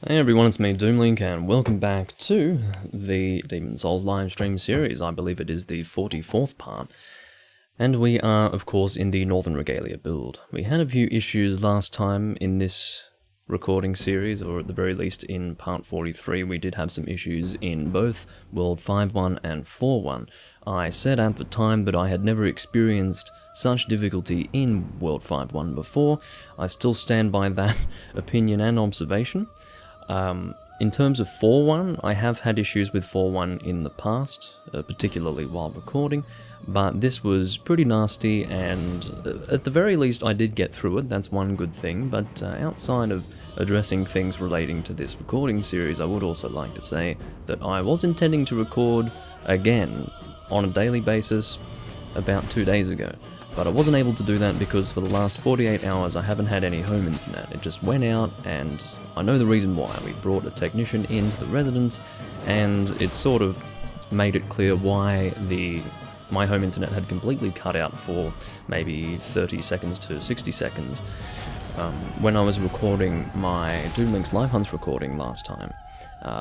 Hey everyone, it's me, Doomlink, and welcome back to the Demon Souls live stream series. I believe it is the 44th part. And we are, of course, in the Northern Regalia build. We had a few issues last time in this recording series, or at the very least in part 43. We did have some issues in both World 5.1 and 4.1. I said at the time that I had never experienced such difficulty in World 5.1 before. I still stand by that opinion and observation. In terms of 4.1, I have had issues with 4.1 in the past, particularly while recording, but this was pretty nasty, and at the very least I did get through it. That's one good thing, but outside of addressing things relating to this recording series, I would also like to say that I was intending to record again on a daily basis about 2 days ago. But I wasn't able to do that because for the last 48 hours I haven't had any home internet. It just went out, and I know the reason why. We brought a technician into the residence, and it sort of made it clear why my home internet had completely cut out for maybe 30 seconds to 60 seconds when I was recording my Doomlink's Live Hunts recording last time.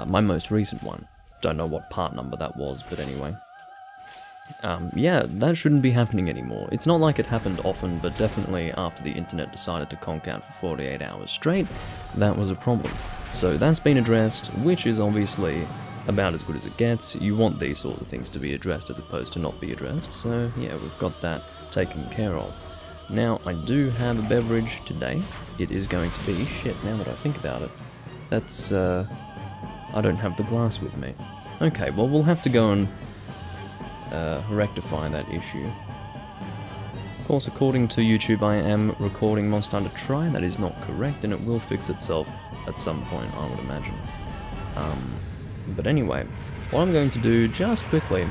My most recent one. Don't know what part number that was, but anyway. Yeah, that shouldn't be happening anymore. It's not like it happened often, but definitely after the internet decided to conk out for 48 hours straight, that was a problem. So that's been addressed, which is obviously about as good as it gets. You want these sort of things to be addressed as opposed to not be addressed, so yeah, we've got that taken care of. Now, I do have a beverage today. It is going to be, shit, now that I think about it, that's, I don't have the glass with me. Okay, well, we'll have to go and rectify that issue. Of course, according to YouTube, I am recording Monster Hunter Tri. That is not correct, and it will fix itself at some point, I would imagine. But anyway, what I'm going to do just quickly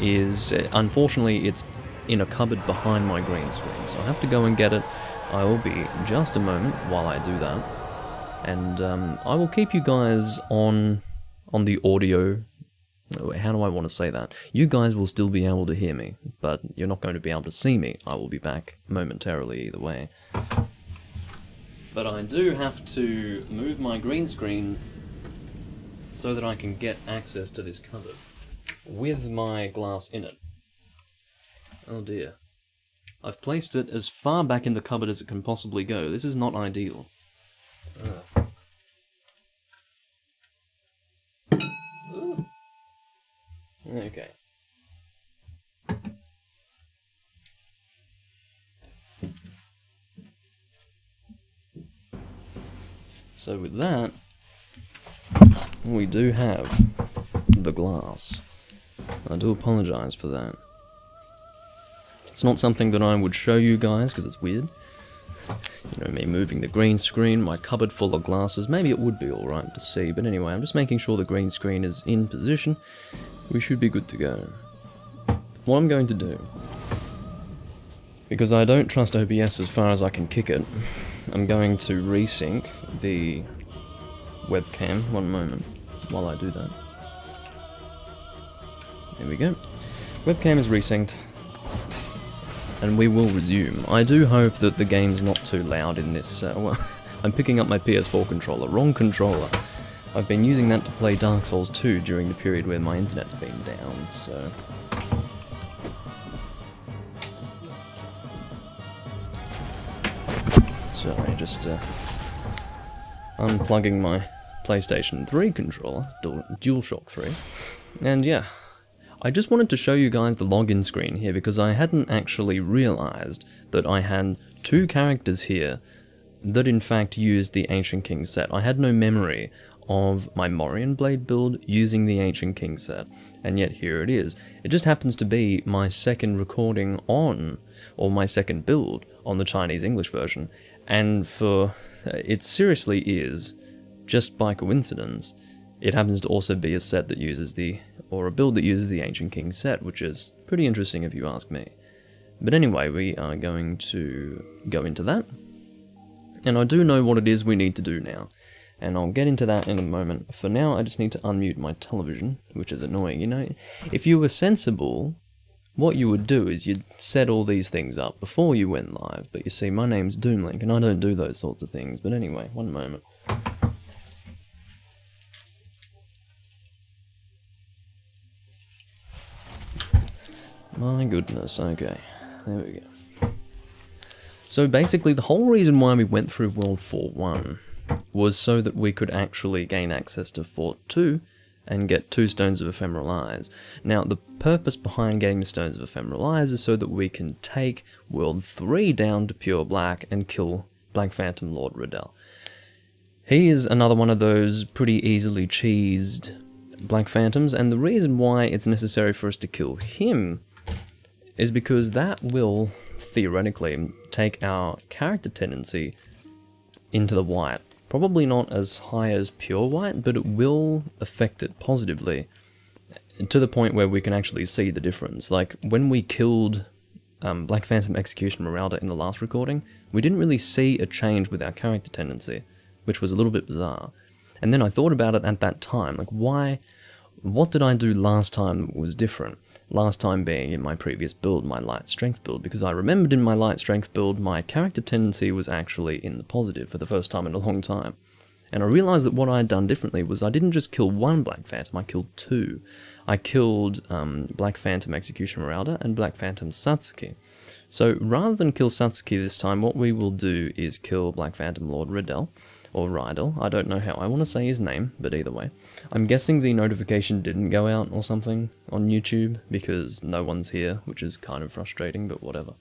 is, unfortunately, it's in a cupboard behind my green screen, so I have to go and get it. I will be just a moment while I do that, and I will keep you guys on the audio. How do I want to say that? You guys will still be able to hear me, but you're not going to be able to see me. I will be back momentarily either way. But I do have to move my green screen so that I can get access to this cupboard with my glass in it. Oh dear. I've placed it as far back in the cupboard as it can possibly go. This is not ideal. Okay. So with that, we do have the glass. I do apologize for that. It's not something that I would show you guys because it's weird. You know, me moving the green screen, my cupboard full of glasses. Maybe it would be alright to see, but anyway, I'm just making sure the green screen is in position. We should be good to go. What I'm going to do, because I don't trust OBS as far as I can kick it, I'm going to resync the webcam. One moment while I do that. There we go. Webcam is resynced, and we will resume. I do hope that the game's not too loud in this. Well, I'm picking up my PS4 controller. Wrong controller. I've been using that to play Dark Souls 2 during the period where my internet's been down, so... Sorry, just unplugging my PlayStation 3 controller, DualShock 3, and yeah. I just wanted to show you guys the login screen here because I hadn't actually realized that I had two characters here that in fact used the Ancient King set. I had no memory of my Morian Blade build using the Ancient King set, and yet here it is. It just happens to be my second recording on, or my second build on the Chinese-English version, and it seriously is, just by coincidence, it happens to also be a set that uses or a build that uses the Ancient King set, which is pretty interesting if you ask me. But anyway, we are going to go into that, and I do know what it is we need to do now. And I'll get into that in a moment. For now, I just need to unmute my television, which is annoying. You know, if you were sensible, what you would do is you'd set all these things up before you went live. But you see, my name's Doomlink, and I don't do those sorts of things. But anyway, one moment. My goodness, okay. There we go. So basically, the whole reason why we went through World 4.1 was so that we could actually gain access to Fort 2 and get 2 Stones of Ephemeral Eyes. Now, the purpose behind getting the Stones of Ephemeral Eyes is so that we can take World 3 down to Pure Black and kill Black Phantom Lord Riddell. He is another one of those pretty easily cheesed Black Phantoms, and the reason why it's necessary for us to kill him is because that will, theoretically, take our character tendency into the white. Probably not as high as pure white, but it will affect it positively, to the point where we can actually see the difference. Like, when we killed Black Phantom Execution Meralda in the last recording, we didn't really see a change with our character tendency, which was a little bit bizarre. And then I thought about it at that time, like, what did I do last time that was different? Last time being in my previous build, my light strength build, because I remembered in my light strength build, my character tendency was actually in the positive for the first time in a long time. And I realized that what I had done differently was I didn't just kill one Black Phantom, I killed 2. I killed Black Phantom Execution Meralda and Black Phantom Satsuki. So rather than kill Satsuki this time, what we will do is kill Black Phantom Lord Riddell, or Rydell. I don't know how I want to say his name, but either way. I'm guessing the notification didn't go out or something on YouTube, because no one's here, which is kind of frustrating, but whatever.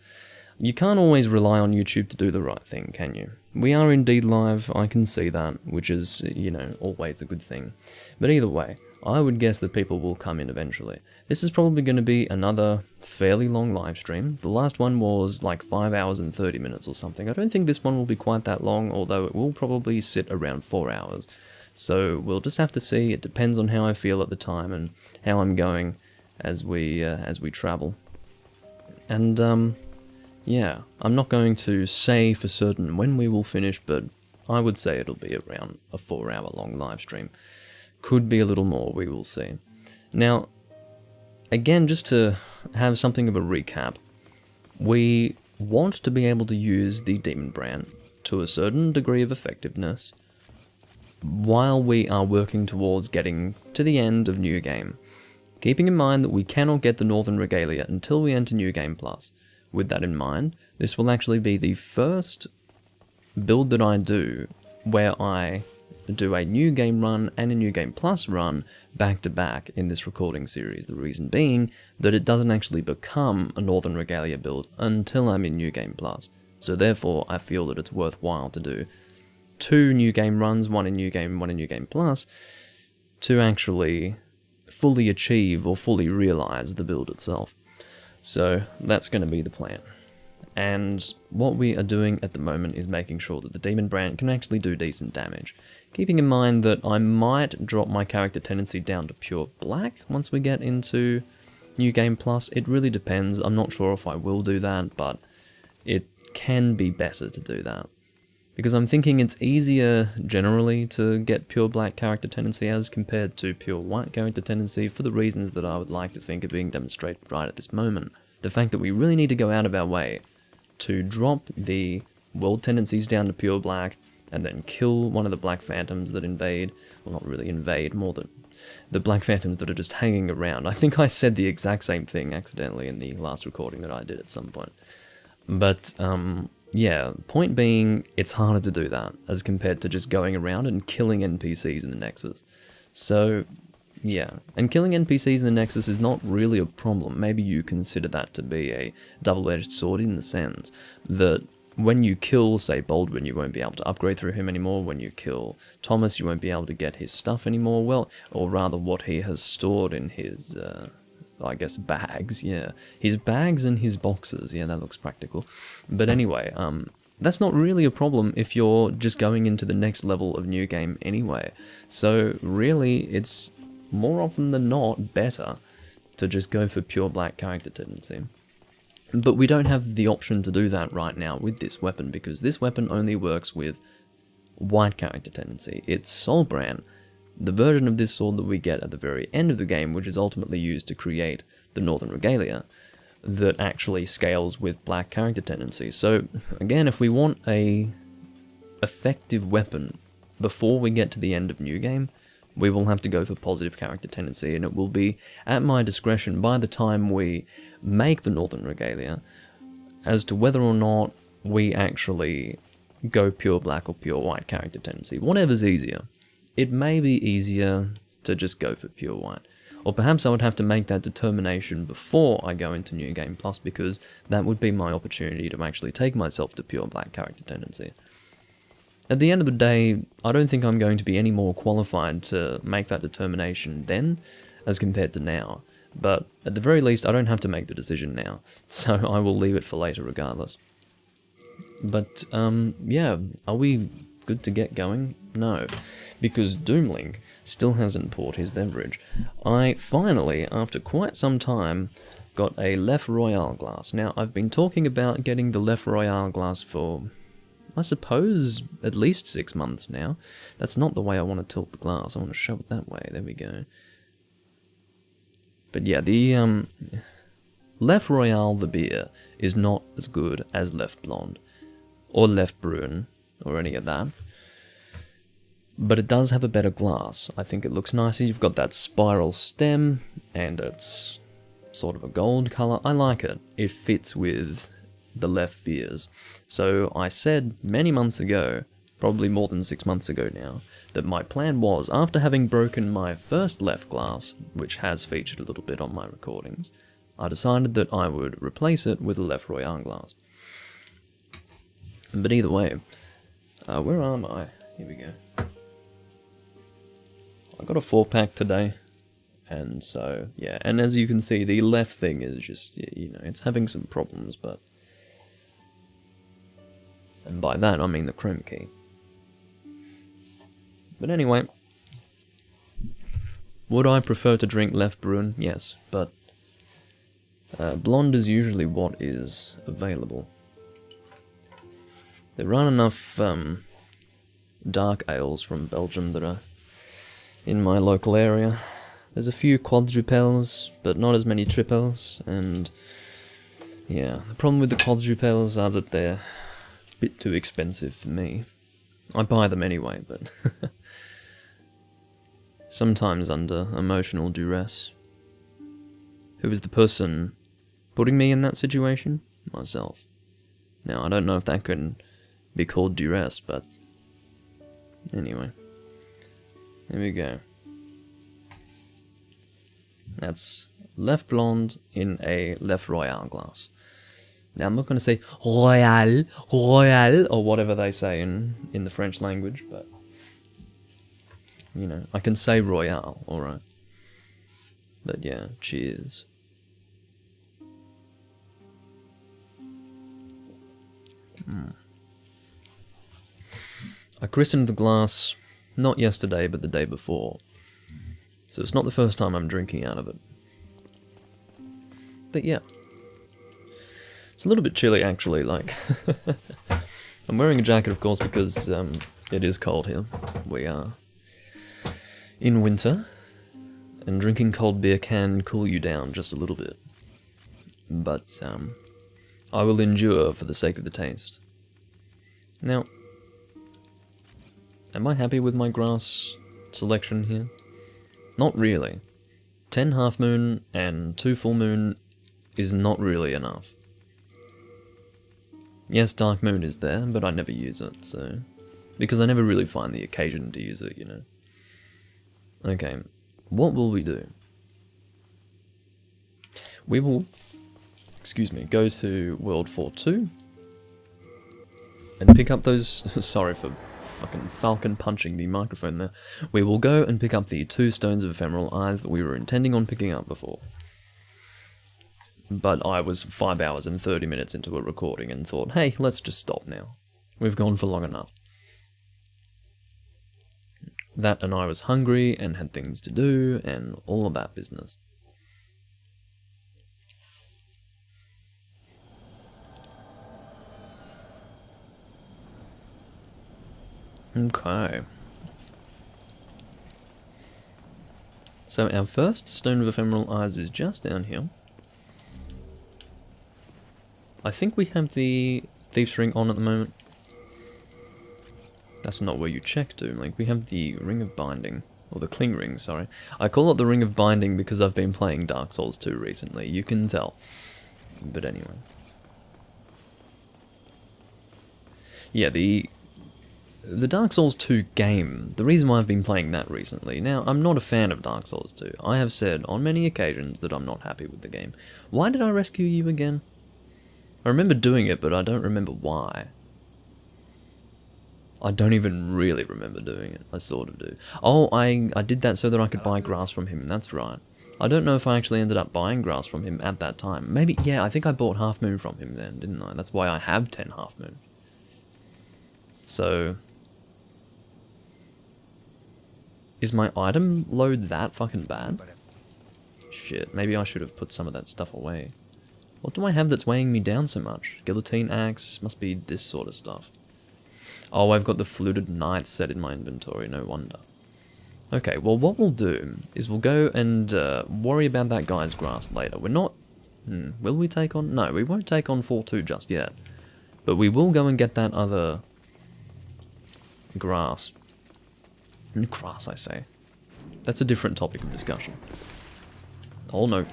You can't always rely on YouTube to do the right thing, can you? We are indeed live, I can see that, which is, you know, always a good thing. But either way, I would guess that people will come in eventually. This is probably going to be another fairly long live stream. The last one was like 5 hours and 30 minutes or something. I don't think this one will be quite that long, although it will probably sit around 4 hours. So we'll just have to see. It depends on how I feel at the time and how I'm going as we travel. And yeah, I'm not going to say for certain when we will finish, but I would say it'll be around a 4 hour long live stream. Could be a little more, we will see. Now, again, just to have something of a recap, we want to be able to use the Demonbrandt to a certain degree of effectiveness while we are working towards getting to the end of New Game, keeping in mind that we cannot get the Northern Regalia until we enter New Game Plus. With that in mind, this will actually be the first build that I do where I do a New Game run and a New Game Plus run back to back in this recording series. The reason being that it doesn't actually become a Northern Regalia build until I'm in New Game Plus. So therefore, I feel that it's worthwhile to do 2 New Game runs, one in New Game, one in New Game Plus, to actually fully achieve or fully realize the build itself. So that's going to be the plan. And what we are doing at the moment is making sure that the Demonbrandt can actually do decent damage. Keeping in mind that I might drop my character tendency down to pure black once we get into New Game Plus. It really depends. I'm not sure if I will do that, but it can be better to do that. Because I'm thinking it's easier generally to get pure black character tendency as compared to pure white character tendency for the reasons that I would like to think are being demonstrated right at this moment. The fact that we really need to go out of our way to drop the world tendencies down to pure black and then kill one of the Black Phantoms that invade, well, not really invade, more than the Black Phantoms that are just hanging around. I think I said the exact same thing accidentally in the last recording that I did at some point. But, yeah, point being, it's harder to do that as compared to just going around and killing NPCs in the Nexus. So, yeah, and killing NPCs in the Nexus is not really a problem. Maybe you consider that to be a double-edged sword in the sense that when you kill, say, Baldwin, you won't be able to upgrade through him anymore. When you kill Thomas, you won't be able to get his stuff anymore. Well, or rather what he has stored in his, I guess, bags, yeah. His bags and his boxes, yeah, that looks practical. But anyway, that's not really a problem if you're just going into the next level of New Game anyway. So really, it's more often than not better to just go for pure black character tendency. But we don't have the option to do that right now with this weapon, because this weapon only works with white character tendency. It's Soulbrand, the version of this sword that we get at the very end of the game, which is ultimately used to create the Northern Regalia, that actually scales with black character tendency. So again, if we want a effective weapon before we get to the end of New Game, we will have to go for positive character tendency, and it will be at my discretion by the time we make the Northern Regalia as to whether or not we actually go pure black or pure white character tendency. Whatever's easier. It may be easier to just go for pure white. Or perhaps I would have to make that determination before I go into New Game Plus, because that would be my opportunity to actually take myself to pure black character tendency. At the end of the day, I don't think I'm going to be any more qualified to make that determination then as compared to now. But at the very least, I don't have to make the decision now, so I will leave it for later regardless. But, yeah, are we good to get going? No, because Doomlink still hasn't poured his beverage. I finally, after quite some time, got a Lef Royale glass. Now, I've been talking about getting the Lef Royale glass for, I suppose, at least 6 months now. That's not the way I want to tilt the glass. I want to shove it that way. There we go. But yeah, the Lef Royale, the beer, is not as good as Lef Blonde, or Lef Brune, or any of that. But it does have a better glass. I think it looks nicer. You've got that spiral stem, and it's sort of a gold colour. I like it. It fits with the Lef beers. So I said many months ago, probably more than 6 months ago now, that my plan was, after having broken my first Lef glass, which has featured a little bit on my recordings, I decided that I would replace it with a Lef Royale glass. But either way, where am I? Here we go. I got a 4-pack today, and so, yeah, and as you can see, the Lef thing is just, you know, it's having some problems, but, and by that I mean the chrome key. But anyway, would I prefer to drink Lef Brune? Yes, but blonde is usually what is available. There aren't enough dark ales from Belgium that are in my local area. There's a few quadruples, but not as many triples, and yeah, the problem with the quadruples are that they're a bit too expensive for me. I buy them anyway, but sometimes under emotional duress. Who is the person putting me in that situation? Myself. Now, I don't know if that can be called duress, but anyway. There we go. That's Lef Blonde in a Lef Royale glass. Now, I'm not going to say Royale, Royale, or whatever they say in the French language, but, you know, I can say Royale, alright. But yeah, cheers. I christened the glass not yesterday, but the day before. So it's not the first time I'm drinking out of it. But yeah. It's a little bit chilly, actually, like... I'm wearing a jacket, of course, because it is cold here. We are in winter, and drinking cold beer can cool you down just a little bit. But I will endure for the sake of the taste. Now, am I happy with my grass selection here? Not really. 10 half moon and 2 full moon is not really enough. Yes, dark moon is there, but I never use it, so... Because I never really find the occasion to use it, you know. Okay, what will we do? We will, go to World 4-2 and pick up those... Sorry for fucking falcon punching the microphone there. We will go and pick up the 2 stones of ephemeral eyes that we were intending on picking up before. But I was 5 hours and 30 minutes into a recording and thought, hey, let's just stop now. We've gone for long enough. That and I was hungry and had things to do and all of that business. Okay. So our first stone of ephemeral eyes is just down here. I think we have the Thief's Ring on at the moment. That's not where you check to. Like, we have the Ring of Binding. Or the Cling Ring, sorry. I call it the Ring of Binding because I've been playing Dark Souls 2 recently, you can tell. But anyway. Yeah, the Dark Souls 2 game, the reason why I've been playing that recently, now, I'm not a fan of Dark Souls 2. I have said on many occasions that I'm not happy with the game. Why did I rescue you again? I remember doing it, but I don't remember why. I don't even really remember doing it. I sort of do. Oh, I did that so that I could buy grass from him. That's right. I don't know if I actually ended up buying grass from him at that time. Maybe, yeah, I think I bought Half Moon from him then, didn't I? That's why I have 10 Half Moon. So... is my item load that fucking bad? Shit, maybe I should have put some of that stuff away. What do I have that's weighing me down so much? Guillotine axe, must be this sort of stuff. Oh, I've got the Fluted Knight set in my inventory, no wonder. Okay, well what we'll do is we'll go and worry about that guy's grass later. We're not... will we take on... no, we won't take on 4-2 just yet. But we will go and get that other... grass. Grass, I say. That's a different topic of discussion. Oh no.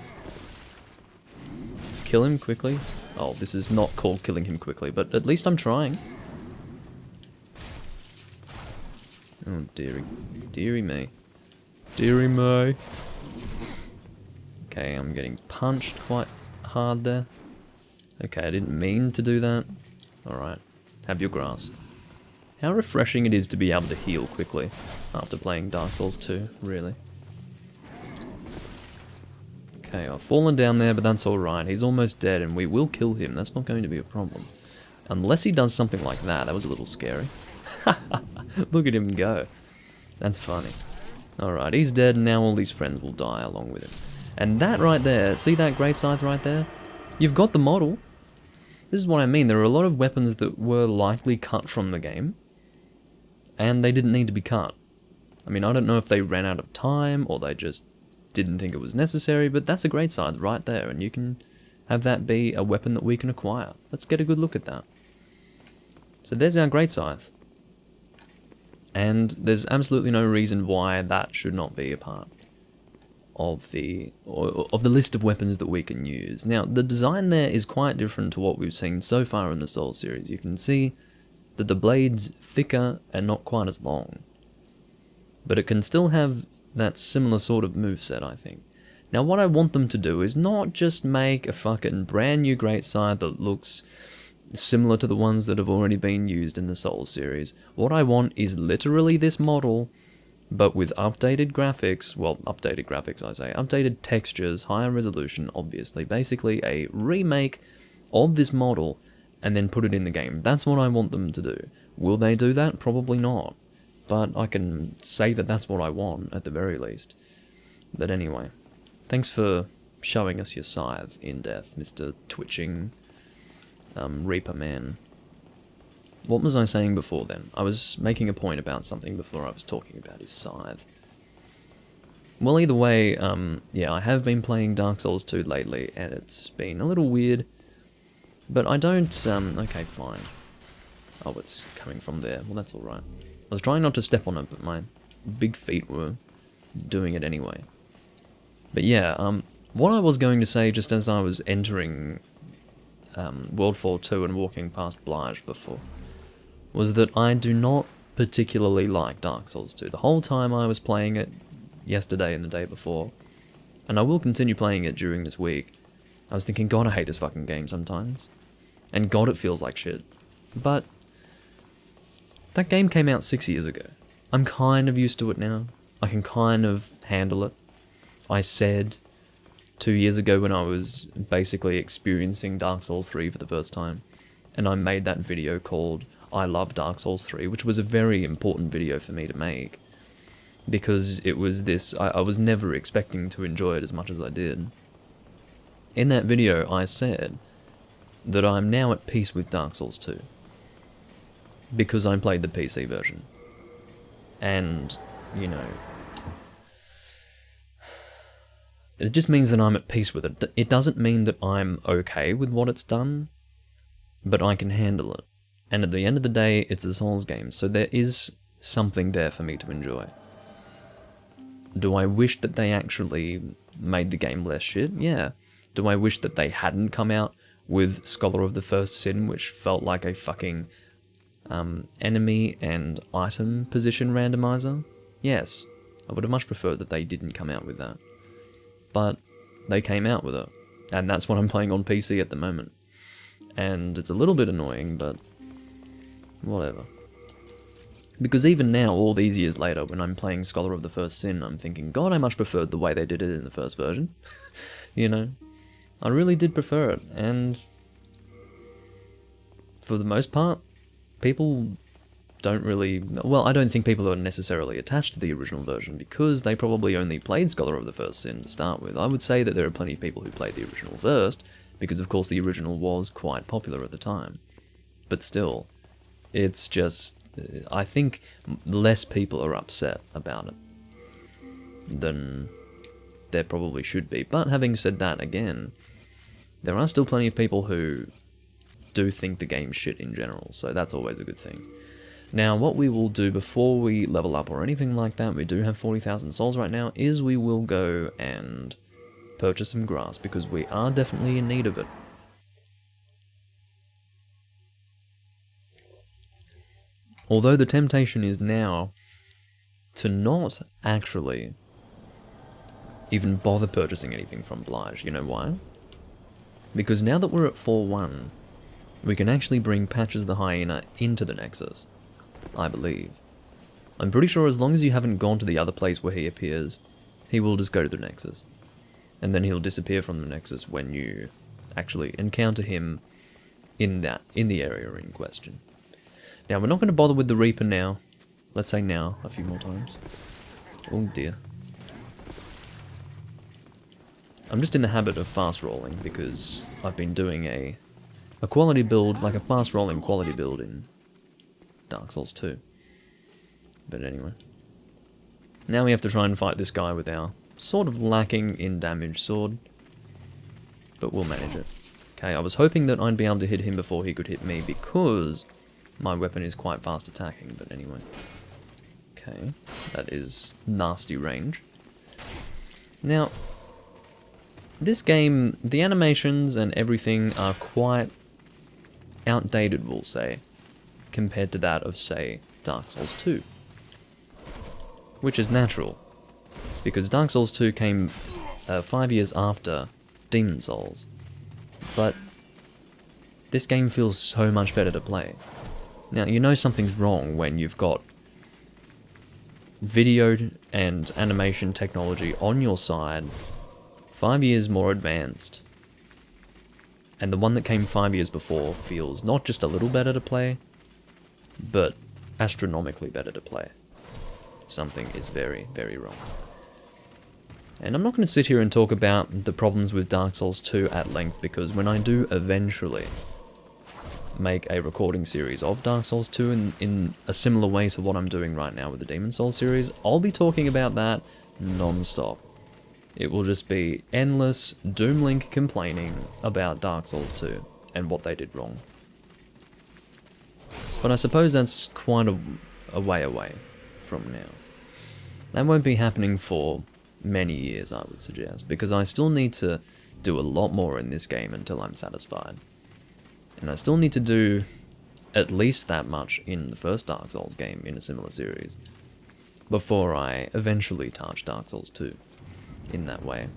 Kill him quickly? Oh, this is not called killing him quickly, but at least I'm trying. Oh, dearie. Dearie me. Dearie me. Okay, I'm getting punched quite hard there. Okay, I didn't mean to do that. Alright, have your grass. How refreshing it is to be able to heal quickly after playing Dark Souls 2, really. Okay, I've fallen down there, but that's alright. He's almost dead, and we will kill him. That's not going to be a problem. Unless he does something like that. That was a little scary. Look at him go. That's funny. Alright, he's dead, and now all these friends will die along with him. And that right there, see that great scythe right there? You've got the model. This is what I mean. There are a lot of weapons that were likely cut from the game, and they didn't need to be cut. I mean, I don't know if they ran out of time, or they just didn't think it was necessary, but that's a great scythe right there, and you can have that be a weapon that we can acquire. Let's get a good look at that. So there's our great scythe. And there's absolutely no reason why that should not be a part of the list of weapons that we can use. Now, the design there is quite different to what we've seen so far in the Souls series. You can see that the blade's thicker and not quite as long. But it can still have that similar sort of moveset, I think. Now, what I want them to do is not just make a fucking brand new great scythe that looks similar to the ones that have already been used in the Souls series. What I want is literally this model, but with updated graphics, well, updated graphics I say, updated textures, higher resolution, obviously, basically a remake of this model, and then put it in the game. That's what I want them to do. Will they do that? Probably not. But I can say that that's what I want, at the very least. But anyway, thanks for showing us your scythe in death, Mr. Twitching Reaper Man. What was I saying before then? I was making a point about something before I was talking about his scythe. Well, either way, yeah, I have been playing Dark Souls 2 lately, and it's been a little weird. But I don't, okay, fine. Oh, it's coming from there. Well, that's alright. I was trying not to step on it, but my big feet were doing it anyway. But yeah, what I was going to say just as I was entering Worldfall 2 and walking past Blige before, was that I do not particularly like Dark Souls 2. The whole time I was playing it, yesterday and the day before, and I will continue playing it during this week, I was thinking, God, I hate this fucking game sometimes. And God, it feels like shit. But that game came out 6 years ago. I'm kind of used to it now. I can kind of handle it. I said 2 years ago when I was basically experiencing Dark Souls 3 for the first time, and I made that video called I Love Dark Souls 3, which was a very important video for me to make, because it was this, I was never expecting to enjoy it as much as I did. In that video, I said that I'm now at peace with Dark Souls 2, because I played the PC version. And, you know, it just means that I'm at peace with it. It doesn't mean that I'm okay with what it's done, but I can handle it. And at the end of the day, it's a Souls game, so there is something there for me to enjoy. Do I wish that they actually made the game less shit? Yeah. Do I wish that they hadn't come out with Scholar of the First Sin, which felt like a fucking enemy and item position randomizer? Yes. I would have much preferred that they didn't come out with that. But they came out with it. And that's what I'm playing on PC at the moment. And it's a little bit annoying, but whatever. Because even now, all these years later, when I'm playing Scholar of the First Sin, I'm thinking, God, I much preferred the way they did it in the first version. You know? I really did prefer it, and for the most part, people don't really... Well, I don't think people are necessarily attached to the original version, because they probably only played Scholar of the First Sin to start with. I would say that there are plenty of people who played the original first, because of course the original was quite popular at the time. But still, it's just... I think less people are upset about it than there probably should be. But having said that, again, there are still plenty of people who do think the game's shit in general, so that's always a good thing. Now, what we will do before we level up or anything like that, we do have 40,000 souls right now, is we will go and purchase some grass, because we are definitely in need of it. Although the temptation is now to not actually even bother purchasing anything from Blige. You know why? Because now that we're at 4-1, we can actually bring Patches the Hyena into the Nexus, I believe. I'm pretty sure as long as you haven't gone to the other place where he appears, he will just go to the Nexus. And then he'll disappear from the Nexus when you actually encounter him in the area in question. Now, we're not going to bother with the Reaper now. Let's say now a few more times. Oh dear. I'm just in the habit of fast rolling because I've been doing a quality build, like a fast rolling quality build in Dark Souls 2. But anyway. Now we have to try and fight this guy with our sort of lacking in damage sword. But we'll manage it. Okay, I was hoping that I'd be able to hit him before he could hit me because my weapon is quite fast attacking, but anyway. Okay, that is nasty range. Now, this game, the animations and everything are quite outdated, we'll say, compared to that of, say, Dark Souls 2. Which is natural, because Dark Souls 2 came 5 years after Demon Souls. But this game feels so much better to play. Now, you know something's wrong when you've got video and animation technology on your side, 5 years more advanced, and the one that came 5 years before feels not just a little better to play, but astronomically better to play. Something is very, very wrong. And I'm not going to sit here and talk about the problems with Dark Souls 2 at length, because when I do eventually make a recording series of Dark Souls 2 in a similar way to what I'm doing right now with the Demon Souls series, I'll be talking about that non-stop. It will just be endless Doomlink complaining about Dark Souls 2 and what they did wrong. But I suppose that's quite a way away from now. That won't be happening for many years, I would suggest, because I still need to do a lot more in this game until I'm satisfied. And I still need to do at least that much in the first Dark Souls game in a similar series before I eventually touch Dark Souls 2 in that way.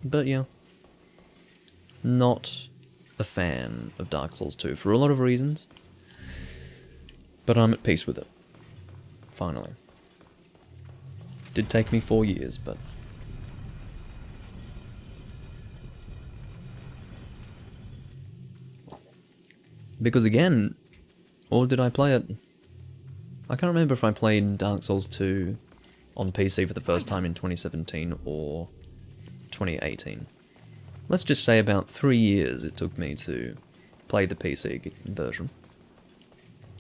But yeah, not a fan of Dark Souls 2 for a lot of reasons, but I'm at peace with it, finally. Did take me 4 years, but because again, or did I play it? I can't remember if I played Dark Souls 2 on PC for the first time in 2017 or 2018. Let's just say about 3 years it took me to play the PC version.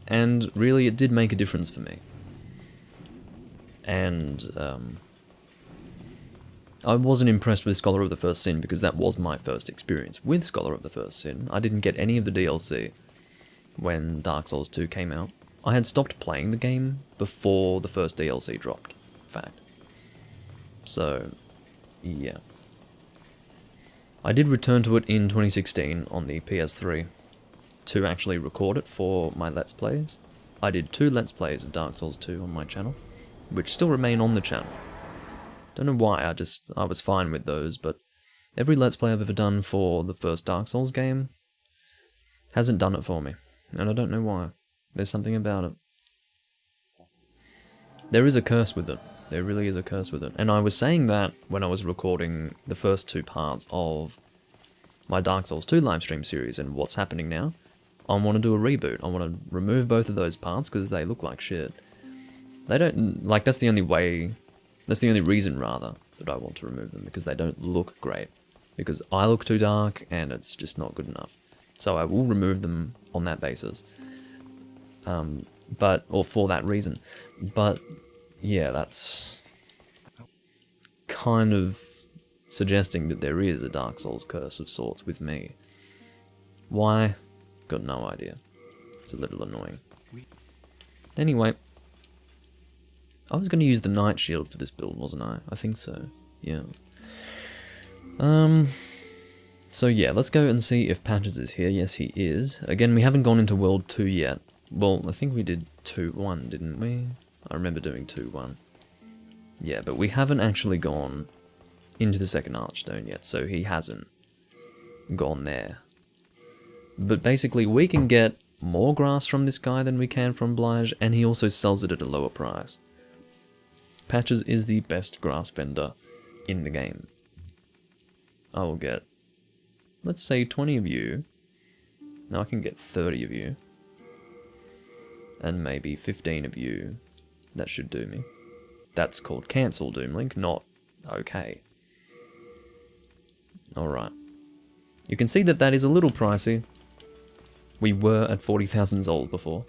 And really, it did make a difference for me. And I wasn't impressed with Scholar of the First Sin because that was my first experience with Scholar of the First Sin. I didn't get any of the DLC when Dark Souls 2 came out. I had stopped playing the game before the first DLC dropped. fact. So, yeah. I did return to it in 2016 on the PS3 to actually record it for my Let's Plays. I did 2 Let's Plays of Dark Souls 2 on my channel, which still remain on the channel. Don't know why, I was fine with those, but every Let's Play I've ever done for the first Dark Souls game hasn't done it for me, and I don't know why. There's something about it. There is a curse with it. There really is a curse with it. And I was saying that when I was recording the first 2 parts of my Dark Souls 2 livestream series, and what's happening now. I want to do a reboot. I want to remove both of those parts because they look like shit. They don't, like, that's the only reason rather that I want to remove them, because they don't look great. Because I look too dark and it's just not good enough. So I will remove them on that basis. Or for that reason. But, yeah, that's kind of suggesting that there is a Dark Souls curse of sorts with me. Why? Got no idea. It's a little annoying. Anyway, I was going to use the Night Shield for this build, wasn't I? I think so. Yeah. So yeah, let's go and see if Patches is here. Yes, he is. Again, we haven't gone into World 2 yet. Well, I think we did 2-1, didn't we? I remember doing 2-1. Yeah, but we haven't actually gone into the second Archstone yet, so he hasn't gone there. But basically, we can get more grass from this guy than we can from Blige, and he also sells it at a lower price. Patches is the best grass vendor in the game. I will get, let's say, 20 of you. Now I can get 30 of you. And maybe 15 of you. That should do me. That's called cancel Doomlink, not okay. Alright. You can see that that is a little pricey. We were at 40,000 Zols before.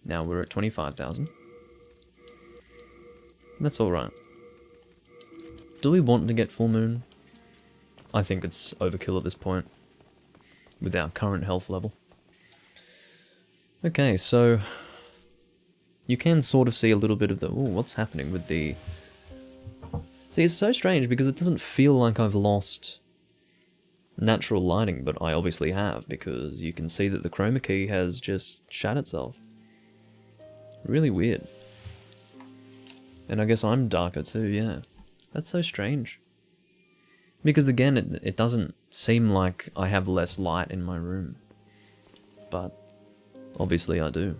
Now we're at 25,000. That's alright. Do we want to get Full Moon? I think it's overkill at this point. With our current health level. Okay, so you can sort of see a little bit of the, ooh, what's happening with the... See, it's so strange because it doesn't feel like I've lost natural lighting, but I obviously have, because you can see that the chroma key has just shat itself. Really weird. And I guess I'm darker too, yeah. That's so strange. Because again, it doesn't seem like I have less light in my room. But obviously I do.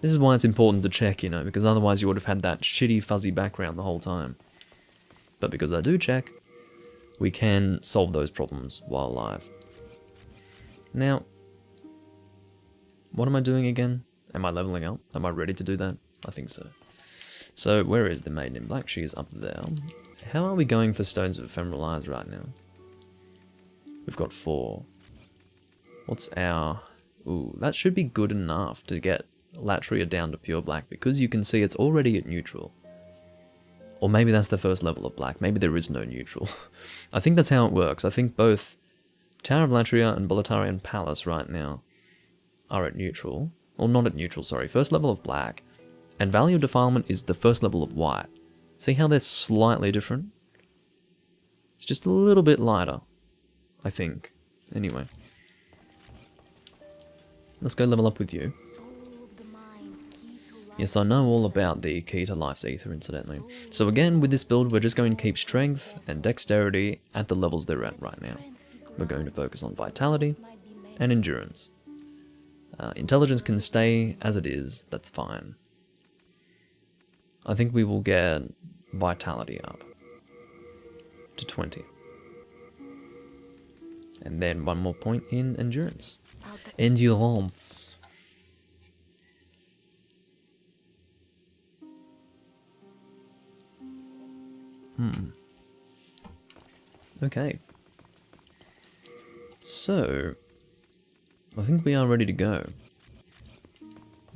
This is why it's important to check, you know, because otherwise you would have had that shitty fuzzy background the whole time. But because I do check, we can solve those problems while live. Now, what am I doing again? Am I leveling up? Am I ready to do that? I think so. So, where is the Maiden in Black? She is up there. How are we going for Stones of Ephemeral Eyes right now? We've got 4. What's our... Ooh, that should be good enough to get Latria down to pure black, because you can see it's already at neutral. Or maybe that's the first level of black. Maybe there is no neutral. I think that's how it works. I think both Tower of Latria and Boletarian Palace right now are at neutral. Or not at neutral, sorry. First level of black. And Valley of Defilement is the first level of white. See how they're slightly different? It's just a little bit lighter, I think. Anyway. Let's go level up with you. Yes, I know all about the key to life's ether, incidentally. So again, with this build, we're just going to keep strength and dexterity at the levels they're at right now. We're going to focus on vitality and endurance. Intelligence can stay as it is, that's fine. I think we will get vitality up to 20. And then one more point in endurance. Endurance. Okay. So, I think we are ready to go.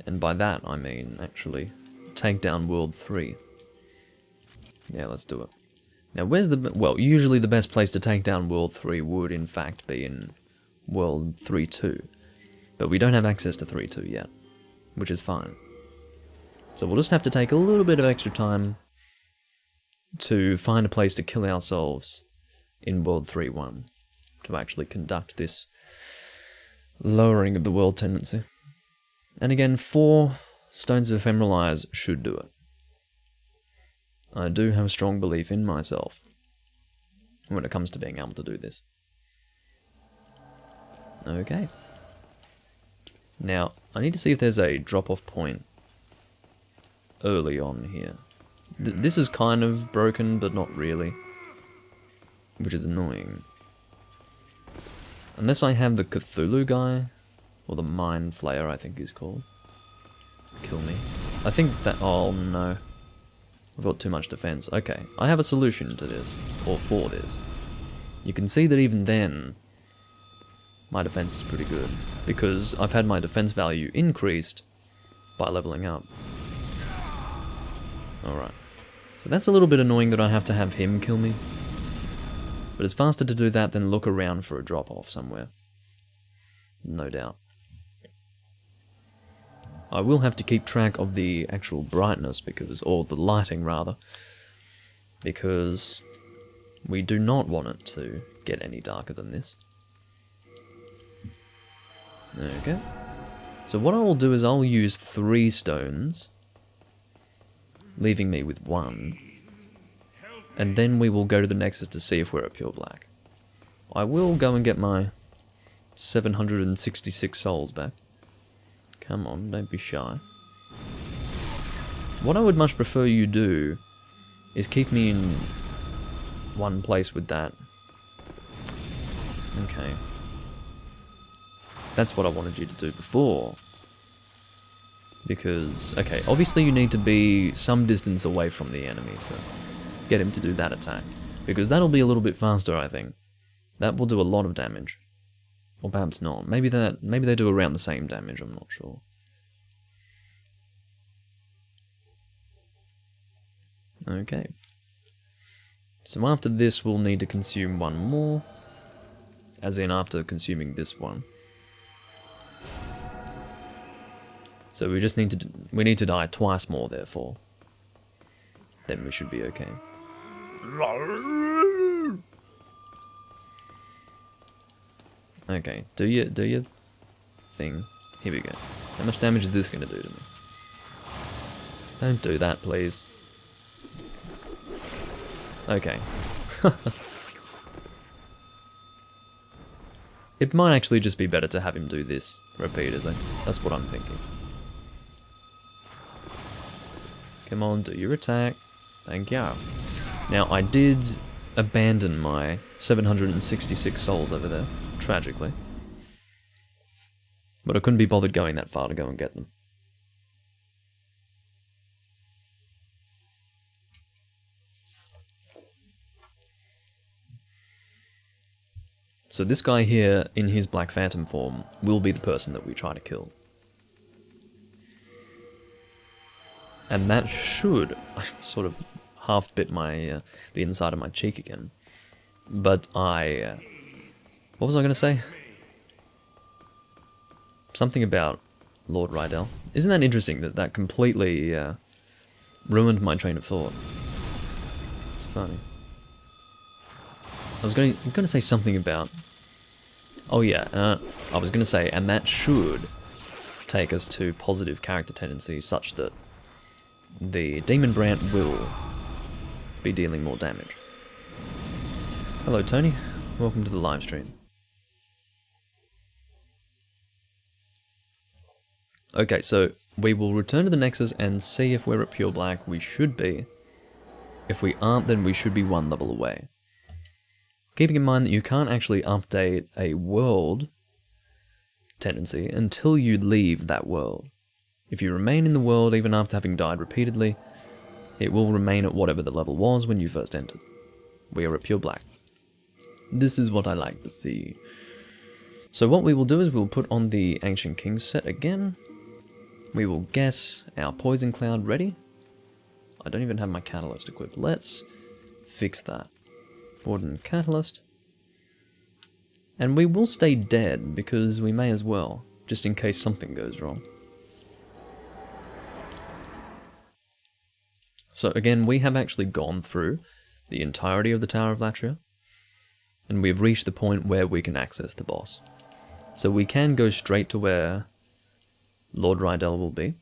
And by that, I mean, actually, take down World 3. Yeah, let's do it. Now, where's the... Well, usually the best place to take down World 3 would, in fact, be in World 3-2. But we don't have access to 3-2 yet, which is fine. So we'll just have to take a little bit of extra time to find a place to kill ourselves in World 3.1 to actually conduct this lowering of the world tendency. And again, 4 Stones of Ephemeral Eyes should do it. I do have a strong belief in myself when it comes to being able to do this. Okay. Now, I need to see if there's a drop-off point early on here. This is kind of broken, but not really, which is annoying. Unless I have the Cthulhu guy, or the Mind Flayer I think he's called. Kill me. I think that... oh no. I've got too much defense. Okay, I have a solution to this, or for this. You can see that even then, my defense is pretty good, because I've had my defense value increased by leveling up. Alright. So that's a little bit annoying that I have to have him kill me. But it's faster to do that than look around for a drop-off somewhere. No doubt. I will have to keep track of the actual brightness, because, or the lighting rather, because we do not want it to get any darker than this. Okay. So what I will do is I'll use 3 stones, leaving me with 1, and then we will go to the Nexus to see if we're at pure black. I will go and get my 766 souls back. Come on, don't be shy. What I would much prefer you do is keep me in one place with that. Okay. That's what I wanted you to do before. Because, okay, obviously you need to be some distance away from the enemy to get him to do that attack. Because that'll be a little bit faster, I think. That will do a lot of damage. Or perhaps not. Maybe they do around the same damage, I'm not sure. Okay. So after this we'll need to consume 1 more. As in after consuming this one. So we just need to die twice more, therefore. Then we should be okay. Okay, do your thing. Here we go. How much damage is this going to do to me? Don't do that, please. Okay. It might actually just be better to have him do this repeatedly. That's what I'm thinking. Come on, do your attack. Thank you. Now, I did abandon my 766 souls over there, tragically. But I couldn't be bothered going that far to go and get them. So this guy here, in his Black Phantom form, will be the person that we try to kill. And that should... I sort of half bit my the inside of my cheek again. But I... what was I going to say? Something about Lord Rydell. Isn't that interesting that that completely ruined my train of thought? It's funny. I was going to say something about... oh yeah, I was going to say, and that should take us to positive character tendencies such that the Demonbrandt will be dealing more damage. Hello Tony, welcome to the live stream. Okay, so we will return to the Nexus and see if we're at pure black. We should be. If we aren't, then we should be 1 level away. Keeping in mind that you can't actually update a world tendency until you leave that world. If you remain in the world even after having died repeatedly, it will remain at whatever the level was when you first entered. We are at pure black. This is what I like to see. So what we will do is we'll put on the Ancient Kings set again. We will get our Poison Cloud ready. I don't even have my Catalyst equipped. Let's fix that. Wooden Catalyst. And we will stay dead, because we may as well, just in case something goes wrong. So again, we have actually gone through the entirety of the Tower of Latria, and we've reached the point where we can access the boss. So we can go straight to where Lord Rydell will be.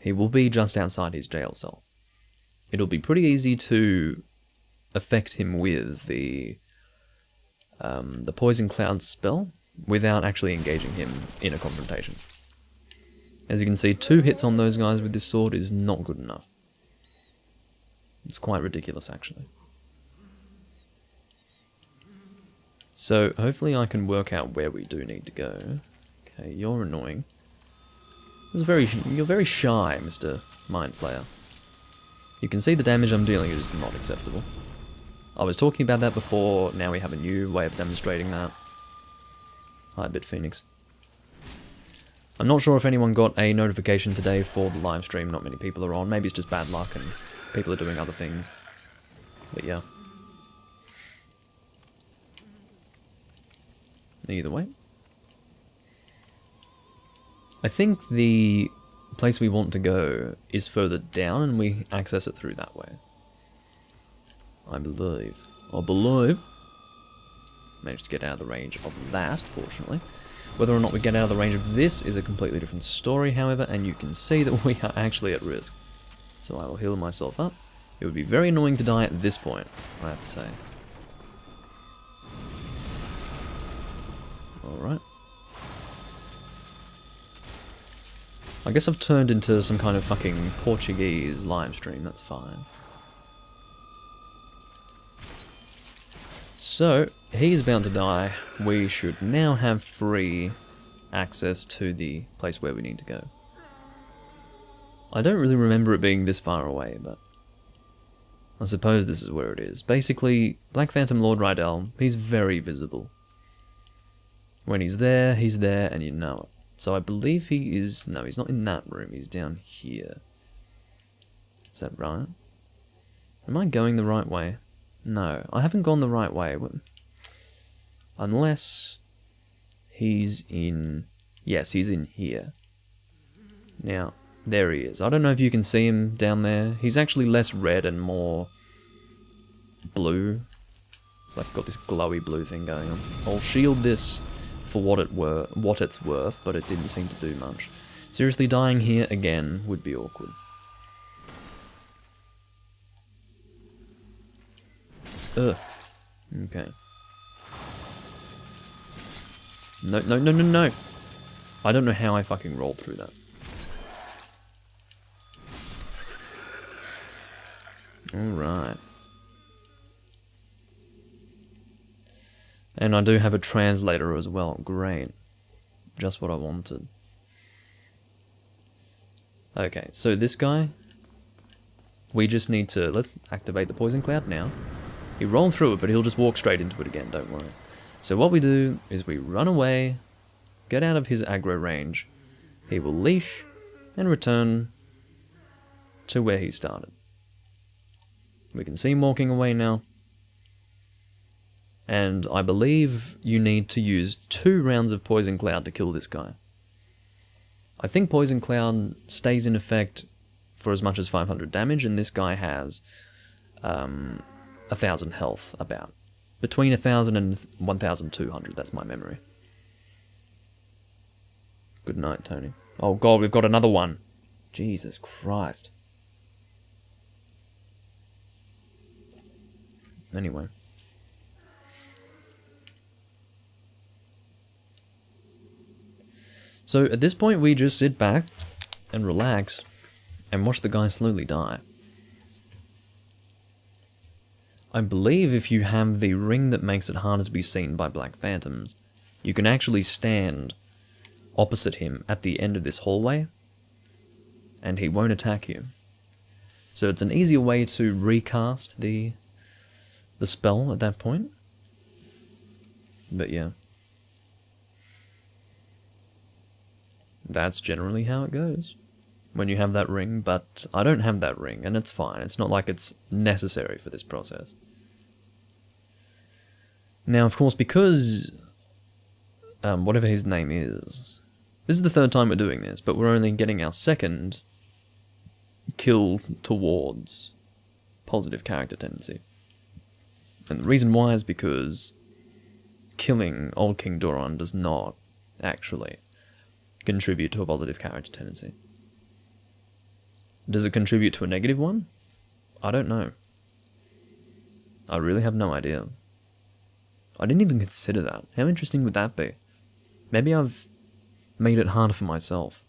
He will be just outside his jail cell. It'll be pretty easy to affect him with the Poison Cloud spell without actually engaging him in a confrontation. As you can see, 2 hits on those guys with this sword is not good enough. It's quite ridiculous, actually. So, hopefully I can work out where we do need to go. Okay, you're annoying. You're very shy, Mr. Mind Flayer. You can see the damage I'm dealing is not acceptable. I was talking about that before, now we have a new way of demonstrating that. Hi, Bit Phoenix. I'm not sure if anyone got a notification today for the live stream, not many people are on. Maybe it's just bad luck and people are doing other things. But yeah. Either way. I think the place we want to go is further down and we access it through that way. I believe. Managed to get out of the range of that, fortunately. Whether or not we get out of the range of this is a completely different story, however, and you can see that we are actually at risk. So I will heal myself up. It would be very annoying to die at this point, I have to say. Alright. I guess I've turned into some kind of fucking Portuguese live stream, that's fine. So, he's about to die. We should now have free access to the place where we need to go. I don't really remember it being this far away, but I suppose this is where it is. Basically, Black Phantom Lord Rydell, he's very visible. When he's there, and you know it. So I believe he is... No, he's not in that room, he's down here. Is that right? Am I going the right way? No, I haven't gone the right way. Unless he's in... Yes, he's in here. Now, there he is. I don't know if you can see him down there. He's actually less red and more blue. It's like got this glowy blue thing going on. I'll shield this for what it's worth, but it didn't seem to do much. Seriously, dying here again would be awkward. Ugh. Okay. No, no, no, no, no! I don't know how I fucking rolled through that. Alright. And I do have a translator as well. Great. Just what I wanted. Okay, so this guy, we just need to... Let's activate the Poison Cloud now. He rolled through it, but he'll just walk straight into it again, don't worry. So what we do is we run away, get out of his aggro range, he will leash, and return to where he started. We can see him walking away now. And I believe you need to use 2 rounds of Poison Cloud to kill this guy. I think Poison Cloud stays in effect for as much as 500 damage, and this guy has 1,000 health, about. Between 1,000 and 1,200, that's my memory. Good night, Tony. Oh god, we've got another one. Jesus Christ. Anyway. So at this point we just sit back and relax and watch the guy slowly die. I believe if you have the ring that makes it harder to be seen by Black Phantoms, you can actually stand opposite him at the end of this hallway and he won't attack you. So it's an easier way to recast the spell at that point. But yeah. That's generally how it goes when you have that ring, but I don't have that ring, and it's fine. It's not like it's necessary for this process. Now, of course, because whatever his name is, this is the 3rd time we're doing this, but we're only getting our 2nd kill towards positive character tendency. And the reason why is because killing Old King Doran does not actually contribute to a positive character tendency. Does it contribute to a negative one? I don't know. I really have no idea. I didn't even consider that. How interesting would that be? Maybe I've made it harder for myself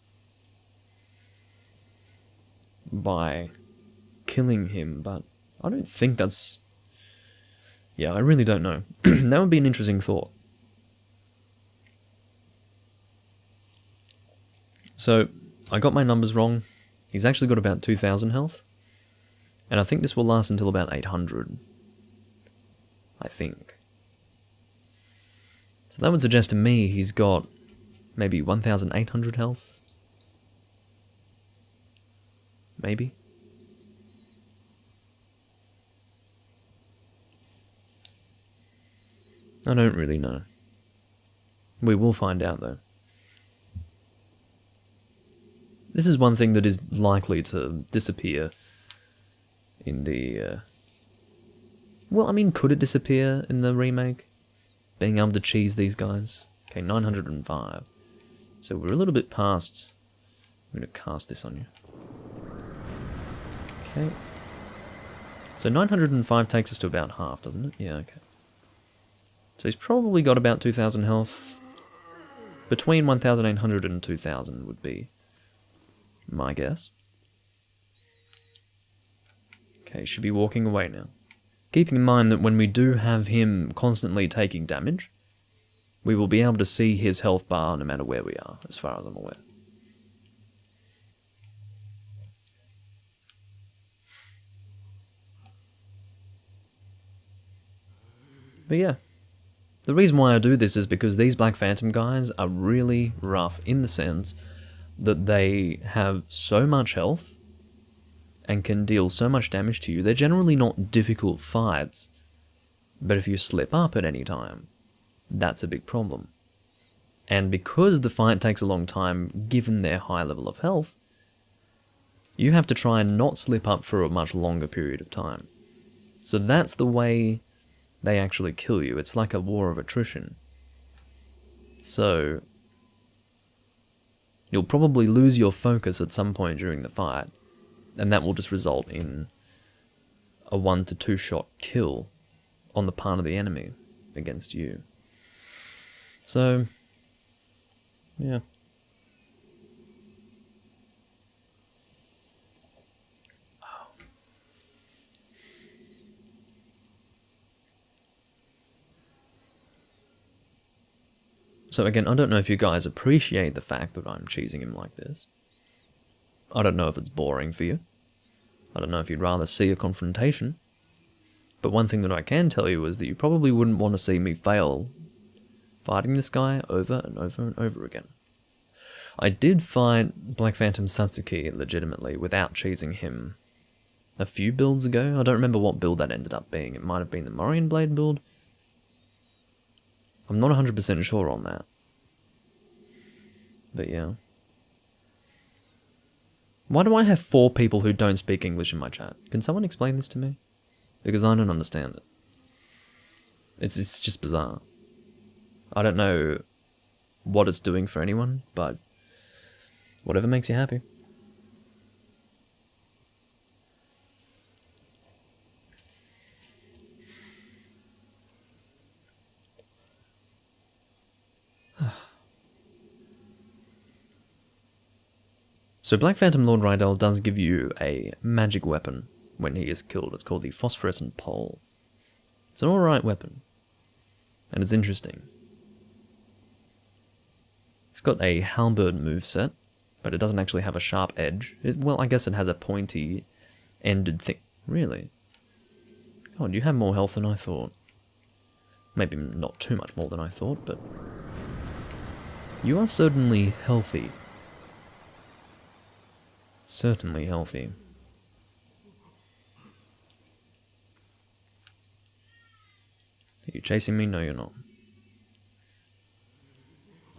by killing him, but I don't think that's... Yeah, I really don't know. That would be an interesting thought. So, I got my numbers wrong. He's actually got about 2,000 health. And I think this will last until about 800. I think. So that would suggest to me he's got maybe 1,800 health. Maybe. I don't really know. We will find out though. This is one thing that is likely to disappear in the... Well, I mean, could it disappear in the remake? Being able to cheese these guys? Okay, 905. So we're a little bit past... I'm going to cast this on you. Okay. So 905 takes us to about half, doesn't it? Yeah, okay. So he's probably got about 2,000 health. Between 1,800 and 2,000 would be my guess. Okay, should be walking away now. Keeping in mind that when we do have him constantly taking damage, we will be able to see his health bar no matter where we are, as far as I'm aware. But yeah, the reason why I do this is because these Black Phantom guys are really rough in the sense that they have so much health and can deal so much damage to you. They're generally not difficult fights, but if you slip up at any time, that's a big problem. And because the fight takes a long time, given their high level of health, you have to try and not slip up for a much longer period of time. So that's the way they actually kill you. It's like a war of attrition. So you'll probably lose your focus at some point during the fight, and that will just result in a 1 to 2 shot kill on the part of the enemy against you. So, yeah. So again, I don't know if you guys appreciate the fact that I'm cheesing him like this. I don't know if it's boring for you. I don't know if you'd rather see a confrontation. But one thing that I can tell you is that you probably wouldn't want to see me fail fighting this guy over and over and over again. I did fight Black Phantom Satsuki legitimately without cheesing him a few builds ago. I don't remember what build that ended up being. It might have been the Morian Blade build. I'm not 100% sure on that. But yeah. Why do I have 4 people who don't speak English in my chat? Can someone explain this to me? Because I don't understand it. It's just bizarre. I don't know what it's doing for anyone, but whatever makes you happy. So Black Phantom Lord Rydell does give you a magic weapon when he is killed. It's called the Phosphorescent Pole. It's an alright weapon. And it's interesting. It's got a halberd moveset, but it doesn't actually have a sharp edge. Well, I guess it has a pointy-ended thing. Really? God, you have more health than I thought. Maybe not too much more than I thought, but... You are certainly healthy. Certainly healthy. Are you chasing me? No, you're not.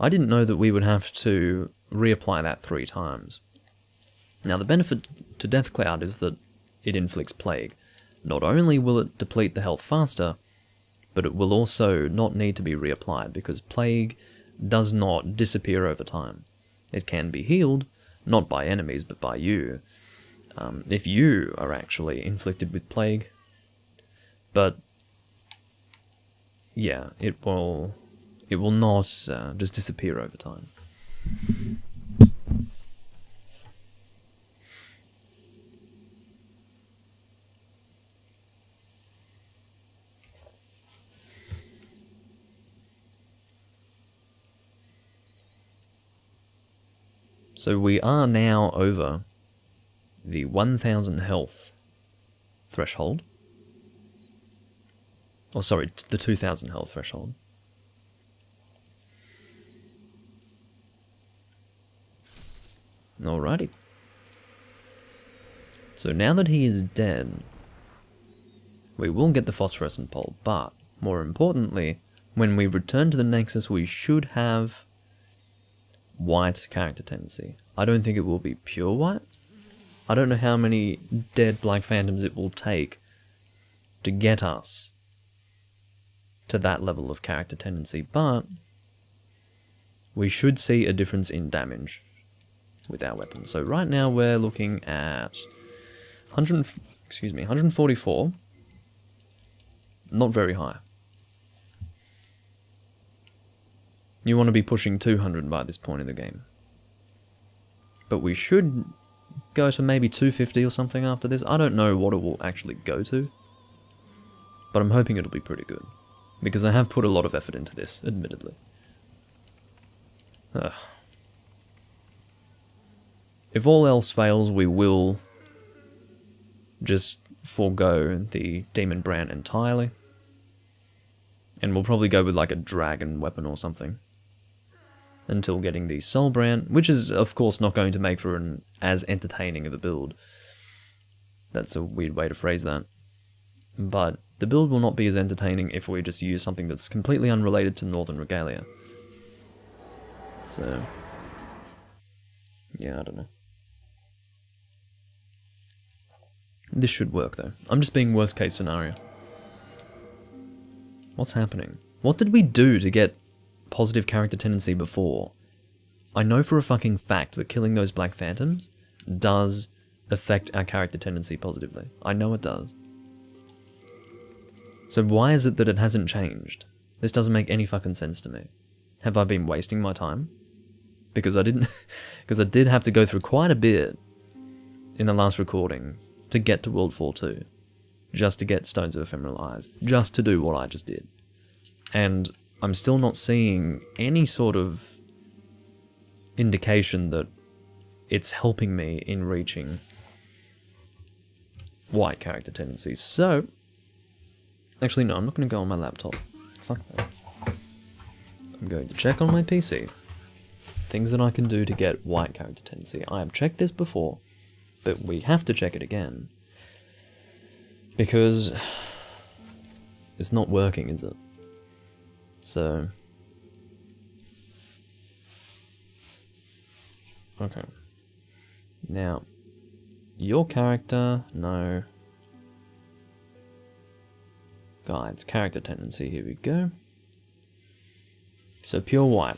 I didn't know that we would have to reapply that 3 times. Now, the benefit to Death Cloud is that it inflicts plague, not only will it deplete the health faster, but it will also not need to be reapplied, because plague does not disappear over time. It can be healed, not by enemies, but by you, if you are actually inflicted with plague. But yeah, it will not just disappear over time. So we are now over the 1000 health threshold. Oh, sorry, the 2000 health threshold. Alrighty. So now that he is dead, we will get the phosphorescent pole, but more importantly, when we return to the Nexus, we should have white character tendency. I don't think it will be pure white. I don't know how many dead Black Phantoms it will take to get us to that level of character tendency, but we should see a difference in damage with our weapons. So right now we're looking at 144. Not very high. You want to be pushing 200 by this point in the game. But we should go to maybe 250 or something after this. I don't know what it will actually go to, but I'm hoping it'll be pretty good, because I have put a lot of effort into this, admittedly. Ugh. If all else fails, we will just forego the Demonbrandt entirely, and we'll probably go with like a dragon weapon or something until getting the Soulbrand, which is of course not going to make for an as entertaining of a build. That's a weird way to phrase that. But the build will not be as entertaining if we just use something that's completely unrelated to Northern Regalia. So yeah, I don't know. This should work though. I'm just being worst case scenario. What's happening? What did we do to get positive character tendency before? I know for a fucking fact that killing those Black Phantoms does affect our character tendency positively. I know it does. So why is it that it hasn't changed? This doesn't make any fucking sense to me. Have I been wasting my time? Because I didn't, because I did have to go through quite a bit in the last recording to get to World 4-2, just to get Stones of Ephemeral Eyes, just to do what I just did. And I'm still not seeing any sort of indication that it's helping me in reaching white character tendencies. So, actually no, I'm not going to go on my laptop. Fuck that. I'm going to check on my PC. Things that I can do to get white character tendency. I have checked this before, but we have to check it again, because it's not working, is it? So, okay. Now, your character, no. Guides, character tendency, here we go. So pure white.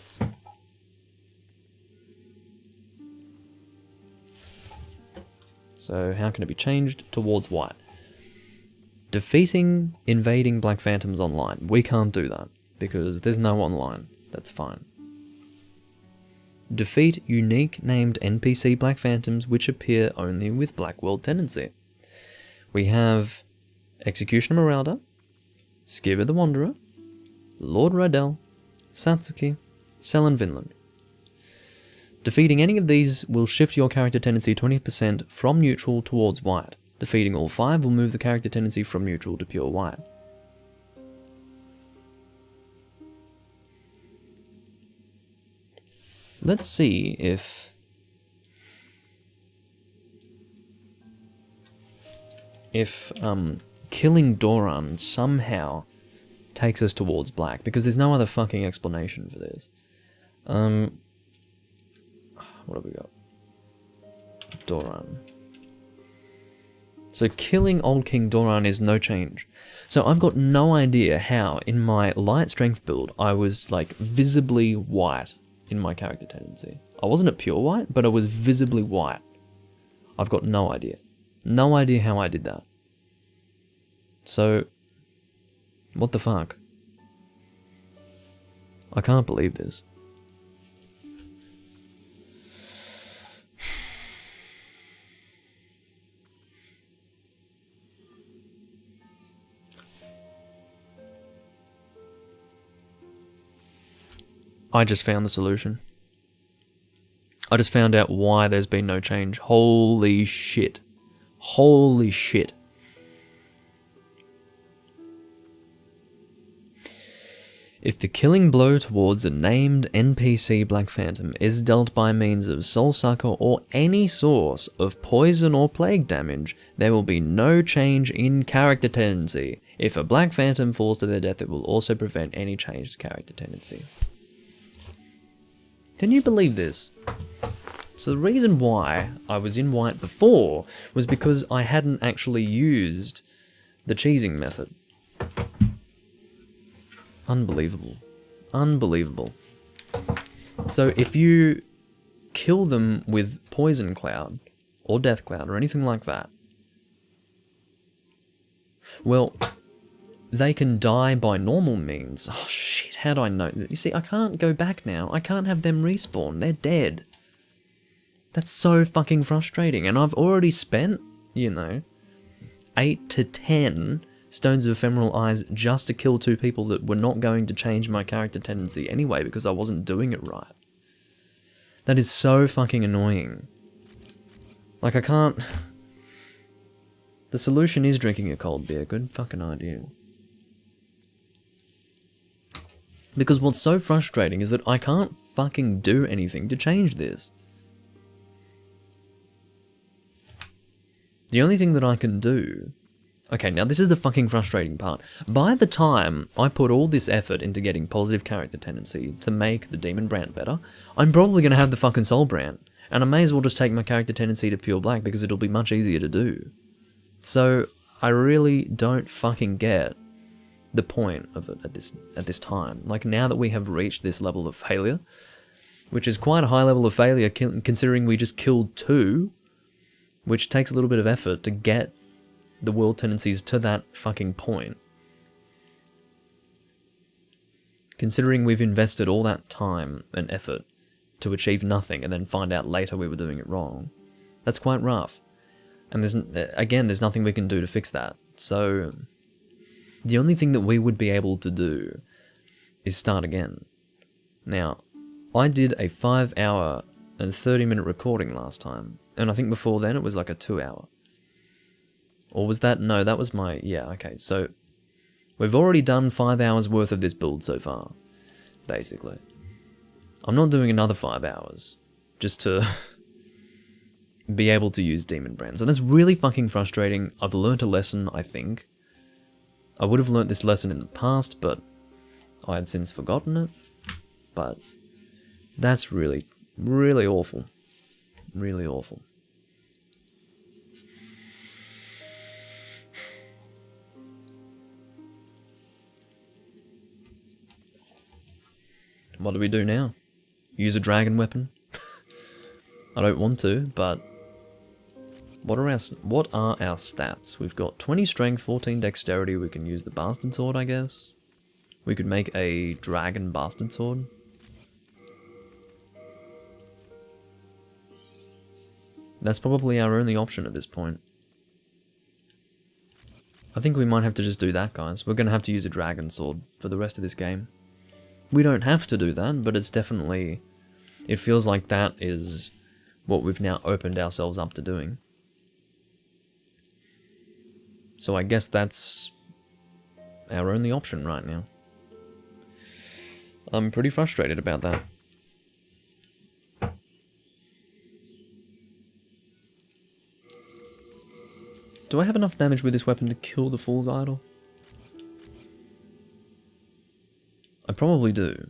So how can it be changed towards white? Defeating invading Black Phantoms online. We can't do that, because there's no online. That's fine. Defeat unique named NPC Black Phantoms which appear only with Black World tendency. We have Executioner Marauder, Skiver the Wanderer, Lord Rydell, Satsuki, Selen Vinland. Defeating any of these will shift your character tendency 20% from neutral towards white. Defeating all 5 will move the character tendency from neutral to pure white. Let's see if killing Doran somehow takes us towards black, because there's no other fucking explanation for this. What have we got? Doran. So killing Old King Doran is no change. So I've got no idea how, in my light strength build, I was like visibly white in my character tendency. I wasn't at pure white, but I was visibly white. I've got no idea. No idea how I did that. So, what the fuck? I can't believe this. I just found the solution. I just found out why there's been no change. Holy shit. Holy shit. If the killing blow towards a named NPC Black Phantom is dealt by means of Soul Sucker or any source of poison or plague damage, there will be no change in character tendency. If a Black Phantom falls to their death, it will also prevent any change to character tendency. Can you believe this? So the reason why I was in white before was because I hadn't actually used the cheesing method. Unbelievable. Unbelievable. So if you kill them with Poison Cloud, or Death Cloud, or anything like that, well, they can die by normal means. Oh shit, how do I know? You see, I can't go back now. I can't have them respawn. They're dead. That's so fucking frustrating. And I've already spent, 8 to 10 Stones of Ephemeral Eyes just to kill 2 people that were not going to change my character tendency anyway because I wasn't doing it right. That is so fucking annoying. Like, I can't... The solution is drinking a cold beer. Good fucking idea. Because what's so frustrating is that I can't fucking do anything to change this. The only thing that I can do... Okay, now this is the fucking frustrating part. By the time I put all this effort into getting positive character tendency to make the Demonbrandt better, I'm probably going to have the fucking Soulbrand. And I may as well just take my character tendency to pure black because it'll be much easier to do. So, I really don't fucking get the point of it at this time. Like, now that we have reached this level of failure, which is quite a high level of failure considering we just killed 2, which takes a little bit of effort to get the world tendencies to that fucking point. Considering we've invested all that time and effort to achieve nothing and then find out later we were doing it wrong, that's quite rough. And there's nothing we can do to fix that. So, the only thing that we would be able to do is start again. Now, I did a 5-hour and 30-minute recording last time, and I think before then it was like a 2-hour. Or was that? No, that was my... Yeah, okay. So, we've already done 5 hours worth of this build so far, basically. I'm not doing another 5 hours, just to be able to use Demonbrandt. So that's really fucking frustrating. I've learnt a lesson, I think. I would have learnt this lesson in the past, but I had since forgotten it. But that's really, really awful. Really awful. What do we do now? Use a dragon weapon? I don't want to, but what are our stats? We've got 20 strength, 14 dexterity. We can use the bastard sword, I guess. We could make a dragon bastard sword. That's probably our only option at this point. I think we might have to just do that, guys. We're going to have to use a dragon sword for the rest of this game. We don't have to do that, but it's definitely... It feels like that is what we've now opened ourselves up to doing. So I guess that's our only option right now. I'm pretty frustrated about that. Do I have enough damage with this weapon to kill the Fool's Idol? I probably do.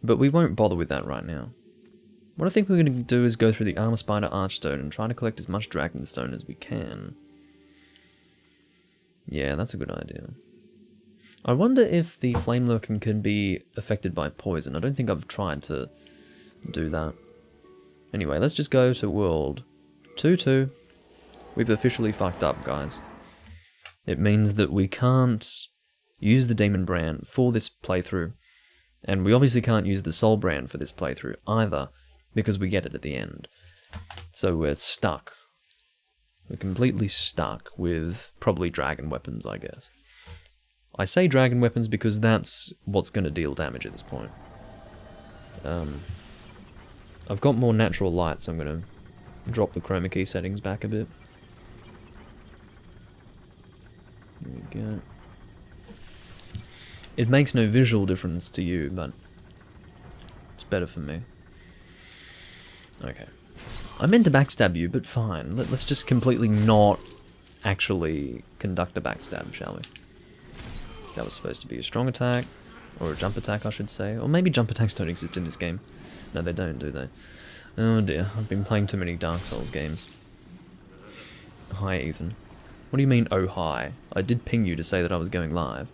But we won't bother with that right now. What I think we're going to do is go through the Armor Spider Archstone and try to collect as much Dragonstone as we can. Yeah, that's a good idea. I wonder if the Flame Lurking can be affected by poison. I don't think I've tried to do that. Anyway, let's just go to World 2-2. We've officially fucked up, guys. It means that we can't use the Demonbrandt for this playthrough, and we obviously can't use the Soulbrand for this playthrough either, because we get it at the end. So we're stuck. We're completely stuck with probably dragon weapons, I guess. I say dragon weapons because that's what's going to deal damage at this point. I've got more natural light, so I'm going to drop the chroma key settings back a bit. There we go. It makes no visual difference to you, but it's better for me. Okay. I meant to backstab you, but fine. Let's just completely not actually conduct a backstab, shall we? That was supposed to be a strong attack, or a jump attack, I should say. Or maybe jump attacks don't exist in this game. No, they don't, do they? Oh dear, I've been playing too many Dark Souls games. Hi, Ethan. What do you mean, oh hi? I did ping you to say that I was going live.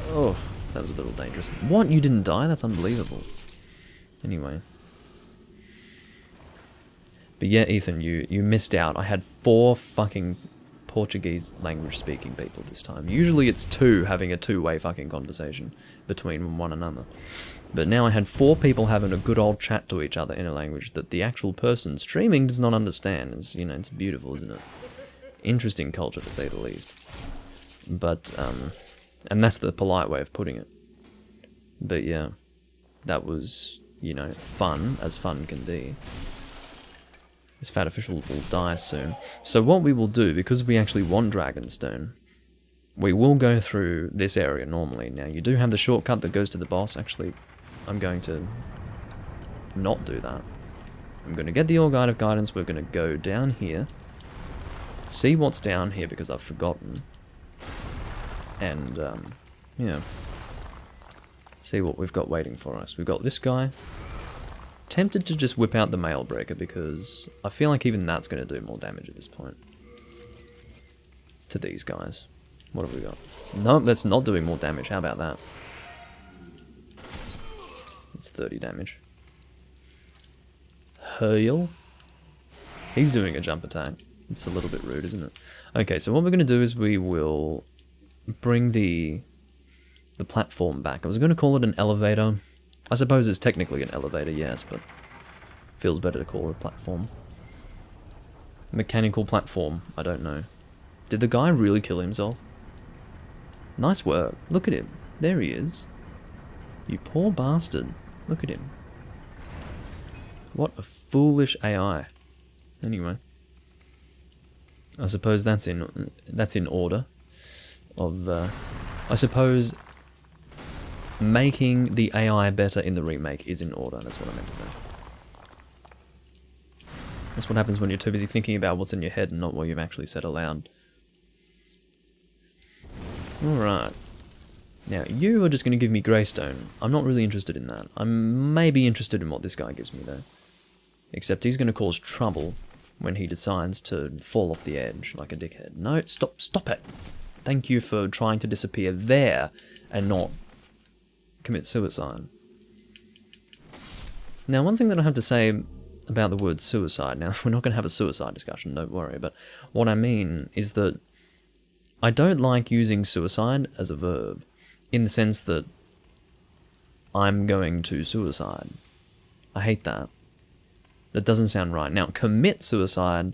Oh, that was a little dangerous. What? You didn't die? That's unbelievable. Anyway. But yeah, Ethan, you missed out. I had 4 fucking Portuguese language speaking people this time. Usually it's 2 having a two-way fucking conversation between one another. But now I had 4 people having a good old chat to each other in a language that the actual person streaming does not understand. It's, you know, it's beautiful, isn't it? Interesting culture, to say the least. But, and that's the polite way of putting it. But yeah, that was, you know, fun, as fun can be. This fat official will die soon. So what we will do, because we actually want Dragonstone, we will go through this area normally. Now, you do have the shortcut that goes to the boss. Actually, I'm going to not do that. I'm going to get the All Guide of Guidance. We're going to go down here. See what's down here, because I've forgotten. And, yeah. See what we've got waiting for us. We've got this guy. Tempted to just whip out the Mail Breaker, because I feel like even that's going to do more damage at this point. To these guys. What have we got? Nope, that's not doing more damage. How about that? It's 30 damage. Hurl. He's doing a jump attack. It's a little bit rude, isn't it? Okay, so what we're going to do is we will bring the platform back. I was going to call it an elevator. I suppose it's technically an elevator, yes, but feels better to call it a platform. Mechanical platform, I don't know. Did the guy really kill himself? Nice work. Look at him. There he is. You poor bastard. Look at him. What a foolish AI. Anyway. I suppose that's in order of, I suppose making the AI better in the remake is in order. That's what I meant to say. That's what happens when you're too busy thinking about what's in your head and not what you've actually said aloud. Alright. Now, you are just going to give me Greystone. I'm not really interested in that. I'm maybe interested in what this guy gives me, though. Except he's going to cause trouble when he decides to fall off the edge like a dickhead. No, stop it! Thank you for trying to disappear there and not commit suicide. Now, one thing that I have to say about the word suicide, now, we're not going to have a suicide discussion, don't worry, but what I mean is that I don't like using suicide as a verb, in the sense that I'm going to suicide. I hate that. That doesn't sound right. Now, commit suicide,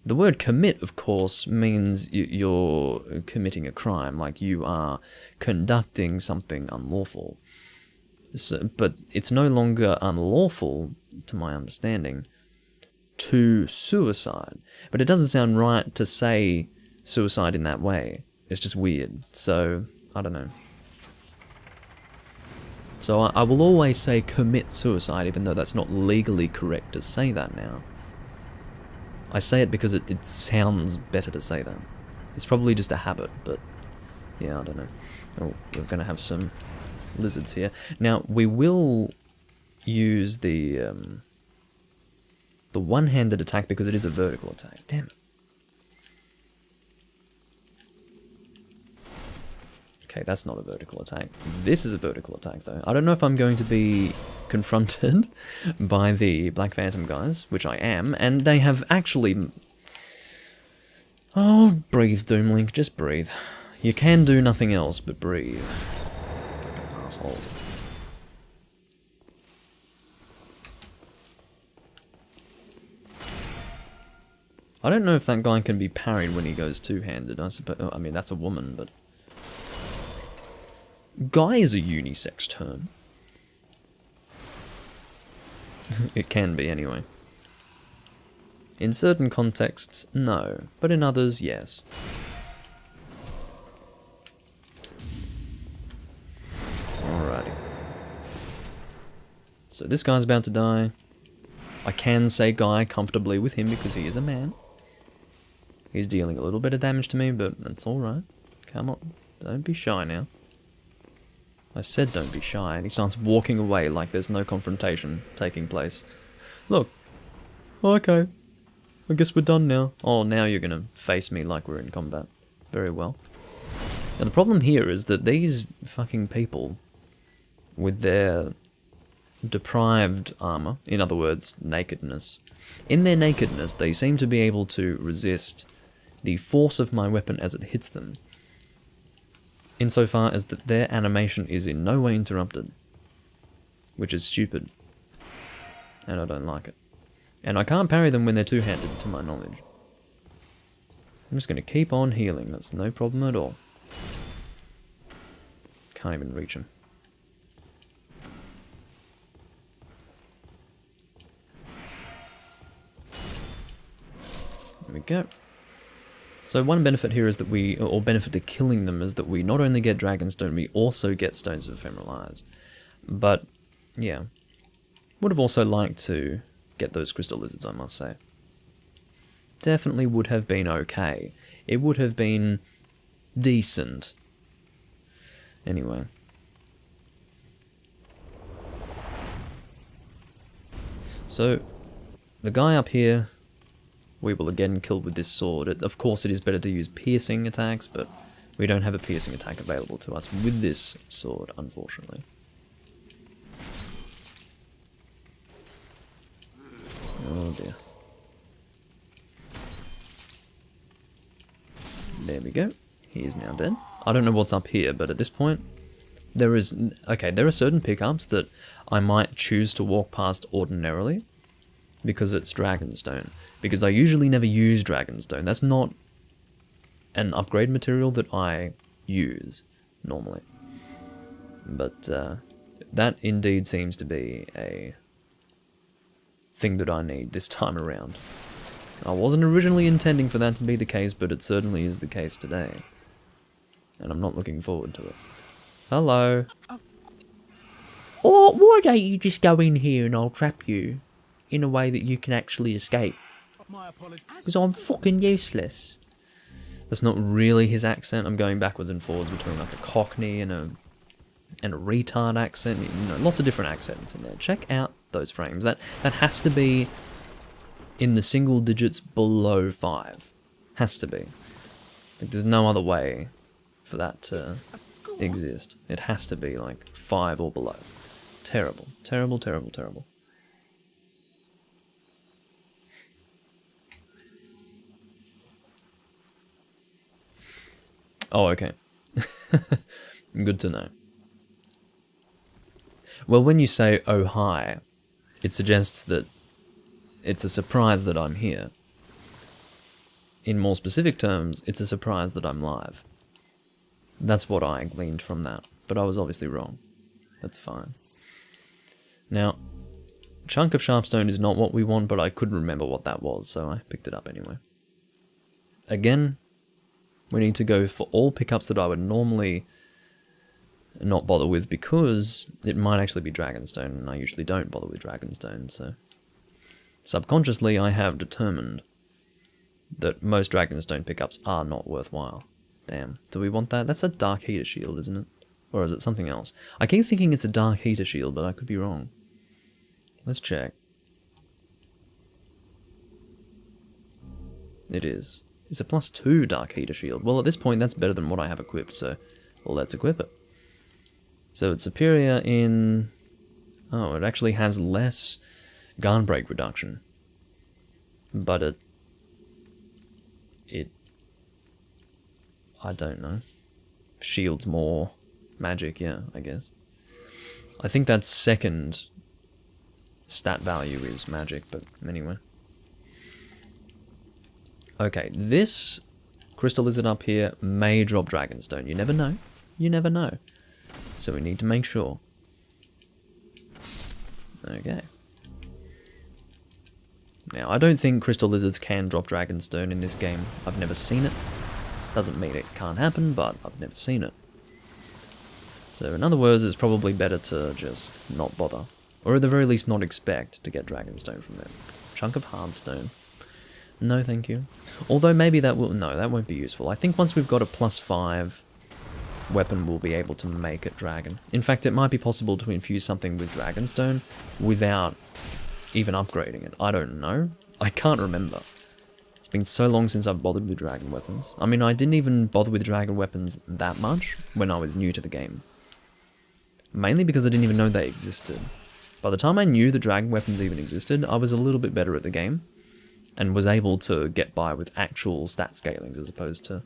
the word commit, of course, means you're committing a crime, like you are conducting something unlawful. So, but it's no longer unlawful, to my understanding, to suicide. But it doesn't sound right to say suicide in that way. It's just weird. So, I don't know. So I will always say commit suicide, even though that's not legally correct to say that now. I say it because it sounds better to say that. It's probably just a habit, but yeah, I don't know. Oh, we're going to have some lizards here. Now, we will use the one-handed attack because it is a vertical attack. Damn it. Okay, that's not a vertical attack. This is a vertical attack, though. I don't know if I'm going to be confronted by the Black Phantom guys, which I am, and they have actually... Oh, breathe, Doomlink, just breathe. You can do nothing else but breathe. Fucking assholes. I don't know if that guy can be parried when he goes two-handed. I suppose. I mean, that's a woman, but... Guy is a unisex term. It can be, anyway. In certain contexts, no. But in others, yes. Alrighty. So this guy's about to die. I can say Guy comfortably with him because he is a man. He's dealing a little bit of damage to me, but that's alright. Come on, don't be shy now. I said don't be shy, and he starts walking away like there's no confrontation taking place. Look. Okay. I guess we're done now. Oh, now you're gonna face me like we're in combat. Very well. Now the problem here is that these fucking people, with their deprived armor, in other words, nakedness, in their nakedness they seem to be able to resist the force of my weapon as it hits them, insofar as that their animation is in no way interrupted, which is stupid, and I don't like it. And I can't parry them when they're two-handed, to my knowledge. I'm just going to keep on healing, that's no problem at all. Can't even reach him. There we go. So one benefit here is that we, or benefit to killing them, is that we not only get Dragonstone, we also get Stones of Ephemeral Eyes. But, yeah. Would have also liked to get those Crystal Lizards, I must say. Definitely would have been okay. It would have been decent. Anyway. So, the guy up here, we will again kill with this sword. Of course, it is better to use piercing attacks, but we don't have a piercing attack available to us with this sword, unfortunately. Oh dear. There we go. He is now dead. I don't know what's up here, but at this point, there is... Okay, there are certain pickups that I might choose to walk past ordinarily, because it's Dragonstone. Because I usually never use Dragonstone. That's not an upgrade material that I use, normally. But that indeed seems to be a thing that I need this time around. I wasn't originally intending for that to be the case, but it certainly is the case today. And I'm not looking forward to it. Hello. Or why don't you just go in here and I'll trap you in a way that you can actually escape? Because I'm fucking useless. That's not really his accent. I'm going backwards and forwards between like a Cockney and a retard accent. You know, lots of different accents in there. Check out those frames. That has to be in the single digits below 5. Has to be. Like, there's no other way for that to exist. It has to be like 5 or below. Terrible. Terrible, terrible, terrible. Oh, okay. Good to know. Well, when you say, oh hi, it suggests that it's a surprise that I'm here. In more specific terms, it's a surprise that I'm live. That's what I gleaned from that, but I was obviously wrong. That's fine. Now, chunk of Sharpstone is not what we want, but I couldn't remember what that was, so I picked it up anyway. Again, we need to go for all pickups that I would normally not bother with, because it might actually be Dragonstone, and I usually don't bother with Dragonstone, so... Subconsciously, I have determined that most Dragonstone pickups are not worthwhile. Damn, do we want that? That's a Dark Heater Shield, isn't it? Or is it something else? I keep thinking it's a Dark Heater Shield, but I could be wrong. Let's check. It is. It's a +2 Dark Heater Shield. Well, at this point, that's better than what I have equipped, so let's equip it. So it's superior in... Oh, it actually has less gun break reduction. But it... I don't know. Shields more magic, yeah, I guess. I think that second stat value is magic, but anyway. Okay, this crystal lizard up here may drop Dragonstone. You never know. You never know. So we need to make sure. Okay. Now, I don't think crystal lizards can drop Dragonstone in this game. I've never seen it. Doesn't mean it can't happen, but I've never seen it. So in other words, it's probably better to just not bother. Or at the very least not expect to get Dragonstone from them. Chunk of Hardstone. No, thank you. Although maybe that will... No, that won't be useful. I think once we've got a +5 weapon, we'll be able to make it dragon. In fact, it might be possible to infuse something with Dragonstone without even upgrading it. I don't know. I can't remember. It's been so long since I've bothered with dragon weapons. I mean, I didn't even bother with dragon weapons that much when I was new to the game. Mainly because I didn't even know they existed. By the time I knew the dragon weapons even existed, I was a little bit better at the game. And was able to get by with actual stat scalings as opposed to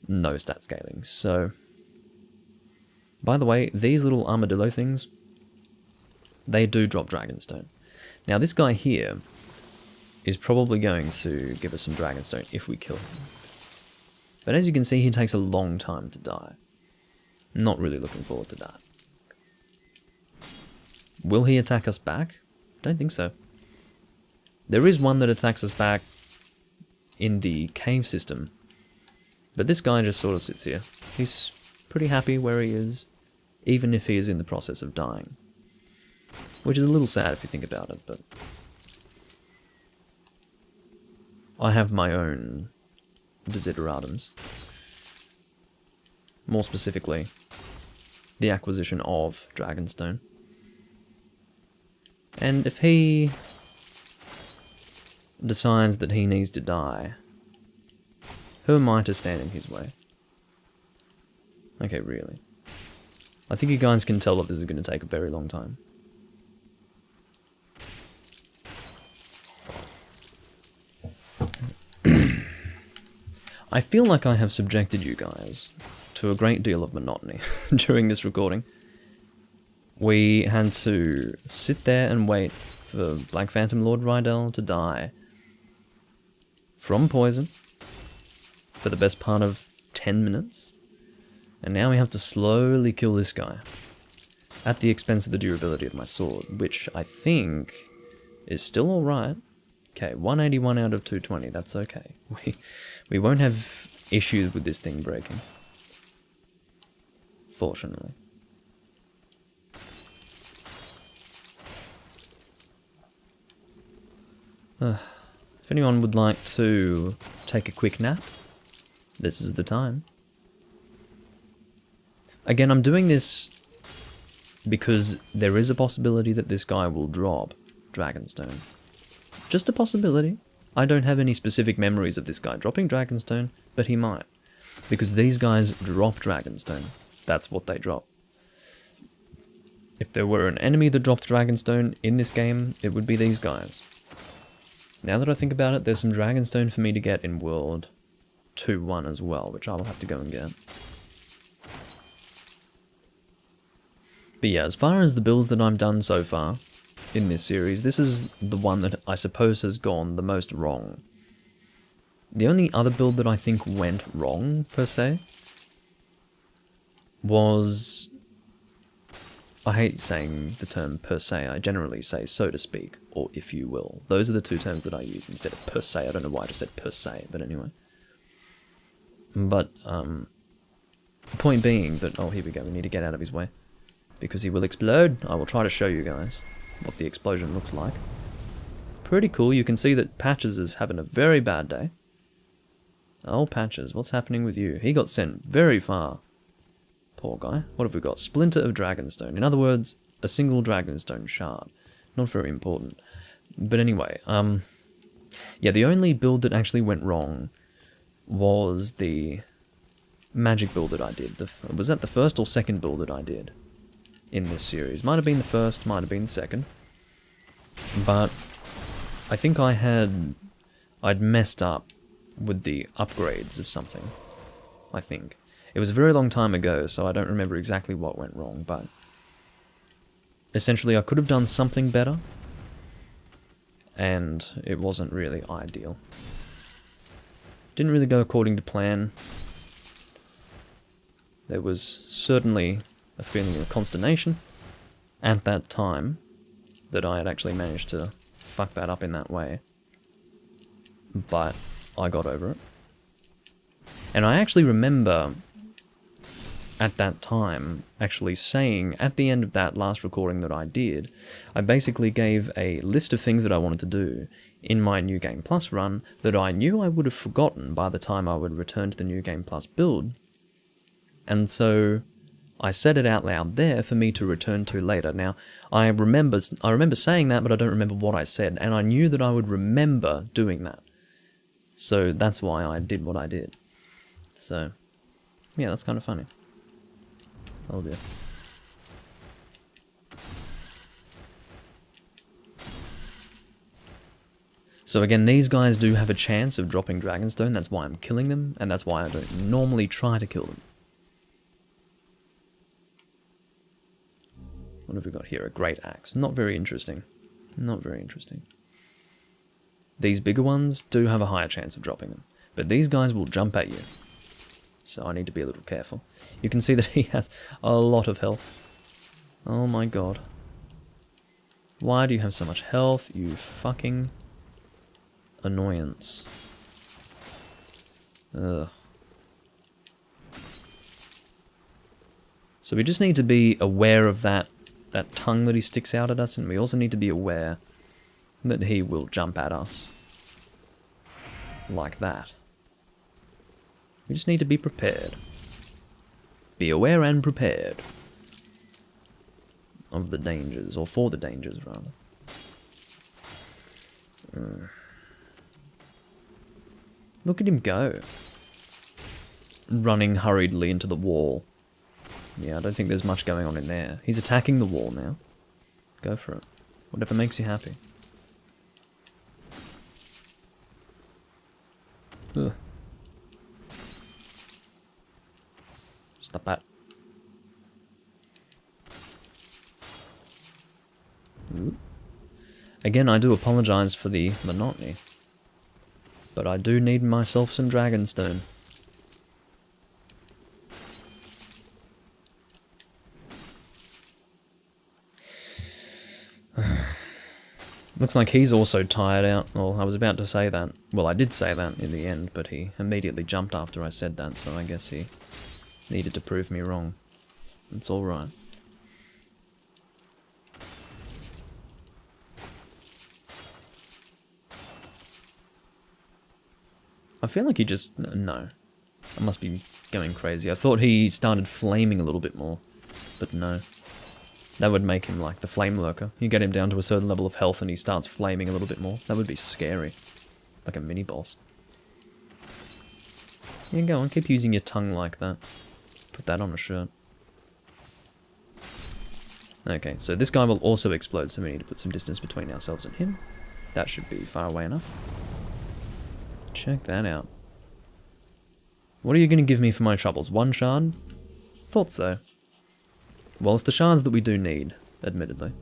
no stat scalings. So, by the way, these little armadillo things, they do drop Dragonstone. Now this guy here is probably going to give us some Dragonstone if we kill him. But as you can see, he takes a long time to die. Not really looking forward to that. Will he attack us back? Don't think so. There is one that attacks us back in the cave system. But this guy just sort of sits here. He's pretty happy where he is, even if he is in the process of dying. Which is a little sad if you think about it, but... I have my own desideratums. More specifically, the acquisition of Dragonstone. And if he decides that he needs to die, who am I to stand in his way? Okay, really. I think you guys can tell that this is going to take a very long time. I feel like I have subjected you guys to a great deal of monotony during this recording. We had to sit there and wait for Black Phantom Lord Rydell to die from poison for the best part of 10 minutes. And now we have to slowly kill this guy at the expense of the durability of my sword, which I think is still alright. Okay, 181 out of 220, that's okay. We won't have issues with this thing breaking. Fortunately. If anyone would like to take a quick nap, this is the time. Again, I'm doing this because there is a possibility that this guy will drop Dragonstone. Just a possibility. I don't have any specific memories of this guy dropping Dragonstone, but he might. Because these guys drop Dragonstone. That's what they drop. If there were an enemy that dropped Dragonstone in this game, it would be these guys. Now that I think about it, there's some Dragonstone for me to get in World 2.1 as well, which I will have to go and get. But yeah, as far as the builds that I've done so far in this series, this is the one that I suppose has gone the most wrong. The only other build that I think went wrong, per se, was... I hate saying the term per se, I generally say so to speak, or if you will. Those are the two terms that I use instead of per se. I don't know why I just said per se, but anyway. But, the point being that, oh, here we go, we need to get out of his way. Because he will explode. I will try to show you guys what the explosion looks like. Pretty cool, you can see that Patches is having a very bad day. Oh, Patches, what's happening with you? He got sent very far. Poor guy. What have we got? Splinter of Dragonstone. In other words, a single Dragonstone shard. Not very important. But anyway, yeah, the only build that actually went wrong was the magic build that I did. Was that the first or second build that I did in this series? Might have been the first, might have been the second. But I think I'd messed up with the upgrades of something, I think. It was a very long time ago, so I don't remember exactly what went wrong, but essentially I could have done something better, and it wasn't really ideal. Didn't really go according to plan. There was certainly a feeling of consternation at that time that I had actually managed to fuck that up in that way. But I got over it. And I actually remember at that time actually saying, at the end of that last recording that I did, I basically gave a list of things that I wanted to do in my New Game Plus run that I knew I would have forgotten by the time I would return to the New Game Plus build. And so I said it out loud there for me to return to later. Now, I remember saying that, but I don't remember what I said, and I knew that I would remember doing that. So that's why I did what I did. So, yeah, that's kind of funny. Oh dear. So again, these guys do have a chance of dropping Dragonstone, that's why I'm killing them, and that's why I don't normally try to kill them. What have we got here? A great axe. Not very interesting. Not very interesting. These bigger ones do have a higher chance of dropping them, but these guys will jump at you. So I need to be a little careful. You can see that he has a lot of health. Oh my god. Why do you have so much health, you fucking annoyance? Ugh. So we just need to be aware of that tongue that he sticks out at us, and we also need to be aware that he will jump at us. Like that. We just need to be prepared. Be aware and prepared of the dangers, or for the dangers, rather. Look at him go. Running hurriedly into the wall. Yeah, I don't think there's much going on in there. He's attacking the wall now. Go for it. Whatever makes you happy. Ugh. Stop that. Ooh. Again, I do apologize for the monotony, but I do need myself some Dragonstone. Looks like he's also tired out. Well, I was about to say that. Well, I did say that in the end, but he immediately jumped after I said that, so I guess he needed to prove me wrong. It's alright. I feel like he just... No. I must be going crazy. I thought he started flaming a little bit more, but no. That would make him like the Flame Lurker. You get him down to a certain level of health and he starts flaming a little bit more. That would be scary. Like a mini-boss. Yeah, go on, keep using your tongue like that. Put that on a shirt. Okay, so this guy will also explode, so we need to put some distance between ourselves and him. That should be far away enough. Check that out. What are you going to give me for my troubles? 1 shard? Thought so. Well, it's the shards that we do need, admittedly.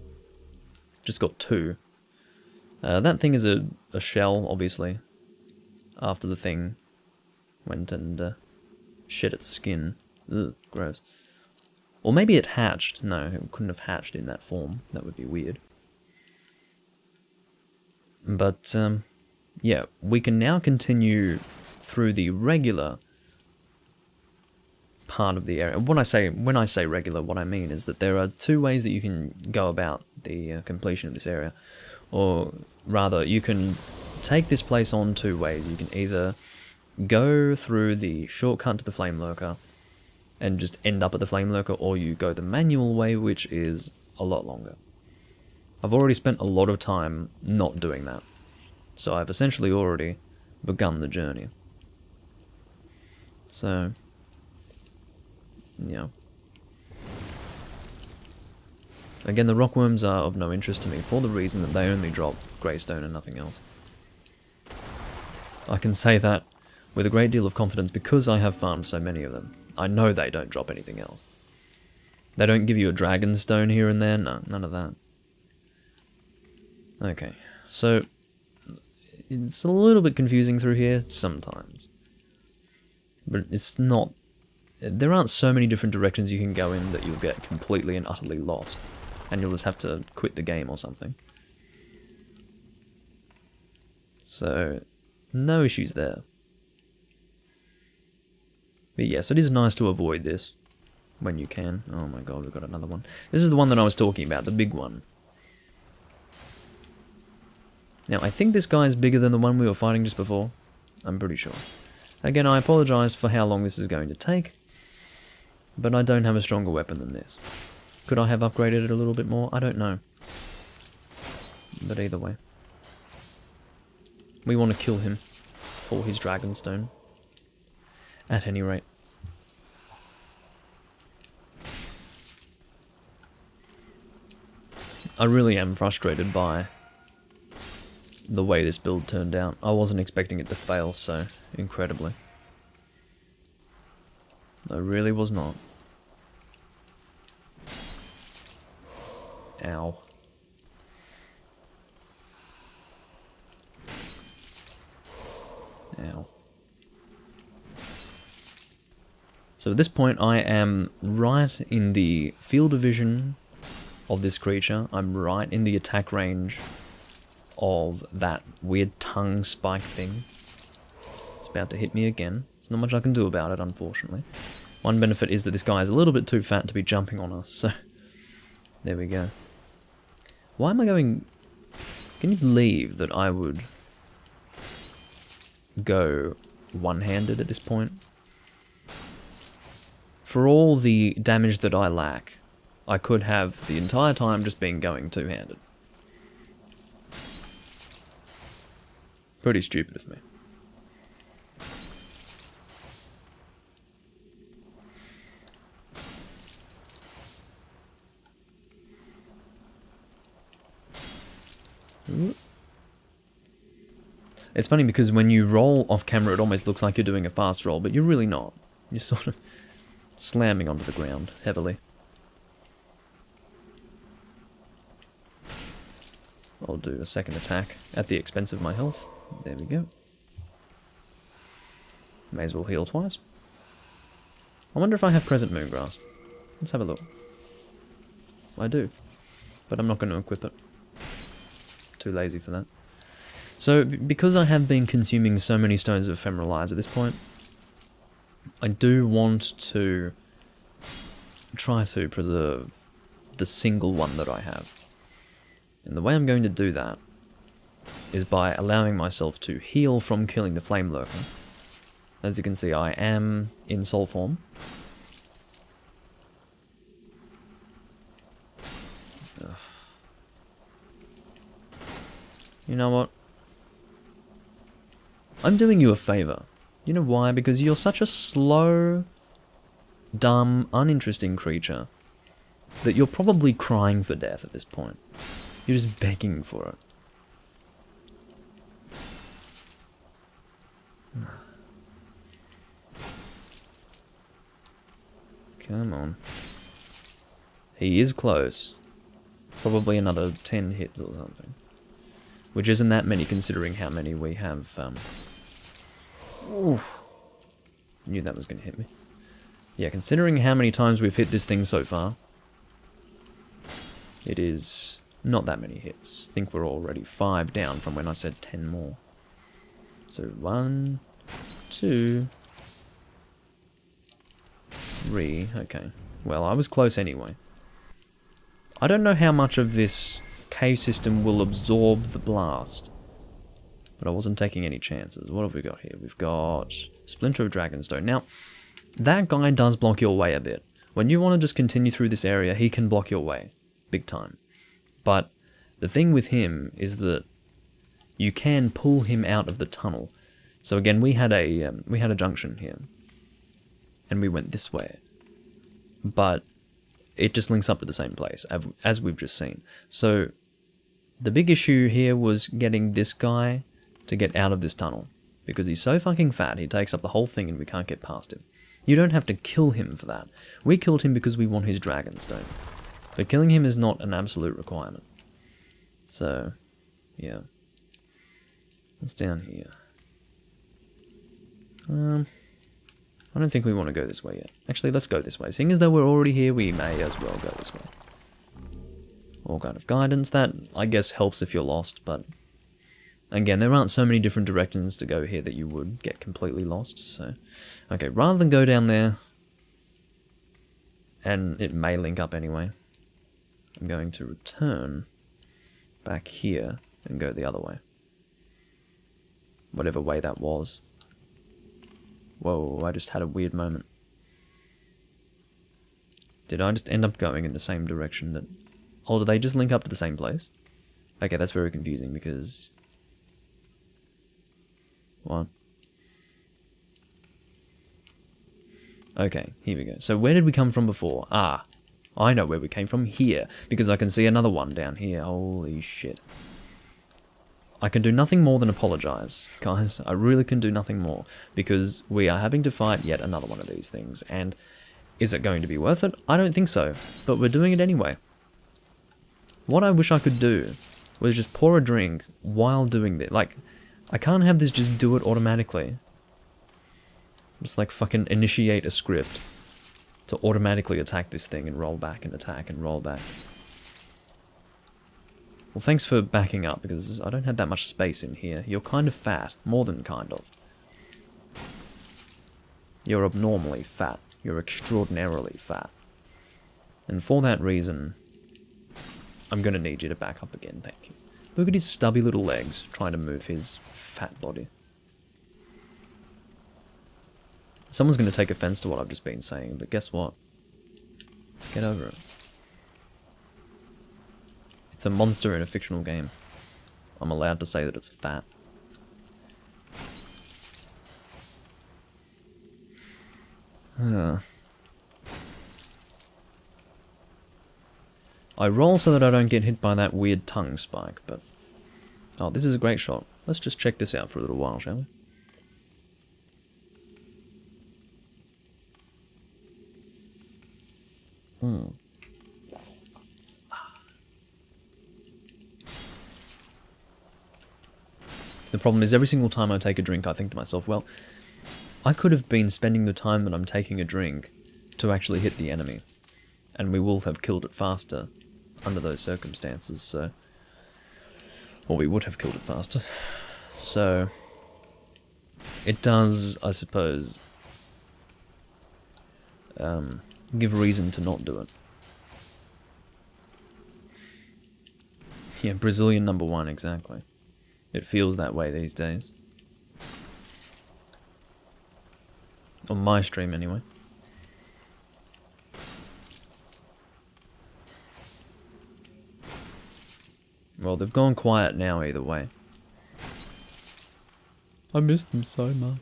Just got 2. That thing is a shell, obviously. After the thing went and shed its skin. Ugh, gross. Or maybe it hatched. No, it couldn't have hatched in that form. That would be weird. But, yeah, we can now continue through the regular part of the area. When I say regular, what I mean is that there are 2 ways that you can go about the completion of this area. Or rather, you can take this place on 2 ways. You can either go through the shortcut to the Flame Lurker and just end up at the Flame Lurker, or you go the manual way, which is a lot longer. I've already spent a lot of time not doing that. So I've essentially already begun the journey. So, yeah. Again, the rockworms are of no interest to me for the reason that they only drop greystone and nothing else. I can say that with a great deal of confidence because I have farmed so many of them. I know they don't drop anything else. They don't give you a dragon stone here and there, no, none of that. Okay, so it's a little bit confusing through here sometimes. But it's not... There aren't so many different directions you can go in that you'll get completely and utterly lost. And you'll just have to quit the game or something. So, no issues there. But yes, it is nice to avoid this when you can. Oh my god, we've got another one. This is the one that I was talking about, the big one. Now, I think this guy is bigger than the one we were fighting just before. I'm pretty sure. Again, I apologise for how long this is going to take. But I don't have a stronger weapon than this. Could I have upgraded it a little bit more? I don't know. But either way. We want to kill him for his dragonstone. At any rate. I really am frustrated by the way this build turned out. I wasn't expecting it to fail so incredibly. I really was not. Ow. Ow. So at this point I am right in the field of vision of this creature. I'm right in the attack range of that weird tongue spike thing. It's about to hit me again. There's not much I can do about it, unfortunately. One benefit is that this guy is a little bit too fat to be jumping on us, so there we go. Why am I going... Can you believe that I would go one-handed at this point? For all the damage that I lack, I could have the entire time just been going two-handed. Pretty stupid of me. It's funny because when you roll off camera it almost looks like you're doing a fast roll, but you're really not. You're sort of slamming onto the ground heavily. I'll do a second attack at the expense of my health. There we go. May as well heal twice. I wonder if I have Crescent Moongrass. Let's have a look. I do. But I'm not going to equip it. Too lazy for that. So, because I have been consuming so many Stones of Ephemeral Eyes at this point, I do want to try to preserve the single one that I have. And the way I'm going to do that is by allowing myself to heal from killing the Flame Lurker. As you can see, I am in soul form. Ugh. You know what? I'm doing you a favour. You know why? Because you're such a slow, dumb, uninteresting creature that you're probably crying for death at this point. You're just begging for it. Come on. He is close. Probably another 10 hits or something. Which isn't that many considering how many we have. Ooh. Knew that was going to hit me. Yeah, considering how many times we've hit this thing so far, it is not that many hits. I think we're already 5 down from when I said 10 more. So 1, 2, 3. Okay. Well, I was close anyway. I don't know how much of this cave system will absorb the blast, but I wasn't taking any chances. What have we got here? We've got Splinter of Dragonstone. Now, that guy does block your way a bit. When you want to just continue through this area, he can block your way. Big time. But The thing with him is that you can pull him out of the tunnel. So again, we had a junction here, and we went this way, but it just links up to the same place, as we've just seen. So the big issue here was getting this guy to get out of this tunnel, because he's so fucking fat, he takes up the whole thing and we can't get past him. You don't have to kill him for that. We killed him because we want his dragonstone. But killing him is not an absolute requirement. So, yeah. What's down here? I don't think we want to go this way yet. Actually, let's go this way. Seeing as though we're already here, we may as well go this way. All kind of guidance. That, I guess, helps if you're lost, but again, there aren't so many different directions to go here that you would get completely lost, so... Okay, rather than go down there, and it may link up anyway, I'm going to return back here and go the other way. Whatever way that was. Whoa, I just had a weird moment. Did I just end up going in the same direction that... Oh, did they just link up to the same place? Okay, that's very confusing because... What? Okay, here we go. So where did we come from before? Ah, I know where we came from. Here, because I can see another one down here. Holy shit. I can do nothing more than apologize, guys. I really can do nothing more, because we are having to fight yet another one of these things, and is it going to be worth it? I don't think so, but we're doing it anyway. What I wish I could do was just pour a drink while doing this. Like, I can't have this just do it automatically. Just like fucking initiate a script to automatically attack this thing and roll back and attack and roll back. Well, thanks for backing up, because I don't have that much space in here. You're kind of fat. More than kind of. You're abnormally fat. You're extraordinarily fat. And for that reason, I'm going to need you to back up again, thank you. Look at his stubby little legs trying to move his fat body. Someone's going to take offense to what I've just been saying, but guess what? Get over it. It's a monster in a fictional game. I'm allowed to say that it's fat. I roll so that I don't get hit by that weird tongue spike, but... Oh, this is a great shot. Let's just check this out for a little while, shall we? The problem is every single time I take a drink, I think to myself, well, I could have been spending the time that I'm taking a drink to actually hit the enemy, and we will have killed it faster under those circumstances, so... Or we would have killed it faster. So... It does, I suppose... give reason to not do it. Yeah, Brazilian #1, exactly. It feels that way these days. On my stream, anyway. Well, they've gone quiet now either way. I miss them so much.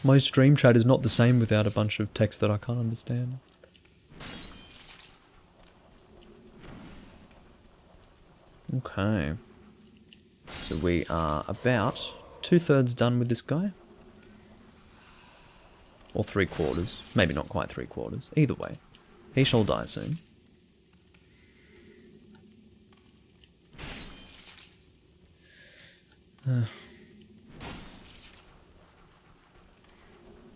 My stream chat is not the same without a bunch of text that I can't understand. Okay. So we are about 2/3 done with this guy. Or 3/4. Maybe not quite 3/4. Either way. He shall die soon.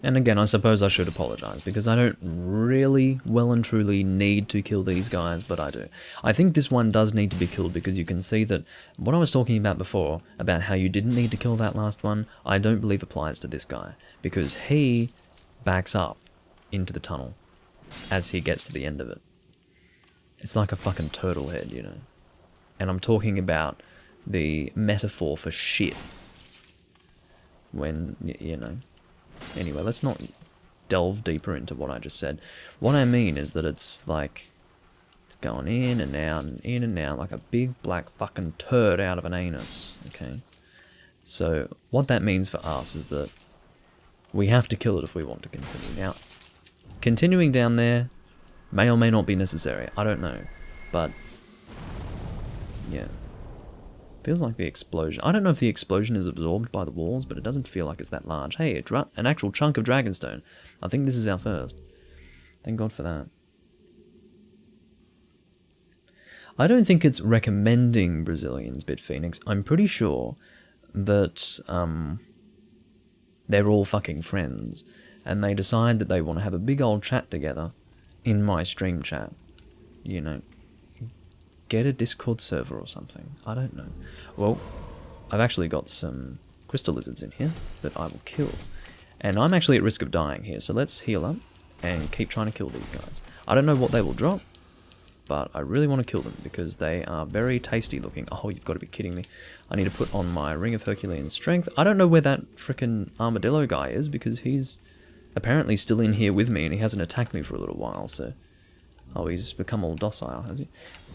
And again, I suppose I should apologize, because I don't really, well and truly need to kill these guys, but I do. I think this one does need to be killed, because you can see that what I was talking about before, about how you didn't need to kill that last one, I don't believe applies to this guy, because he backs up into the tunnel as he gets to the end of it. It's like a fucking turtle head, you know. And I'm talking about the metaphor for shit. When, you know... Anyway, let's not delve deeper into what I just said. What I mean is that it's like... It's going in and out and in and out like a big black fucking turd out of an anus, okay? So what that means for us is that we have to kill it if we want to continue. Now, continuing down there may or may not be necessary. I don't know. But, yeah. Feels like the explosion. I don't know if the explosion is absorbed by the walls, but it doesn't feel like it's that large. Hey, an actual chunk of dragonstone. I think this is our first. Thank God for that. I don't think it's recommending Brazilians, Bitphoenix. I'm pretty sure that they're all fucking friends, and they decide that they want to have a big old chat together in my stream chat. You know, get a Discord server or something. I don't know. Well, I've actually got some crystal lizards in here that I will kill, and I'm actually at risk of dying here, so let's heal up and keep trying to kill these guys. I don't know what they will drop, but I really want to kill them because they are very tasty looking. Oh, you've got to be kidding me. I need to put on my Ring of Herculean Strength. I don't know where that frickin' armadillo guy is because he's apparently still in here with me and he hasn't attacked me for a little while, so... Oh, he's become all docile, has he?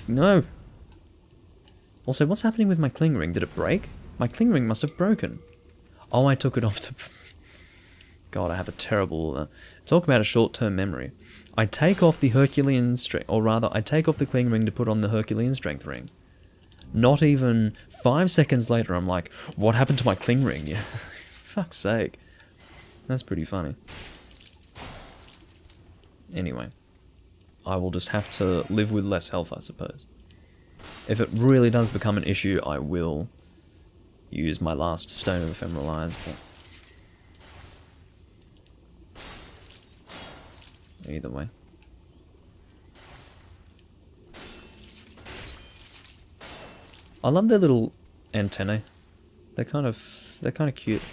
No! Also, what's happening with my cling ring? Did it break? My cling ring must have broken. Oh, I took it off to... God, I have a terrible... talk about a short-term memory. I take off the Herculean strength, or rather, I take off the cling ring to put on the Herculean strength ring. Not even 5 seconds later, I'm like, what happened to my cling ring? Yeah, fuck's sake. That's pretty funny. Anyway, I will just have to live with less health, I suppose. If it really does become an issue, I will use my last Stone of Ephemeral Eyes, but... either way. I love their little antennae. They're kind of cute.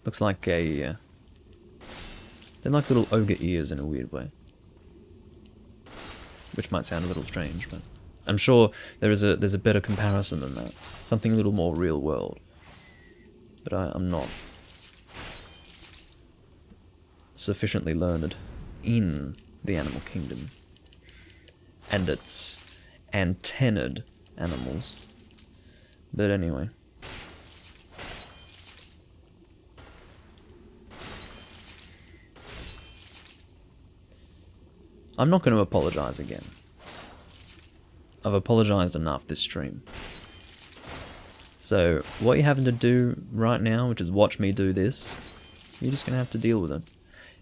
Looks like a they're like little ogre ears in a weird way. Which might sound a little strange, but I'm sure there's a better comparison than that. Something a little more real world. But I'm not sufficiently learned in the animal kingdom and its antennaed animals. But anyway. I'm not going to apologize again. I've apologized enough this stream. So, what you're having to do right now, which is watch me do this, you're just going to have to deal with it.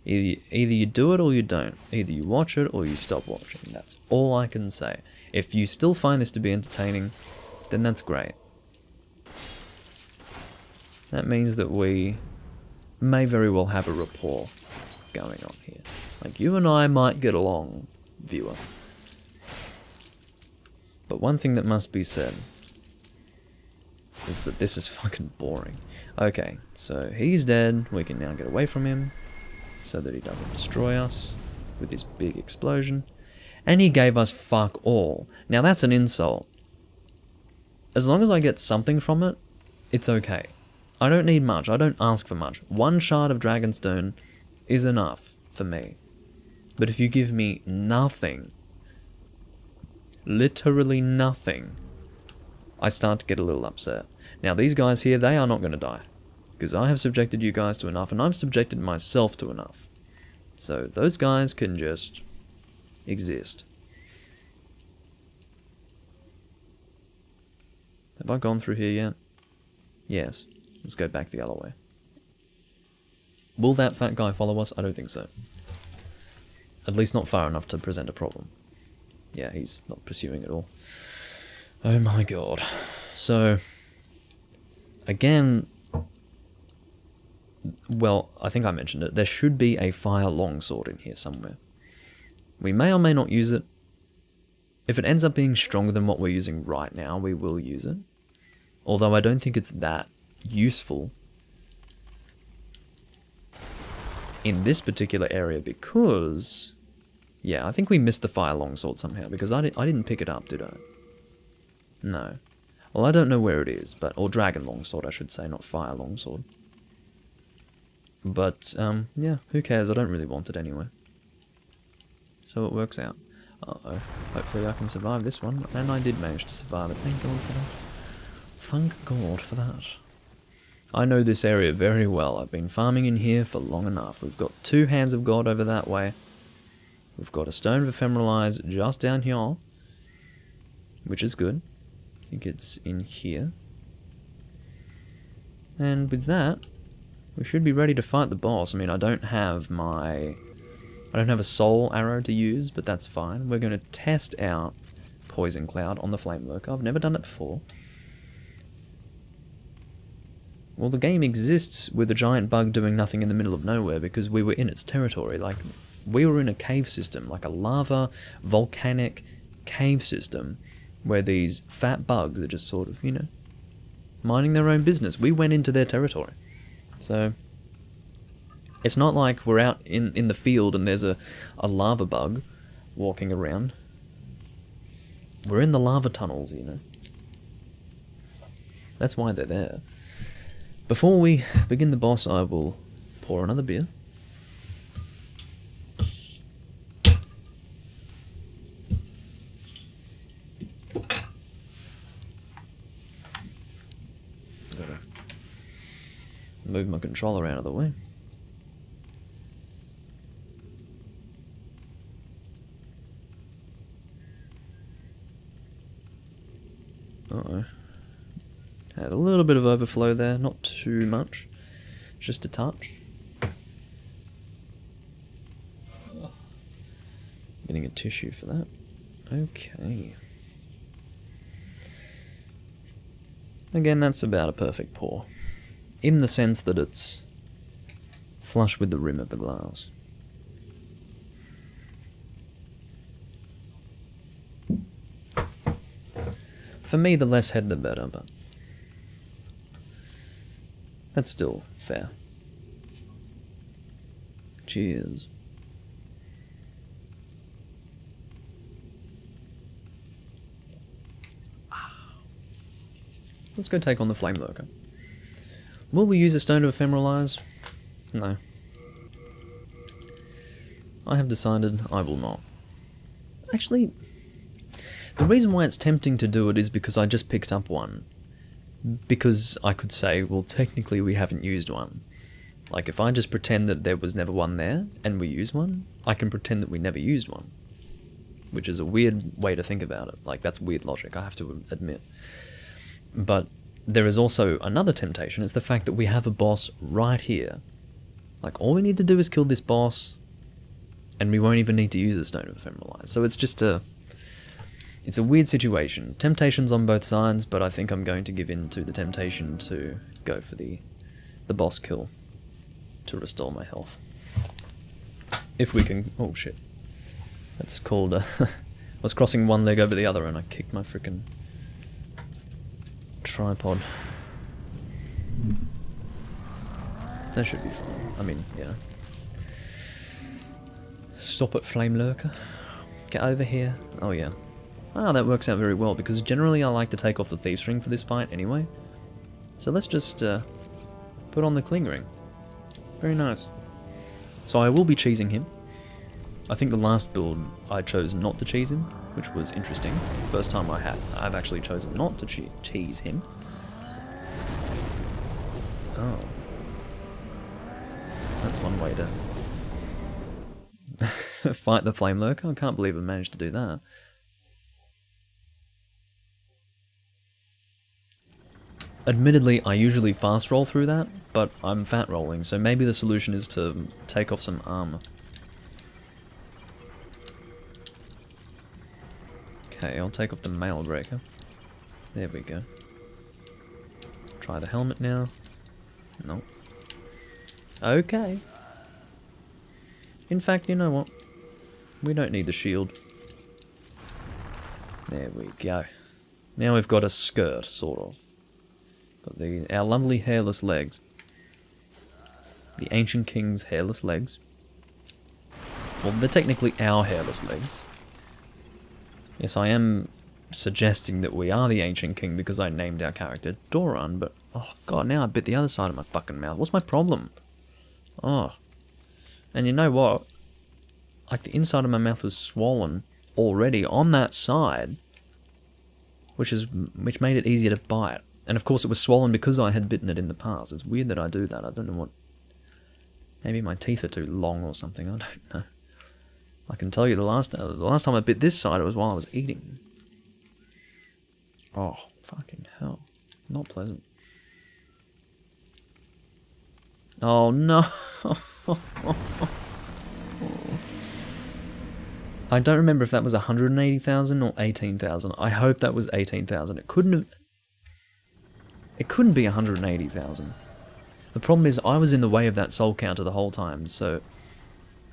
Either you do it or you don't. Either you watch it or you stop watching. That's all I can say. If you still find this to be entertaining, then that's great. That means that we may very well have a rapport going on here. Like, you and I might get along, viewer. But one thing that must be said is that this is fucking boring. Okay, so he's dead. We can now get away from him so that he doesn't destroy us with his big explosion. And he gave us fuck all. Now that's an insult. As long as I get something from it, it's okay. I don't need much. I don't ask for much. 1 shard of Dragonstone is enough for me. But if you give me nothing, literally nothing, I start to get a little upset. Now these guys here, they are not going to die. Because I have subjected you guys to enough, and I've subjected myself to enough. So those guys can just exist. Have I gone through here yet? Yes. Let's go back the other way. Will that fat guy follow us? I don't think so. At least not far enough to present a problem. Yeah, he's not pursuing at all. Oh my god. So, again, well, I think I mentioned it. There should be a fire longsword in here somewhere. We may or may not use it. If it ends up being stronger than what we're using right now, we will use it. Although I don't think it's that useful in this particular area because... yeah, I think we missed the fire longsword somehow because I didn't pick it up, did I? No. Well, I don't know where it is, but... or dragon longsword, I should say, not fire longsword. But, yeah, who cares? I don't really want it anyway. So it works out. Uh-oh. Hopefully I can survive this one. And I did manage to survive it. Thank God for that. Thank God for that. I know this area very well. I've been farming in here for long enough. We've got 2 hands of God over that way. We've got a stone of ephemeral eyes just down here, which is good. I think it's in here. And with that, we should be ready to fight the boss. I mean, I don't have a soul arrow to use, but that's fine. We're going to test out Poison Cloud on the Flame Lurker. I've never done it before. Well, the game exists with a giant bug doing nothing in the middle of nowhere because we were in its territory. Like, we were in a cave system, like a lava, volcanic cave system, where these fat bugs are just sort of, you know, minding their own business. We went into their territory. So, it's not like we're out in the field and there's a lava bug walking around. We're in the lava tunnels, you know. That's why they're there. Before we begin the boss, I will pour another beer. Gotta move my controller out of the way. Uh-oh. Had a little bit of overflow there, not too much, just a touch. Getting a tissue for that. Okay. Again, that's about a perfect pour, in the sense that it's flush with the rim of the glass. For me, the less head the better, but that's still fair. Cheers. Let's go take on the Flame Lurker. Will we use a Stone of Ephemeral Eyes? No. I have decided I will not. Actually, the reason why it's tempting to do it is because I just picked up one. Because I could say, well, technically we haven't used one. Like, if I just pretend that there was never one there, and we use one, I can pretend that we never used one. Which is a weird way to think about it. Like, that's weird logic, I have to admit. But there is also another temptation, it's the fact that we have a boss right here. Like, all we need to do is kill this boss, and we won't even need to use a Stone of Ephemeral Eyes. So it's just it's a weird situation. Temptations on both sides, but I think I'm going to give in to the temptation to go for the boss kill to restore my health. If we can... Oh, shit. That's called... I was crossing one leg over the other and I kicked my frickin' tripod. That should be fine. I mean, yeah. Stop at Flame Lurker. Get over here. Oh, yeah. Ah, that works out very well, because generally I like to take off the Thieves Ring for this fight anyway. So let's just put on the Cling Ring. Very nice. So I will be cheesing him. I think the last build I chose not to cheese him, which was interesting. First time I've actually chosen not to cheese him. Oh. That's one way to fight the Flame Lurker. I can't believe I managed to do that. Admittedly, I usually fast roll through that, but I'm fat rolling, so maybe the solution is to take off some armor. Okay, I'll take off the Mail Breaker. There we go. Try the helmet now. Nope. Okay. In fact, you know what? We don't need the shield. There we go. Now we've got a skirt, sort of. Got our lovely hairless legs. The Ancient King's hairless legs. Well, they're technically our hairless legs. Yes, I am suggesting that we are the Ancient King because I named our character Doran, but oh god, now I bit the other side of my fucking mouth. What's my problem? Oh. And you know what? Like, the inside of my mouth was swollen already on that side, which made it easier to bite. And of course it was swollen because I had bitten it in the past. It's weird that I do that. I don't know what... Maybe my teeth are too long or something. I don't know. I can tell you the last time I bit this side, it was while I was eating. Oh, fucking hell. Not pleasant. Oh, no. I don't remember if that was 180,000 or 18,000. I hope that was 18,000. It couldn't be 180,000. The problem is I was in the way of that soul counter the whole time, so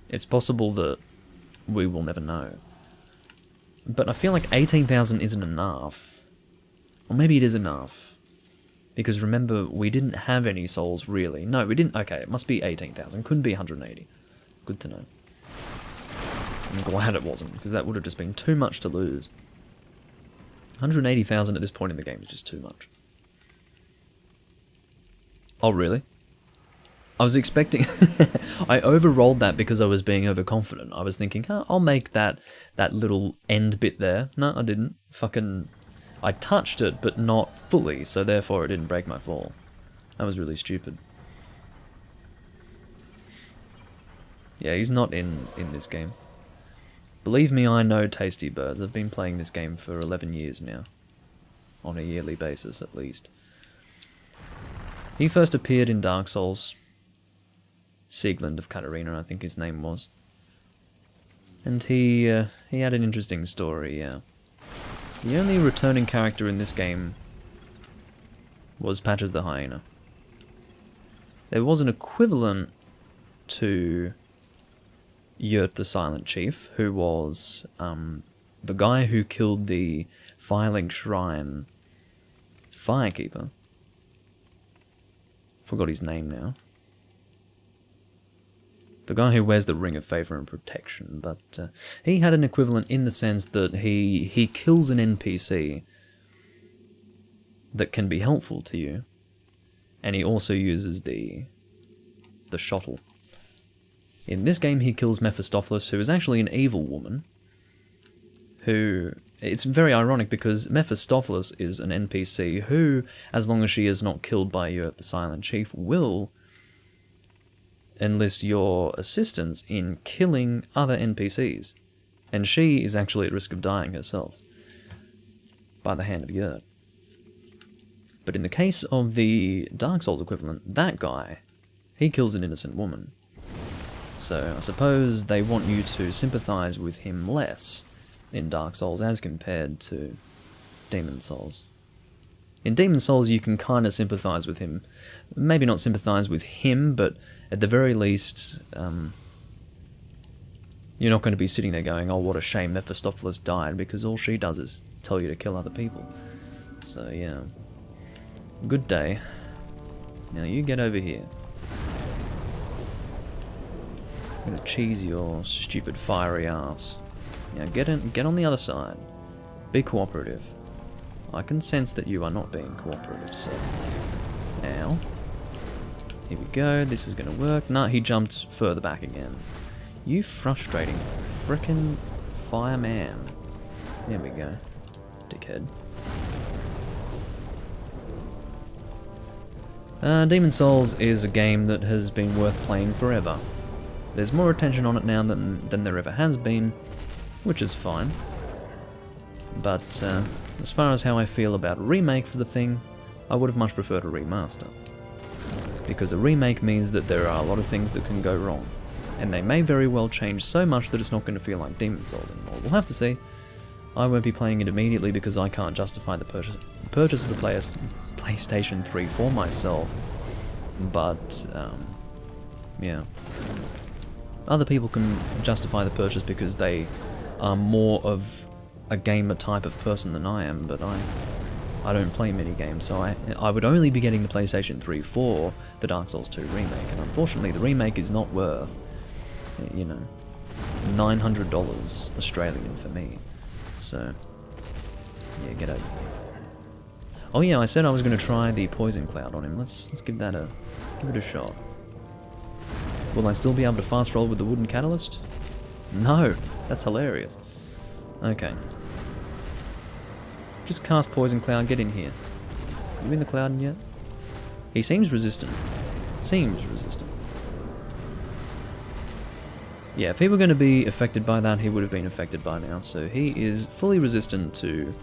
it's possible that we will never know. But I feel like 18,000 isn't enough. Or maybe it is enough. Because remember, we didn't have any souls, really. No, we didn't. Okay, it must be 18,000. Couldn't be 180. Good to know. I'm glad it wasn't, because that would have just been too much to lose. 180,000 at this point in the game is just too much. Oh, really? I was expecting... I overrolled that because I was being overconfident. I was thinking, huh, I'll make that little end bit there. No, I didn't. Fucking... I touched it, but not fully, so therefore it didn't break my fall. That was really stupid. Yeah, he's not in this game. Believe me, I know Tasty Birds. I've been playing this game for 11 years now. On a yearly basis, at least. He first appeared in Dark Souls. Siegland of Katarina, I think his name was. And he had an interesting story, yeah. The only returning character in this game was Patches the Hyena. There was an equivalent to Yurt the Silent Chief, who was the guy who killed the Firelink Shrine Firekeeper. Forgot his name now. The guy who wears the Ring of Favour and Protection, but he had an equivalent in the sense that he kills an NPC that can be helpful to you, and he also uses the shuttle. In this game he kills Mephistopheles, who is actually an evil woman, who... It's very ironic because Mephistopheles is an NPC who, as long as she is not killed by Yurt the Silent Chief, will enlist your assistance in killing other NPCs. And she is actually at risk of dying herself by the hand of Yurt. But in the case of the Dark Souls equivalent, that guy, he kills an innocent woman. So I suppose they want you to sympathize with him less in Dark Souls as compared to Demon Souls. In Demon Souls you can kind of sympathize with him. Maybe not sympathize with him, but at the very least, you're not going to be sitting there going, oh, what a shame Mephistopheles died, because all she does is tell you to kill other people. So, yeah. Good day. Now you get over here. I'm gonna cheese your stupid fiery ass. Now get on the other side. Be cooperative. I can sense that you are not being cooperative, so... Now. Here we go, this is gonna work. Nah, he jumped further back again. You frustrating frickin' fireman. There we go. Dickhead. Demon Souls is a game that has been worth playing forever. There's more attention on it now than there ever has been, which is fine. But as far as how I feel about a remake for the thing, I would have much preferred a remaster. Because a remake means that there are a lot of things that can go wrong, and they may very well change so much that it's not going to feel like Demon Souls anymore. We'll have to see. I won't be playing it immediately because I can't justify the purchase of a PlayStation 3 for myself, but yeah. Other people can justify the purchase because they are more of a gamer type of person than I am, but I don't play mini games, so I would only be getting the PlayStation 3 for the Dark Souls 2 remake, and unfortunately the remake is not worth, you know, $900 Australian for me. So yeah, get over here. Oh yeah, I said I was going to try the Poison Cloud on him. Let's give it a shot. Will I still be able to fast roll with the wooden catalyst? No, that's hilarious. Okay. Just cast Poison Cloud, get in here. You in the cloud yet? He seems resistant. Seems resistant. Yeah, if he were going to be affected by that, he would have been affected by now. So he is fully resistant to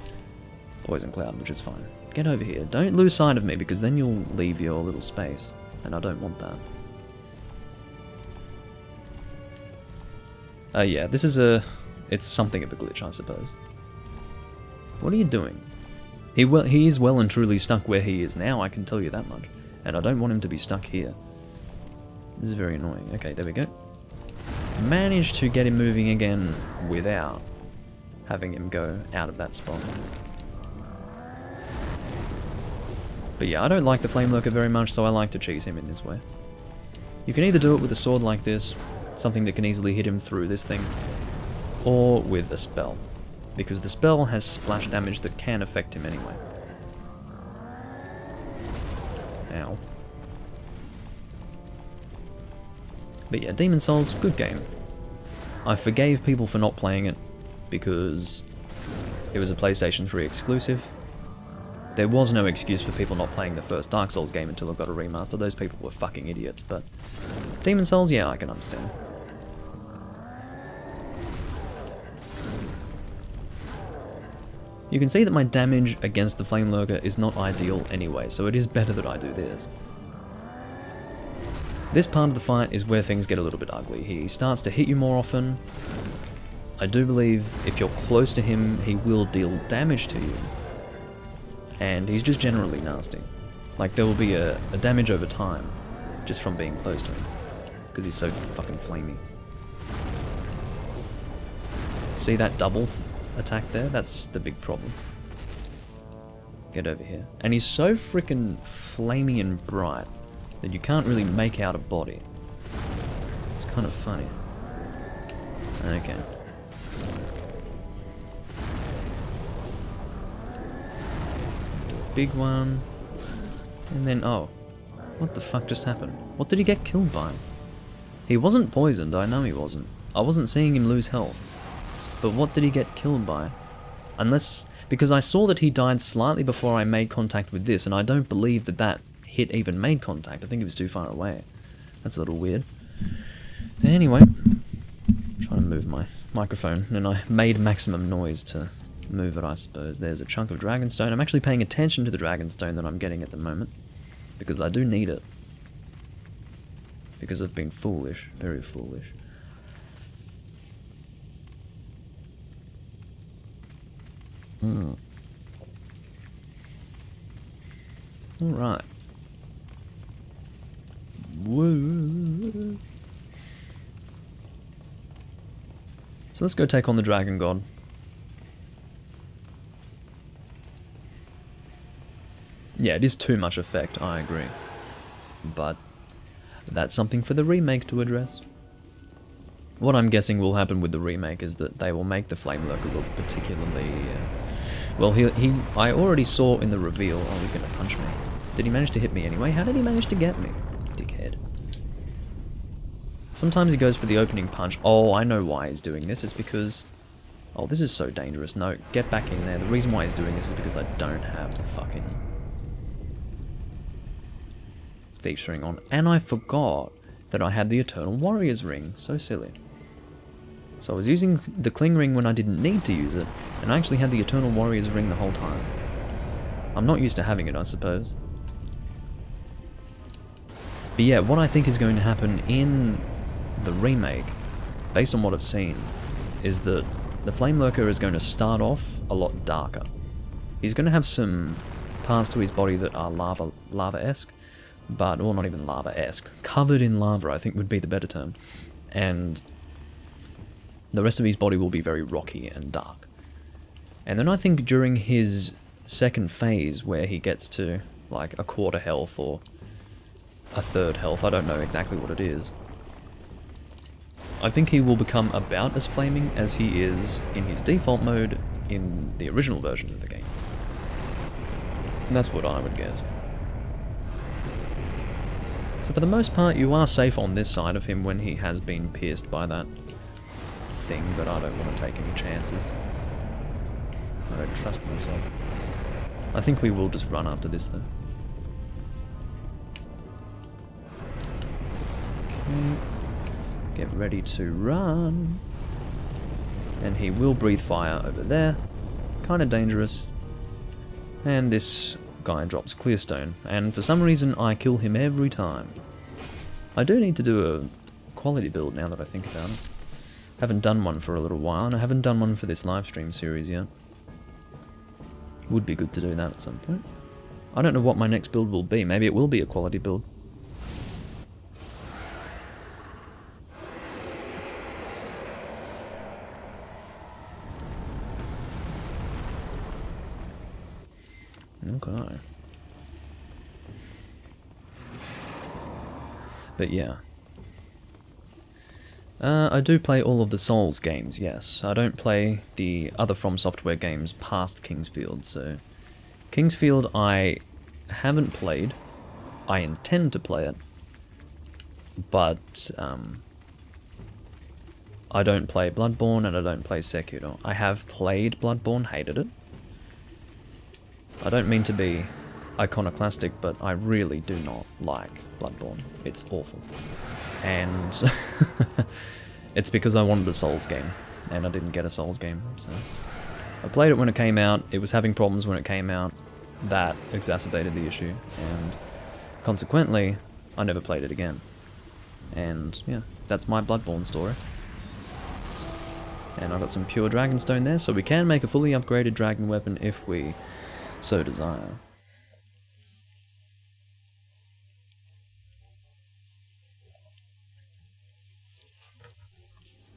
Poison Cloud, which is fine. Get over here. Don't lose sight of me, because then you'll leave your little space. And I don't want that. Yeah, this is it's something of a glitch, I suppose. What are you doing? He is well and truly stuck where he is now, I can tell you that much. And I don't want him to be stuck here. This is very annoying. Okay, there we go. Managed to get him moving again without having him go out of that spot. But yeah, I don't like the Flame Lurker very much, so I like to cheese him in this way. You can either do it with a sword like this, something that can easily hit him through this thing, or with a spell, because the spell has splash damage that can affect him anyway. Ow. But yeah, Demon's Souls, good game. I forgave people for not playing it because it was a PlayStation 3 exclusive. There was no excuse for people not playing the first Dark Souls game until it got a remaster. Those people were fucking idiots, but Demon's Souls, yeah, I can understand. You can see that my damage against the Flame Lurker is not ideal anyway, so it is better that I do this. This part of the fight is where things get a little bit ugly. He starts to hit you more often. I do believe if you're close to him, he will deal damage to you. And he's just generally nasty. Like, there will be a damage over time, just from being close to him. Because he's so fucking flamey. See that double attack there? That's the big problem. Get over here. And he's so freaking flamey and bright that you can't really make out a body. It's kind of funny. Okay. Do a big one. And then, oh. What the fuck just happened? What did he get killed by? He wasn't poisoned, I know he wasn't. I wasn't seeing him lose health. But what did he get killed by? Unless... because I saw that he died slightly before I made contact with this, and I don't believe that that hit even made contact. I think it was too far away. That's a little weird. Anyway, I'm trying to move my microphone, and I made maximum noise to move it, I suppose. There's a chunk of Dragonstone. I'm actually paying attention to the Dragonstone that I'm getting at the moment, because I do need it. Because I've been foolish, very foolish. Alright. Woo. So let's go take on the Dragon God. Yeah, it is too much effect, I agree. But that's something for the remake to address. What I'm guessing will happen with the remake is that they will make the Flame Lurker look particularly... well, I already saw in the reveal... oh, he's going to punch me. Did he manage to hit me anyway? How did he manage to get me? Dickhead. Sometimes he goes for the opening punch. Oh, I know why he's doing this. It's because... oh, this is so dangerous. No, get back in there. The reason why he's doing this is because I don't have the fucking... Thief's Ring on. And I forgot that I had the Eternal Warrior's Ring. So silly. So I was using the Cling Ring when I didn't need to use it, and I actually had the Eternal Warrior's Ring the whole time. I'm not used to having it, I suppose. But yeah, what I think is going to happen in the remake, based on what I've seen, is that the Flame Lurker is going to start off a lot darker. He's going to have some parts to his body that are lava-esque, but, well, not even lava-esque. Covered in lava, I think would be the better term. And the rest of his body will be very rocky and dark. And then I think during his second phase, where he gets to, like, a quarter health or a third health, I don't know exactly what it is, I think he will become about as flaming as he is in his default mode in the original version of the game. And that's what I would guess. So for the most part, you are safe on this side of him when he has been pierced by that thing, but I don't want to take any chances. I don't trust myself. I think we will just run after this though. Okay. Get ready to run. And he will breathe fire over there. Kind of dangerous. And this guy drops clearstone. And for some reason I kill him every time. I do need to do a quality build now that I think about it. Haven't done one for a little while, and I haven't done one for this live stream series yet. Would be good to do that at some point. I don't know what my next build will be. Maybe it will be a quality build. Okay. But yeah. I do play all of the Souls games, yes. I don't play the other From Software games past Kingsfield, so... Kingsfield I haven't played. I intend to play it. But, I don't play Bloodborne and I don't play Sekiro. I have played Bloodborne, hated it. I don't mean to be iconoclastic, but I really do not like Bloodborne. It's awful. And it's because I wanted a Souls game, and I didn't get a Souls game, so... I played it when it came out, it was having problems when it came out, that exacerbated the issue, and consequently, I never played it again. And yeah, that's my Bloodborne story. And I've got some pure Dragonstone there, so we can make a fully upgraded dragon weapon if we so desire.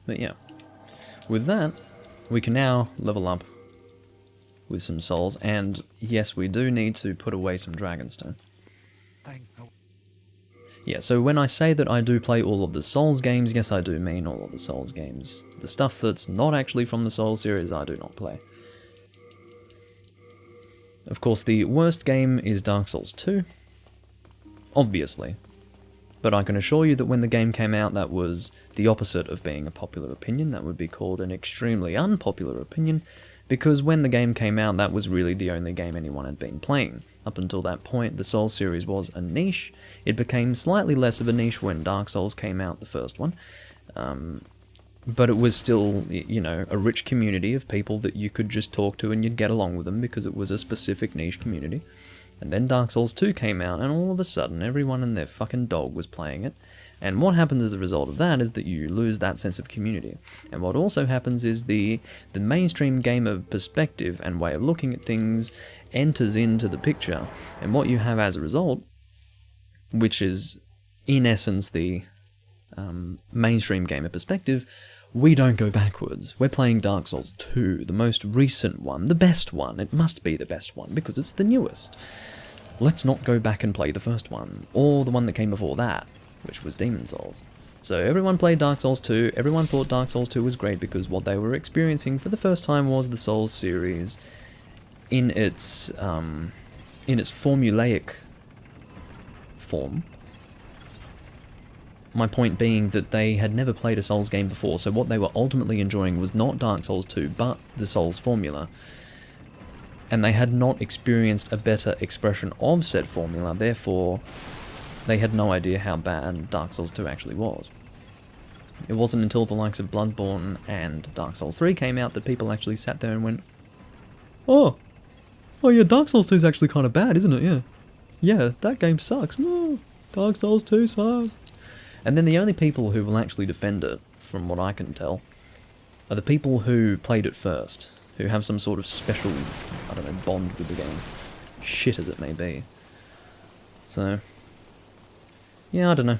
But yeah, with that, we can now level up with some souls, and yes, we do need to put away some Dragonstone. Yeah, so when I say that I do play all of the Souls games, yes, I do mean all of the Souls games. The stuff that's not actually from the Souls series, I do not play. Of course, the worst game is Dark Souls 2, obviously. But I can assure you that when the game came out, that was the opposite of being a popular opinion. That would be called an extremely unpopular opinion, because when the game came out, that was really the only game anyone had been playing. Up until that point, the Souls series was a niche. It became slightly less of a niche when Dark Souls came out, the first one. But it was still, you know, a rich community of people that you could just talk to and you'd get along with them because it was a specific niche community. And then Dark Souls 2 came out, and all of a sudden, everyone and their fucking dog was playing it. And what happens as a result of that is that you lose that sense of community. And what also happens is the mainstream gamer perspective and way of looking at things enters into the picture. And what you have as a result, which is, in essence, the mainstream gamer perspective, we don't go backwards. We're playing Dark Souls 2, the most recent one, the best one. It must be the best one, because it's the newest. Let's not go back and play the first one, or the one that came before that, which was Demon Souls. So everyone played Dark Souls 2, everyone thought Dark Souls 2 was great because what they were experiencing for the first time was the Souls series in its formulaic form. My point being that they had never played a Souls game before, so what they were ultimately enjoying was not Dark Souls 2, but the Souls formula. And they had not experienced a better expression of said formula, therefore they had no idea how bad Dark Souls 2 actually was. It wasn't until the likes of Bloodborne and Dark Souls 3 came out that people actually sat there and went, Oh yeah, Dark Souls 2 is actually kind of bad, isn't it? Yeah. Yeah, that game sucks. No, Dark Souls 2 sucks. And then the only people who will actually defend it, from what I can tell, are the people who played it first, who have some sort of special, I don't know, bond with the game. Shit as it may be. So, yeah, I don't know.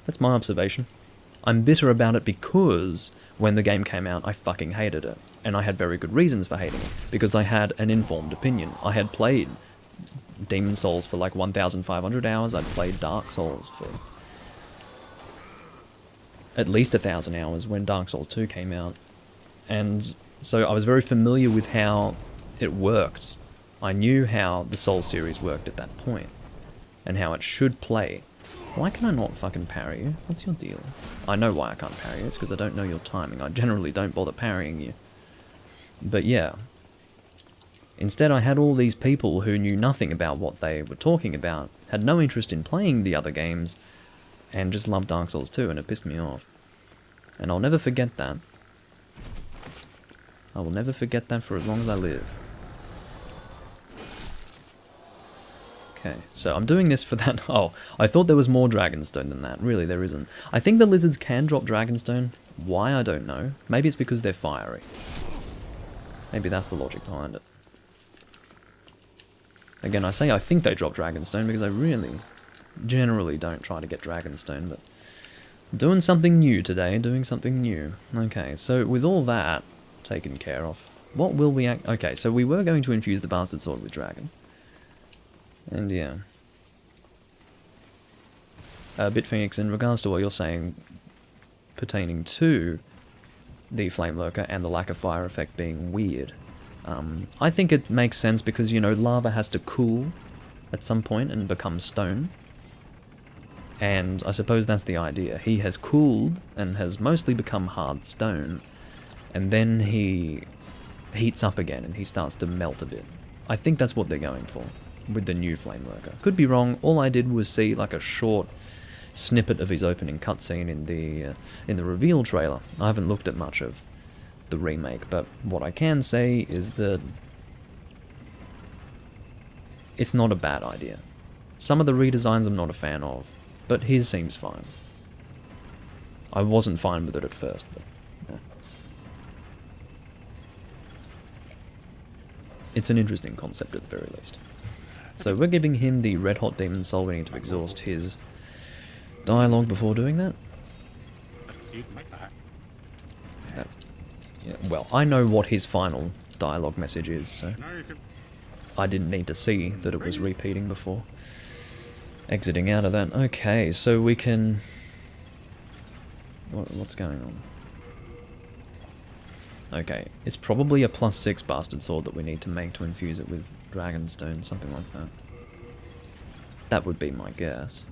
That's my observation. I'm bitter about it because when the game came out, I fucking hated it. And I had very good reasons for hating it, because I had an informed opinion. I had played Demon Souls for like 1,500 hours, I'd played Dark Souls for at least 1,000 hours when Dark Souls 2 came out. And so I was very familiar with how it worked. I knew how the Souls series worked at that point, and how it should play. Why can I not fucking parry you? What's your deal? I know why I can't parry you, it's because I don't know your timing. I generally don't bother parrying you. But yeah. Instead, I had all these people who knew nothing about what they were talking about, had no interest in playing the other games, and just loved Dark Souls 2, and it pissed me off. And I'll never forget that. I will never forget that for as long as I live. Okay, so I'm doing this for that. Oh, I thought there was more Dragonstone than that. Really, there isn't. I think the lizards can drop Dragonstone. Why, I don't know. Maybe it's because they're fiery. Maybe that's the logic behind it. Again, I say I think they drop Dragonstone because I really, generally don't try to get Dragonstone, but doing something new today, doing something new. Okay, so with all that taken care of, what will we okay, so we were going to infuse the Bastard Sword with Dragon. And yeah. Bitphoenix, in regards to what you're saying pertaining to the Flame Lurker and the lack of fire effect being weird, I think it makes sense because, you know, lava has to cool at some point and become stone. And I suppose that's the idea. He has cooled and has mostly become hard stone, and then he heats up again and he starts to melt a bit. I think that's what they're going for with the new Flame Lurker. Could be wrong. All I did was see like a short snippet of his opening cutscene in the reveal trailer. I haven't looked at much of the remake, but what I can say is that it's not a bad idea. Some of the redesigns I'm not a fan of, but his seems fine. I wasn't fine with it at first, but yeah. It's an interesting concept at the very least. So we're giving him the Red Hot Demon Soul. We need to exhaust his dialogue before doing that. That's... yeah, well, I know what his final dialogue message is, so I didn't need to see that it was repeating before exiting out of that. Okay, so we can... what's going on? Okay, it's probably a +6 Bastard Sword that we need to make to infuse it with Dragonstone, something like that. That would be my guess.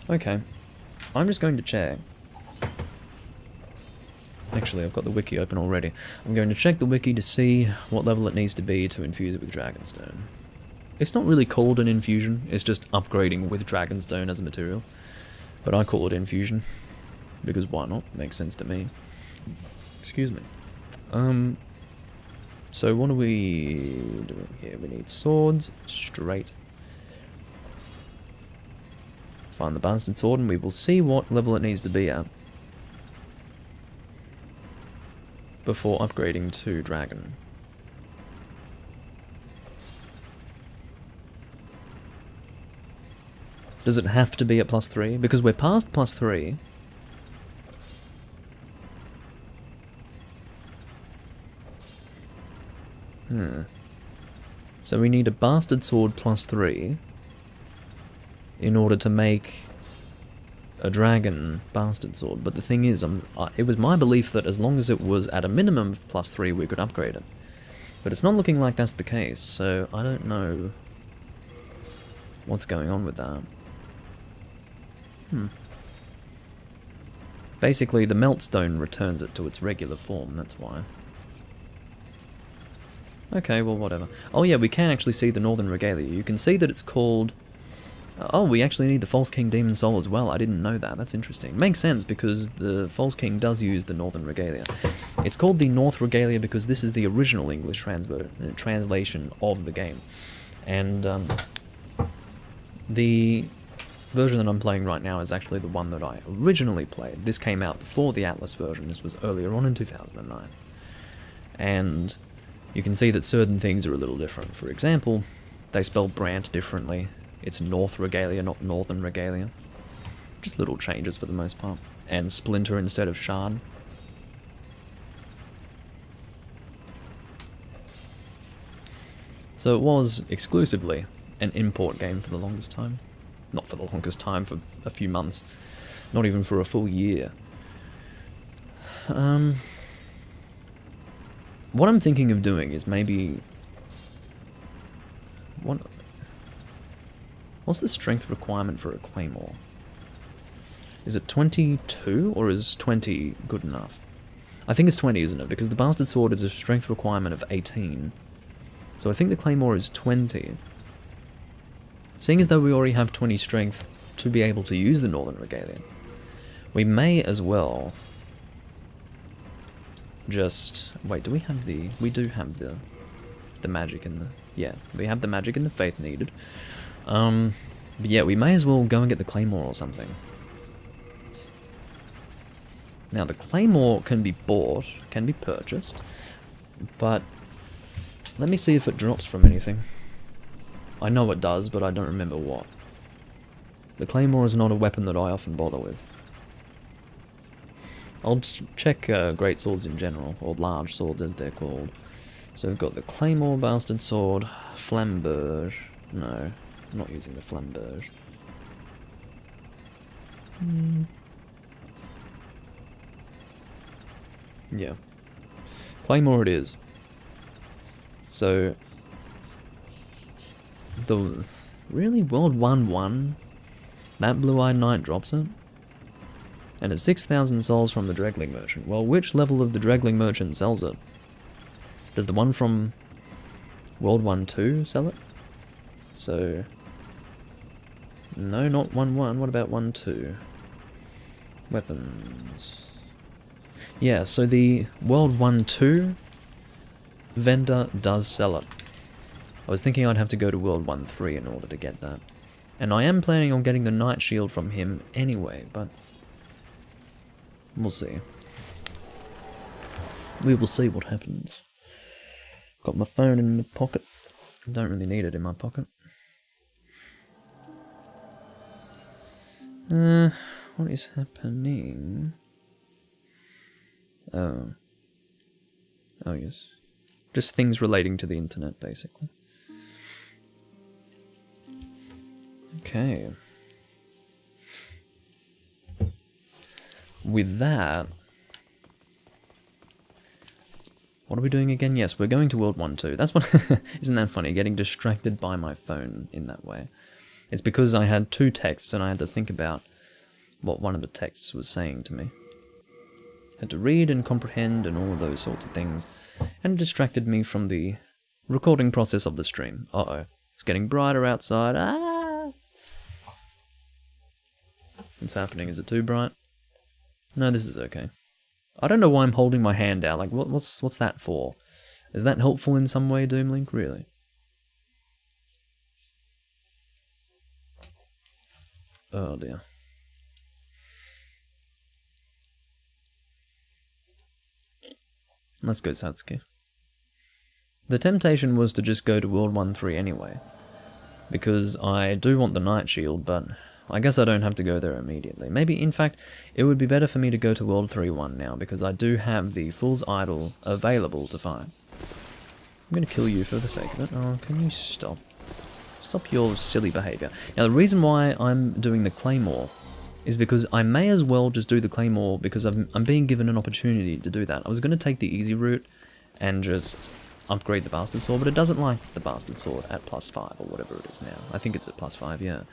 Okay, I'm just going to check. Actually, I've got the wiki open already. I'm going to check the wiki to see what level it needs to be to infuse it with Dragonstone. It's not really called an infusion, it's just upgrading with Dragonstone as a material. But I call it infusion, because why not? Makes sense to me. Excuse me. So what are we doing here? We need swords, straight. Find the Bastard Sword and we will see what level it needs to be at before upgrading to Dragon. Does it have to be at +3? Because we're past +3. So we need a Bastard Sword +3 in order to make a Dragon Bastard Sword. But the thing is, it was my belief that as long as it was at a minimum of +3 we could upgrade it. But it's not looking like that's the case, so I don't know what's going on with that. Basically, the Meltstone returns it to its regular form, that's why. Okay, well, whatever. Oh yeah, we can actually see the Northern Regalia. You can see that it's called... oh, we actually need the False King Demon Soul as well. I didn't know that. That's interesting. Makes sense, because the False King does use the Northern Regalia. It's called the North Regalia because this is the original English translation of the game. And the version that I'm playing right now is actually the one that I originally played. This came out before the Atlas version. This was earlier on in 2009. And you can see that certain things are a little different. For example, they spell Brandt differently. It's North Regalia, not Northern Regalia. Just little changes for the most part. And Splinter instead of Shard. So it was exclusively an import game for the longest time. Not for the longest time, for a few months. Not even for a full year. What I'm thinking of doing is maybe... What's the strength requirement for a Claymore? Is it 22, or is 20 good enough? I think it's 20, isn't it? Because the Bastard Sword is a strength requirement of 18. So I think the Claymore is 20. Seeing as though we already have 20 strength to be able to use the Northern Regalia, we may as well just... Wait, do we have the... We do have the magic and the... Yeah, we have the magic and the faith needed. But yeah, we may as well go and get the Claymore or something. Now, the Claymore can be bought, can be purchased, but let me see if it drops from anything. I know it does, but I don't remember what. The Claymore is not a weapon that I often bother with. I'll check great swords in general, or large swords as they're called. So we've got the Claymore, Bastard Sword, Flamberge. No, I'm not using the Flamberge. Yeah. Claymore it is. So... The... Really? World 1-1? That Blue-Eyed Knight drops it? And it's 6,000 souls from the Dregling Merchant. Well, which level of the Dregling Merchant sells it? Does the one from World 1-2 sell it? So... No, not 1-1. What about 1-2? Weapons... Yeah, so the World 1-2 vendor does sell it. I was thinking I'd have to go to World 1-3 in order to get that. And I am planning on getting the Knight Shield from him anyway, but... We'll see. We will see what happens. Got my phone in the pocket. Don't really need it in my pocket. What is happening? Oh. Oh, yes. Just things relating to the internet, basically. Okay. With that... What are we doing again? Yes, we're going to World 1-2. That's what... Isn't that funny? Getting distracted by my phone in that way. It's because I had two texts and I had to think about what one of the texts was saying to me. Had to read and comprehend and all of those sorts of things. And it distracted me from the recording process of the stream. Uh-oh. It's getting brighter outside. Ah! What's happening? Is it too bright? No, this is okay. I don't know why I'm holding my hand out. Like, what's that for? Is that helpful in some way, Doomlink? Really? Oh dear. Let's go, Satsuki. The temptation was to just go to World 1-3 anyway, because I do want the Knight Shield, but I guess I don't have to go there immediately. Maybe, in fact, it would be better for me to go to World 3-1 now, because I do have the Fool's Idol available to find. I'm going to kill you for the sake of it. Oh, can you stop? Stop your silly behaviour. Now, the reason why I'm doing the Claymore is because I may as well just do the Claymore because I'm being given an opportunity to do that. I was going to take the easy route and just upgrade the Bastard Sword, but it doesn't like the Bastard Sword at +5 or whatever it is now. I think it's at +5, yeah.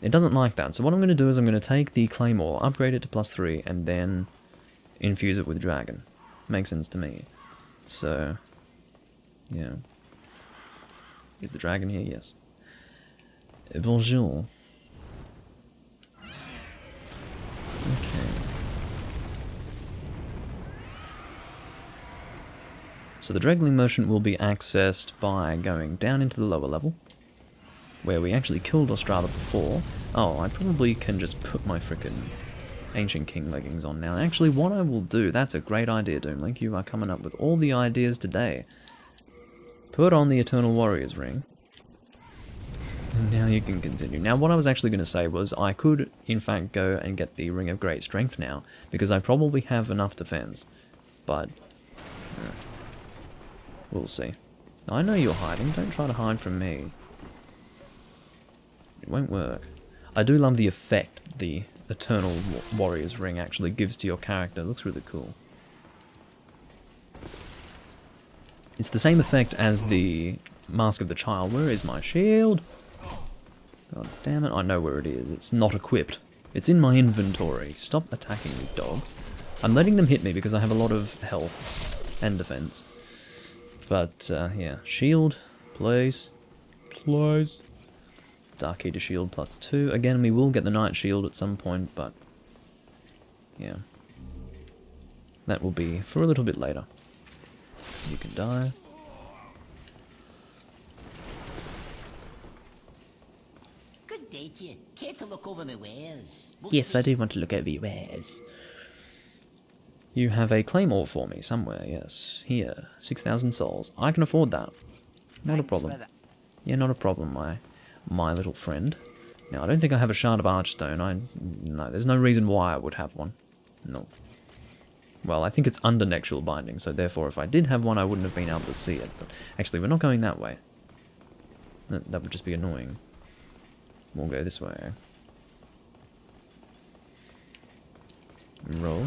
It doesn't like that. So what I'm going to do is I'm going to take the Claymore, upgrade it to +3, and then infuse it with Dragon. Makes sense to me. So, yeah. Is the Dragon here? Yes. Bonjour. Okay. So the Dregling Merchant will be accessed by going down into the lower level, where we actually killed Ostrava before. Oh, I probably can just put my frickin' Ancient King leggings on now. Actually, what I will do, that's a great idea, Doomlink. You are coming up with all the ideas today. Put on the Eternal Warrior's ring. And now you can continue. Now, what I was actually going to say was I could, in fact, go and get the Ring of Great Strength now, because I probably have enough defense. But, we'll see. I know you're hiding. Don't try to hide from me. It won't work. I do love the effect the Eternal Warrior's ring actually gives to your character. It looks really cool. It's the same effect as the Mask of the Child. Where is my shield? God damn it, I know where it is. It's not equipped. It's in my inventory. Stop attacking me, dog. I'm letting them hit me because I have a lot of health and defense. But, yeah. Shield, please. Please. Dark Eater Shield +2. Again, we will get the Night Shield at some point, but... yeah. That will be for a little bit later. You can die. Good day to you. Care to look over my wares? Yes, I do want to look over your wares. You have a claymore for me somewhere, yes. Here, 6,000 souls. I can afford that. Not a problem. Yeah, not a problem, my little friend. Now, I don't think I have a shard of archstone. No, there's no reason why I would have one. No. Well, I think it's under nexual binding, so therefore if I did have one, I wouldn't have been able to see it. But actually, we're not going that way. That would just be annoying. We'll go this way. Roll.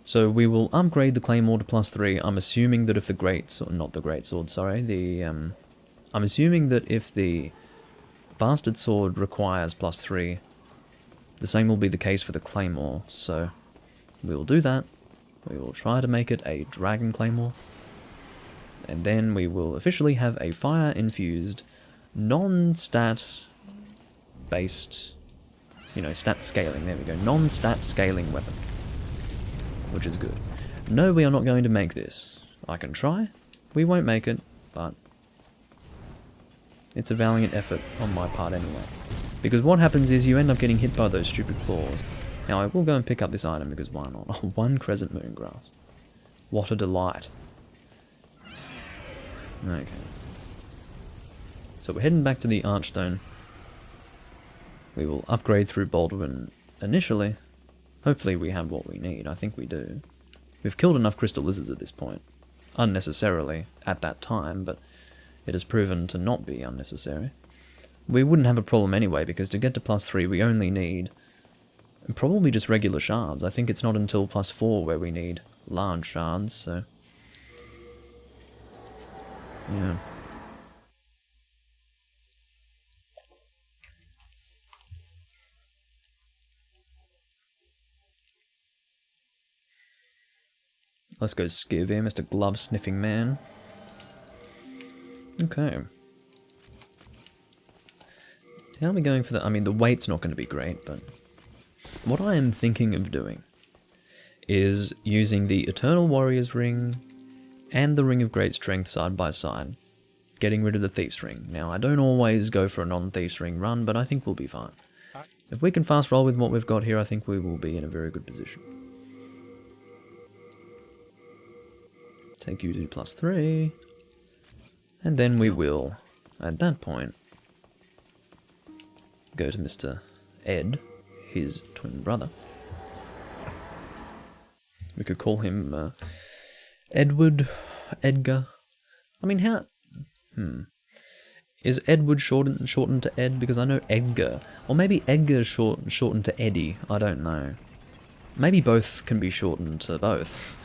So we will upgrade the claymore to +3. I'm assuming that if the greatsword, not the greatsword, sorry, I'm assuming that if the bastard sword requires +3, the same will be the case for the claymore. So we will do that. We will try to make it a dragon claymore, and then we will officially have a fire-infused, non-stat based, you know, stat scaling. There we go, non-stat scaling weapon. Which is good. No, we are not going to make this. I can try. We won't make it, but it's a valiant effort on my part anyway. Because what happens is you end up getting hit by those stupid claws. Now I will go and pick up this item because why not? Oh, 1 crescent moon grass. What a delight. Okay. So we're heading back to the Archstone. We will upgrade through Baldwin initially. Hopefully we have what we need. I think we do. We've killed enough crystal lizards at this point. Unnecessarily at that time, but it has proven to not be unnecessary. We wouldn't have a problem anyway, because to get to +3 we only need probably just regular shards. I think it's not until +4 where we need large shards, so... yeah. Let's go skiv here, Mr. Glove-sniffing man. Okay. How are we going for the... I mean, the weight's not going to be great, but... what I am thinking of doing is using the Eternal Warrior's Ring and the Ring of Great Strength side by side. Getting rid of the Thief's Ring. Now, I don't always go for a non-Thief's Ring run, but I think we'll be fine. If we can fast roll with what we've got here, I think we will be in a very good position. Take you to +3, and then we will, at that point, go to Mr. Ed, his twin brother. We could call him Edward, Edgar. I mean, how... Is Edward shortened to Ed? Because I know Edgar. Or maybe Edgar shortened to Eddie. I don't know. Maybe both can be shortened to both.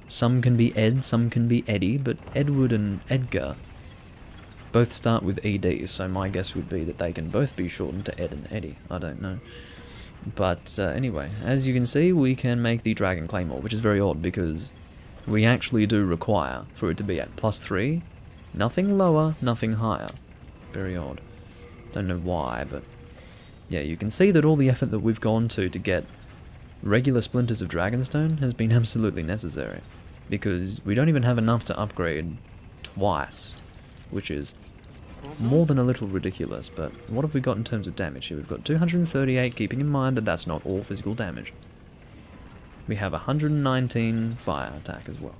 Some can be Ed, some can be Eddie, but Edward and Edgar both start with ED, so my guess would be that they can both be shortened to Ed and Eddie. I don't know. But anyway, as you can see, we can make the Dragon Claymore, which is very odd because we actually do require for it to be at +3. Nothing lower, nothing higher. Very odd. Don't know why, but yeah, you can see that all the effort that we've gone to get regular splinters of Dragonstone has been absolutely necessary, because we don't even have enough to upgrade twice, which is more than a little ridiculous. But what have we got in terms of damage here? We've got 238, keeping in mind that that's not all physical damage. We have 119 fire attack as well,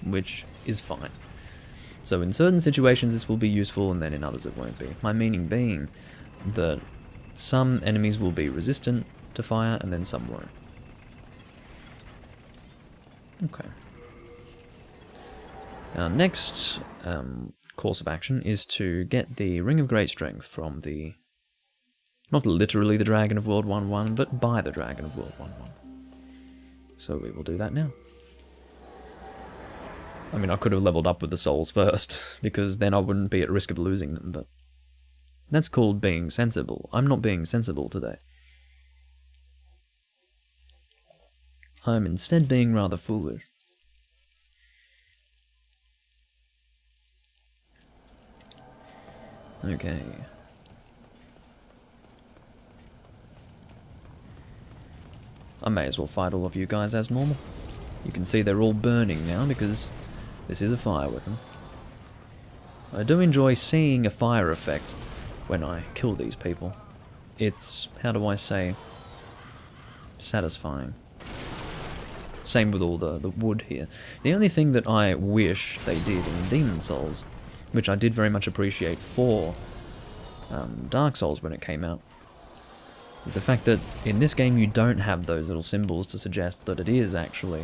which is fine. So in certain situations this will be useful, and then in others it won't be. My meaning being that some enemies will be resistant to fire, and then some won't. Okay. Our next course of action is to get the Ring of Great Strength from the... not literally the Dragon of World 1-1, but by the Dragon of World 1-1. So we will do that now. I mean, I could have leveled up with the souls first, because then I wouldn't be at risk of losing them, but... that's called being sensible. I'm not being sensible today. I'm instead being rather foolish. Okay. I may as well fight all of you guys as normal. You can see they're all burning now because this is a fire weapon. I do enjoy seeing a fire effect when I kill these people. It's, how do I say, satisfying. Same with all the wood here. The only thing that I wish they did in Demon Souls, which I did very much appreciate for Dark Souls when it came out, is the fact that in this game you don't have those little symbols to suggest that it is actually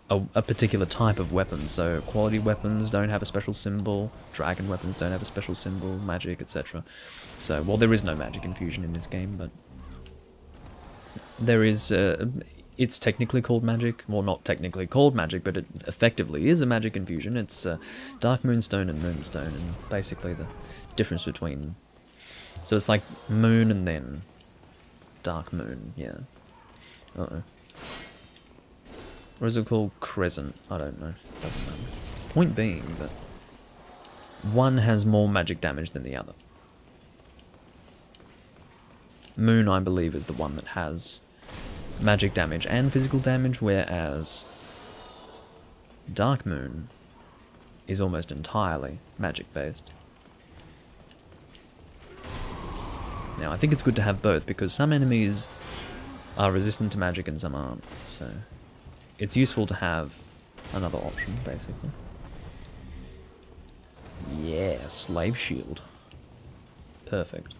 a particular type of weapon. So quality weapons don't have a special symbol, dragon weapons don't have a special symbol, magic, etc. So, well, there is no magic infusion in this game, but there is, it's technically called magic. Well, not technically called magic, but it effectively is a magic infusion. It's Dark Moonstone and Moonstone, and basically the difference between... So it's like moon and then dark moon, yeah. Uh-oh. Or is it called crescent? I don't know. Doesn't matter. Point being that one has more magic damage than the other. Moon, I believe, is the one that has magic damage and physical damage, whereas Dark Moon is almost entirely magic-based. Now, I think it's good to have both, because some enemies are resistant to magic and some aren't, so it's useful to have another option, basically. Yeah, Slave Shield. Perfect.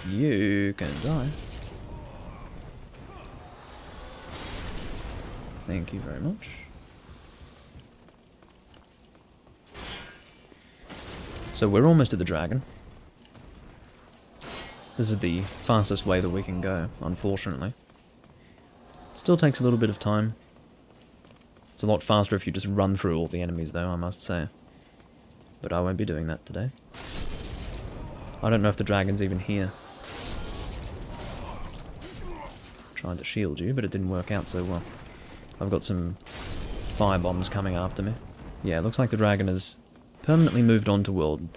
You can die. Thank you very much. So we're almost at the dragon. This is the fastest way that we can go, unfortunately. Still takes a little bit of time. It's a lot faster if you just run through all the enemies though, I must say. But I won't be doing that today. I don't know if the dragon's even here. Tried to shield you, but it didn't work out so well. I've got some fire bombs coming after me. Yeah, it looks like the dragon has permanently moved on to World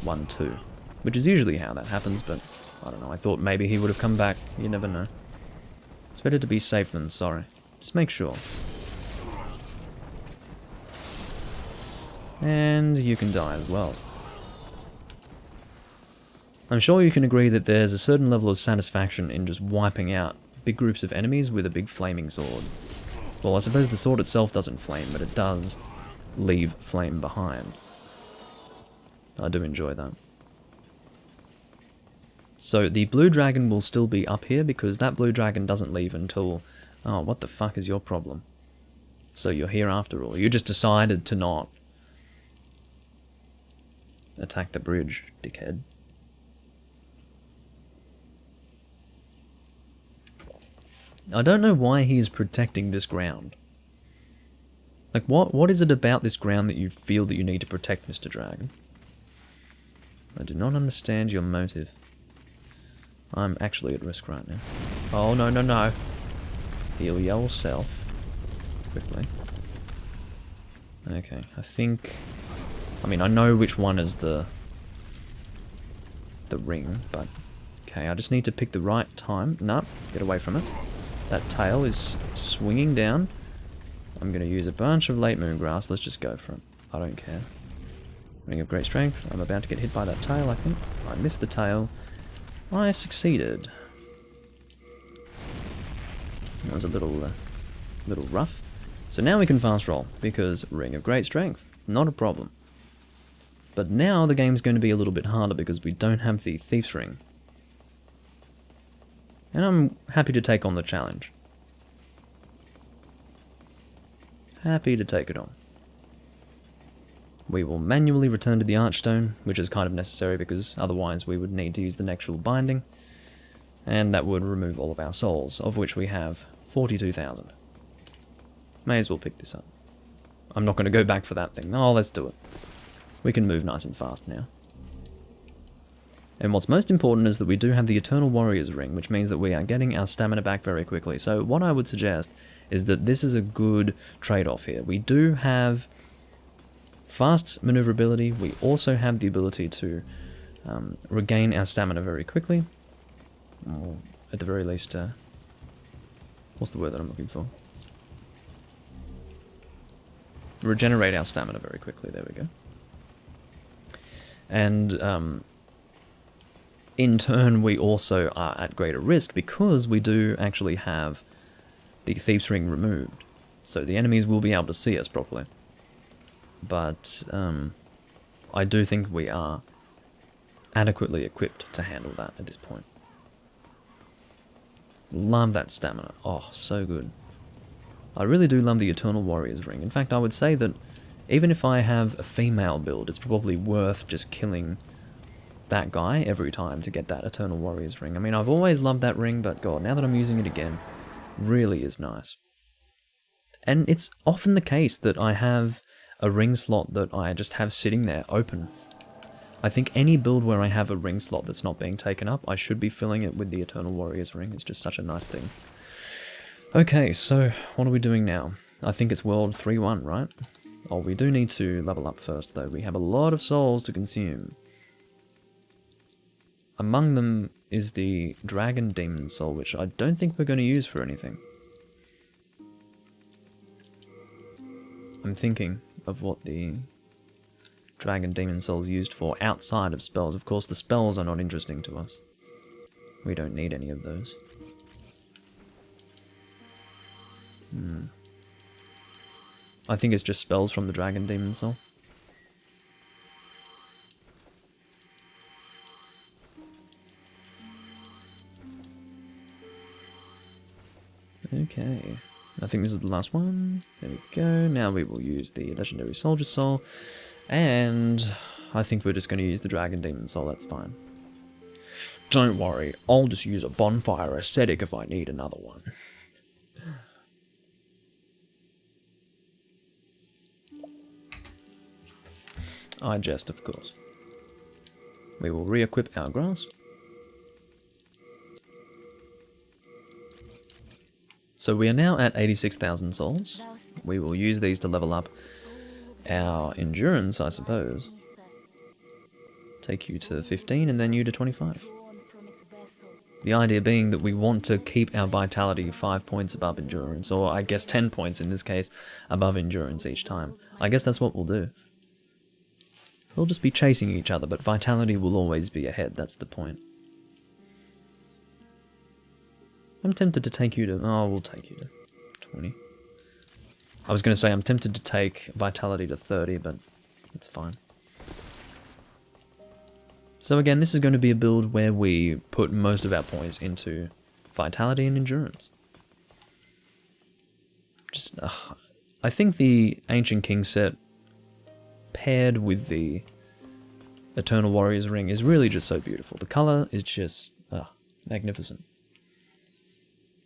1-2, which is usually how that happens, but I don't know, I thought maybe he would have come back. You never know. It's better to be safe than sorry. Just make sure. And you can die as well. I'm sure you can agree that there's a certain level of satisfaction in just wiping out big groups of enemies with a big flaming sword. Well, I suppose the sword itself doesn't flame, but it does leave flame behind. I do enjoy that. So the blue dragon will still be up here because that blue dragon doesn't leave until... Oh, what the fuck is your problem? So you're here after all. You just decided to not attack the bridge, dickhead. I don't know why he is protecting this ground. Like, what is it about this ground that you feel that you need to protect, Mr. Dragon? I do not understand your motive. I'm actually at risk right now. Oh, no, no, no. Heal yourself. Quickly. Okay, I think... I mean, I know which one is the ring, but... Okay, I just need to pick the right time. Nope, get away from it. That tail is swinging down. I'm going to use a bunch of late moon grass. Let's just go for it. I don't care. Ring of great strength. I'm about to get hit by that tail, I think. I missed the tail. I succeeded. That was a little rough. So now we can fast roll, because ring of great strength. Not a problem. But now the game's going to be a little bit harder because we don't have the Thief's Ring. And I'm happy to take on the challenge. Happy to take it on. We will manually return to the Archstone, which is kind of necessary because otherwise we would need to use the Nextual Binding, and that would remove all of our souls, of which we have 42,000. May as well pick this up. I'm not going to go back for that thing. Oh, let's do it. We can move nice and fast now. And what's most important is that we do have the Eternal Warrior's Ring, which means that we are getting our stamina back very quickly. So what I would suggest is that this is a good trade-off here. We do have fast maneuverability. We also have the ability to regain our stamina very quickly. Or at the very least, what's the word that I'm looking for? Regenerate our stamina very quickly. There we go. And in turn, we also are at greater risk because we do actually have the Thief's Ring removed. So the enemies will be able to see us properly. But I do think we are adequately equipped to handle that at this point. Love that stamina. Oh, so good. I really do love the Eternal Warrior's Ring. In fact, I would say that even if I have a female build, it's probably worth just killing that guy every time to get that Eternal Warrior's Ring. I mean, I've always loved that ring, but God, now that I'm using it again, really is nice. And it's often the case that I have a ring slot that I just have sitting there open. I think any build where I have a ring slot that's not being taken up, I should be filling it with the Eternal Warrior's Ring. It's just such a nice thing. Okay, so what are we doing now? I think it's World 3-1, right? Oh, we do need to level up first, though. We have a lot of souls to consume. Among them is the Dragon Demon Soul, which I don't think we're going to use for anything. I'm thinking of what the Dragon Demon Soul is used for outside of spells. Of course, the spells are not interesting to us. We don't need any of those. I think it's just spells from the Dragon Demon Soul. Okay, I think this is the last one. There we go. Now we will use the Legendary Soldier Soul. And I think we're just going to use the Dragon Demon Soul, that's fine. Don't worry, I'll just use a bonfire aesthetic if I need another one. I jest, of course. We will re-equip our grass. So we are now at 86,000 souls. We will use these to level up our endurance, I suppose. Take you to 15 and then you to 25. The idea being that we want to keep our vitality 5 points above endurance, or I guess 10 points in this case, above endurance each time. I guess that's what we'll do. We'll just be chasing each other, but vitality will always be ahead, that's the point. I'm tempted to take you to... oh, we'll take you to 20. I was going to say I'm tempted to take vitality to 30, but it's fine. So again, this is going to be a build where we put most of our points into vitality and endurance. Just, I think the Ancient King set paired with the Eternal Warrior's Ring is really just so beautiful. The color is just magnificent.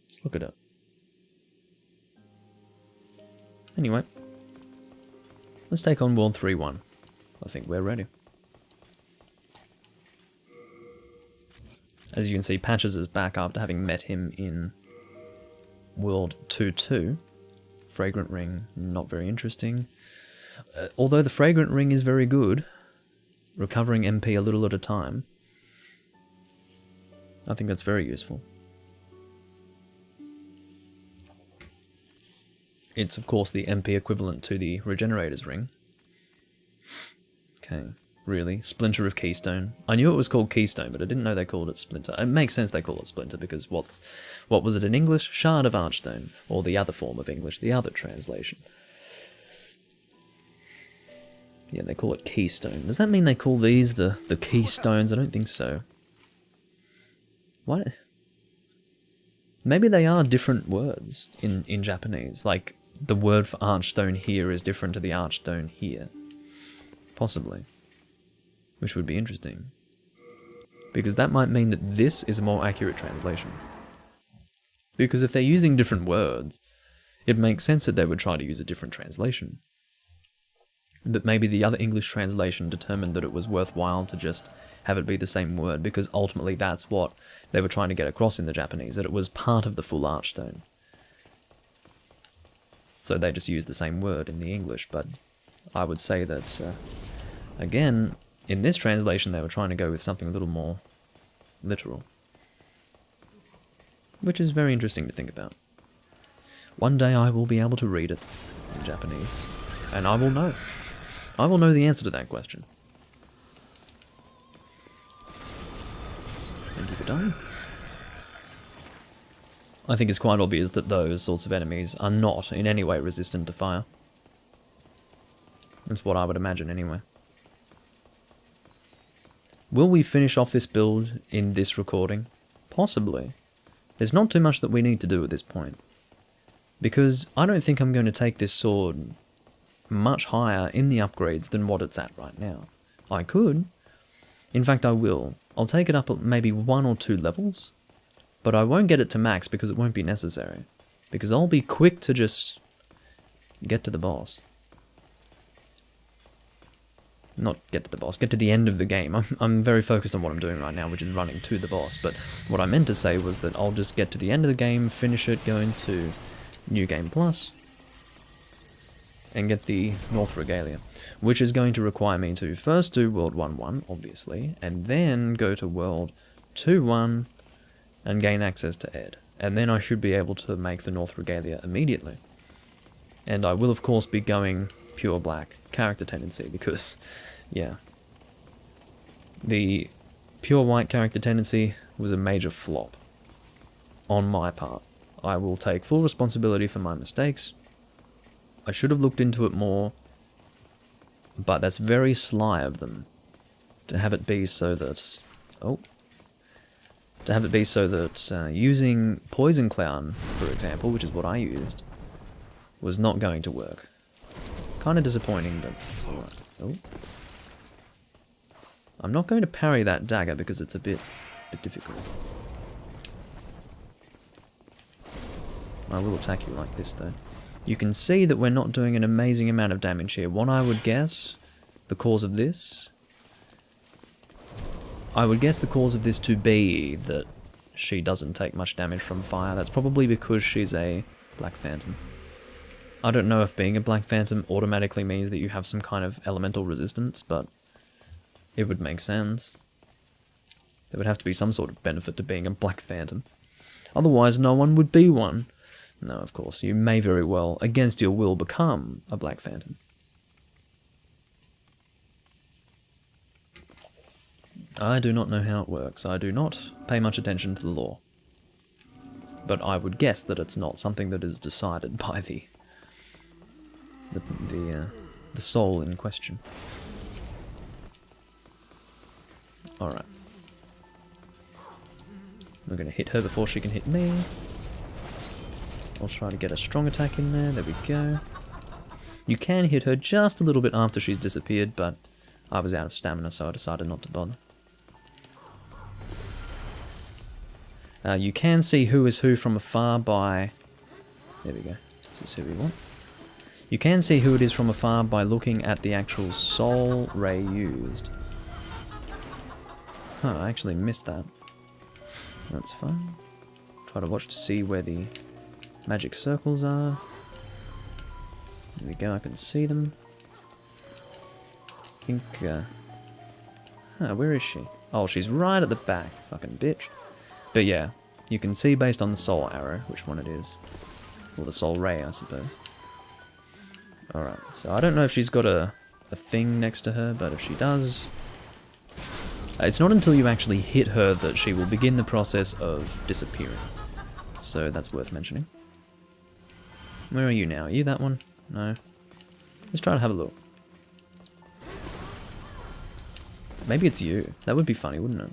Just look at it. Anyway, let's take on World 3-1. I think we're ready. As you can see, Patches is back after having met him in World 2-2. Fragrant Ring, not very interesting. Although the Fragrant Ring is very good, recovering MP a little at a time, I think that's very useful. It's, of course, the MP equivalent to the Regenerator's Ring. Okay, really? Splinter of Keystone. I knew it was called Keystone, but I didn't know they called it Splinter. It makes sense they call it Splinter, because what was it in English? Shard of Archstone, or the other form of English, the other translation. Yeah, they call it Keystone. Does that mean they call these the Keystones? I don't think so. What? Maybe they are different words in Japanese. Like, the word for Archstone here is different to the Archstone here. Possibly. Which would be interesting. Because that might mean that this is a more accurate translation. Because if they're using different words, it makes sense that they would try to use a different translation. But maybe the other English translation determined that it was worthwhile to just have it be the same word, because ultimately that's what they were trying to get across in the Japanese, that it was part of the full archstone. So they just used the same word in the English, but I would say that, again, in this translation they were trying to go with something a little more literal. Which is very interesting to think about. One day I will be able to read it in Japanese, and I will know. I will know the answer to that question. And keep it going. I think it's quite obvious that those sorts of enemies are not in any way resistant to fire. That's what I would imagine anyway. Will we finish off this build in this recording? Possibly. There's not too much that we need to do at this point. Because I don't think I'm going to take this sword much higher in the upgrades than what it's at right now. I could. In fact, I will. I'll take it up at maybe 1 or 2 levels. But I won't get it to max because it won't be necessary. Because I'll be quick to just get to the boss. Not get to the boss, get to the end of the game. I'm very focused on what I'm doing right now, which is running to the boss. But what I meant to say was that I'll just get to the end of the game, finish it, go into New Game Plus, and get the North Regalia, which is going to require me to first do World 1-1, obviously, and then go to World 2-1 and gain access to Ed. And then I should be able to make the North Regalia immediately. And I will, of course, be going pure black character tendency, because, yeah, the pure white character tendency was a major flop on my part. I will take full responsibility for my mistakes. I should have looked into it more, but that's very sly of them to have it be so that, using Poison Clown, for example, which is what I used, was not going to work. Kind of disappointing, but it's alright. Oh. I'm not going to parry that dagger because it's a bit difficult. I will attack you like this, though. You can see that we're not doing an amazing amount of damage here. What I would guess the cause of this... I would guess the cause of this to be that she doesn't take much damage from fire. That's probably because she's a Black Phantom. I don't know if being a Black Phantom automatically means that you have some kind of elemental resistance, but it would make sense. There would have to be some sort of benefit to being a Black Phantom. Otherwise, no one would be one. No, of course, you may very well, against your will, become a Black Phantom. I do not know how it works. I do not pay much attention to the law. But I would guess that it's not something that is decided by the soul in question. Alright. We're going to hit her before she can hit me. I'll try to get a strong attack in there. There we go. You can hit her just a little bit after she's disappeared, but I was out of stamina, so I decided not to bother. You can see who is who from afar by... There we go. This is who we want. You can see who it is from afar by looking at the actual soul ray used. Huh, I actually missed that. That's fine. Try to watch to see where the magic circles are. There we go, I can see them. I think, where is she? Oh, she's right at the back, fucking bitch. But yeah, you can see based on the soul arrow which one it is. Or the soul ray, I suppose. Alright, so I don't know if she's got a thing next to her, but if she does... It's not until you actually hit her that she will begin the process of disappearing. So that's worth mentioning. Where are you now? Are you that one? No. Let's try to have a look. Maybe it's you. That would be funny, wouldn't it?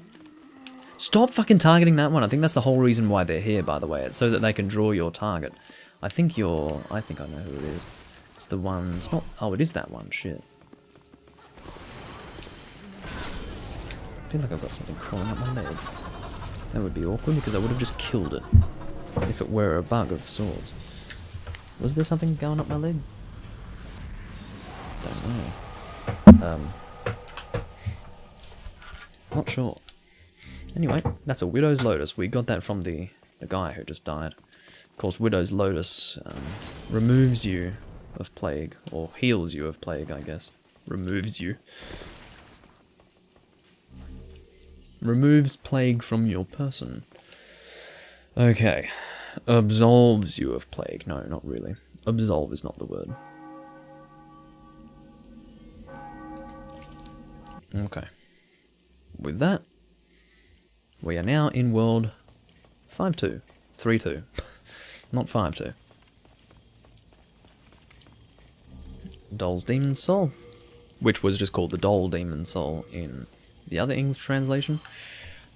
Stop fucking targeting that one. I think that's the whole reason why they're here, by the way. It's so that they can draw your target. I think I know who it is. It's the one... It's not... Oh, it is that one. Shit. I feel like I've got something crawling up my leg. That would be awkward because I would have just killed it. If it were a bug of sorts. Was there something going up my leg? Don't know. Not sure. Anyway, that's a Widow's Lotus. We got that from the guy who just died. Of course, Widow's Lotus removes you of plague, or heals you of plague, I guess. Removes you. Removes plague from your person. Okay. Absolves you of plague. No, not really. Absolve is not the word. Okay. With that, we are now in world 5-2. 3-2. Not 5-2. Doll's Demon Soul. Which was just called the Doll Demon Soul in the other English translation.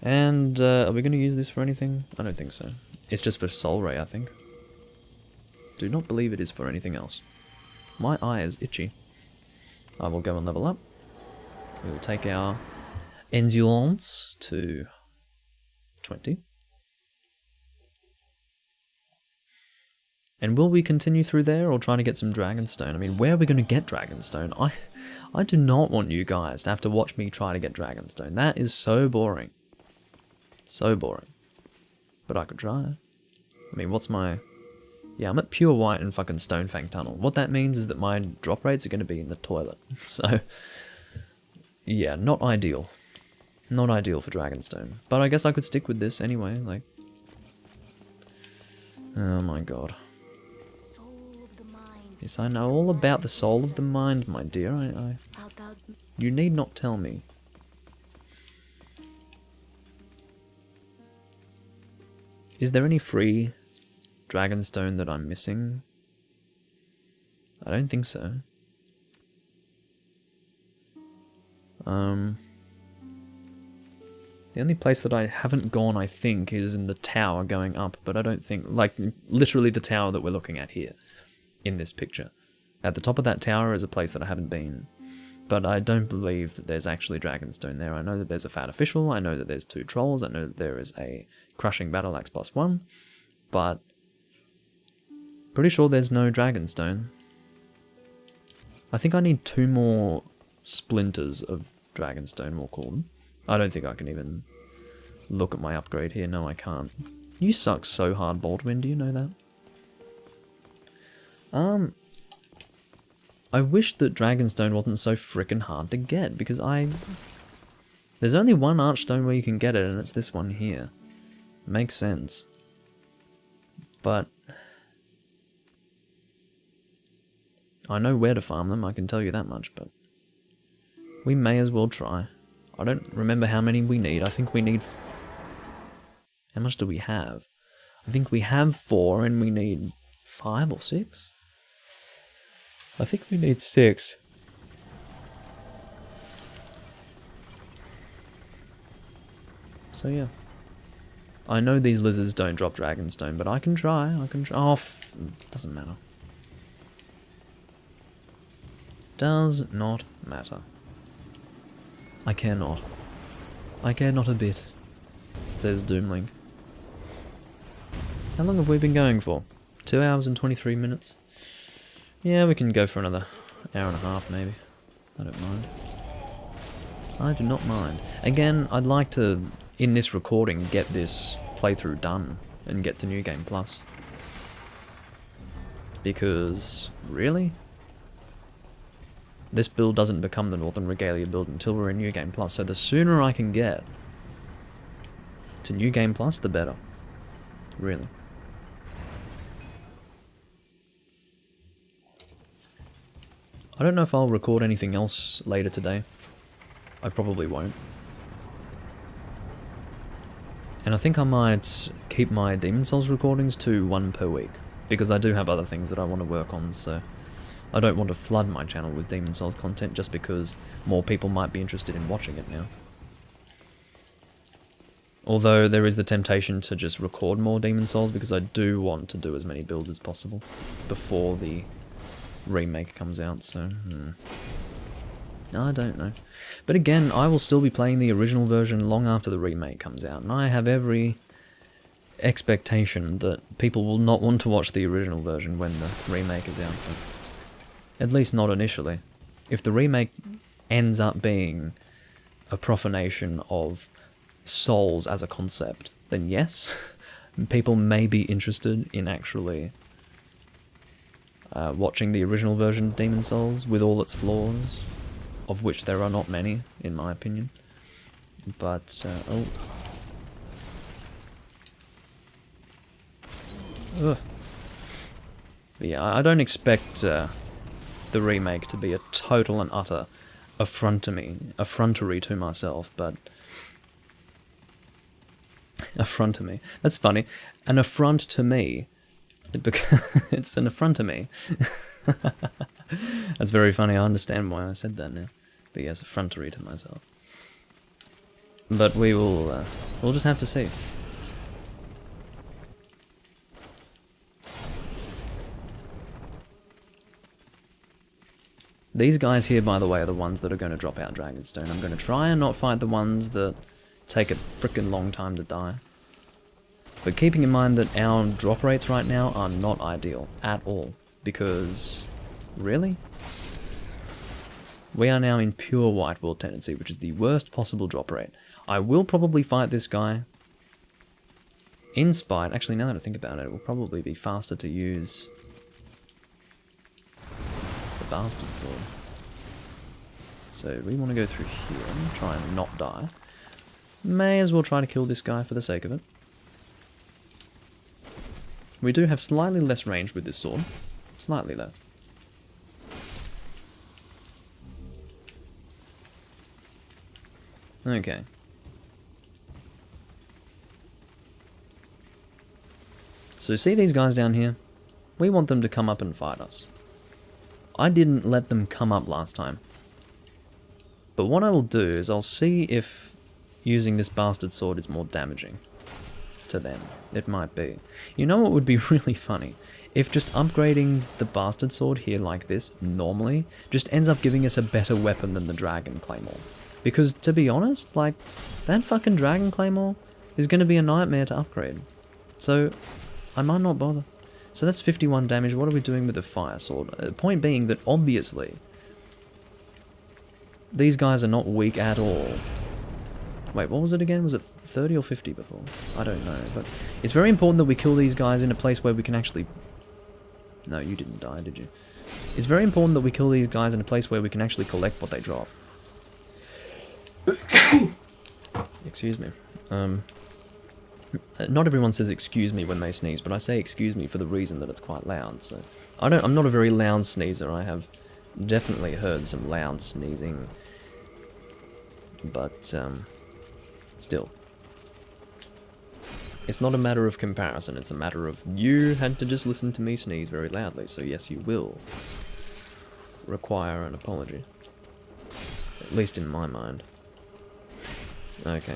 And are we going to use this for anything? I don't think so. It's just for Soul Ray, I think. Do not believe it is for anything else. My eye is itchy. I will go and level up. We will take our Endurance to 20. And will we continue through there or try to get some Dragonstone? I mean, where are we going to get Dragonstone? I do not want you guys to have to watch me try to get Dragonstone. That is so boring. So boring. But I could try. I mean, what's my... Yeah, I'm at Pure White and fucking Stonefang Tunnel. What that means is that my drop rates are going to be in the toilet. So, yeah, not ideal. Not ideal for Dragonstone. But I guess I could stick with this anyway, like... Oh my god. Yes, I know all about the soul of the mind, my dear. You need not tell me. Is there any free Dragonstone that I'm missing? I don't think so. The only place that I haven't gone, I think, is in the tower going up, but I don't think, like, literally the tower that we're looking at here, in this picture. At the top of that tower is a place that I haven't been, but I don't believe that there's actually Dragonstone there. I know that there's a Fat Official, I know that there's 2 Trolls, I know that there is a Crushing Battle Axe +1, but pretty sure there's no Dragonstone. I think I need 2 more splinters of Dragonstone, we'll call them. I don't think I can even look at my upgrade here. No, I can't. You suck so hard, Baldwin. Do you know that? I wish that Dragonstone wasn't so frickin' hard to get, because there's only one Archstone where you can get it, and it's this one here. Makes sense. But... I know where to farm them, I can tell you that much, but... we may as well try. I don't remember how many we need. I think we need... How much do we have? I think we have 4 and we need 5 or 6? I think we need 6. So yeah. I know these lizards don't drop Dragonstone, but I can try. Oh, doesn't matter. Does not matter. I care not. I care not a bit, says Doomlink. How long have we been going for? 2 hours and 23 minutes? Yeah, we can go for another hour and a half maybe. I don't mind. I do not mind. Again, I'd like to, in this recording, get this playthrough done and get to New Game Plus. Because, really? This build doesn't become the Northern Regalia build until we're in New Game Plus, so the sooner I can get to New Game Plus, the better. Really. I don't know if I'll record anything else later today. I probably won't. And I think I might keep my Demon Souls recordings to 1 per week, because I do have other things that I want to work on, so... I don't want to flood my channel with Demon Souls content just because more people might be interested in watching it now. Although there is the temptation to just record more Demon Souls because I do want to do as many builds as possible before the remake comes out, so... I don't know. But again, I will still be playing the original version long after the remake comes out, and I have every expectation that people will not want to watch the original version when the remake is out. But at least not initially. if the remake ends up being a profanation of souls as a concept, then yes, people may be interested in actually watching the original version of Demon's Souls with all its flaws, of which there are not many, in my opinion. But, oh. Ugh. But yeah, I don't expect the remake to be a total and utter effrontery to myself, but... Affront to me. That's funny. An affront to me. It's an affront to me. That's very funny. I understand why I said that now. But yes, effrontery to myself. But we will, we'll just have to see. These guys here, by the way, are the ones that are going to drop out Dragonstone. I'm going to try and not fight the ones that take a frickin' long time to die. But keeping in mind that our drop rates right now are not ideal at all. Because, really? We are now in pure White World Tendency, which is the worst possible drop rate. I will probably fight this guy. In spite, actually now that I think about it, it will probably be faster to use the Bastard Sword. So we want to go through here and try and not die. May as well try to kill this guy for the sake of it. We do have slightly less range with this sword. Slightly less. Okay. So see these guys down here? We want them to come up and fight us. I didn't let them come up last time. But what I will do is I'll see if using this bastard sword is more damaging to them. It might be. You know what would be really funny? If just upgrading the bastard sword here like this, normally, just ends up giving us a better weapon than the dragon claymore. Because, to be honest, like, that fucking dragon claymore is going to be a nightmare to upgrade. So, I might not bother. So that's 51 damage. What are we doing with the fire sword? Point being that, obviously, these guys are not weak at all. Wait, what was it again? Was it 30 or 50 before? I don't know, but it's very important that we kill these guys in a place where we can actually... No, you didn't die, did you? It's very important that we kill these guys in a place where we can actually collect what they drop. Excuse me. Not everyone says excuse me when they sneeze, but I say excuse me for the reason that it's quite loud, so... I'm not a very loud sneezer. I have definitely heard some loud sneezing. But, still. It's not a matter of comparison, it's a matter of you had to just listen to me sneeze very loudly, so yes, you will require an apology. At least in my mind. Okay.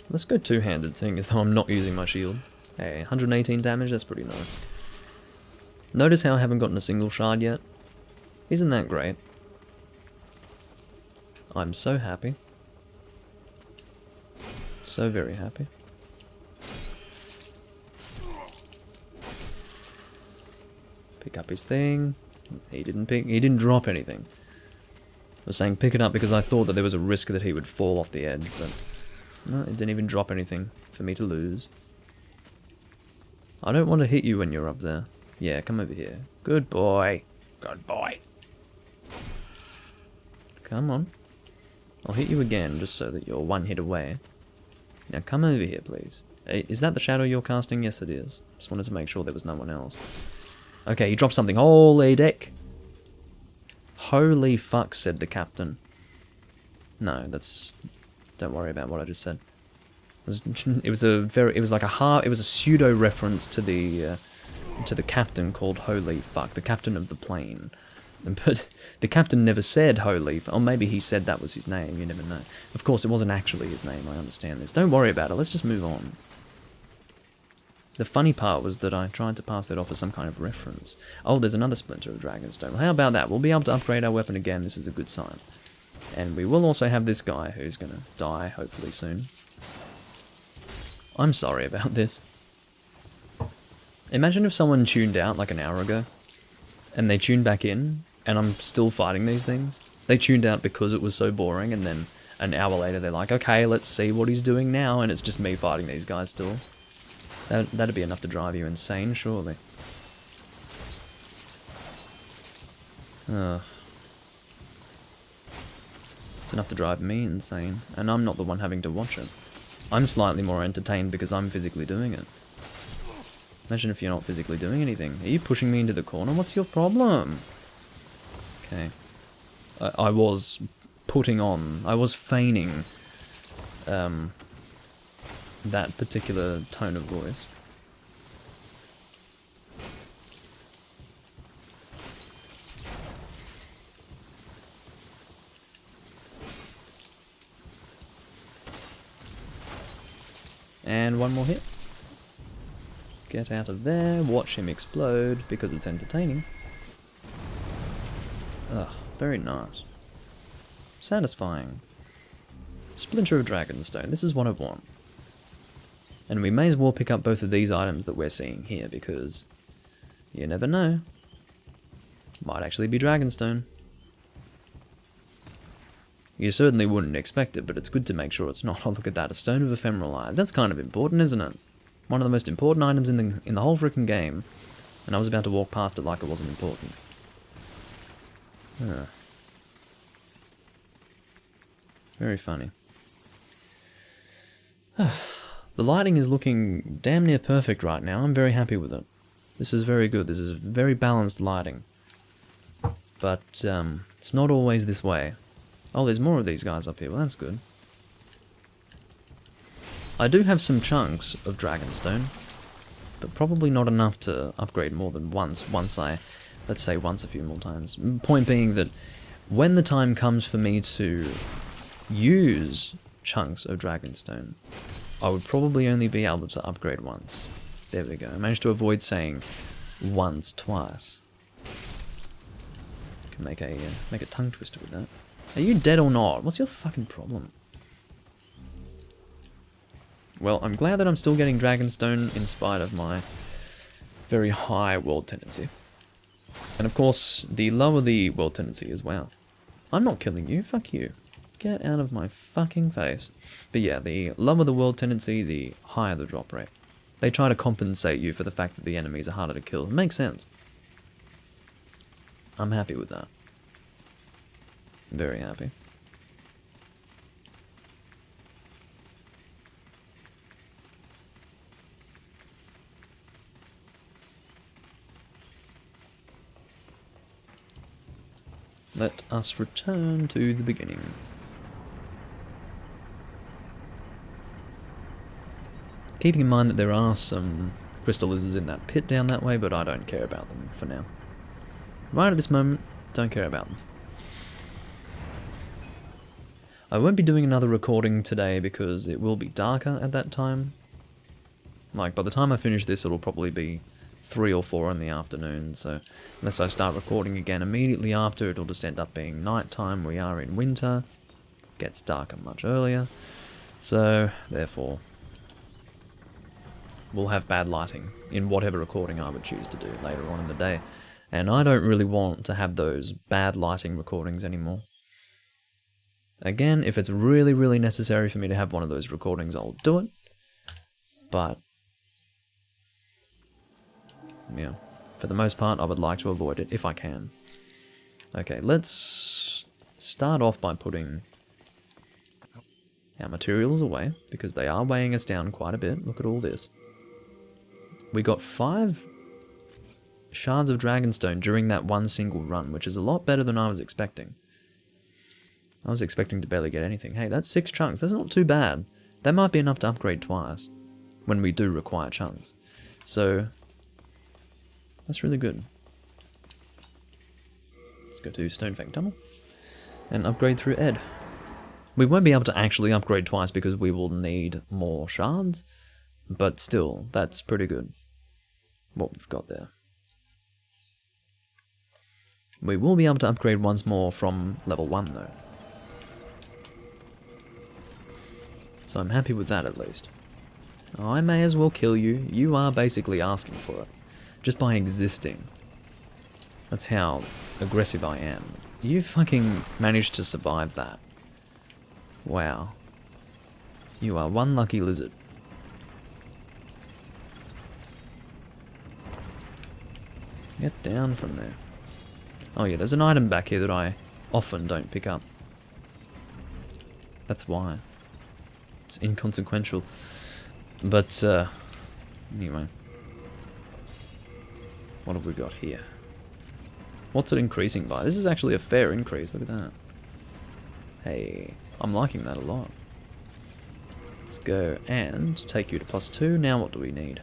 Let's go two-handed, seeing as though I'm not using my shield. Hey, 118 damage, that's pretty nice. Notice how I haven't gotten a single shard yet? Isn't that great? I'm so happy. So very happy. Pick up his thing. He didn't drop anything. I was saying pick it up because I thought that there was a risk that he would fall off the edge, but no, it didn't even drop anything for me to lose. I don't want to hit you when you're up there. Yeah, come over here. Good boy. Good boy. Come on. I'll hit you again just so that you're one hit away. Now come over here, please. Is that the shadow you're casting? Yes, it is. Just wanted to make sure there was no one else. Okay, he dropped something. Holy dick. Holy fuck, said the captain. No, that's... Don't worry about what I just said. It was a pseudo reference to the captain called Holy Fuck, the captain of the plane. But the captain never said Holy, or maybe he said that was his name, you never know. Of course, it wasn't actually his name, I understand this. Don't worry about it, let's just move on. The funny part was that I tried to pass that off as some kind of reference. Oh, there's another splinter of Dragonstone. Well, how about that? We'll be able to upgrade our weapon again, this is a good sign. And we will also have this guy who's going to die, hopefully soon. I'm sorry about this. Imagine if someone tuned out like an hour ago, and they tuned back in, and I'm still fighting these things. They tuned out because it was so boring, and then an hour later they're like, okay, let's see what he's doing now, and it's just me fighting these guys still. That'd be enough to drive you insane, surely. It's enough to drive me insane, and I'm not the one having to watch it. I'm slightly more entertained because I'm physically doing it. Imagine if you're not physically doing anything. Are you pushing me into the corner? What's your problem? Okay. I was feigning that particular tone of voice. And one more hit. Get out of there, watch him explode, because it's entertaining. Ugh, very nice. Satisfying. Splinter of Dragonstone, this is what I want. And we may as well pick up both of these items that we're seeing here, because you never know. Might actually be Dragonstone. You certainly wouldn't expect it, but it's good to make sure it's not. Oh, look at that, a Stone of Ephemeral Eyes. That's kind of important, isn't it? One of the most important items in the whole freaking game. And I was about to walk past it like it wasn't important. Very funny. The lighting is looking damn near perfect right now. I'm very happy with it. This is very good. This is very balanced lighting. But it's not always this way. Oh, there's more of these guys up here. Well, that's good. I do have some chunks of Dragonstone, but probably not enough to upgrade more than once. Let's say once a few more times. Point being that when the time comes for me to use chunks of Dragonstone, I would probably only be able to upgrade once. There we go. I managed to avoid saying once, twice. Can make a tongue twister with that. Are you dead or not? What's your fucking problem? Well, I'm glad that I'm still getting Dragonstone in spite of my very high world tendency. And of course, the lower the world tendency as well. I'm not killing you, fuck you. Get out of my fucking face. But yeah, the lower the world tendency, the higher the drop rate. They try to compensate you for the fact that the enemies are harder to kill. It makes sense. I'm happy with that. Very happy. Let us return to the beginning. Keeping in mind that there are some crystal lizards in that pit down that way, but I don't care about them for now. Right at this moment, don't care about them. I won't be doing another recording today because it will be darker at that time. Like, by the time I finish this, it'll probably be 3 or 4 in the afternoon, so unless I start recording again immediately after, it'll just end up being nighttime. We are in winter. Gets darker much earlier. So, therefore, we'll have bad lighting in whatever recording I would choose to do later on in the day. And I don't really want to have those bad lighting recordings anymore. Again, if it's really, really necessary for me to have one of those recordings, I'll do it. But yeah, for the most part, I would like to avoid it if I can. Okay, let's start off by putting our materials away, because they are weighing us down quite a bit. Look at all this. We got 5 shards of Dragonstone during that one single run, which is a lot better than I was expecting. I was expecting to barely get anything. Hey, that's 6 chunks. That's not too bad. That might be enough to upgrade twice, when we do require chunks. So, that's really good. Let's go to Stonefang Tunnel and upgrade through Ed. We won't be able to actually upgrade twice because we will need more shards, but still, that's pretty good, what we've got there. We will be able to upgrade once more from level 1 though. So I'm happy with that at least. I may as well kill you. You are basically asking for it. Just by existing. That's how aggressive I am. You fucking managed to survive that. Wow. You are one lucky lizard. Get down from there. Oh yeah, there's an item back here that I often don't pick up. That's why. It's inconsequential. But, anyway. What have we got here? What's it increasing by? This is actually a fair increase, look at that. Hey, I'm liking that a lot. Let's go and take you to +2. Now what do we need?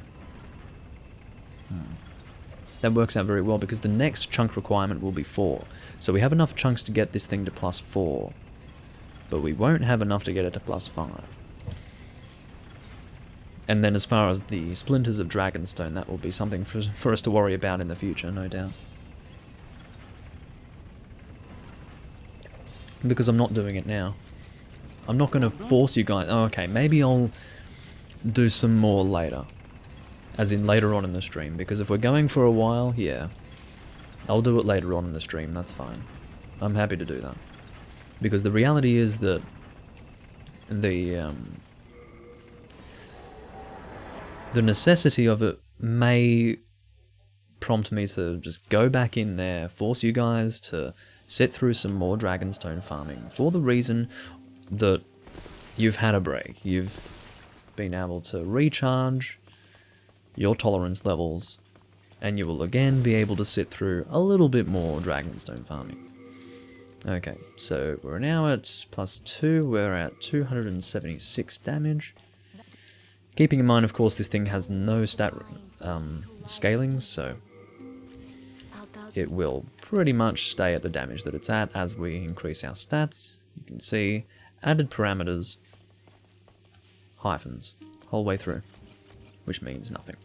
That works out very well because the next chunk requirement will be 4. So we have enough chunks to get this thing to +4. But we won't have enough to get it to +5. And then as far as the splinters of Dragonstone, that will be something for us to worry about in the future, no doubt. Because I'm not doing it now. I'm not going to force you guys... Oh, okay, maybe I'll do some more later. As in later on in the stream. Because if we're going for a while, yeah. I'll do it later on in the stream, that's fine. I'm happy to do that. Because the reality is that the necessity of it may prompt me to just go back in there, force you guys to sit through some more Dragonstone farming, for the reason that you've had a break. You've been able to recharge your tolerance levels, and you will again be able to sit through a little bit more Dragonstone farming. Okay, so we're now at +2, we're at 276 damage. Keeping in mind, of course, this thing has no stat scaling, so it will pretty much stay at the damage that it's at as we increase our stats. You can see added parameters, hyphens, whole way through, which means nothing.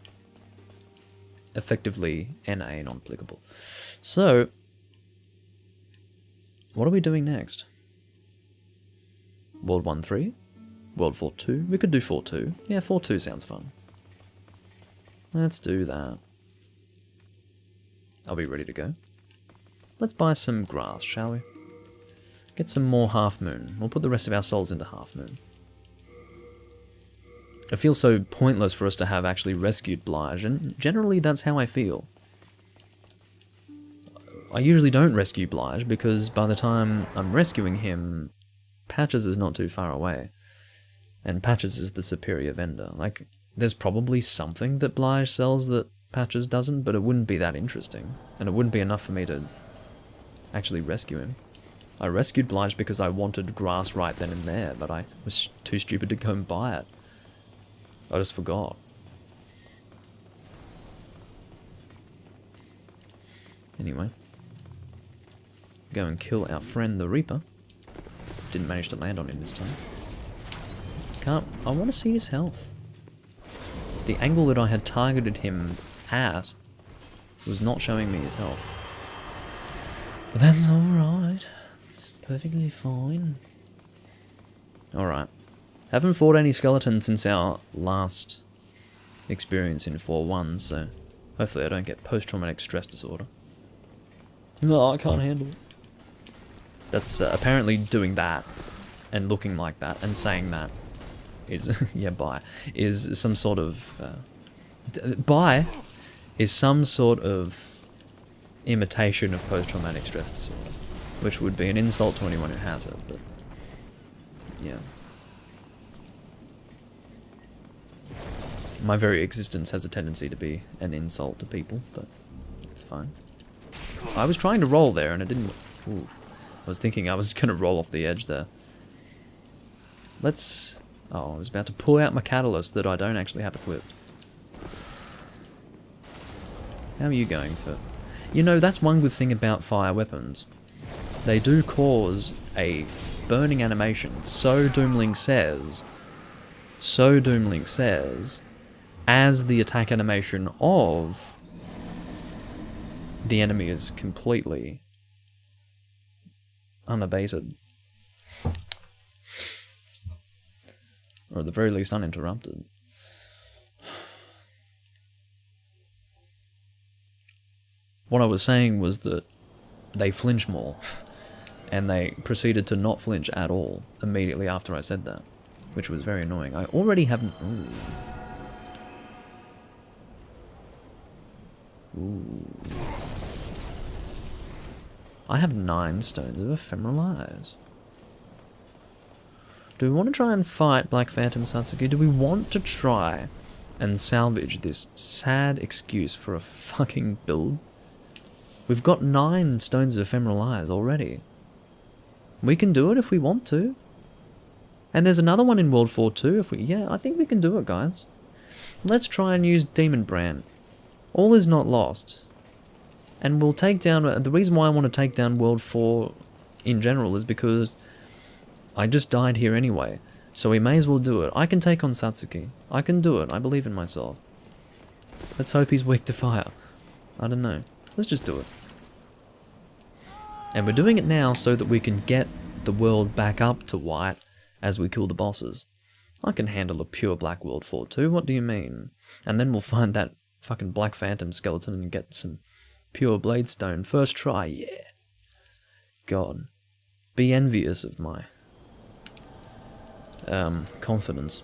Effectively, NA non-applicable. So, what are we doing next? World 1-3? World 4-2? We could do 4-2. Yeah, 4-2 sounds fun. Let's do that. Are we ready to go? Let's buy some grass, shall we? Get some more Half Moon. We'll put the rest of our souls into Half Moon. It feels so pointless for us to have actually rescued Blige, and generally that's how I feel. I usually don't rescue Blige because by the time I'm rescuing him, Patches is not too far away. And Patches is the superior vendor. Like, there's probably something that Blige sells that Patches doesn't, but it wouldn't be that interesting. And it wouldn't be enough for me to actually rescue him. I rescued Blige because I wanted grass right then and there, but I was too stupid to go and buy it. I just forgot. Anyway. Go and kill our friend the Reaper. Didn't manage to land on him this time. I want to see his health. The angle that I had targeted him at was not showing me his health. But that's alright. It's perfectly fine. Alright. Haven't fought any skeletons since our last experience in 4-1, so hopefully I don't get post-traumatic stress disorder. No, I can't handle it. That's apparently doing that and looking like that and saying that is yeah, bye, is some sort of bye is some sort of imitation of post-traumatic stress disorder, which would be an insult to anyone who has it, but yeah. My very existence has a tendency to be an insult to people, but it's fine. I was trying to roll there and it didn't. Ooh. I was thinking I was going to roll off the edge there. Let's... Oh, I was about to pull out my catalyst that I don't actually have equipped. How are you going for... You know, that's one good thing about fire weapons. They do cause a burning animation. So Doomlink says, as the attack animation of the enemy is completely unabated. Or at the very least uninterrupted. What I was saying was that they flinch more, and they proceeded to not flinch at all immediately after I said that, which was very annoying. I already haven't... Ooh. I have 9 stones of ephemeral eyes. Do we want to try and fight Black Phantom Satsuki? Do we want to try and salvage this sad excuse for a fucking build? We've got 9 stones of ephemeral eyes already. We can do it if we want to. And there's another one in World 4 too. If we, yeah, I think we can do it, guys. Let's try and use Demonbrandt. All is not lost. And we'll take down... The reason why I want to take down World 4 in general is because I just died here anyway. So we may as well do it. I can take on Satsuki. I can do it. I believe in myself. Let's hope he's weak to fire. I don't know. Let's just do it. And we're doing it now so that we can get the world back up to white as we kill the bosses. I can handle a pure black world 4 too. What do you mean? And then we'll find that fucking Black Phantom skeleton and get some pure Bladestone. First try, yeah. God. Be envious of my confidence.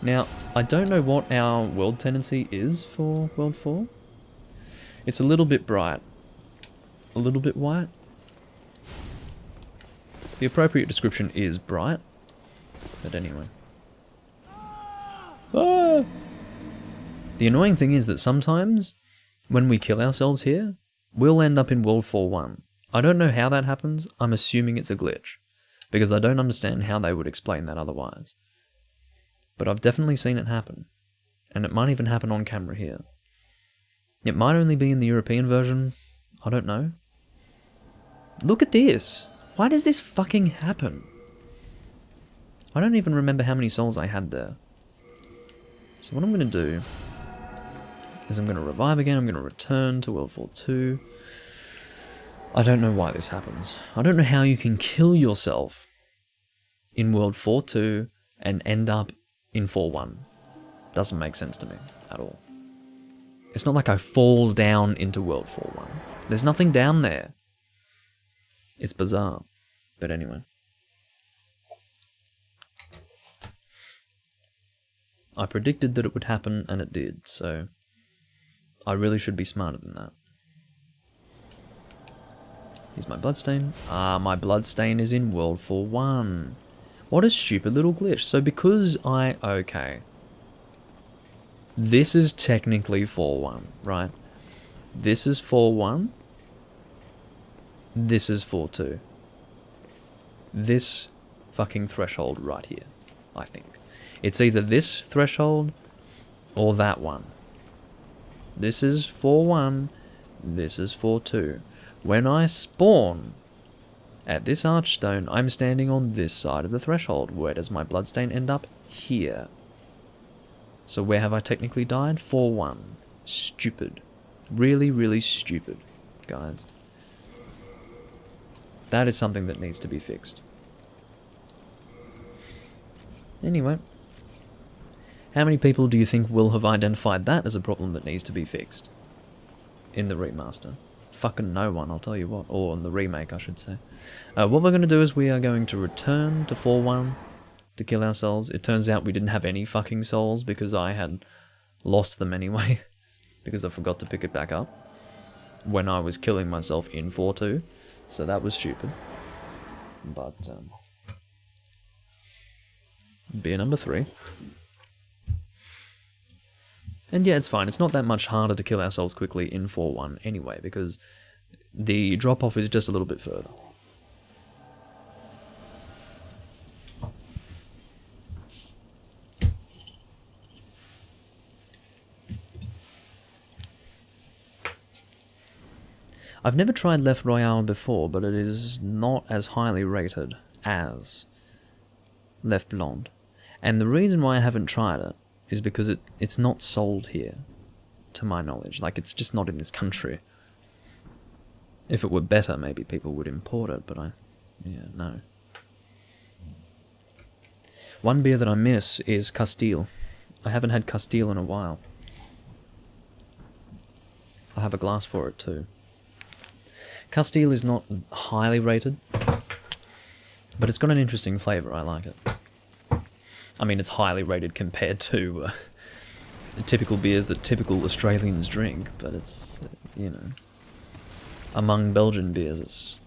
Now, I don't know what our world tendency is for World 4. It's a little bit bright. A little bit white. The appropriate description is bright. But anyway. Ah! The annoying thing is that sometimes, when we kill ourselves here, we'll end up in World 4-1. I don't know how that happens. I'm assuming it's a glitch. Because I don't understand how they would explain that otherwise. But I've definitely seen it happen. And it might even happen on camera here. It might only be in the European version. I don't know. Look at this. Why does this fucking happen? I don't even remember how many souls I had there. So what I'm going to do is I'm going to revive again. I'm going to return to World 4-2. I don't know why this happens. I don't know how you can kill yourself in World 4-2 and end up in 4-1. Doesn't make sense to me at all. It's not like I fall down into World 4-1. There's nothing down there. It's bizarre. But anyway. I predicted that it would happen, and it did, so I really should be smarter than that. Here's my bloodstain. Ah, my bloodstain is in World 4-1. What a stupid little glitch. So because okay. This is technically 4-1, right? This is 4-1. This is 4-2. This fucking threshold right here, I think. It's either this threshold or that one. This is 4-1. This is 4-2. When I spawn at this archstone, I'm standing on this side of the threshold. Where does my bloodstain end up? Here. So where have I technically died? 4-1. Stupid. Really, really stupid, guys. That is something that needs to be fixed. Anyway. How many people do you think will have identified that as a problem that needs to be fixed? In the remaster? Fucking no one, I'll tell you what. Or in the remake, I should say. What we're going to do is we are going to return to 4-1 to kill ourselves. It turns out we didn't have any fucking souls because I had lost them anyway. Because I forgot to pick it back up when I was killing myself in 4-2. So that was stupid. But, beer number 3. And yeah, it's fine. It's not that much harder to kill ourselves quickly in 4-1 anyway, because the drop-off is just a little bit further. I've never tried Left Royale before, but it is not as highly rated as Left Blonde. And the reason why I haven't tried it is because it's not sold here, to my knowledge. Like, it's just not in this country. If it were better, maybe people would import it, but no. One beer that I miss is Castile. I haven't had Castile in a while. I have a glass for it too. Castile is not highly rated, but it's got an interesting flavour. I like it. I mean, it's highly rated compared to typical beers that typical Australians drink, but it's, you know, among Belgian beers, it's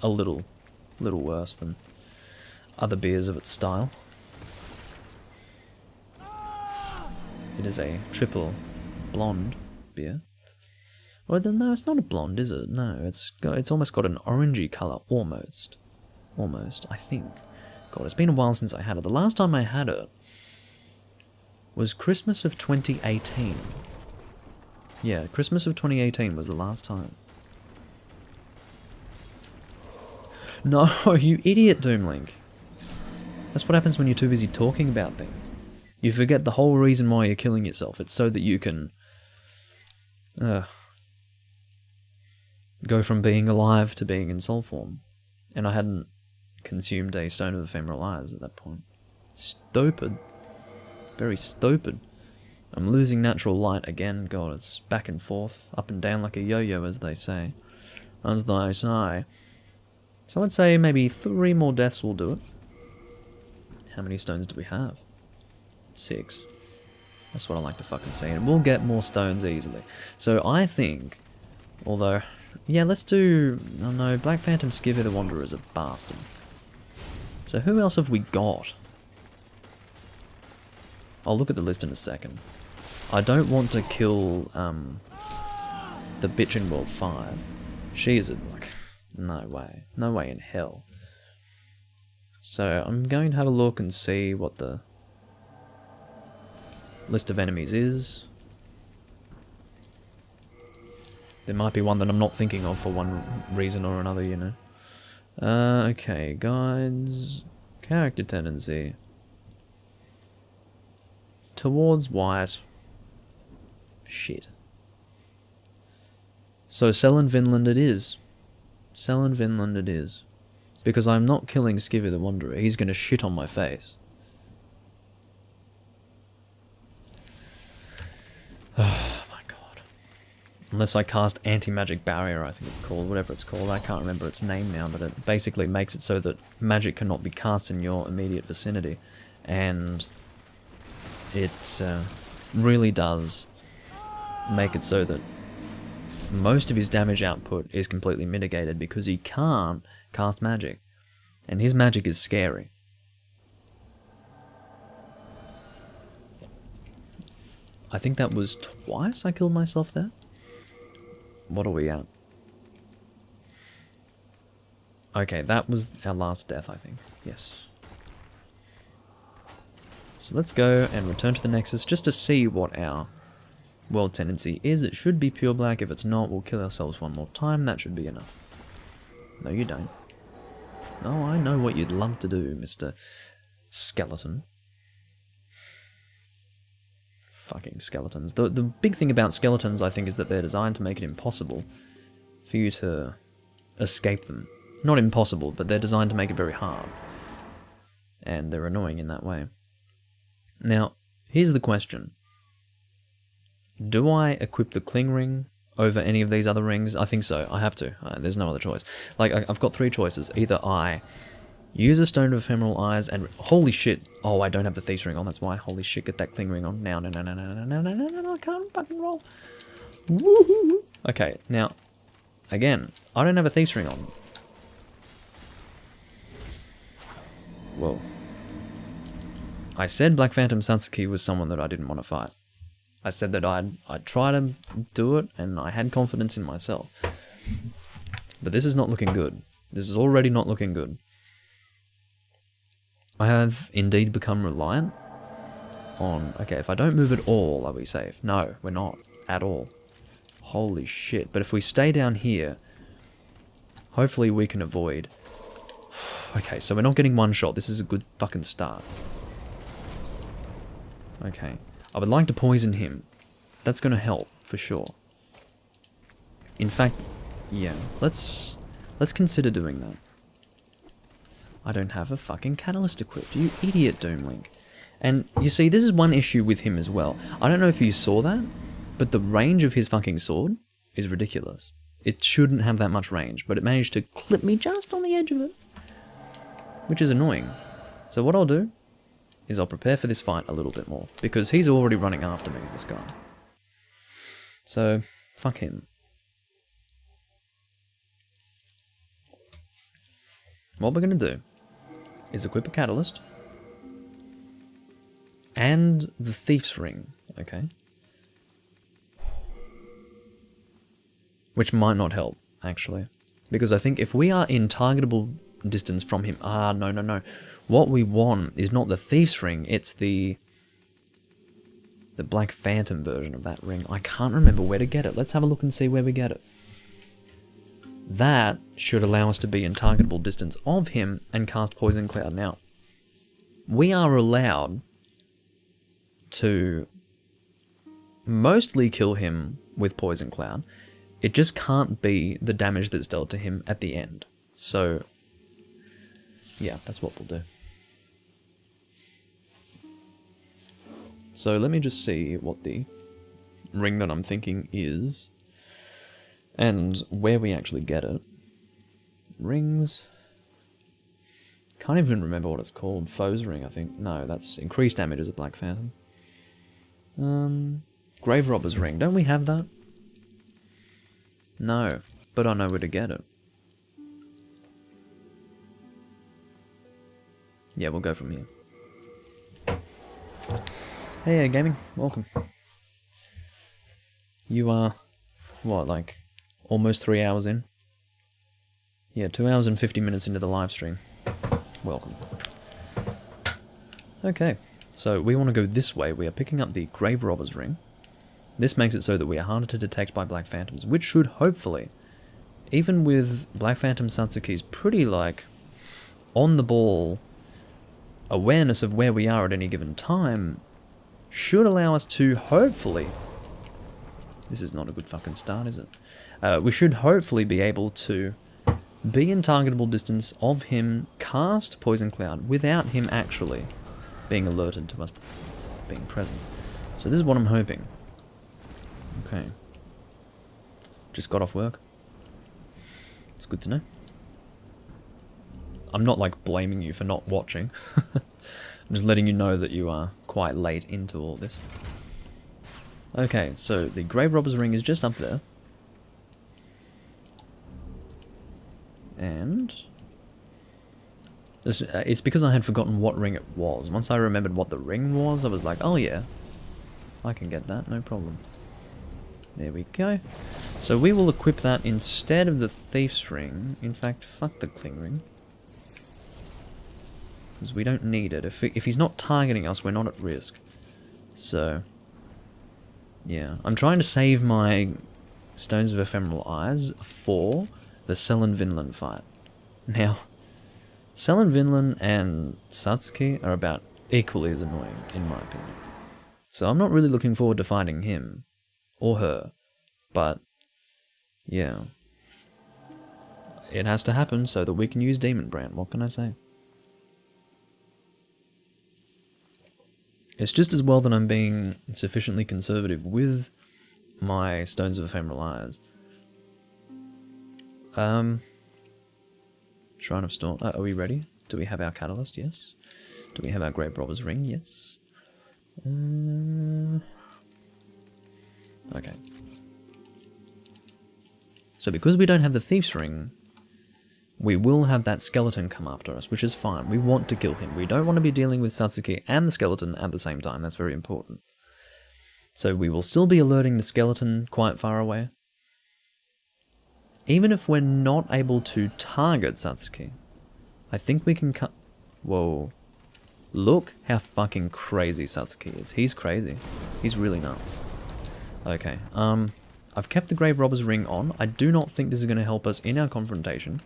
a little worse than other beers of its style. It is a triple blonde beer. Well, no, it's not a blonde, is it? No, it's almost got an orangey colour, almost, I think. God, it's been a while since I had it. The last time I had it was Christmas of 2018. Yeah, Christmas of 2018 was the last time. No, you idiot, Doomlink. That's what happens when you're too busy talking about things. You forget the whole reason why you're killing yourself. It's so that you can go from being alive to being in soul form. And I hadn't consumed a stone of ephemeral eyes at that point. Stupid. Very stupid. I'm losing natural light again. God, it's back and forth, up and down like a yo-yo, as they say. As they say. So I'd say maybe 3 more deaths will do it. How many stones do we have? 6. That's what I like to fucking say. And we'll get more stones easily. So I think, although, yeah, let's do, oh no, Black Phantom Skivvy the Wanderer is a bastard. So who else have we got? I'll look at the list in a second. I don't want to kill the bitch in World 5. She is like, no way. No way in hell. So I'm going to have a look and see what the list of enemies is. There might be one that I'm not thinking of for one reason or another, you know. Okay, guides, character tendency. Towards white. Shit. So Selin Vinland it is. Selin Vinland it is. Because I'm not killing Skivvy the Wanderer. He's going to shit on my face. Oh my god. Unless I cast Anti-Magic Barrier, I think it's called, whatever it's called. I can't remember its name now, but it basically makes it so that magic cannot be cast in your immediate vicinity. And it really does make it so that most of his damage output is completely mitigated because he can't cast magic. And his magic is scary. I think that was twice I killed myself there. What are we at? Okay, that was our last death, I think. Yes. So let's go and return to the Nexus just to see what our world tendency is. It should be pure black. If it's not, we'll kill ourselves one more time. That should be enough. No, you don't. No, I know what you'd love to do, Mr. Skeleton. Fucking skeletons. The big thing about skeletons, I think, is that they're designed to make it impossible for you to escape them. Not impossible, but they're designed to make it very hard. And they're annoying in that way. Now, here's the question. Do I equip the Cling Ring over any of these other rings? I think so. I have to. There's no other choice. Like, I've got 3 choices. Either I use a Stone of Ephemeral Eyes and... Holy shit. Oh, I don't have the Thieves Ring on. That's why. Holy shit, get that Cling Ring on. Now, no, I can't fucking roll. Woohoo. Okay, now, again, I don't have a Thieves Ring on. Whoa. I said Black Phantom Satsuki was someone that I didn't want to fight. I said that I'd try to do it, and I had confidence in myself. But this is not looking good. This is already not looking good. I have indeed become reliant on... Okay, if I don't move at all, are we safe? No, we're not. At all. Holy shit. But if we stay down here, hopefully we can avoid... Okay, so we're not getting one shot. This is a good fucking start. Okay. I would like to poison him. That's going to help, for sure. In fact, yeah. Let's consider doing that. I don't have a fucking catalyst equipped, you idiot, Doomlink. And, you see, this is one issue with him as well. I don't know if you saw that, but the range of his fucking sword is ridiculous. It shouldn't have that much range, but it managed to clip me just on the edge of it, which is annoying. So what I'll do is I'll prepare for this fight a little bit more, because he's already running after me, this guy. So, fuck him. What we're going to do is equip a catalyst and the Thief's Ring, okay? Which might not help, actually. Because I think if we are in targetable distance from him... no. What we want is not the Thief's Ring, it's the Black Phantom version of that ring. I can't remember where to get it. Let's have a look and see where we get it. That should allow us to be in targetable distance of him and cast Poison Cloud. Now, we are allowed to mostly kill him with Poison Cloud. It just can't be the damage that's dealt to him at the end. So, yeah, that's what we'll do. So let me just see what the ring that I'm thinking is and where we actually get it. Rings. Can't even remember what it's called. Foe's Ring, I think. No, that's increased damage as a Black Phantom. Grave Robber's Ring. Don't we have that? No, but I know where to get it. Yeah, we'll go from here. Hey, gaming, welcome. You are, what, like, almost 3 hours in? Yeah, 2 hours and 50 minutes into the live stream. Welcome. Okay, so we want to go this way. We are picking up the Grave Robber's Ring. This makes it so that we are harder to detect by Black Phantoms, which should hopefully, even with Black Phantom Satsuki's pretty, like, on-the-ball awareness of where we are at any given time, should allow us to hopefully... This is not a good fucking start, is it? We should hopefully be able to be in targetable distance of him, cast Poison Cloud, without him actually being alerted to us being present. So this is what I'm hoping. Okay. Just got off work. It's good to know. I'm not, like, blaming you for not watching. I'm just letting you know that you are quite late into all this. Okay, so the Grave Robber's Ring is just up there. And... it's because I had forgotten what ring it was. Once I remembered what the ring was, I was like, oh yeah, I can get that, no problem. There we go. So we will equip that instead of the Thief's Ring. In fact, fuck the Cling Ring. Because we don't need it. If he's not targeting us, we're not at risk. So, yeah. I'm trying to save my Stones of Ephemeral Eyes for the Selen Vinland fight. Now, Selen Vinland and Satsuki are about equally as annoying, in my opinion. So I'm not really looking forward to fighting him. Or her. But, yeah. It has to happen so that we can use Demonbrandt. What can I say? It's just as well that I'm being sufficiently conservative with my Stones of Ephemeral Eyes. Shrine of Storm. Are we ready? Do we have our Catalyst? Yes. Do we have our Grave Robber's Ring? Yes. Okay. So because we don't have the Thief's Ring, we will have that skeleton come after us, which is fine. We want to kill him. We don't want to be dealing with Satsuki and the skeleton at the same time. That's very important. So we will still be alerting the skeleton quite far away. Even if we're not able to target Satsuki, I think we can cut... Whoa. Look how fucking crazy Satsuki is. He's crazy. He's really nuts. Okay, I've kept the Grave Robber's Ring on. I do not think this is going to help us in our confrontation.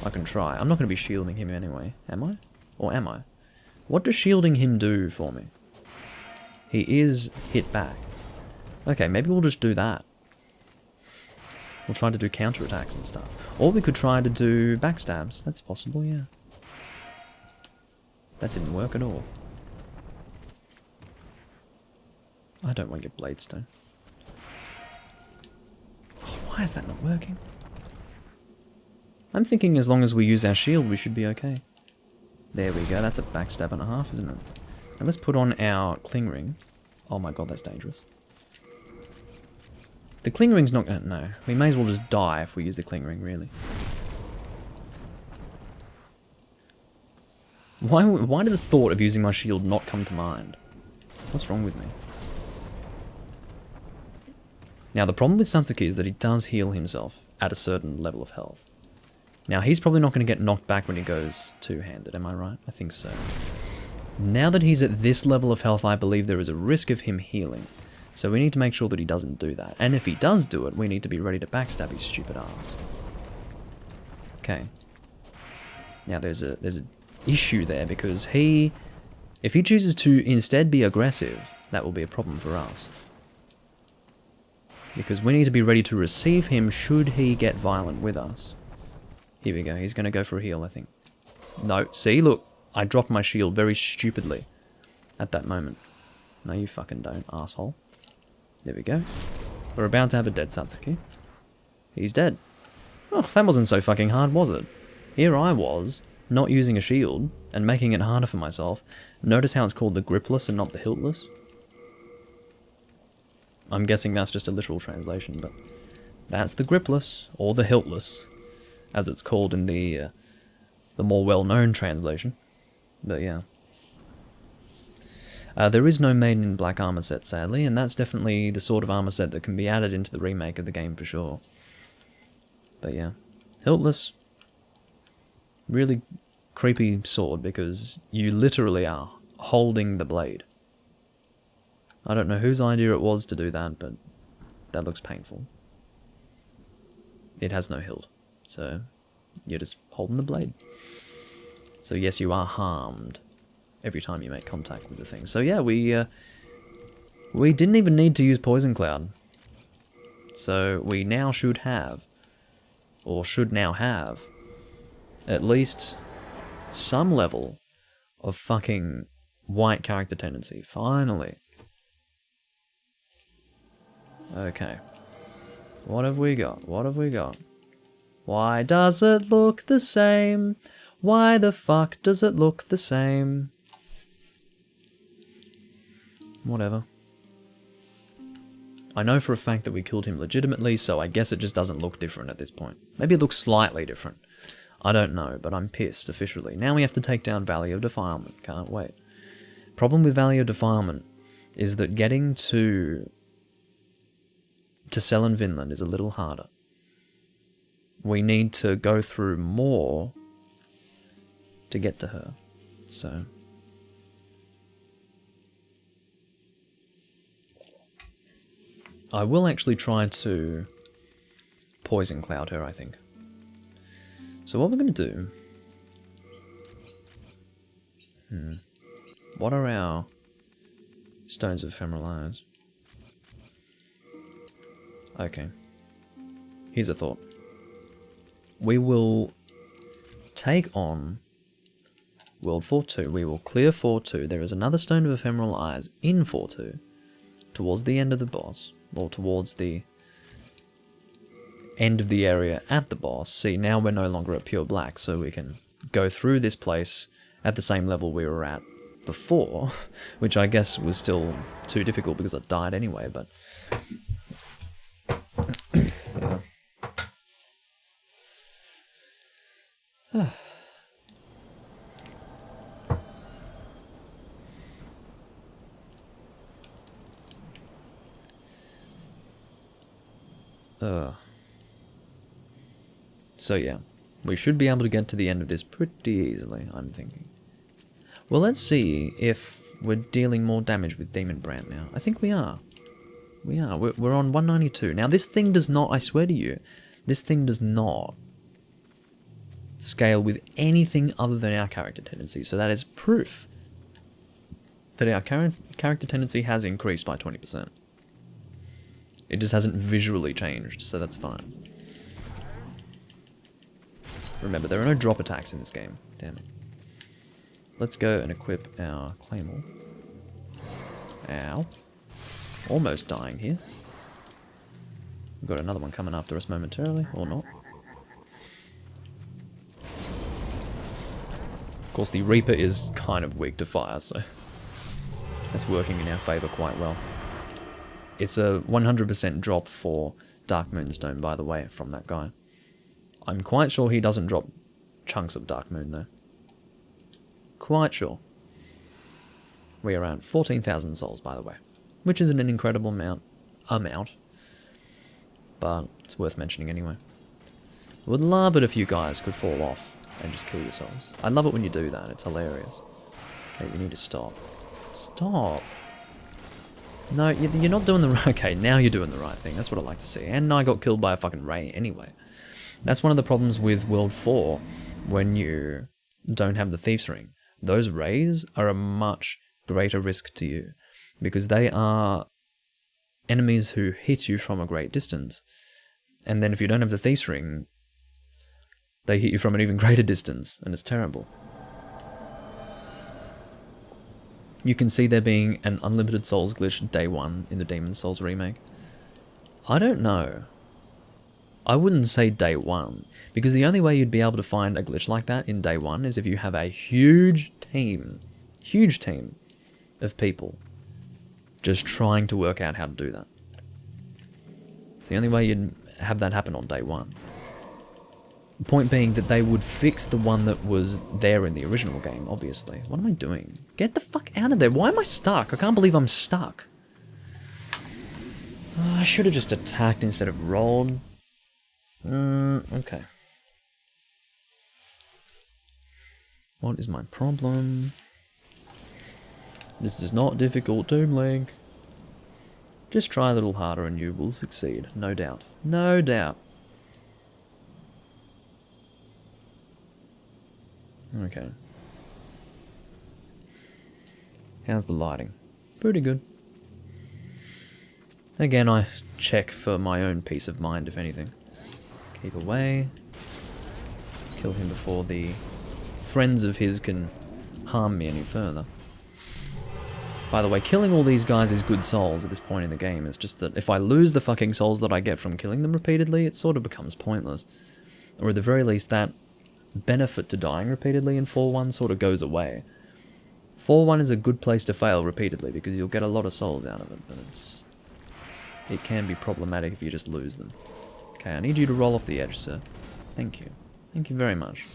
I can try. I'm not going to be shielding him anyway, am I? Or am I? What does shielding him do for me? He is hit back. Okay, maybe we'll just do that. We'll try to do counterattacks and stuff. Or we could try to do backstabs. That's possible, yeah. That didn't work at all. I don't want your Bladestone. Why is that not working? I'm thinking as long as we use our shield, we should be okay. There we go. That's a backstab and a half, isn't it? And let's put on our cling ring. Oh my god, that's dangerous. The cling ring's not gonna... No. We may as well just die if we use the cling ring, really. Why did the thought of using my shield not come to mind? What's wrong with me? Now, the problem with Satsuki is that he does heal himself at a certain level of health. Now, he's probably not going to get knocked back when he goes two-handed, am I right? I think so. Now that he's at this level of health, I believe there is a risk of him healing. So we need to make sure that he doesn't do that. And if he does do it, we need to be ready to backstab his stupid ass. Okay. Now, there's a issue there, because if he chooses to instead be aggressive, that will be a problem for us. Because we need to be ready to receive him should he get violent with us. Here we go, he's going to go for a heal, I think. No, see, look, I dropped my shield very stupidly at that moment. No, you fucking don't, asshole. There we go. We're about to have a dead Satsuki. He's dead. Oh, that wasn't so fucking hard, was it? Here I was, not using a shield, and making it harder for myself. Notice how it's called the gripless and not the hiltless? I'm guessing that's just a literal translation, but that's the gripless, or the hiltless, as it's called in the more well-known translation. But yeah. There is no Maiden in Black armor set, sadly, and that's definitely the sort of armor set that can be added into the remake of the game for sure. But yeah. Hiltless. Really creepy sword, because you literally are holding the blade. I don't know whose idea it was to do that, but that looks painful. It has no hilt, so you're just holding the blade. So yes, you are harmed every time you make contact with the thing. So yeah, we didn't even need to use Poison Cloud. So we now should have, or should now have, at least some level of fucking white character tendency. Finally. Okay. What have we got? What have we got? Why does it look the same? Why the fuck does it look the same? Whatever. I know for a fact that we killed him legitimately, so I guess it just doesn't look different at this point. Maybe it looks slightly different. I don't know, but I'm pissed officially. Now we have to take down Valley of Defilement. Can't wait. Problem with Valley of Defilement is that getting to Sellen Vinland is a little harder. We need to go through more to get to her. So I will actually try to Poison Cloud her, I think. So what we're going to do... What are our Stones of Ephemeral Eyes? Okay. Here's a thought. We will take on World 4-2. We will clear 4-2. There is another Stone of Ephemeral Eyes in 4-2. Towards the end of the boss. Or towards the end of the area at the boss. See, now we're no longer at pure black, so we can go through this place at the same level we were at before, which I guess was still too difficult because I died anyway, but... yeah. So yeah, we should be able to get to the end of this pretty easily, I'm thinking. Well, let's see if we're dealing more damage with Demonbrandt now. I think we are. We are. We're on 192. Now, this thing does not, I swear to you, this thing does not scale with anything other than our character tendency. So that is proof that our character tendency has increased by 20%. It just hasn't visually changed, so that's fine. Remember, there are no drop attacks in this game. Damn it. Let's go and equip our Claymore. Ow. Almost dying here. We've got another one coming after us momentarily, or not. Of course, the Reaper is kind of weak to fire, so that's working in our favour quite well. It's a 100% drop for Dark Moonstone, by the way, from that guy. I'm quite sure he doesn't drop chunks of Dark Moon, though. Quite sure. We're around 14,000 souls, by the way, which isn't an incredible amount, but it's worth mentioning anyway. Would love it if you guys could fall off and just kill yourselves. I love it when you do that, it's hilarious. Okay, you need to stop. Stop! No, you're not doing the right... Okay, now you're doing the right thing, that's what I like to see. And I got killed by a fucking ray anyway. That's one of the problems with World 4 when you don't have the Thief's Ring. Those rays are a much greater risk to you because they are enemies who hit you from a great distance. And then if you don't have the Thief's Ring, they hit you from an even greater distance, and it's terrible. You can see there being an Unlimited Souls glitch day 1 in the Demon's Souls remake. I don't know. I wouldn't say day 1, because the only way you'd be able to find a glitch like that in day 1 is if you have a huge team of people just trying to work out how to do that. It's the only way you'd have that happen on day 1. The point being that they would fix the one that was there in the original game, obviously. What am I doing? Get the fuck out of there. Why am I stuck? I can't believe I'm stuck. Oh, I should have just attacked instead of rolled. Okay. What is my problem? This is not difficult, Tomb Link. Just try a little harder and you will succeed, no doubt. No doubt. Okay. How's the lighting? Pretty good. Again, I check for my own peace of mind, if anything. Keep away. Kill him before the friends of his can harm me any further. By the way, killing all these guys is good souls at this point in the game. It's just that if I lose the fucking souls that I get from killing them repeatedly, it sort of becomes pointless. Or at the very least, that benefit to dying repeatedly in 4-1 sort of goes away. 4-1 is a good place to fail repeatedly because you'll get a lot of souls out of it, but it can be problematic if you just lose them. Okay, I need you to roll off the edge, sir. Thank you. Thank you very much.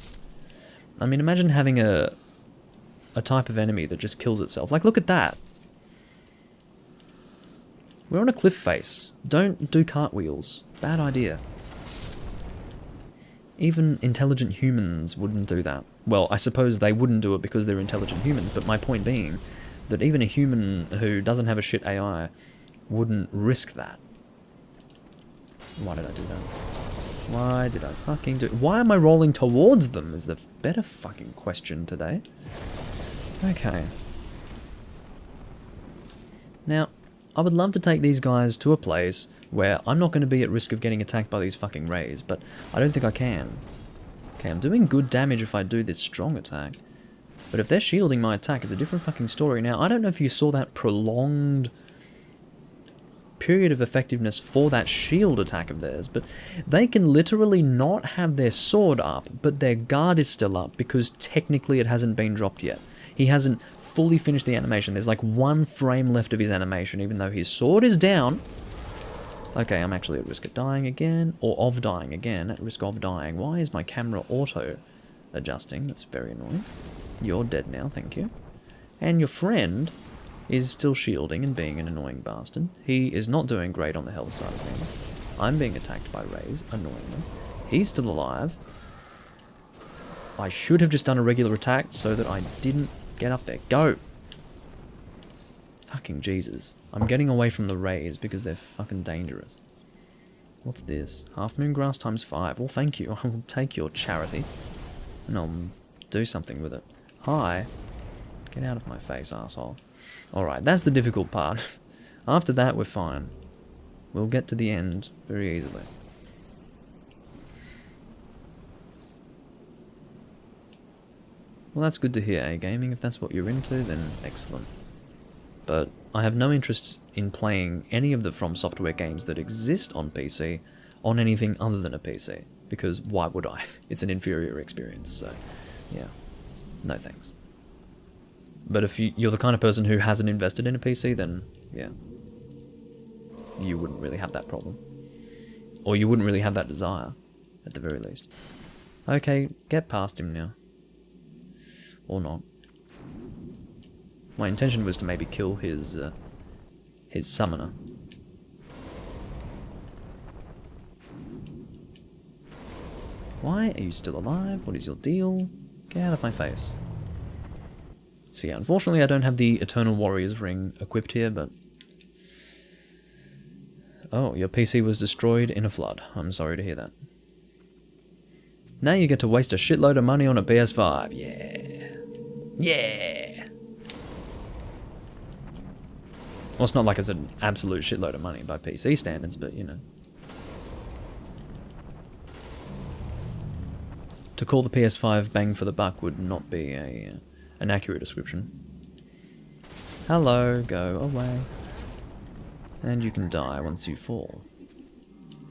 I mean, imagine having a type of enemy that just kills itself. Like, look at that. We're on a cliff face. Don't do cartwheels. Bad idea. Even intelligent humans wouldn't do that. Well, I suppose they wouldn't do it because they're intelligent humans, but my point being that even a human who doesn't have a shit AI wouldn't risk that. Why did I do that? Why did I fucking do... Why am I rolling towards them is the better fucking question today. Okay. Now, I would love to take these guys to a place where I'm not going to be at risk of getting attacked by these fucking rays, but I don't think I can. Okay, I'm doing good damage if I do this strong attack, but if they're shielding my attack, it's a different fucking story. Now, I don't know if you saw that prolonged period of effectiveness for that shield attack of theirs, but they can literally not have their sword up, but their guard is still up, because technically it hasn't been dropped yet. He hasn't fully finished the animation. There's like 1 frame left of his animation, even though his sword is down. Okay, I'm actually at risk of dying again, or of dying again, at risk of dying. Why is my camera auto-adjusting? That's very annoying. You're dead now, thank you. And your friend is still shielding and being an annoying bastard. He is not doing great on the health side of things. I'm being attacked by rays, annoyingly. He's still alive. I should have just done a regular attack so that I didn't get up there. Go! Fucking Jesus. I'm getting away from the rays because they're fucking dangerous. What's this? Half moon grass times 5. Well, thank you. I will take your charity. And I'll do something with it. Hi. Get out of my face, asshole. Alright, that's the difficult part. After that, we're fine. We'll get to the end very easily. Well, that's good to hear, eh, gaming? If that's what you're into, then excellent. but I have no interest in playing any of the From Software games that exist on PC on anything other than a PC, because why would I? It's an inferior experience, so yeah, no thanks. But if you're the kind of person who hasn't invested in a PC, then yeah, you wouldn't really have that problem. Or you wouldn't really have that desire, at the very least. Okay, get past him now. Or not. My intention was to maybe kill his summoner. Why are you still alive? What is your deal? Get out of my face. So yeah, unfortunately I don't have the Eternal Warrior's ring equipped here, but... Oh, your PC was destroyed in a flood. I'm sorry to hear that. Now you get to waste a shitload of money on a PS5. Yeah. Yeah! Well, it's not like it's an absolute shitload of money by PC standards, but you know. To call the PS5 bang for the buck would not be an accurate description. Hello, go away. And you can die once you fall.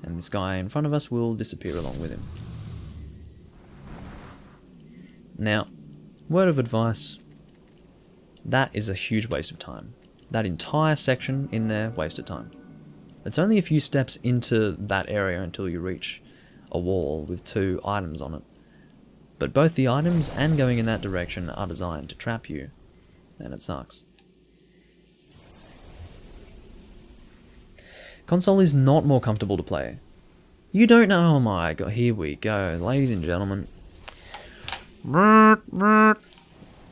And this guy in front of us will disappear along with him. Now, word of advice, that is a huge waste of time. That entire section in there, waste of time. It's only a few steps into that area until you reach a wall with 2 items on it. But both the items and going in that direction are designed to trap you, and it sucks. Console is not more comfortable to play. You don't know, oh my god, here we go, ladies and gentlemen.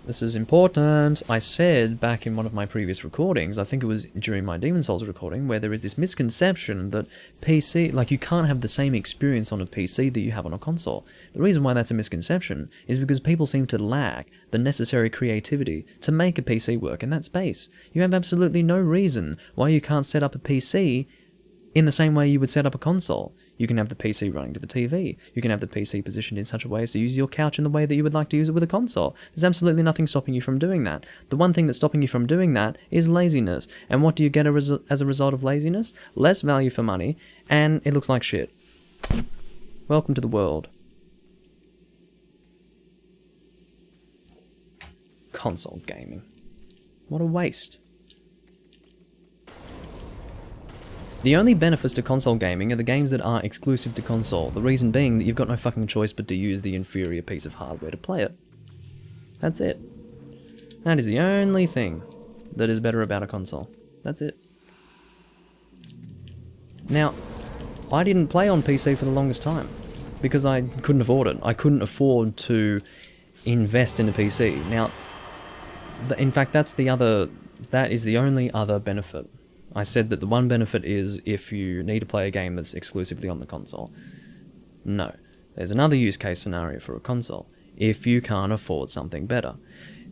This is important. I said back in one of my previous recordings, I think it was during my Demon Souls recording, where there is this misconception that PC, like you can't have the same experience on a PC that you have on a console. The reason why that's a misconception is because people seem to lack the necessary creativity to make a PC work in that space. You have absolutely no reason why you can't set up a PC in the same way you would set up a console. You can have the PC running to the TV. You can have the PC positioned in such a way as to use your couch in the way that you would like to use it with a console. There's absolutely nothing stopping you from doing that. The one thing that's stopping you from doing that is laziness. And what do you get as a result of laziness? Less value for money, and it looks like shit. Welcome to the world. Console gaming. What a waste. The only benefits to console gaming are the games that are exclusive to console, the reason being that you've got no fucking choice but to use the inferior piece of hardware to play it. That's it. That is the only thing that is better about a console. That's it. Now, I didn't play on PC for the longest time, because I couldn't afford it. I couldn't afford to invest in a PC. Now, in fact, that is the only other benefit. I said that the one benefit is if you need to play a game that's exclusively on the console. No. There's another use case scenario for a console. If you can't afford something better.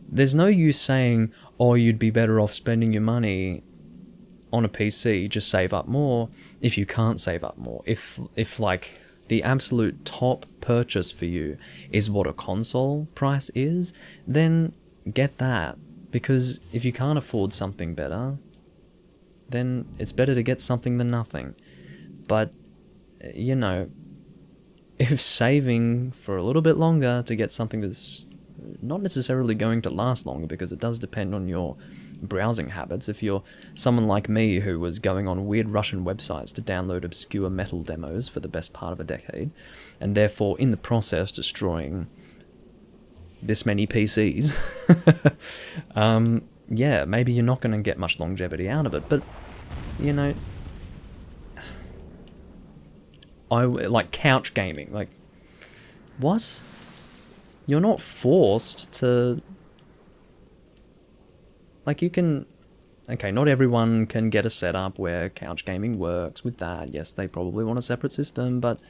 There's no use saying, oh, you'd be better off spending your money on a PC, just save up more, if you can't save up more. If like, the absolute top purchase for you is what a console price is, then get that. Because if you can't afford something better, then it's better to get something than nothing. But, you know, if saving for a little bit longer to get something that's not necessarily going to last longer, because it does depend on your browsing habits. If you're someone like me who was going on weird Russian websites to download obscure metal demos for the best part of a decade, and therefore in the process destroying this many PCs, yeah, maybe you're not going to get much longevity out of it, but, you know, like couch gaming, like, what? You're not forced to, like, you can, okay, not everyone can get a setup where couch gaming works with that. Yes, they probably want a separate system, but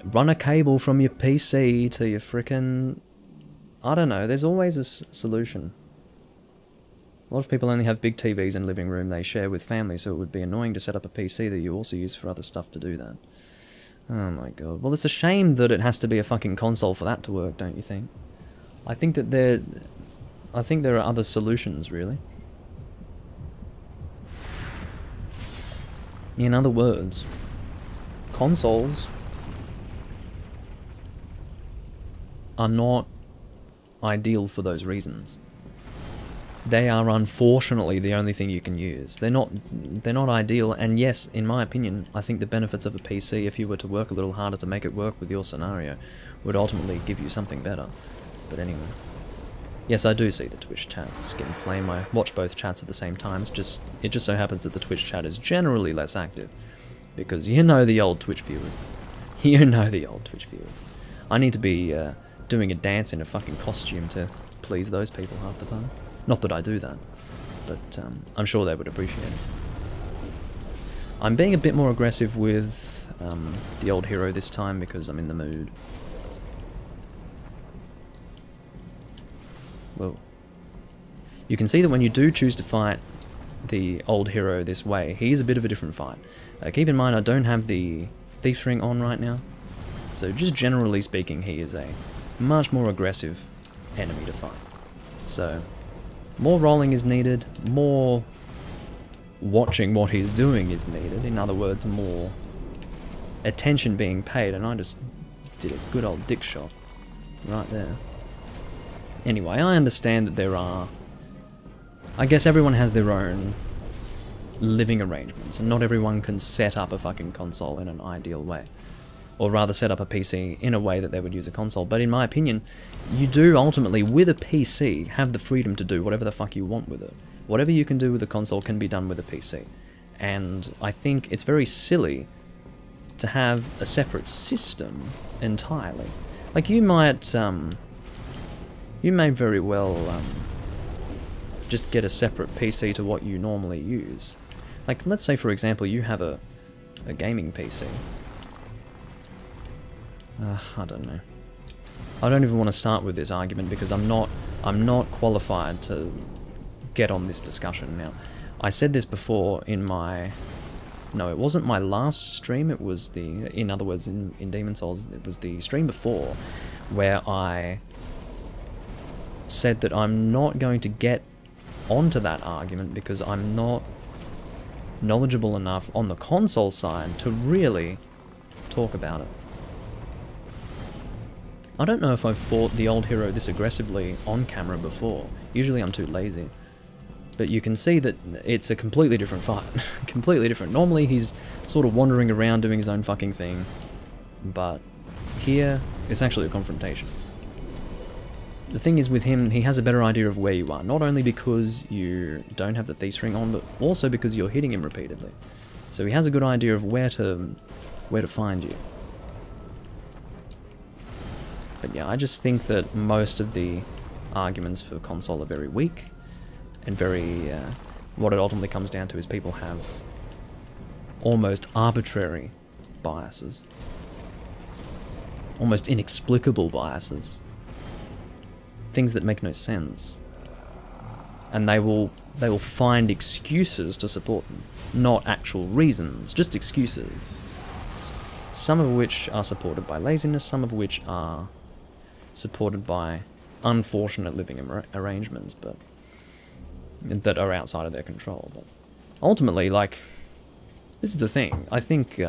run a cable from your PC to your frickin', I don't know, there's always a solution. A lot of people only have big TVs in the living room they share with family, so it would be annoying to set up a PC that you also use for other stuff to do that. Oh my god. Well, it's a shame that it has to be a fucking console for that to work, don't you think? I think there are other solutions, really. In other words, consoles are not ideal for those reasons. They are unfortunately the only thing you can use. They're not ideal, and yes, in my opinion, I think the benefits of a PC, if you were to work a little harder to make it work with your scenario, would ultimately give you something better. But anyway. Yes, I do see the Twitch chat skin flame. I watch both chats at the same time. It just so happens that the Twitch chat is generally less active. Because you know the old Twitch viewers. You know the old Twitch viewers. I need to be doing a dance in a fucking costume to please those people half the time. Not that I do that, but I'm sure they would appreciate it. I'm being a bit more aggressive with the old hero this time because I'm in the mood. Whoa. You can see that when you do choose to fight the old hero this way, he is a bit of a different fight. Keep in mind I don't have the Thief's Ring on right now, so just generally speaking he is a much more aggressive enemy to fight. So, more rolling is needed, more watching what he's doing is needed, in other words, more attention being paid, and I just did a good old dick shot right there. Anyway, I understand that there are... I guess everyone has their own living arrangements, and not everyone can set up a fucking console in an ideal way. Or rather set up a PC in a way that they would use a console. But in my opinion, you do ultimately, with a PC, have the freedom to do whatever the fuck you want with it. Whatever you can do with a console can be done with a PC. And I think it's very silly to have a separate system entirely. Like, you might, you may very well just get a separate PC to what you normally use. Like, let's say, for example, you have a gaming PC. I don't know. I don't even want to start with this argument because I'm not qualified to get on this discussion now. I said this before in my... No, it wasn't my last stream, it was the... In other words, in Demon's Souls, it was the stream before where I said that I'm not going to get onto that argument because I'm not knowledgeable enough on the console side to really talk about it. I don't know if I've fought the old hero this aggressively on camera before. Usually I'm too lazy. But you can see that it's a completely different fight. Completely different. Normally he's sort of wandering around doing his own fucking thing. But here, it's actually a confrontation. The thing is with him, he has a better idea of where you are. Not only because you don't have the Thief's Ring on, but also because you're hitting him repeatedly. So he has a good idea of where to find you. But yeah, I just think that most of the arguments for console are very weak, and very, what it ultimately comes down to is people have almost arbitrary biases. Almost inexplicable biases. Things that make no sense. And they will find excuses to support them. Not actual reasons, just excuses. Some of which are supported by laziness, some of which are supported by unfortunate living arrangements, but that are outside of their control. But ultimately, like, this is the thing. I think,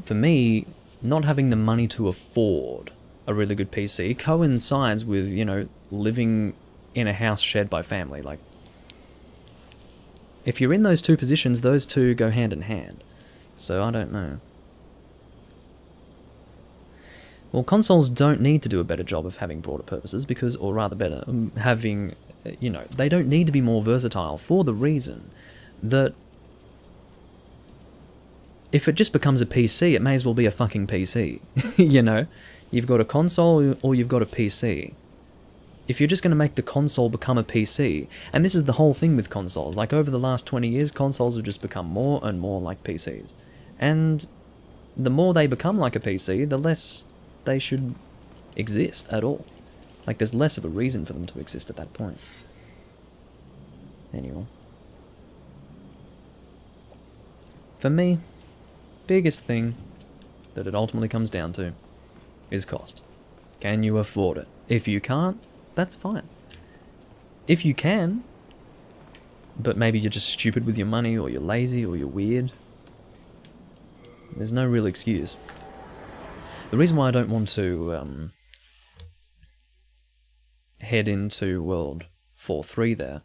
for me, not having the money to afford a really good PC coincides with, you know, living in a house shared by family. Like, if you're in those two positions, those two go hand in hand. So I don't know. Well, consoles don't need to do a better job of having broader purposes because, or rather better, having, you know, they don't need to be more versatile for the reason that if it just becomes a PC, it may as well be a fucking PC, you know? You've got a console or you've got a PC. If you're just going to make the console become a PC, and this is the whole thing with consoles, like over the last 20 years, consoles have just become more and more like PCs. And the more they become like a PC, the less they should exist at all. Like, there's less of a reason for them to exist at that point. Anyway. For me, biggest thing that it ultimately comes down to is cost. Can you afford it? If you can't, that's fine. If you can, but maybe you're just stupid with your money, or you're lazy, or you're weird. There's no real excuse. The reason why I don't want to head into World 4.3 there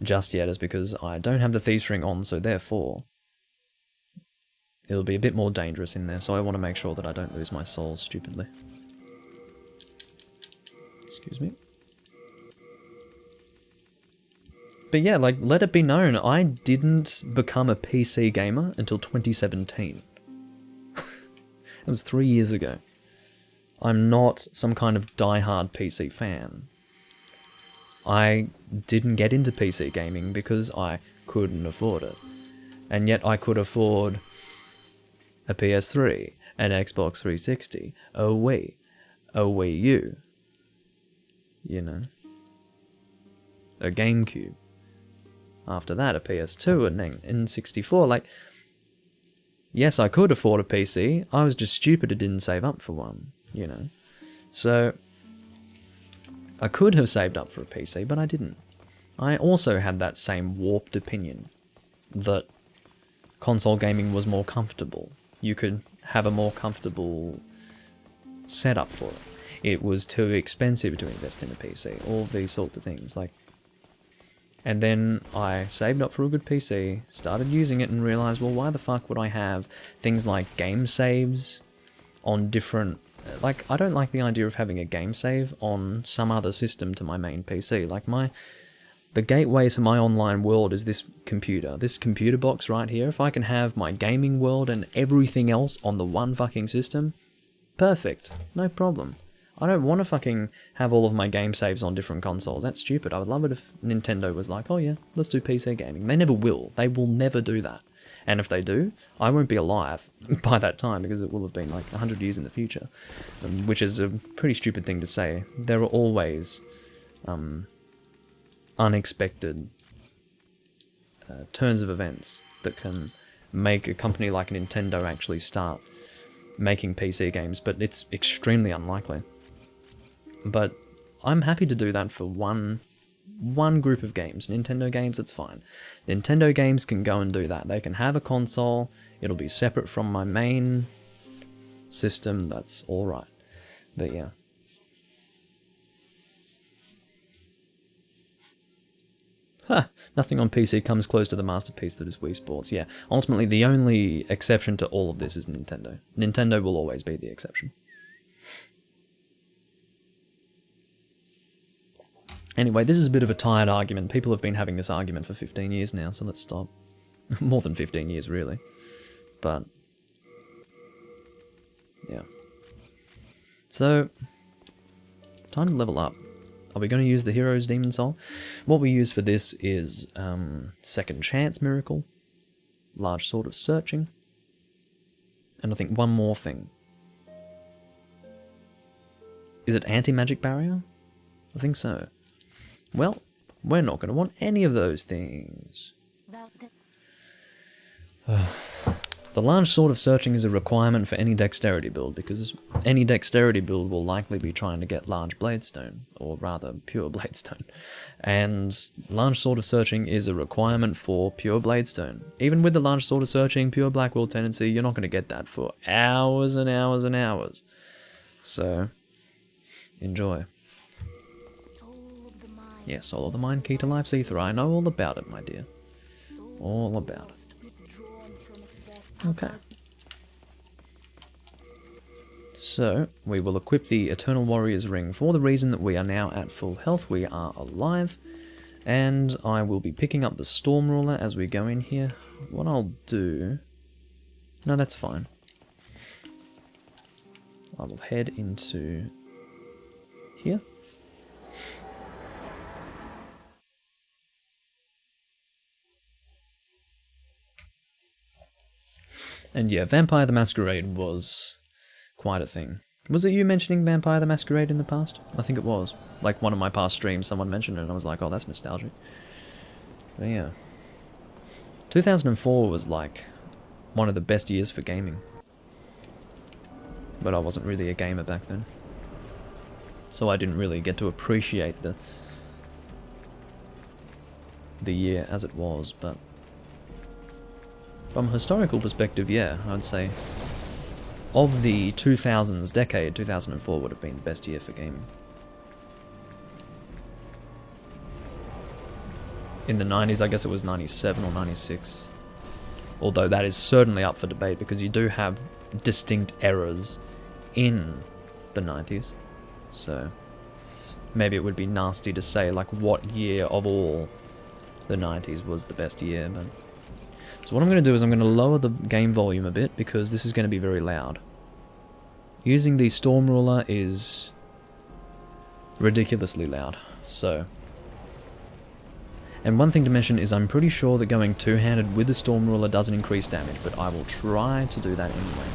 just yet is because I don't have the Thieves Ring on, so therefore it'll be a bit more dangerous in there, so I want to make sure that I don't lose my souls stupidly. Excuse me. But yeah, like, let it be known, I didn't become a PC gamer until 2017. It was 3 years ago. I'm not some kind of die-hard PC fan. I didn't get into PC gaming because I couldn't afford it. And yet I could afford a PS3, an Xbox 360, a Wii U, you know, a GameCube. After that, a PS2, an N64, like, yes, I could afford a PC, I was just stupid and didn't save up for one, you know. So, I could have saved up for a PC, but I didn't. I also had that same warped opinion that console gaming was more comfortable. You could have a more comfortable setup for it. It was too expensive to invest in a PC, all these sorts of things, like. And then I saved up for a good PC, started using it and realized, well, why the fuck would I have things like game saves on different... Like, I don't like the idea of having a game save on some other system to my main PC. Like, the gateway to my online world is this computer box right here. If I can have my gaming world and everything else on the one fucking system, perfect, no problem. I don't want to fucking have all of my game saves on different consoles. That's stupid. I would love it if Nintendo was like, oh yeah, let's do PC gaming. They never will. They will never do that. And if they do, I won't be alive by that time because it will have been like 100 years in the future, which is a pretty stupid thing to say. There are always unexpected turns of events that can make a company like Nintendo actually start making PC games, but it's extremely unlikely. But I'm happy to do that for one group of games. Nintendo games, that's fine. Nintendo games can go and do that. They can have a console, it'll be separate from my main system, that's alright. But yeah. Nothing on PC comes close to the masterpiece that is Wii Sports. Yeah, ultimately the only exception to all of this is Nintendo. Nintendo will always be the exception. Anyway, this is a bit of a tired argument. People have been having this argument for 15 years now, so let's stop. More than 15 years, really. But, yeah. So, time to level up. Are we going to use the Hero's Demon Soul? What we use for this is Second Chance Miracle, Large Sword of Searching, and I think one more thing. Is it Anti-Magic Barrier? I think so. Well, we're not going to want any of those things. The Large Sword of Searching is a requirement for any dexterity build, because any dexterity build will likely be trying to get large bladestone, or rather pure bladestone. And Large Sword of Searching is a requirement for pure bladestone. Even with the Large Sword of Searching, pure Blackwall tendency, you're not going to get that for hours and hours and hours. So, enjoy. Yeah, Soul of the Mind, key to life's ether. I know all about it, my dear. All about it. Okay. So, we will equip the Eternal Warrior's Ring for the reason that we are now at full health. We are alive. And I will be picking up the Storm Ruler as we go in here. What I'll do... No, that's fine. I will head into here. And yeah, Vampire the Masquerade was quite a thing. Was it you mentioning Vampire the Masquerade in the past? I think it was. Like one of my past streams, someone mentioned it and I was like, oh, that's nostalgic. But yeah. 2004 was like one of the best years for gaming. But I wasn't really a gamer back then. So I didn't really get to appreciate the year as it was, but from a historical perspective, yeah, I'd say of the 2000s decade, 2004 would have been the best year for gaming. In the 90s, I guess it was 97 or 96. Although that is certainly up for debate because you do have distinct eras in the 90s. So maybe it would be nasty to say like what year of all the 90s was the best year, but so what I'm going to do is I'm going to lower the game volume a bit because this is going to be very loud. Using the storm ruler is ridiculously loud. So, and one thing to mention is I'm pretty sure that going two-handed with the storm ruler doesn't increase damage, but I will try to do that anyway.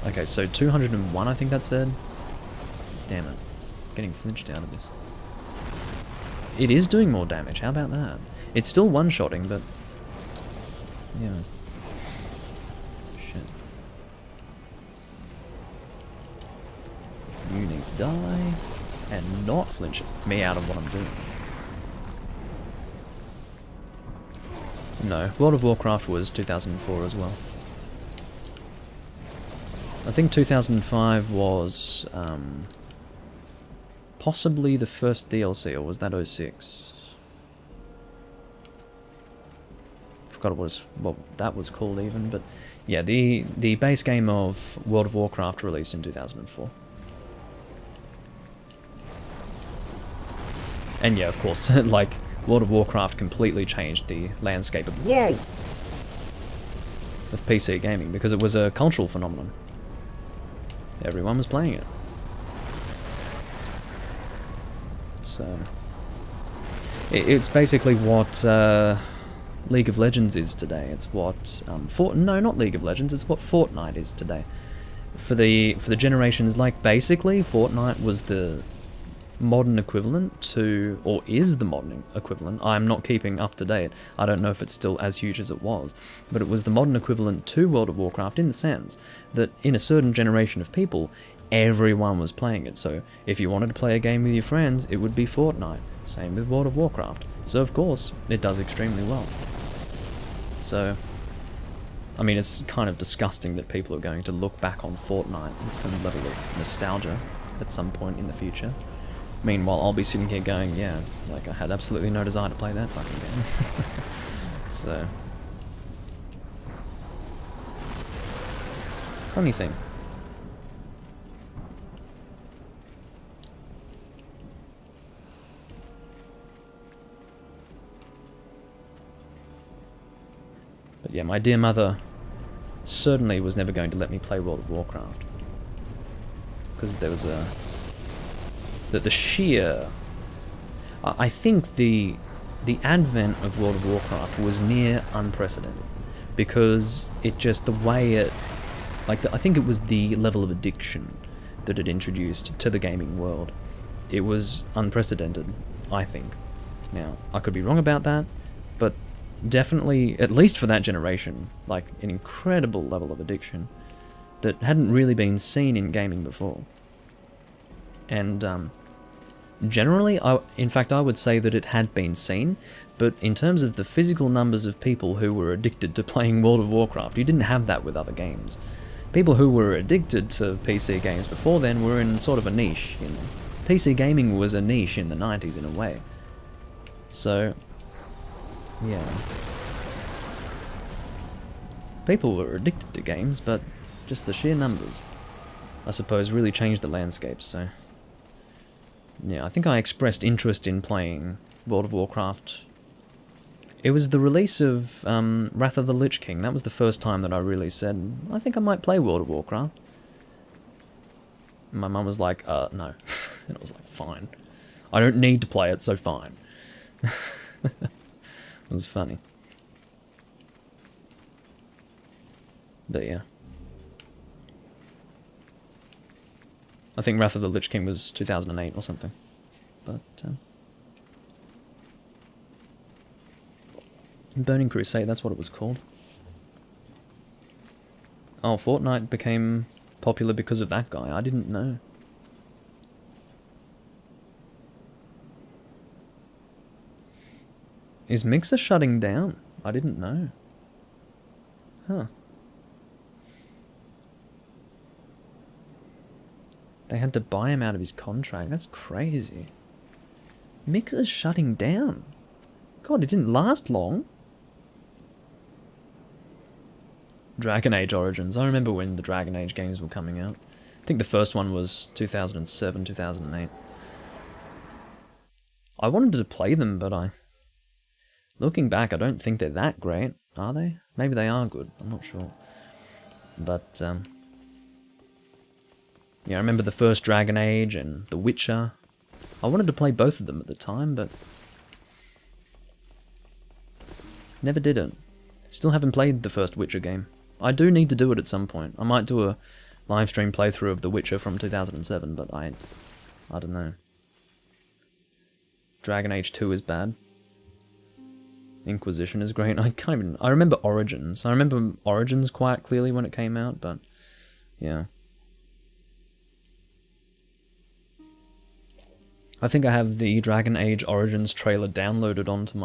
Okay, so 201 I think that said. Damn it. Getting flinched out of this. It is doing more damage, how about that? It's still one-shotting, but yeah. Shit. You need to die and not flinch me out of what I'm doing. No, World of Warcraft was 2004 as well. I think 2005 was possibly the first DLC, or was that 06? Forgot what that was called even, but yeah, the base game of World of Warcraft released in 2004. And yeah, of course, like World of Warcraft completely changed the landscape of PC gaming because it was a cultural phenomenon. Everyone was playing it. So it's basically what League of Legends is today. It's what no, not League of Legends. It's what Fortnite is today. For the generations, like basically Fortnite was the modern equivalent to, or is the modern equivalent. I'm not keeping up to date. I don't know if it's still as huge as it was, but it was the modern equivalent to World of Warcraft in the sense that in a certain generation of people, everyone was playing it. So if you wanted to play a game with your friends, it would be Fortnite. Same with World of Warcraft. So of course, it does extremely well. So, I mean, it's kind of disgusting that people are going to look back on Fortnite with some level of nostalgia at some point in the future. Meanwhile, I'll be sitting here going, yeah, like I had absolutely no desire to play that fucking game. So, funny thing. But yeah, my dear mother certainly was never going to let me play World of Warcraft. Because there was the sheer... I think the advent of World of Warcraft was near unprecedented. Because it just, the way it... Like, I think it was the level of addiction that it introduced to the gaming world. It was unprecedented, I think. Now, I could be wrong about that, but definitely, at least for that generation, like an incredible level of addiction that hadn't really been seen in gaming before. And generally, in fact, I would say that it had been seen, but in terms of the physical numbers of people who were addicted to playing World of Warcraft, you didn't have that with other games. People who were addicted to PC games before then were in sort of a niche. You know? PC gaming was a niche in the 90s in a way. So, yeah. People were addicted to games, but just the sheer numbers, I suppose, really changed the landscape, so... Yeah, I think I expressed interest in playing World of Warcraft. It was the release of Wrath of the Lich King. That was the first time that I really said, I think I might play World of Warcraft. And my mum was like, no. And I was like, fine. I don't need to play it, so fine. It was funny. But yeah. I think Wrath of the Lich King was 2008 or something. But, Burning Crusade, that's what it was called. Oh, Fortnite became popular because of that guy. I didn't know. Is Mixer shutting down? I didn't know. Huh. They had to buy him out of his contract. That's crazy. Mixer's shutting down. God, it didn't last long. Dragon Age Origins. I remember when the Dragon Age games were coming out. I think the first one was 2007, 2008. I wanted to play them, but looking back, I don't think they're that great, are they? Maybe they are good, I'm not sure. But, yeah, I remember the first Dragon Age and The Witcher. I wanted to play both of them at the time, but never did it. Still haven't played the first Witcher game. I do need to do it at some point. I might do a live stream playthrough of The Witcher from 2007, but I don't know. Dragon Age 2 is bad. Inquisition is great. I remember Origins. I remember Origins quite clearly when it came out, but yeah. I think I have the Dragon Age Origins trailer downloaded onto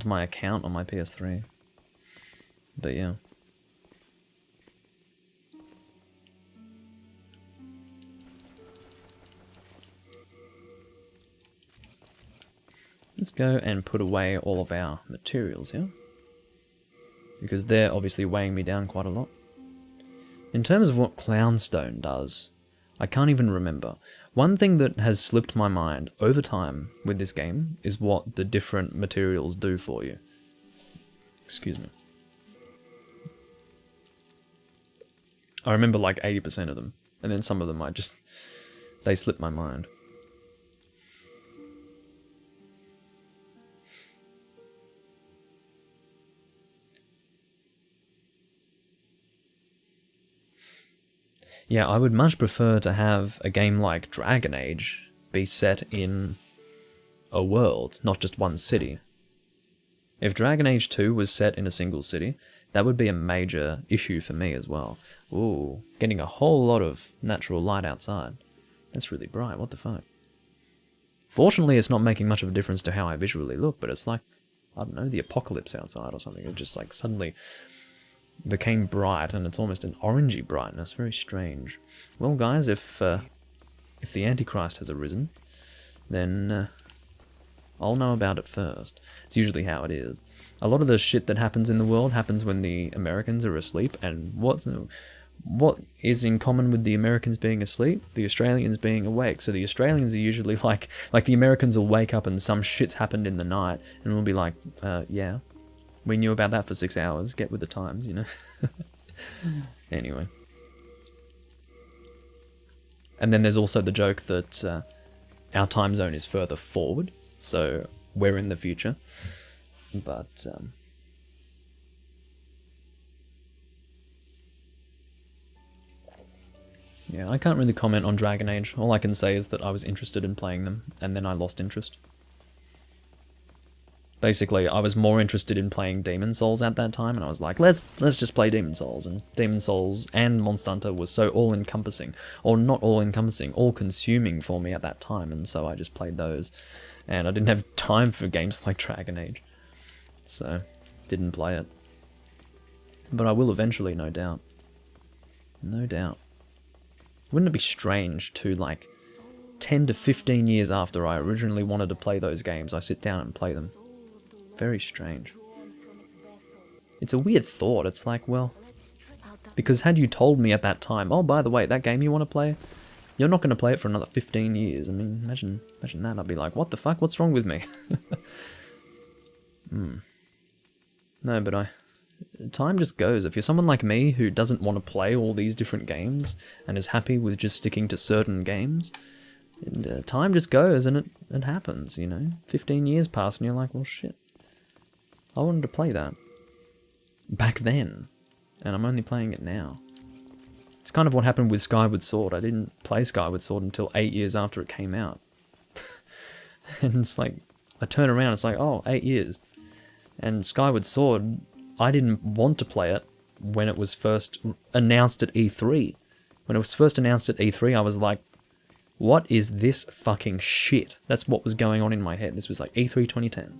my account on my PS3. But yeah. Let's go and put away all of our materials here, because they're obviously weighing me down quite a lot. In terms of what Clownstone does, I can't even remember. One thing that has slipped my mind over time with this game is what the different materials do for you. Excuse me. I remember like 80% of them, and then some of them they slip my mind. Yeah, I would much prefer to have a game like Dragon Age be set in a world, not just one city. If Dragon Age 2 was set in a single city, that would be a major issue for me as well. Ooh, getting a whole lot of natural light outside. That's really bright, what the fuck? Fortunately, it's not making much of a difference to how I visually look, but it's like, I don't know, the apocalypse outside or something. It just like suddenly became bright, and it's almost an orangey brightness. Very strange. Well, guys, if the Antichrist has arisen, then I'll know about it first. It's usually how it is. A lot of the shit that happens in the world happens when the Americans are asleep, and what is in common with the Americans being asleep? The Australians being awake. So the Australians are usually like the Americans will wake up and some shit's happened in the night, and we'll be like, yeah. We knew about that for 6 hours. Get with the times, you know. Anyway. And then there's also the joke that our time zone is further forward, so we're in the future. But yeah, I can't really comment on Dragon Age. All I can say is that I was interested in playing them, and then I lost interest. Basically, I was more interested in playing Demon Souls at that time, and I was like, let's just play Demon Souls. And Demon Souls and Monster Hunter was so all-encompassing, or not all-encompassing, all-consuming for me at that time, and so I just played those. And I didn't have time for games like Dragon Age, so didn't play it. But I will eventually, no doubt. No doubt. Wouldn't it be strange to, like, 10 to 15 years after I originally wanted to play those games, I sit down and play them? Very strange. It's a weird thought. It's like, well, because had you told me at that time, oh, by the way, that game you want to play, you're not going to play it for another 15 years. I mean, imagine that. I'd be like, what the fuck? What's wrong with me? No, but time just goes. If you're someone like me who doesn't want to play all these different games and is happy with just sticking to certain games, and time just goes and it happens, you know. 15 years pass and you're like, well, shit. I wanted to play that back then, and I'm only playing it now. It's kind of what happened with Skyward Sword. I didn't play Skyward Sword until 8 years after it came out. And it's like, I turn around, it's like, oh, 8 years. And Skyward Sword, I didn't want to play it when it was first announced at E3. When it was first announced at E3, I was like, What is this fucking shit? That's what was going on in my head. This was like E3 2010.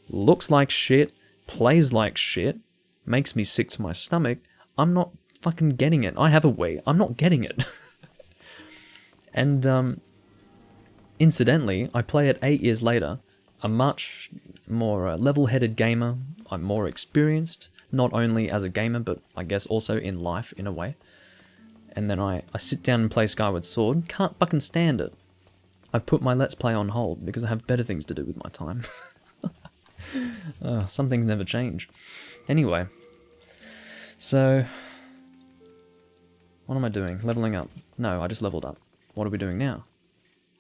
Looks like shit, plays like shit, makes me sick to my stomach. I'm not fucking getting it. I have a Wii. I'm not getting it. And, incidentally, I play it 8 years later, a much more level-headed gamer. I'm more experienced, not only as a gamer, but I guess also in life, in a way. And then I sit down and play Skyward Sword, can't fucking stand it. I put my Let's Play on hold because I have better things to do with my time. Some things never change. Anyway, so what am I doing? Leveling up. No, I just leveled up. What are we doing now?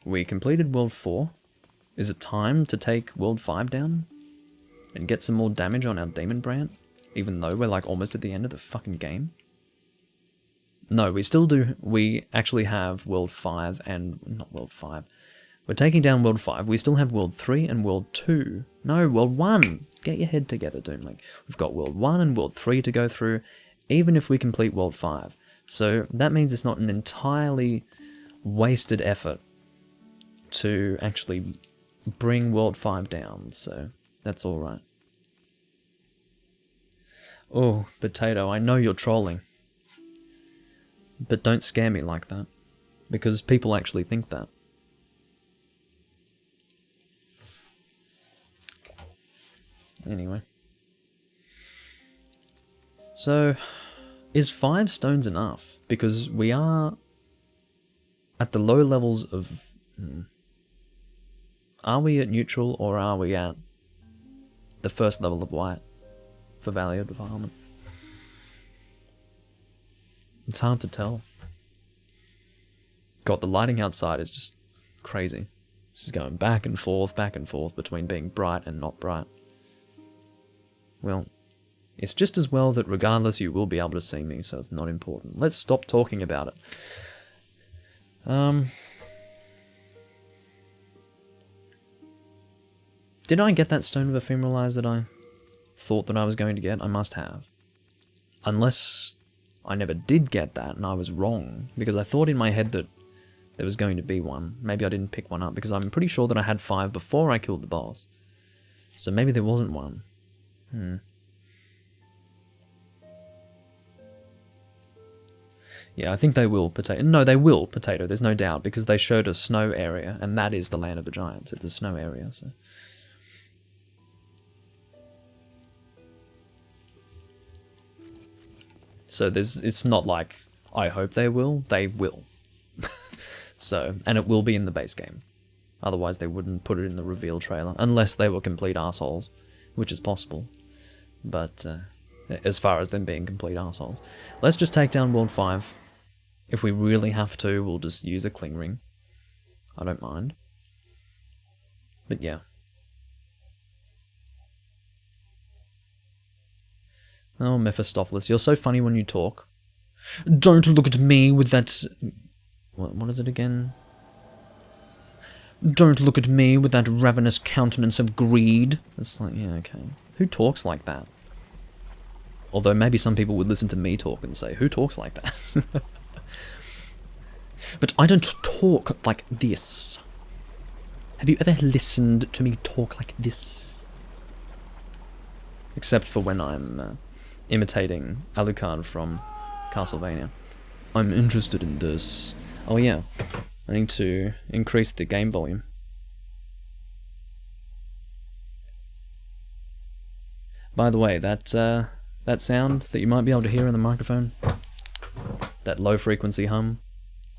We completed World 4. Is it time to take World 5 down? And get some more damage on our Demonbrandt? Even though we're like almost at the end of the fucking game? No, we still do. We actually have World 5 and... not World 5. We're taking down World 5. We still have World 3 and World 2. No, World 1! Get your head together, Doomlink. We've got World 1 and World 3 to go through, even if we complete World 5. So that means it's not an entirely wasted effort to actually bring World 5 down, so that's alright. Oh, Potato, I know you're trolling. But don't scare me like that, because people actually think that. Anyway. So, is 5 stones enough? Because we are at the low levels of... Are we at neutral, or are we at the first level of white for Value of Defilement? It's hard to tell. God, the lighting outside is just crazy. This is going back and forth between being bright and not bright. Well, it's just as well that regardless you will be able to see me, so it's not important. Let's stop talking about it. Did I get that Stone of Ephemeral Eyes that I thought that I was going to get? I must have. Unless I never did get that and I was wrong, because I thought in my head that there was going to be one. Maybe I didn't pick one up, because I'm pretty sure that I had 5 before I killed the boss. So maybe there wasn't one. Yeah, I think they will, Potato. No, they will, Potato, there's no doubt, because they showed a snow area, and that is the Land of the Giants. It's a snow area, so... So it's not like, I hope they will. So, and it will be in the base game. Otherwise they wouldn't put it in the reveal trailer, unless they were complete arseholes, which is possible. But, as far as them being complete arseholes. Let's just take down World 5. If we really have to, we'll just use a cling ring. I don't mind. But yeah. Oh, Mephistopheles, you're so funny when you talk. Don't look at me with that... What is it again? Don't look at me with that ravenous countenance of greed. It's like, yeah, okay. Who talks like that? Although maybe some people would listen to me talk and say, who talks like that? But I don't talk like this. Have you ever listened to me talk like this? Except for when I'm... imitating Alucard from Castlevania. I'm interested in this. Oh yeah, I need to increase the game volume. By the way, that sound that you might be able to hear in the microphone, that low frequency hum,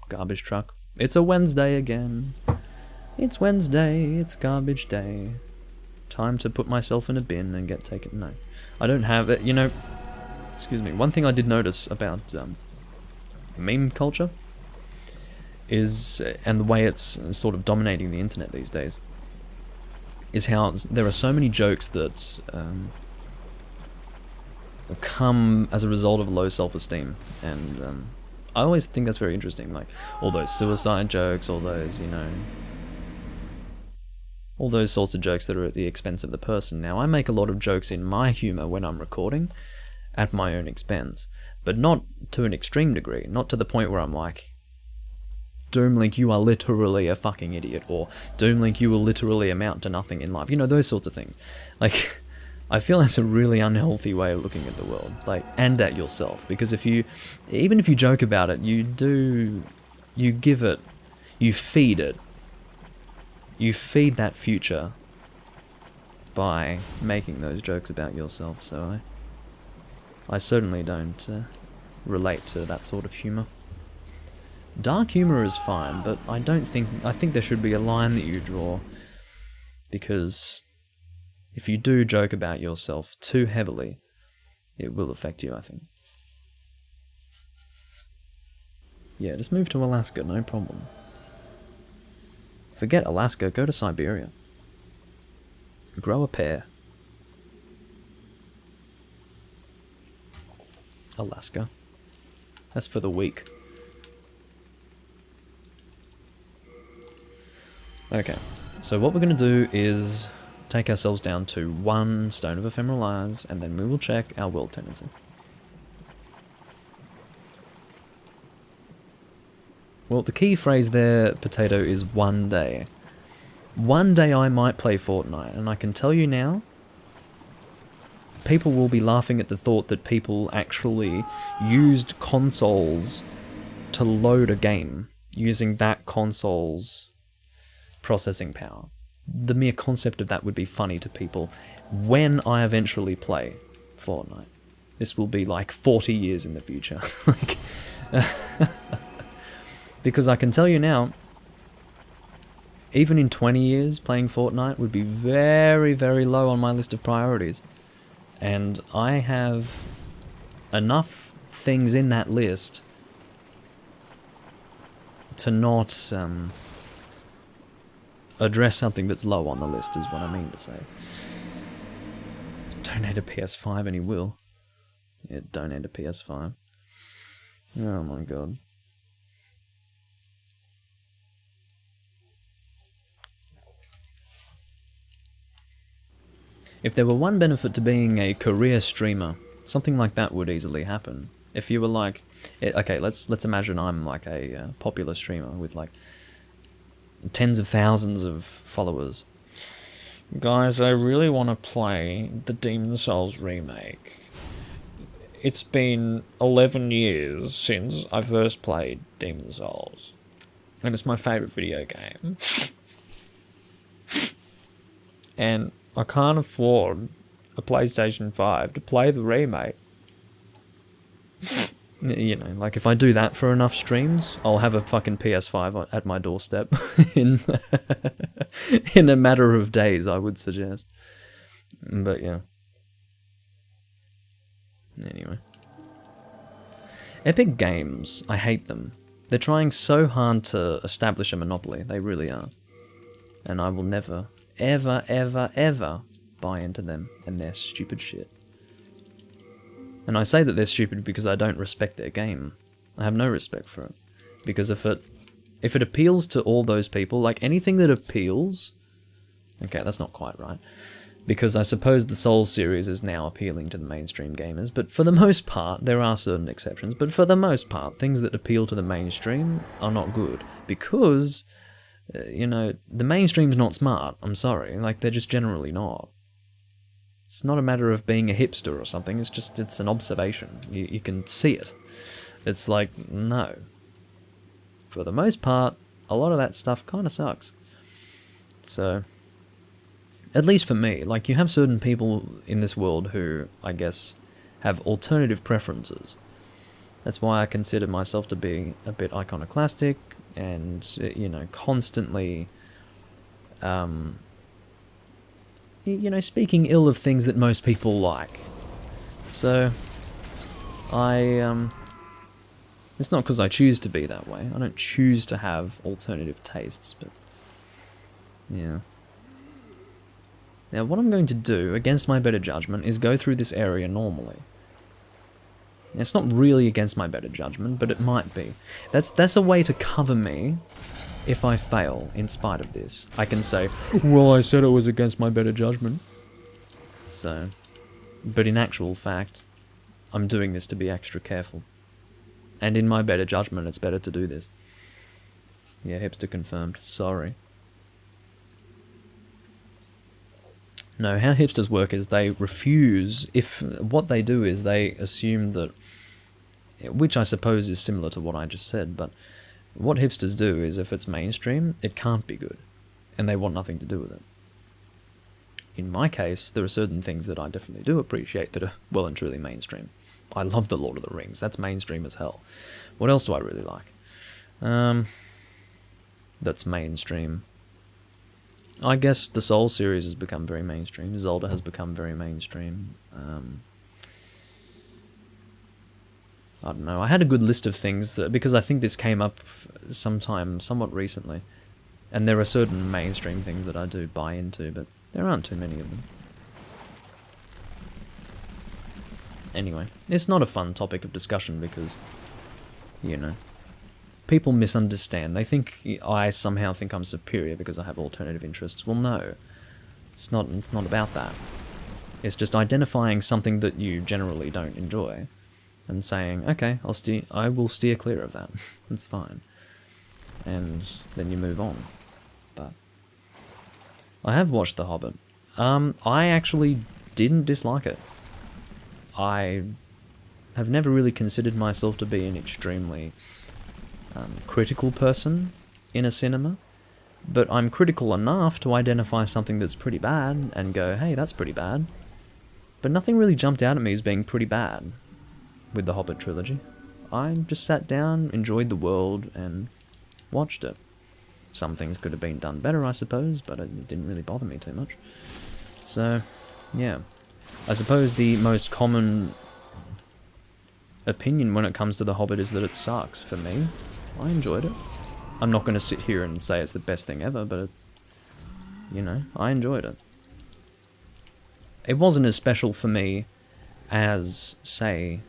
garbage truck. It's a Wednesday again. It's Wednesday, it's garbage day. Time to put myself in a bin and get taken. No, I don't have it, you know. Excuse me, one thing I did notice about meme culture is, and the way it's sort of dominating the internet these days, is how there are so many jokes that come as a result of low self-esteem, and I always think that's very interesting, like all those suicide jokes, all those, you know, all those sorts of jokes that are at the expense of the person. Now, I make a lot of jokes in my humour when I'm recording, at my own expense, but not to an extreme degree, not to the point where I'm like, Doomlink, you are literally a fucking idiot, or Doomlink, you will literally amount to nothing in life. You know, those sorts of things. Like, I feel that's a really unhealthy way of looking at the world, like, and at yourself, because even if you joke about it, you give it, you feed that future by making those jokes about yourself, so I certainly don't relate to that sort of humour. Dark humour is fine, but I think there should be a line that you draw, because if you do joke about yourself too heavily, it will affect you, I think. Yeah, just move to Alaska, no problem. Forget Alaska, go to Siberia. Grow a pear. Alaska. That's for the weak. Okay, so what we're going to do is take ourselves down to 1 Stone of Ephemeral Lives, and then we will check our world tendency. Well, the key phrase there, Potato, is one day. One day I might play Fortnite, and I can tell you now, people will be laughing at the thought that people actually used consoles to load a game using that console's processing power. The mere concept of that would be funny to people when I eventually play Fortnite. This will be like 40 years in the future. Like, because I can tell you now, even in 20 years, playing Fortnite would be very, very low on my list of priorities. And I have enough things in that list to not address something that's low on the list, is what I mean to say. Donate a PS5 and he will. Yeah, donate a PS5. Oh my god. If there were one benefit to being a career streamer, something like that would easily happen. If you were like, okay, let's imagine I'm like a popular streamer with like tens of thousands of followers. Guys, I really want to play the Demon's Souls remake. It's been 11 years since I first played Demon's Souls, and it's my favourite video game. And I can't afford a PlayStation 5 to play the remake. You know, like if I do that for enough streams, I'll have a fucking PS5 at my doorstep in a matter of days, I would suggest. But yeah. Anyway. Epic Games, I hate them. They're trying so hard to establish a monopoly, they really are. And I will never, ever, ever, ever buy into them and their stupid shit. And I say that they're stupid because I don't respect their game. I have no respect for it. Because if it appeals to all those people, like anything that appeals... Okay, that's not quite right. Because I suppose the Souls series is now appealing to the mainstream gamers, but for the most part, there are certain exceptions, but for the most part, things that appeal to the mainstream are not good. Because, you know, the mainstream's not smart, I'm sorry, like they're just generally not. It's not a matter of being a hipster or something, it's an observation. You can see it. It's like, no. For the most part, a lot of that stuff kind of sucks. So, at least for me, like you have certain people in this world who, I guess, have alternative preferences. That's why I consider myself to be a bit iconoclastic and, you know, constantly... you know, speaking ill of things that most people like. So, it's not because I choose to be that way. I don't choose to have alternative tastes, but... yeah. Now, what I'm going to do, against my better judgment, is go through this area normally. It's not really against my better judgment, but it might be. That's a way to cover me if I fail in spite of this. I can say, well, I said it was against my better judgment. So, but in actual fact, I'm doing this to be extra careful. And in my better judgment, it's better to do this. Yeah, hipster confirmed. Sorry. No, how hipsters work is they refuse, if what they do is they assume that, which I suppose is similar to what I just said, but what hipsters do is if it's mainstream, it can't be good, and they want nothing to do with it. In my case, there are certain things that I definitely do appreciate that are well and truly mainstream. I love The Lord of the Rings, that's mainstream as hell. What else do I really like? That's mainstream. I guess the Soul series has become very mainstream. Zelda has become very mainstream. I don't know. I had a good list of things because I think this came up sometime somewhat recently. And there are certain mainstream things that I do buy into, but there aren't too many of them. Anyway, it's not a fun topic of discussion because, you know, people misunderstand. They think I somehow think I'm superior because I have alternative interests. Well, no. It's not about that. It's just identifying something that you generally don't enjoy and saying, okay, I will steer clear of that. It's fine. And then you move on. But I have watched The Hobbit. I actually didn't dislike it. I have never really considered myself to be an extremely critical person in a cinema, but I'm critical enough to identify something that's pretty bad and go, hey, that's pretty bad. But nothing really jumped out at me as being pretty bad with the Hobbit trilogy. I just sat down, enjoyed the world, and watched it. Some things could have been done better, I suppose, but it didn't really bother me too much. So, yeah. I suppose the most common opinion when it comes to The Hobbit is that it sucks. For me, I enjoyed it. I'm not going to sit here and say it's the best thing ever, but, I enjoyed it. It wasn't as special for me as, say...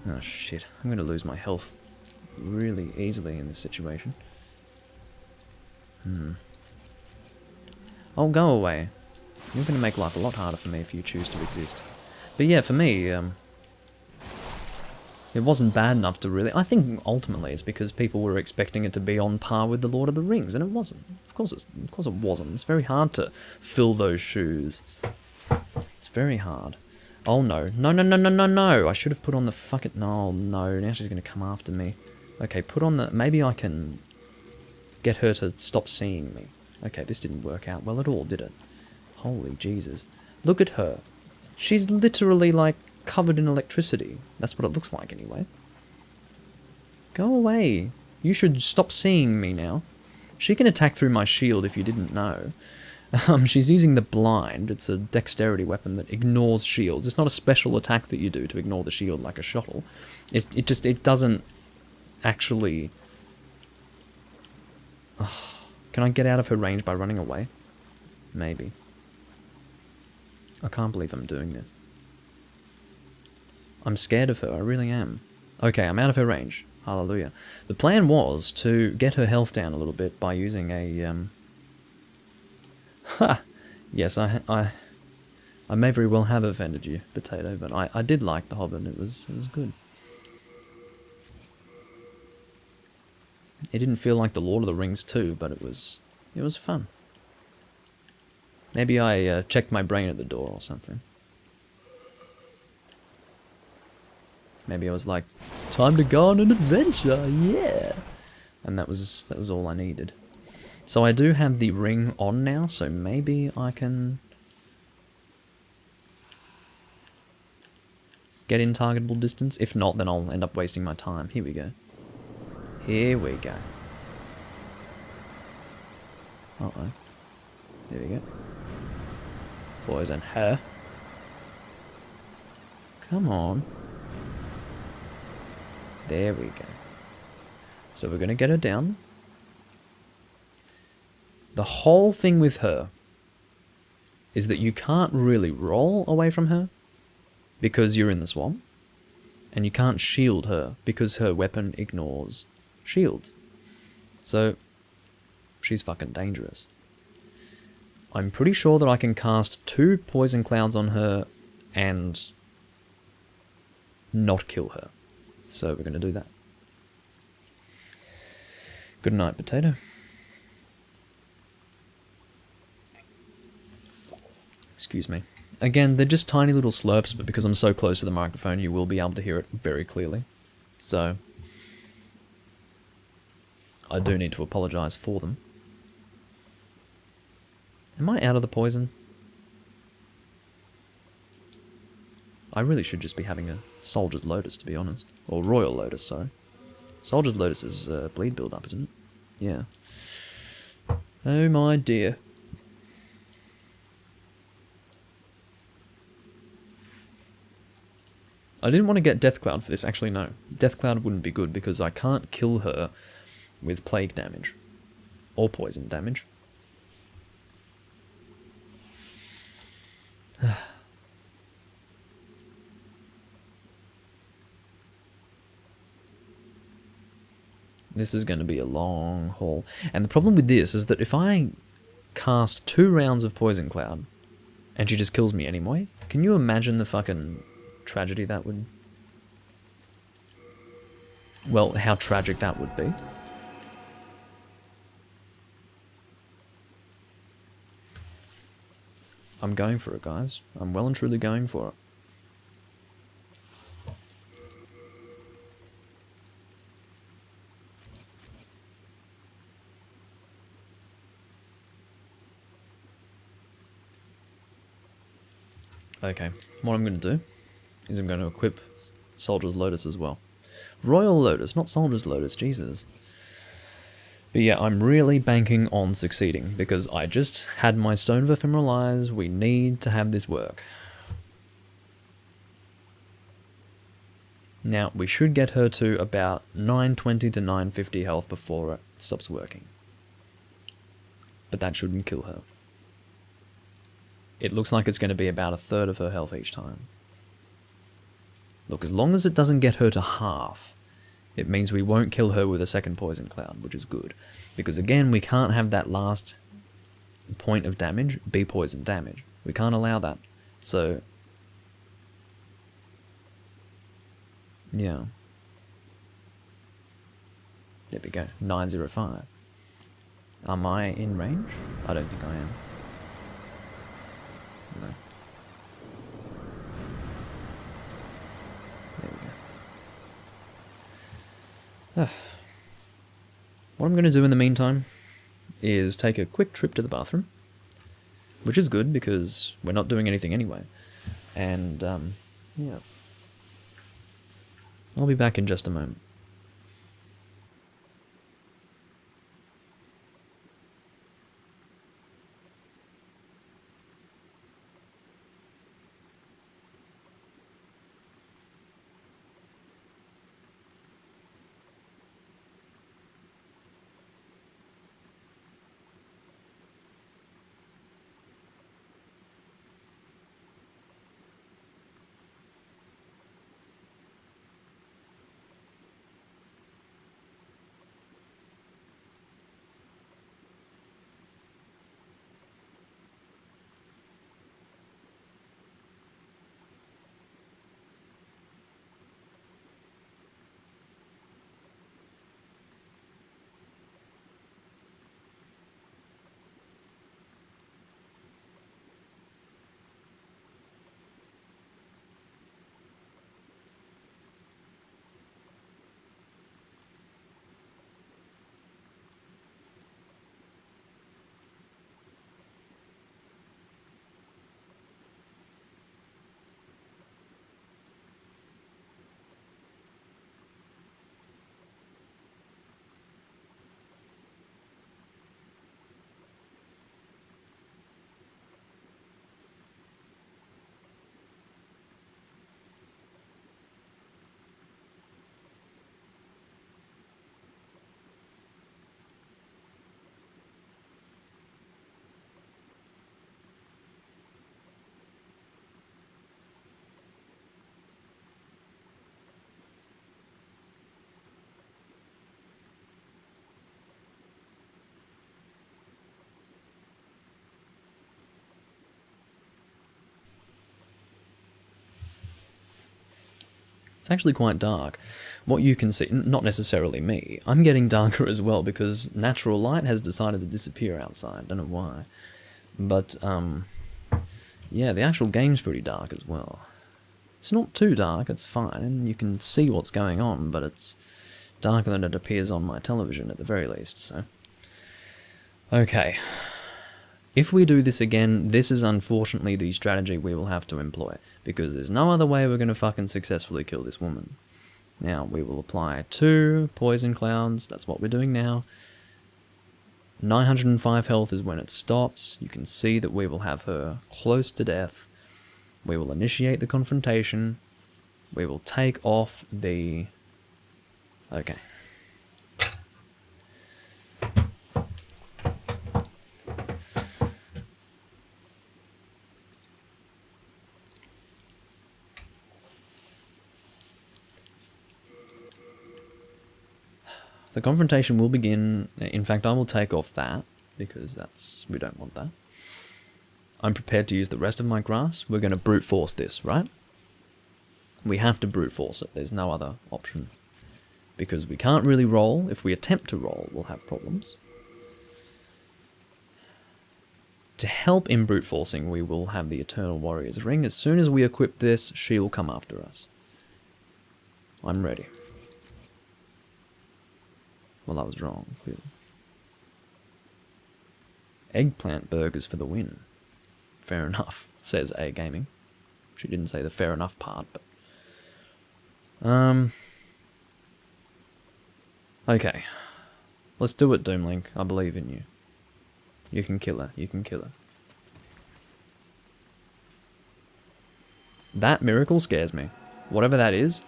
Oh shit, I'm going to lose my health really easily in this situation. Oh, go away. You're going to make life a lot harder for me if you choose to exist. But yeah, for me, it wasn't bad enough to really... I think ultimately it's because people were expecting it to be on par with The Lord of the Rings, and it wasn't. Of course it wasn't. It's very hard to fill those shoes. It's very hard. Oh no. No. I should have put on the fucking... No, now she's going to come after me. Okay, put on the... Maybe I can get her to stop seeing me. Okay, this didn't work out well at all, did it? Holy Jesus. Look at her. She's literally, like, covered in electricity. That's what it looks like, anyway. Go away. You should stop seeing me now. She can attack through my shield if you didn't know. She's using the blind. It's a dexterity weapon that ignores shields. It's not a special attack that you do to ignore the shield like a shuttle. It doesn't actually... Can I get out of her range by running away? Maybe. I can't believe I'm doing this. I'm scared of her, I really am. Okay, I'm out of her range. Hallelujah. The plan was to get her health down a little bit by using a... Ha! Yes, I may very well have offended you, Potato, but I did like The Hobbit. It was good. It didn't feel like The Lord of the Rings 2, but it was fun. Maybe I checked my brain at the door or something. Maybe I was like, time to go on an adventure, yeah! And that was all I needed. So I do have the ring on now, so maybe I can get in targetable distance. If not, then I'll end up wasting my time. Here we go. Here we go. Uh-oh. There we go. Poison her. Come on. There we go. So we're going to get her down. The whole thing with her is that you can't really roll away from her because you're in the swamp, and you can't shield her because her weapon ignores shields. So, she's fucking dangerous. I'm pretty sure that I can cast 2 poison clouds on her and not kill her. So we're going to do that. Good night, potato. Excuse me. Again, they're just tiny little slurps, but because I'm so close to the microphone, you will be able to hear it very clearly. So, I do need to apologise for them. Am I out of the poison? I really should just be having a Soldier's Lotus, to be honest. Or Royal Lotus, sorry. Soldier's Lotus is bleed build-up, isn't it? Yeah. Oh my dear. I didn't want to get Deathcloud for this. Actually, no. Deathcloud wouldn't be good because I can't kill her with plague damage. Or poison damage. This is going to be a long haul. And the problem with this is that if I cast 2 rounds of Poison Cloud and she just kills me anyway, can you imagine the fucking tragedy that would... Well, how tragic that would be. I'm going for it, guys. I'm well and truly going for it. Okay, what I'm going to do is I'm going to equip Soldier's Lotus as well. Royal Lotus, not Soldier's Lotus, Jesus. But yeah, I'm really banking on succeeding, because I just had my Stone of Ephemeral Eyes. We need to have this work. Now, we should get her to about 920 to 950 health before it stops working. But that shouldn't kill her. It looks like it's going to be about 1/3 of her health each time. Look, as long as it doesn't get her to half, it means we won't kill her with a second Poison Cloud, which is good. Because again, we can't have that last point of damage be poison damage. We can't allow that. So, yeah. There we go, 905. Am I in range? I don't think I am. No. There we go. What I'm going to do in the meantime is take a quick trip to the bathroom, which is good because we're not doing anything anyway. And, yeah. I'll be back in just a moment. It's actually quite dark, what you can see, not necessarily me, I'm getting darker as well because natural light has decided to disappear outside. Don't know why. But, yeah, the actual game's pretty dark as well. It's not too dark, it's fine, and you can see what's going on, but it's darker than it appears on my television at the very least, so. Okay. If we do this again, this is unfortunately the strategy we will have to employ, because there's no other way we're going to fucking successfully kill this woman. Now, we will apply 2 poison clouds, that's what we're doing now. 905 health is when it stops. You can see that we will have her close to death. We will initiate the confrontation. We will take off the... Okay. The confrontation will begin. In fact, I will take off that, because we don't want that. I'm prepared to use the rest of my grass. We're going to brute force this, right? We have to brute force it. There's no other option. Because we can't really roll. If we attempt to roll, we'll have problems. To help in brute forcing, we will have the Eternal Warrior's Ring. As soon as we equip this, she will come after us. I'm ready. Well, I was wrong, clearly. Eggplant burgers for the win. Fair enough, says A Gaming. She didn't say the fair enough part, but... Okay. Let's do it, Doomlink. I believe in you. You can kill her. You can kill her. That miracle scares me. Whatever that is.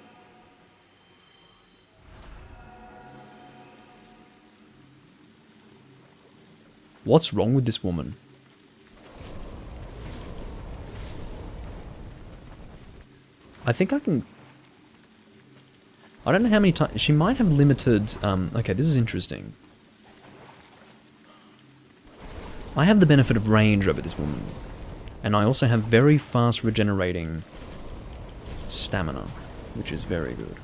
What's wrong with this woman? I think I can... I don't know how many times... She might have limited... okay, this is interesting. I have the benefit of range over this woman. And I also have very fast regenerating stamina, which is very good.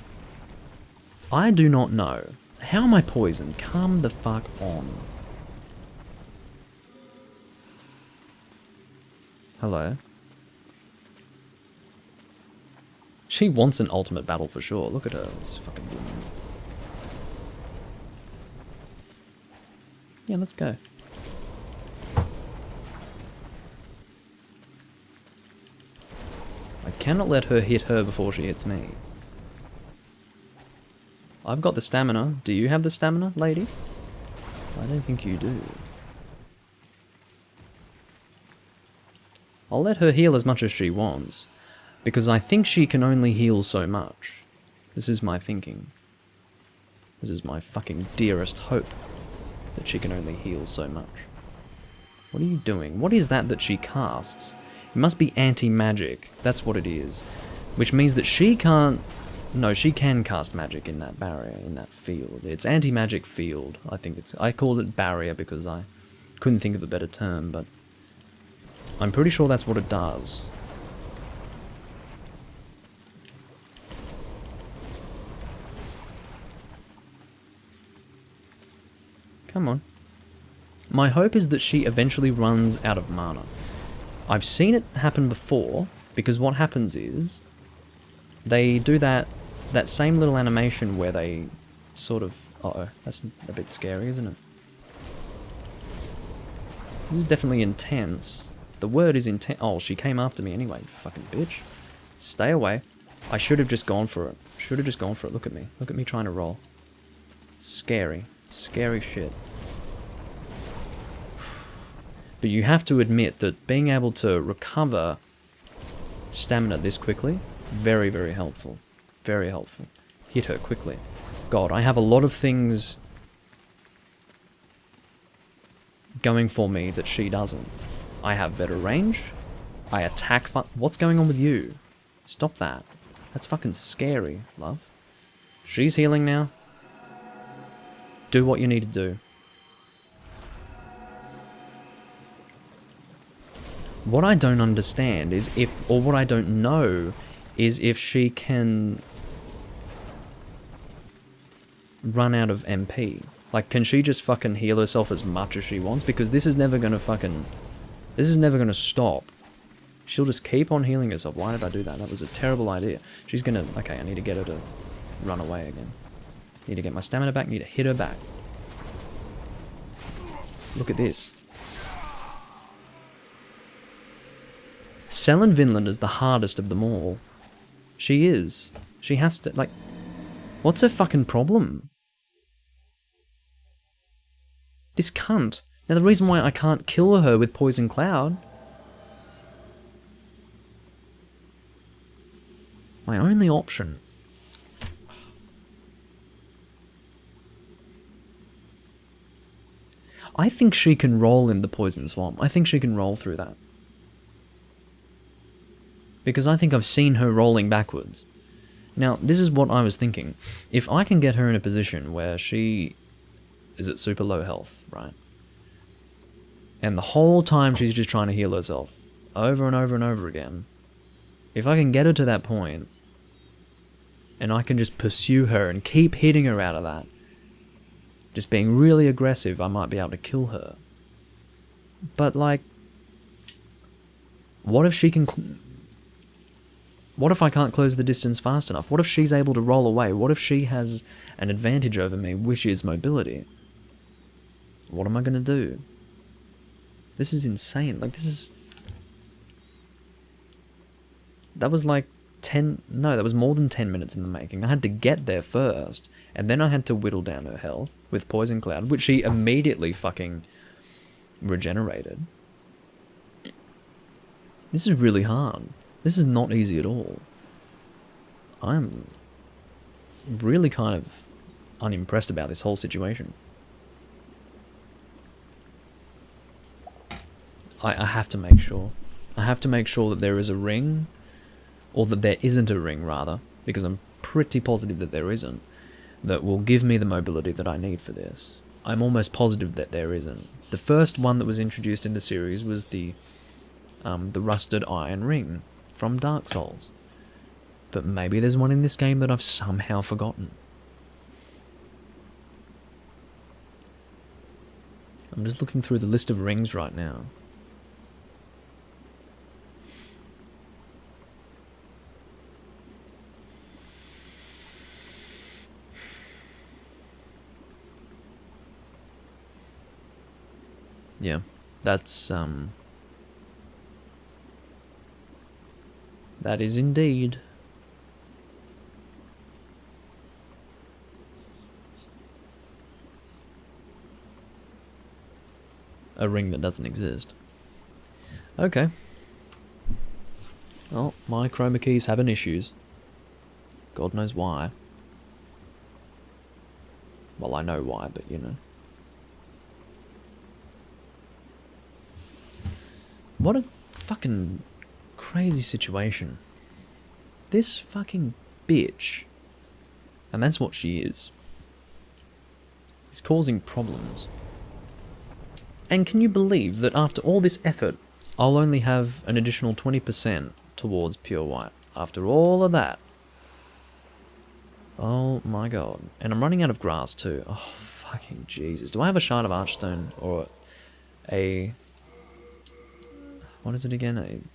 I do not know. How am I poisoned? Come the fuck on. Hello. She wants an ultimate battle for sure. Look at her, this fucking woman. Yeah, let's go. I cannot let her hit her before she hits me. I've got the stamina. Do you have the stamina, lady? I don't think you do. I'll let her heal as much as she wants, because I think she can only heal so much. This is my thinking. This is my fucking dearest hope, that she can only heal so much. What are you doing? What is that she casts? It must be anti-magic, that's what it is. Which means that she can't... No, she can cast magic in that barrier, in that field. It's anti-magic field, I think it's... I called it barrier because I couldn't think of a better term, but... I'm pretty sure that's what it does. Come on. My hope is that she eventually runs out of mana. I've seen it happen before, because what happens is... They do that same little animation where they sort of... Uh-oh, that's a bit scary, isn't it? This is definitely intense. The word is intense. Oh, she came after me anyway, fucking bitch. Stay away. I should have just gone for it. Should have just gone for it. Look at me. Look at me trying to roll. Scary. Scary shit. But you have to admit that being able to recover stamina this quickly, very, very helpful. Very helpful. Hit her quickly. God, I have a lot of things going for me that she doesn't. I have better range. I attack what's going on with you? Stop that. That's fucking scary, love. She's healing now. Do what you need to do. What I don't understand is if, or what I don't know, is if she can run out of MP? Like, can she just fucking heal herself as much as she wants? Because this is never gonna fucking... This is never gonna stop. She'll just keep on healing herself. Why did I do that? That was a terrible idea. She's gonna... Okay, I need to get her to run away again. Need to get my stamina back. Need to hit her back. Look at this. Selin Vinland is the hardest of them all. She is. She has to, like... What's her fucking problem? This cunt. Now the reason why I can't kill her with Poison Cloud... My only option... I think she can roll in the Poison Swamp. I think she can roll through that. Because I think I've seen her rolling backwards. Now, this is what I was thinking. If I can get her in a position where she is at super low health, right? And the whole time she's just trying to heal herself, over and over and over again. If I can get her to that point, and I can just pursue her and keep hitting her out of that, just being really aggressive, I might be able to kill her. But, like, what if she can... What if I can't close the distance fast enough? What if she's able to roll away? What if she has an advantage over me, which is mobility? What am I going to do? This is insane. Like, this is... That was like 10... No, that was more than 10 minutes in the making. I had to get there first, and then I had to whittle down her health with Poison Cloud, which she immediately fucking regenerated. This is really hard. This is not easy at all. I'm really kind of unimpressed about this whole situation. I have to make sure. I have to make sure that there is a ring, or that there isn't a ring, rather, because I'm pretty positive that there isn't, that will give me the mobility that I need for this. I'm almost positive that there isn't. The first one that was introduced in the series was the rusted iron ring from Dark Souls. But maybe there's one in this game that I've somehow forgotten. I'm just looking through the list of rings right now. Yeah, that's, that is indeed a ring that doesn't exist. Okay. Well, my chroma key's having issues. God knows why. Well, I know why, but you know. What a fucking crazy situation. This fucking bitch, and that's what she is causing problems. And can you believe that after all this effort, I'll only have an additional 20% towards pure white? After all of that. Oh my god. And I'm running out of grass too. Oh, fucking Jesus. Do I have a shard of archstone or a... What is it again?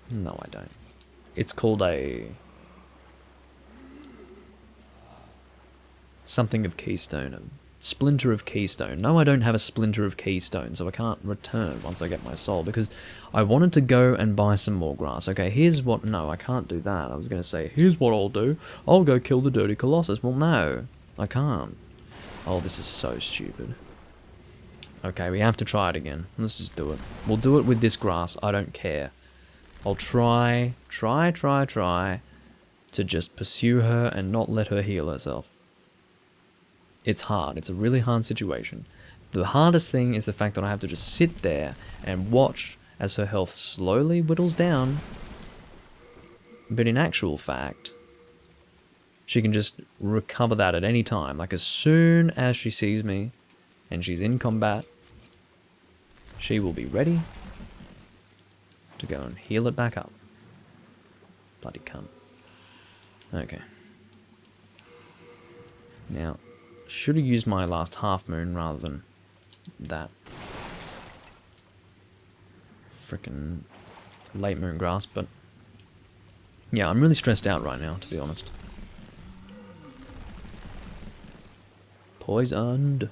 No, I don't. It's called a... something of keystone. A splinter of keystone. No, I don't have a splinter of keystone, so I can't return once I get my soul, because I wanted to go and buy some more grass. Okay, here's what... No, I can't do that. I was going to say, here's what I'll do. I'll go kill the dirty Colossus. Well, no, I can't. Oh, this is so stupid. Okay, we have to try it again. Let's just do it. We'll do it with this grass. I don't care. I'll try to just pursue her and not let her heal herself. It's hard. It's a really hard situation. The hardest thing is the fact that I have to just sit there and watch as her health slowly whittles down. But in actual fact, she can just recover that at any time. Like, as soon as she sees me and she's in combat, she will be ready to go and heal it back up. Bloody cunt. Okay. Now, should have used my last half moon rather than that. Frickin' late moon grass, but yeah, I'm really stressed out right now, to be honest. Poisoned.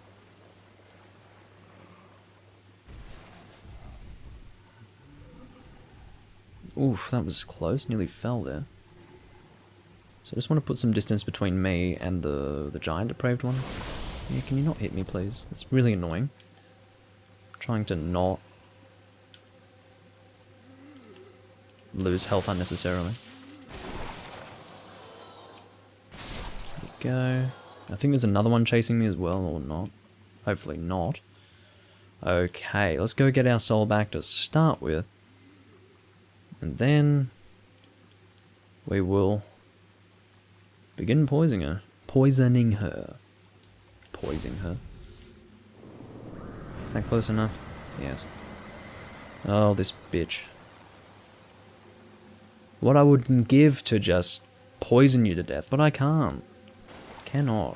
Oof, that was close. Nearly fell there. So I just want to put some distance between me and the giant depraved one. Yeah, can you not hit me, please? That's really annoying. I'm trying to not lose health unnecessarily. There we go. I think there's another one chasing me as well, or not. Hopefully not. Okay, let's go get our soul back to start with. And then we will begin poisoning her. Poisoning her. Poisoning her. Is that close enough? Yes. Oh, this bitch. What I wouldn't give to just poison you to death, but I can't. Cannot.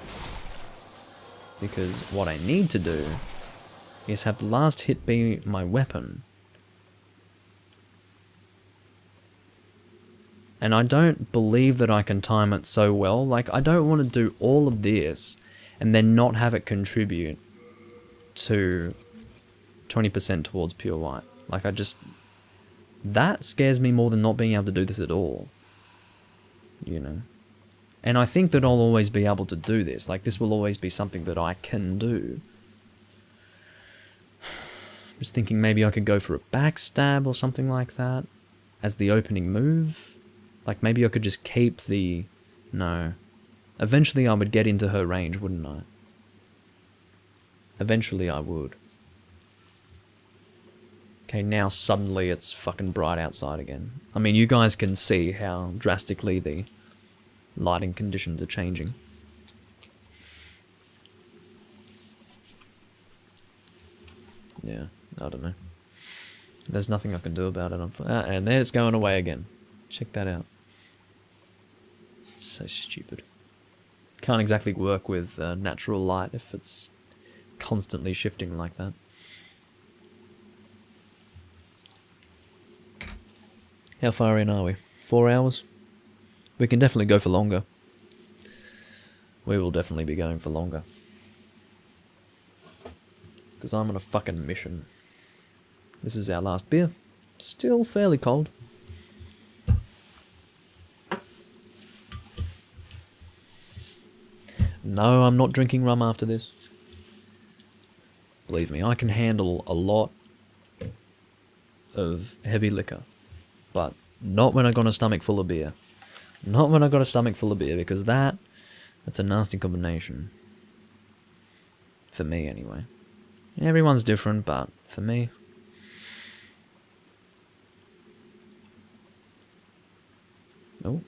Because what I need to do is have the last hit be my weapon. And I don't believe that I can time it so well. Like, I don't want to do all of this and then not have it contribute to 20% towards pure white. Like, that scares me more than not being able to do this at all. You know? And I think that I'll always be able to do this. Like, this will always be something that I can do. I'm just thinking maybe I could go for a backstab or something like that as the opening move. Like, maybe I could just keep the... No. Eventually I would get into her range, wouldn't I? Eventually I would. Okay, now suddenly it's fucking bright outside again. I mean, you guys can see how drastically the lighting conditions are changing. Yeah, I don't know. There's nothing I can do about it. And there it's going away again. Check that out. So stupid. Can't exactly work with natural light if it's constantly shifting like that. How far in are we? 4 hours? We can definitely go for longer. We will definitely be going for longer. Because I'm on a fucking mission. This is our last beer. Still fairly cold. No, I'm not drinking rum after this. Believe me, I can handle a lot of heavy liquor. But not when I got a stomach full of beer. Not when I got a stomach full of beer, because that's a nasty combination. For me, anyway. Everyone's different, but for me... Oh,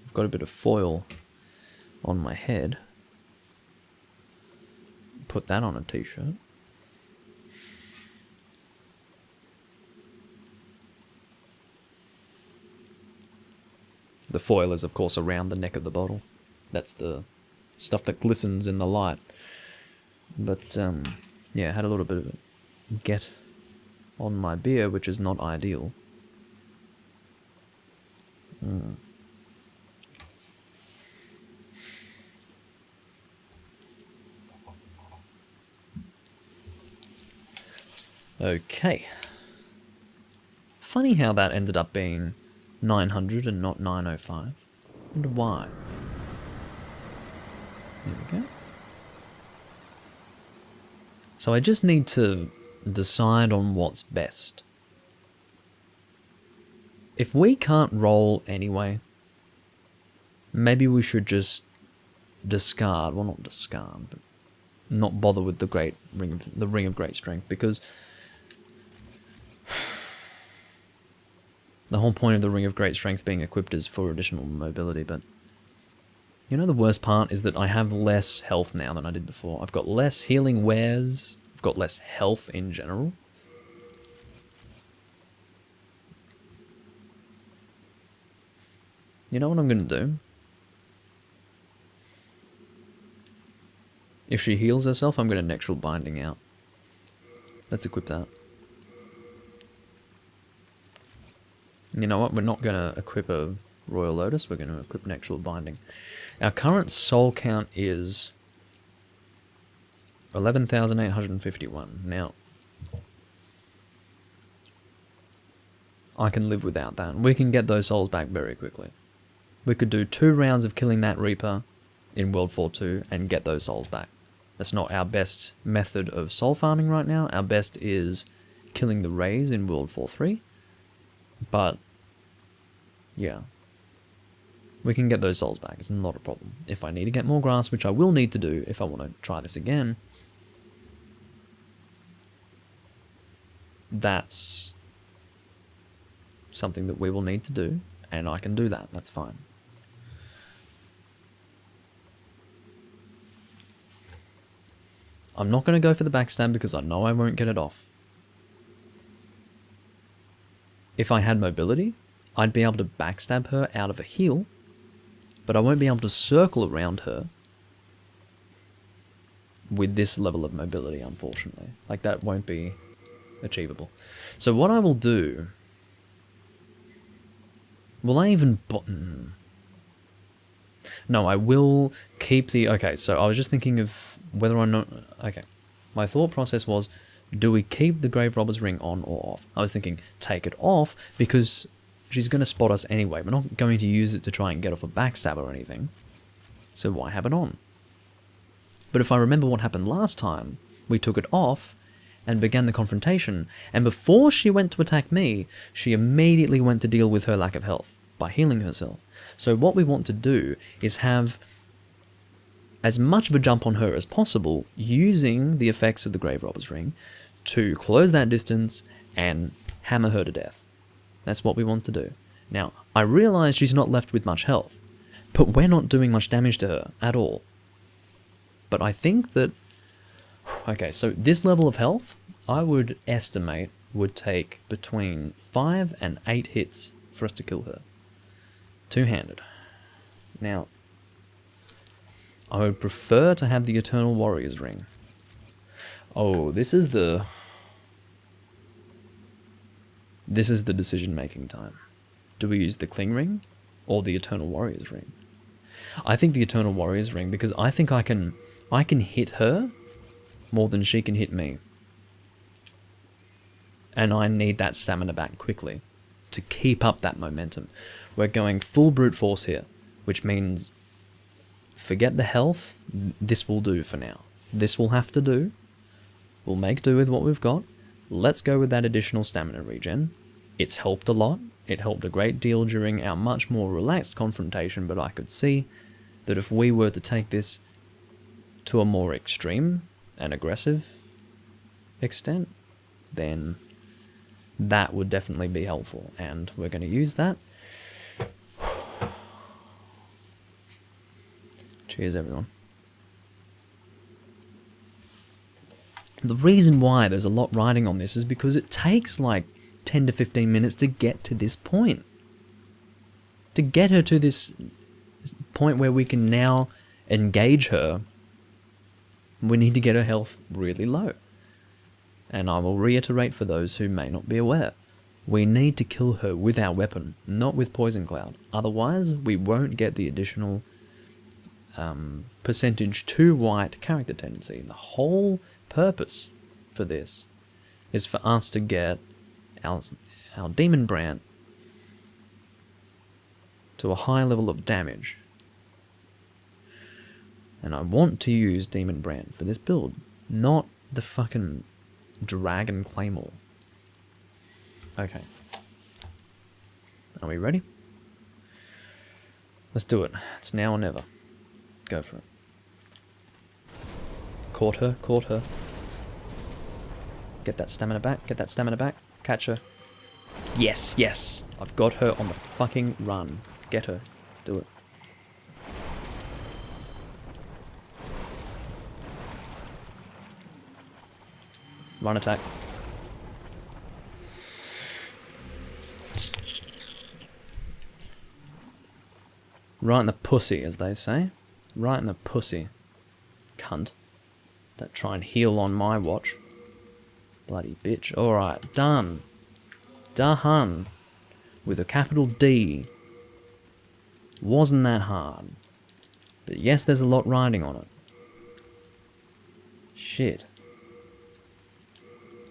I've got a bit of foil on my head. Put that on a t-shirt. The foil is, of course, around the neck of the bottle. That's the stuff that glistens in the light. But, yeah, I had a little bit of it get on my beer, which is not ideal. Okay. Funny how that ended up being 900 and not 905. I wonder why. There we go. So I just need to decide on what's best. If we can't roll anyway, maybe we should just discard. Well, not discard, but not bother with the ring of great strength, because the whole point of the ring of great strength being equipped is for additional mobility. But you know, the worst part is that I have less health now than I did before. I've got less healing wares. I've got less health in general. You know what I'm going to do? If she heals herself, I'm going to Nectral Binding out. Let's equip that. You know what? We're not going to equip a Royal Lotus. We're going to equip Nectral Binding. Our current soul count is 11,851. Now, I can live without that. We can get those souls back very quickly. We could do 2 rounds of killing that Reaper in World 4-2 and get those souls back. That's not our best method of soul farming right now. Our best is killing the Rays in World 4-3. But, yeah. We can get those souls back. It's not a problem. If I need to get more grass, which I will need to do if I want to try this again, that's something that we will need to do, and I can do that. That's fine. I'm not going to go for the backstab because I know I won't get it off. If I had mobility, I'd be able to backstab her out of a heal, but I won't be able to circle around her with this level of mobility, unfortunately. Like, that won't be achievable. So what I will do... Will I even... No, I will keep the... Okay, so I was just thinking of whether or not... Okay, my thought process was, do we keep the Grave Robber's Ring on or off? I was thinking, take it off, because she's going to spot us anyway. We're not going to use it to try and get off a backstab or anything. So why have it on? But if I remember what happened last time, we took it off and began the confrontation, and before she went to attack me, she immediately went to deal with her lack of health by healing herself. So what we want to do is have as much of a jump on her as possible, using the effects of the Grave Robber's Ring to close that distance and hammer her to death. That's what we want to do. Now, I realise she's not left with much health, but we're not doing much damage to her at all. But I think that... Okay, so this level of health, I would estimate, would take between 5 and 8 hits for us to kill her. Two-handed. Now, I would prefer to have the Eternal Warrior's Ring. Oh, this is the decision-making time. Do we use the Cling Ring or the Eternal Warrior's Ring? I think the Eternal Warrior's Ring, because I think I can hit her more than she can hit me. And I need that stamina back quickly to keep up that momentum. We're going full brute force here, which means forget the health. This will do for now. This will have to do. We'll make do with what we've got. Let's go with that additional stamina regen. It's helped a lot. It helped a great deal during our much more relaxed confrontation, but I could see that if we were to take this to a more extreme and aggressive extent, then that would definitely be helpful, and we're going to use that. Cheers, everyone. The reason why there's a lot riding on this is because it takes like 10 to 15 minutes to get to this point. To get her to this point where we can now engage her, we need to get her health really low. And I will reiterate for those who may not be aware, we need to kill her with our weapon, not with Poison Cloud. Otherwise, we won't get the additional percentage to white character tendency. The whole purpose for this is for us to get our Demonbrandt to a high level of damage. And I want to use Demonbrandt for this build, not the fucking Dragon Claymore. Okay. Are we ready? Let's do it. It's now or never. Go for it. Caught her, caught her. Get that stamina back, get that stamina back. Catch her. Yes, yes! I've got her on the fucking run. Get her. Do it. Run attack. Right in the pussy, as they say. Right in the pussy. Cunt. Don't try and heal on my watch. Bloody bitch. Alright, done. Done. With a capital D. Wasn't that hard. But yes, there's a lot riding on it. Shit.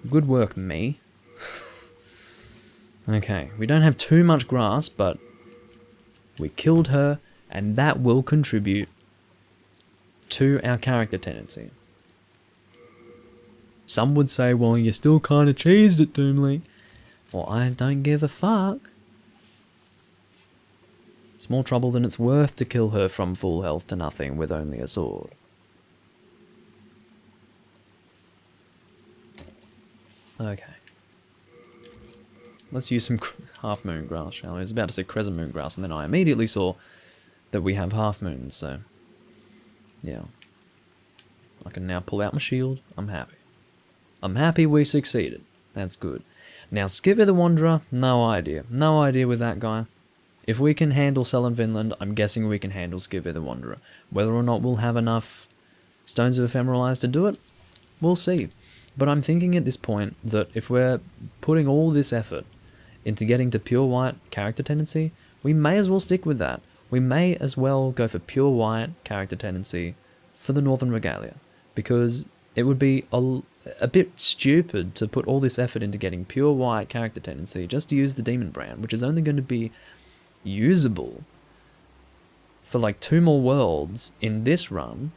Good work, me. Okay, we don't have too much grass, but we killed her, and that will contribute to our character tendency. Some would say, well, you still kind of cheesed it, Doomlink. Well, I don't give a fuck. It's more trouble than it's worth to kill her from full health to nothing with only a sword. Okay. Let's use some half moon grass, shall we? I was about to say crescent moon grass, and then I immediately saw that we have half moons, so yeah. I can now pull out my shield. I'm happy. I'm happy we succeeded. That's good. Now, Skivvy the Wanderer, no idea. No idea with that guy. If we can handle Selin Vinland, I'm guessing we can handle Skivvy the Wanderer. Whether or not we'll have enough Stones of Ephemeral Eyes to do it, we'll see. But I'm thinking at this point that if we're putting all this effort into getting to pure white character tendency, we may as well stick with that. We may as well go for pure white character tendency for the Northern Regalia, because it would be a bit stupid to put all this effort into getting pure white character tendency just to use the Demonbrandt, which is only going to be usable for like 2 more worlds in this run,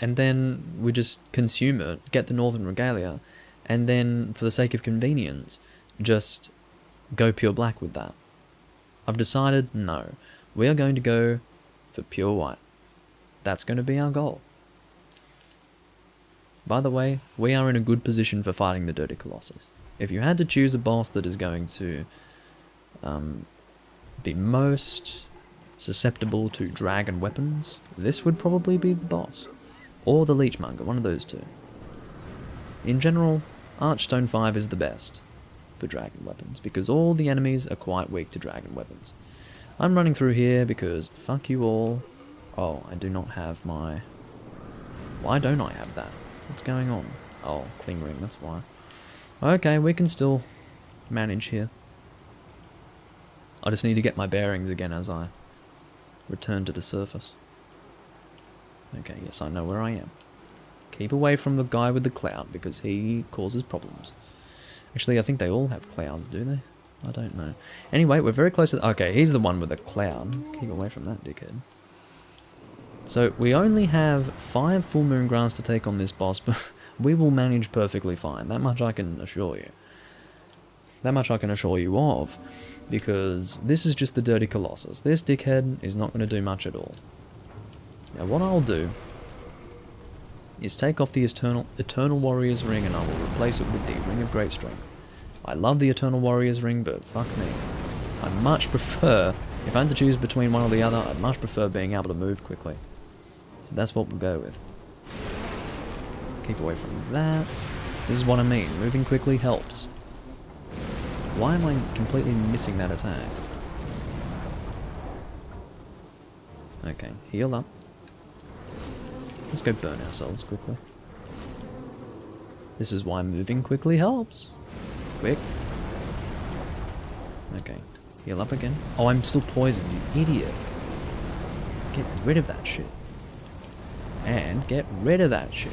and then we just consume it, get the Northern Regalia, and then for the sake of convenience, just go pure black with that. I've decided, no, we are going to go for pure white. That's going to be our goal. By the way, we are in a good position for fighting the Dirty Colossus. If you had to choose a boss that is going to be most susceptible to dragon weapons, this would probably be the boss. Or the Leechmonger, one of those two. In general, Archstone 5 is the best for dragon weapons, because all the enemies are quite weak to dragon weapons. I'm running through here because fuck you all. Oh, I do not have my... Why don't I have that? What's going on? Oh, cling ring, that's why. Okay, we can still manage here. I just need to get my bearings again as I return to the surface. Okay, yes, I know where I am. Keep away from the guy with the cloud, because he causes problems. Actually, I think they all have clouds, do they? I don't know. Anyway, we're very close to... Okay, he's the one with the cloud. Keep away from that dickhead. So, we only have 5 full moon grass to take on this boss, but we will manage perfectly fine. That much I can assure you. That much I can assure you of. Because this is just the Dirty Colossus. This dickhead is not going to do much at all. Now, what I'll do is take off the Eternal Warrior's Ring, and I will replace it with the Ring of Great Strength. I love the Eternal Warrior's Ring, but fuck me. I much prefer, if I had to choose between one or the other, I'd much prefer being able to move quickly. So that's what we'll go with. Keep away from that. This is what I mean, moving quickly helps. Why am I completely missing that attack? Okay, heal up. Let's go burn ourselves quickly. This is why moving quickly helps. Quick. Okay, heal up again. Oh, I'm still poisoned, you idiot. Get rid of that shit. And get rid of that shit.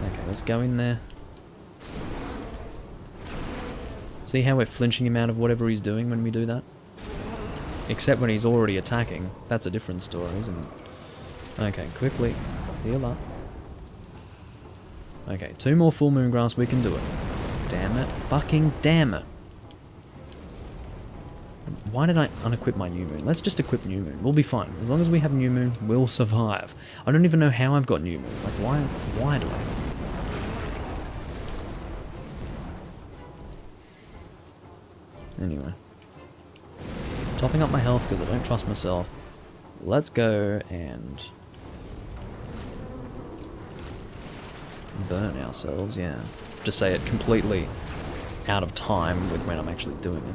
Okay, let's go in there. See how we're flinching him out of whatever he's doing when we do that? Except when he's already attacking. That's a different story, isn't it? Okay, quickly. Heal up. Okay, 2 more full moon grass, we can do it. Damn it. Fucking damn it. Why did I unequip my new moon? Let's just equip new moon. We'll be fine. As long as we have new moon, we'll survive. I don't even know how I've got new moon. Like, why do I? Anyway. Topping up my health because I don't trust myself. Let's go and burn ourselves, yeah. Just say it completely out of time with when I'm actually doing it.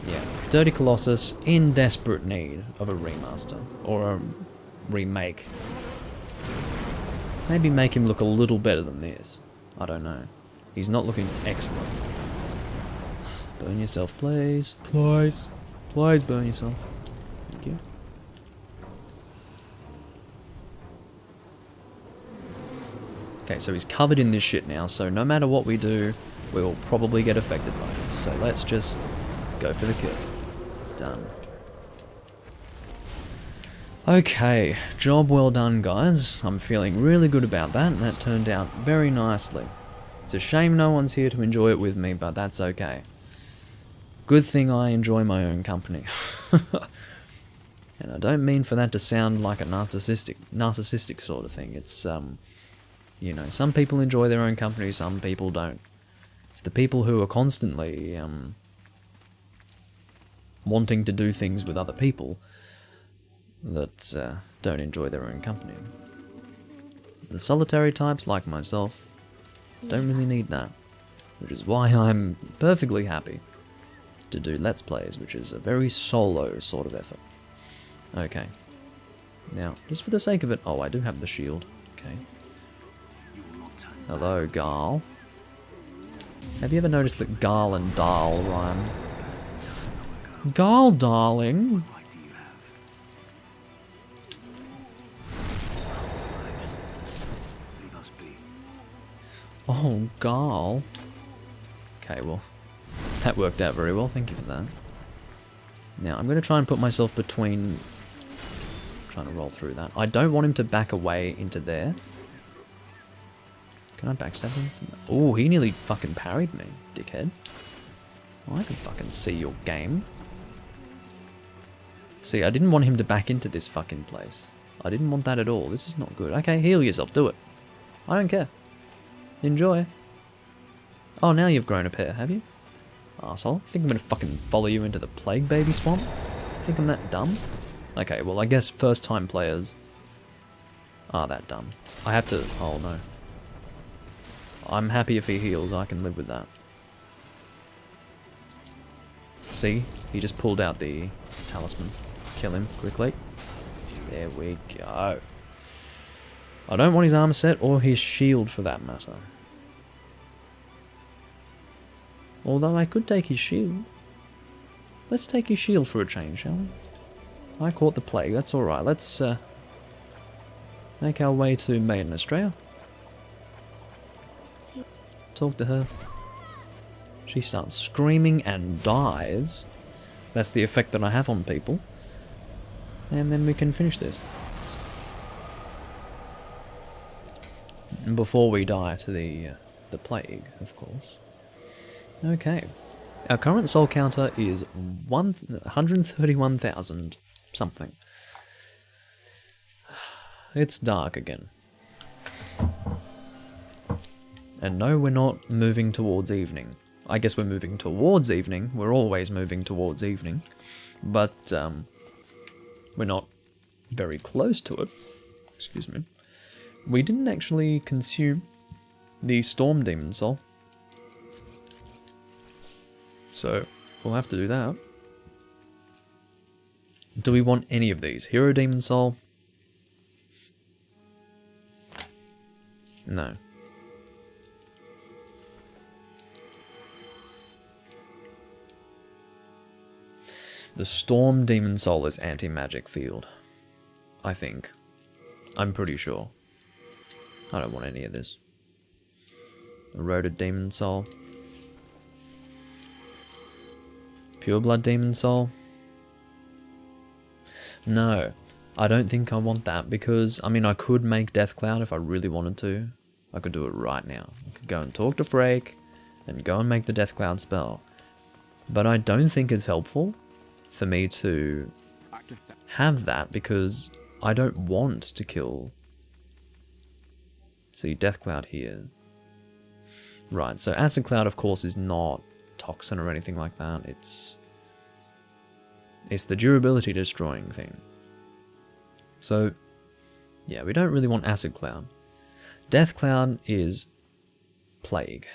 Yeah, Dirty Colossus in desperate need of a remaster or a remake. Maybe make him look a little better than this. I don't know. He's not looking excellent. Burn yourself, please. Please. Please burn yourself. Thank you. Okay, so he's covered in this shit now, so no matter what we do, we'll probably get affected by this. So let's just go for the kill. Done. Okay, job well done, guys. I'm feeling really good about that. That turned out very nicely. It's a shame no one's here to enjoy it with me, but that's okay. Good thing I enjoy my own company. And I don't mean for that to sound like a narcissistic sort of thing. It's, you know, some people enjoy their own company, some people don't. It's the people who are constantly, wanting to do things with other people that don't enjoy their own company. The solitary types, like myself, don't really need that, which is why I'm perfectly happy to do Let's Plays, which is a very solo sort of effort. Okay. Now, just for the sake of it... Oh, I do have the shield. Okay. Hello, Garl. Have you ever noticed that Garl and Dahl rhyme? Garl, darling! Oh, Garl. Okay, well, that worked out very well, thank you for that. Now, I'm going to try and put myself between... trying to roll through that. I don't want him to back away into there. Can I backstab him from that? Oh, he nearly fucking parried me, dickhead. Oh, I can fucking see your game. See, I didn't want him to back into this fucking place. I didn't want that at all. This is not good. Okay, heal yourself, do it. I don't care. Enjoy. Oh, now you've grown a pair, have you? Arsehole. Think I'm gonna fucking follow you into the plague baby swamp? Think I'm that dumb? Okay, well, I guess first time players are that dumb. I have to... Oh, no. I'm happy if he heals, I can live with that. See? He just pulled out the talisman. Kill him quickly. There we go. I don't want his armor set or his shield for that matter. Although I could take his shield. Let's take his shield for a change, shall we? I caught the plague, that's alright. Let's make our way to Maiden Australia. Talk to her. She starts screaming and dies. That's the effect that I have on people. And then we can finish this. Before we die to the plague, of course. Okay. Our current soul counter is 131,000 something. It's dark again. And no, we're not moving towards evening. I guess we're moving towards evening. We're always moving towards evening. But, we're not very close to it. Excuse me. We didn't actually consume the Storm Demon Soul. So, we'll have to do that. Do we want any of these? Hero Demon Soul? No. The Storm Demon Soul is anti-magic field. I think. I'm pretty sure. I don't want any of this. Eroded Demon Soul. Pure Blood Demon Soul. No, I don't think I want that because, I mean, I could make Death Cloud if I really wanted to. I could do it right now. I could go and talk to Frake and go and make the Death Cloud spell. But I don't think it's helpful for me to have that because I don't want to kill. See, Death Cloud here. Right, so Acid Cloud, of course, is not toxin or anything like that. It's the durability destroying thing. So, yeah, we don't really want Acid Cloud. Death Cloud is Plague.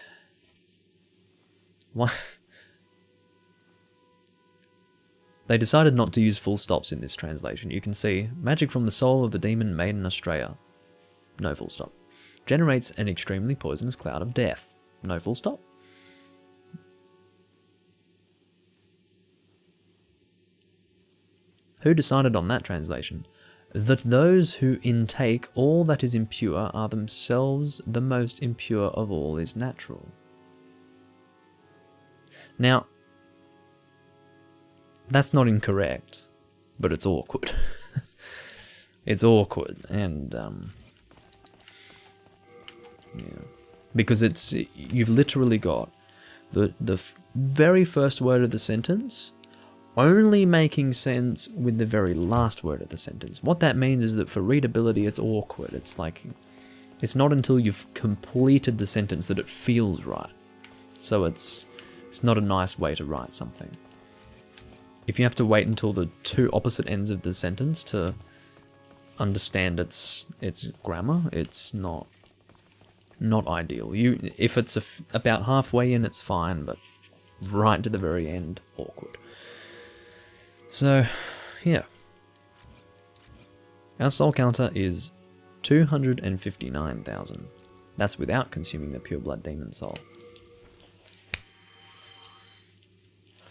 What? They decided not to use full stops in this translation. You can see, magic from the soul of the demon maiden Astrea. No full stop. Generates an extremely poisonous cloud of death. No full stop. Who decided on that translation? That those who intake all that is impure are themselves the most impure of all is natural. Now, that's not incorrect, but it's awkward. It's awkward, and yeah, because you've literally got the very first word of the sentence only making sense with the very last word of the sentence. What that means is that for readability, it's awkward. It's like, it's not until you've completed the sentence that it feels right. So it's not a nice way to write something. If you have to wait until the two opposite ends of the sentence to understand its grammar, it's not ideal. If it's about halfway in, it's fine, but right to the very end, awkward. So, yeah. Our soul counter is 259,000. That's without consuming the pure blood demon soul.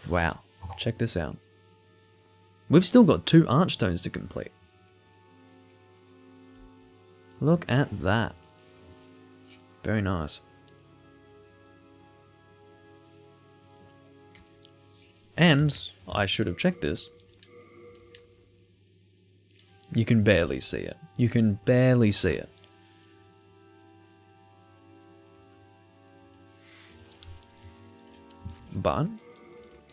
Wow, check this out. We've still got 2 archstones to complete. Look at that. Very nice. And I should have checked this. You can barely see it. You can barely see it. But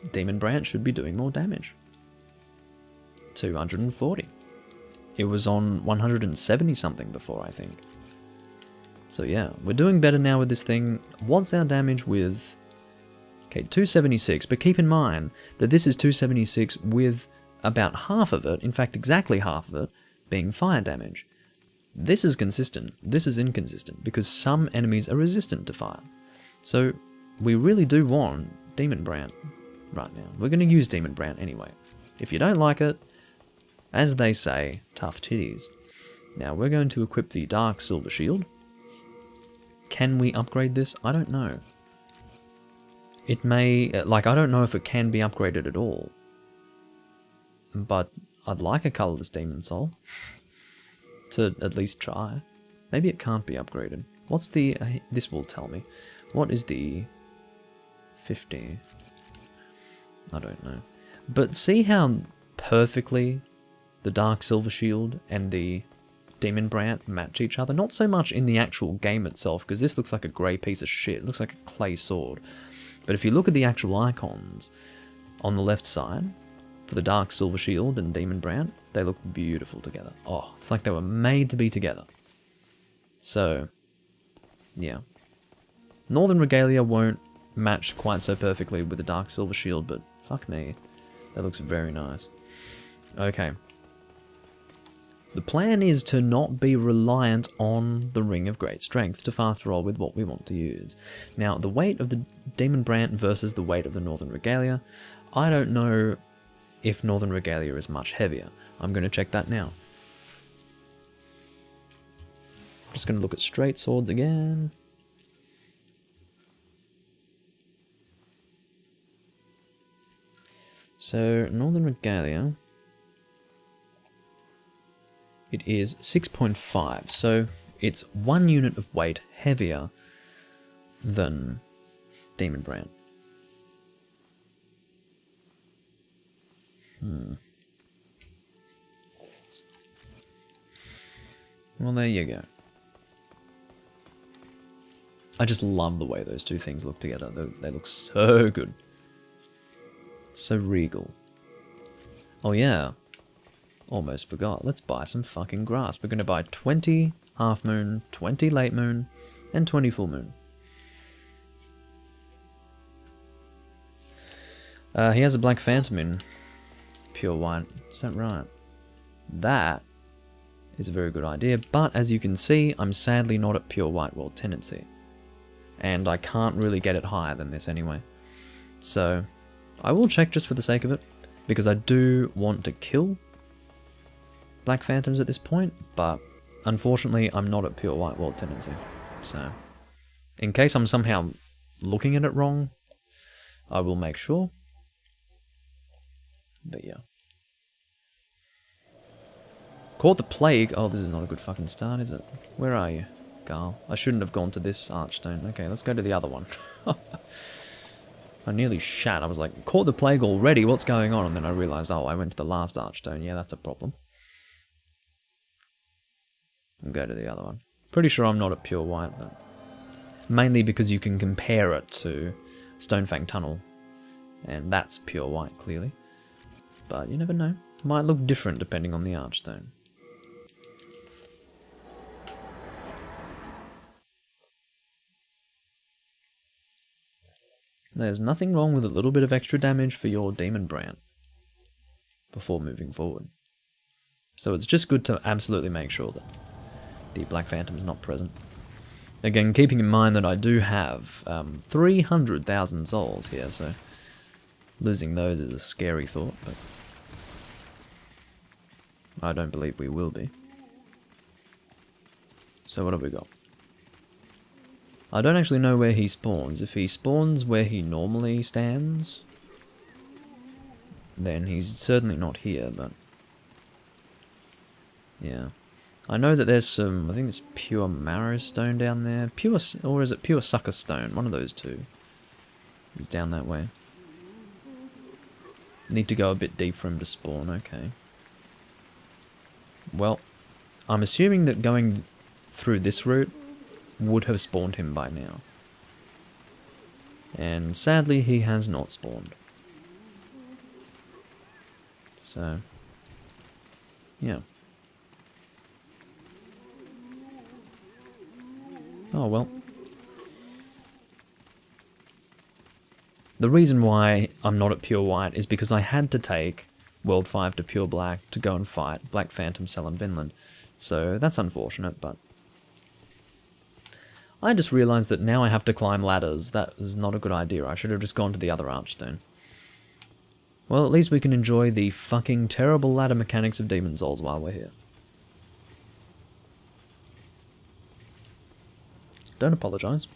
Demonbrandt should be doing more damage. 240. It was on 170 something before, I think. So yeah, we're doing better now with this thing. What's our damage with... Okay, 276, but keep in mind that this is 276 with about half of it, in fact exactly half of it, being fire damage. This is consistent, this is inconsistent, because some enemies are resistant to fire. So we really do want Demonbrandt right now. We're going to use Demonbrandt anyway. If you don't like it, as they say, tough titties. Now we're going to equip the Dark Silver Shield. Can we upgrade this? I don't know. It may, I don't know if it can be upgraded at all. But I'd like a colourless demon soul. To at least try. Maybe it can't be upgraded. What's the, this will tell me. What is the 50? I don't know. But see how perfectly the Dark Silver Shield and the Demonbrandt match each other? Not so much in the actual game itself, because this looks like a grey piece of shit. It looks like a clay sword. But if you look at the actual icons on the left side, for the Dark Silver Shield and Demonbrandt, they look beautiful together. Oh, it's like they were made to be together. So, yeah. Northern Regalia won't match quite so perfectly with the Dark Silver Shield, but fuck me. That looks very nice. Okay. The plan is to not be reliant on the Ring of Great Strength to fast roll with what we want to use. Now, the weight of the Demonbrandt versus the weight of the Northern Regalia, I don't know if Northern Regalia is much heavier. I'm going to check that now. Just going to look at straight swords again. So, Northern Regalia, it is 6.5, so it's 1 unit of weight heavier than Demonbrandt. Well, there you go. I just love the way those two things look together. They look so good. So regal. Oh yeah. Almost forgot. Let's buy some fucking grass. We're going to buy 20 half moon, 20 late moon, and 20 full moon. He has a black phantom in pure white. Is that right? That is a very good idea, but as you can see, I'm sadly not at pure white world tendency. And I can't really get it higher than this anyway. So, I will check just for the sake of it. because I do want to kill Black Phantoms at this point, but unfortunately I'm not at pure White World tendency. So, in case I'm somehow looking at it wrong, I will make sure. But yeah. Caught the plague. Oh, this is not a good fucking start, is it? Where are you, Garl? I shouldn't have gone to this archstone. Okay, let's go to the other one. I nearly shat. I was like, caught the plague already? What's going on? And then I realized, oh, I went to the last archstone. Yeah, that's a problem. We'll go to the other one. Pretty sure I'm not at pure white, but mainly because you can compare it to Stonefang Tunnel, and that's pure white, clearly. But you never know. Might look different depending on the archstone. There's nothing wrong with a little bit of extra damage for your Demonbrandt before moving forward. So it's just good to absolutely make sure that the Black Phantom is not present. Again, keeping in mind that I do have 300,000 souls here, so losing those is a scary thought, but I don't believe we will be. So what have we got? I don't actually know where he spawns. If he spawns where he normally stands, then he's certainly not here, but yeah. I know that there's some, I think it's pure marrow stone down there. Pure, or is it pure sucker stone? One of those two is down that way. Need to go a bit deep for him to spawn, okay. Well, I'm assuming that going through this route would have spawned him by now. And sadly, he has not spawned. So, yeah. Oh well. The reason why I'm not at pure white is because I had to take World 5 to pure black to go and fight Black Phantom Cell in Vinland. So that's unfortunate, but I just realised that now I have to climb ladders. That is not a good idea. I should have just gone to the other archstone. Well, at least we can enjoy the fucking terrible ladder mechanics of Demon Souls while we're here. Don't apologise.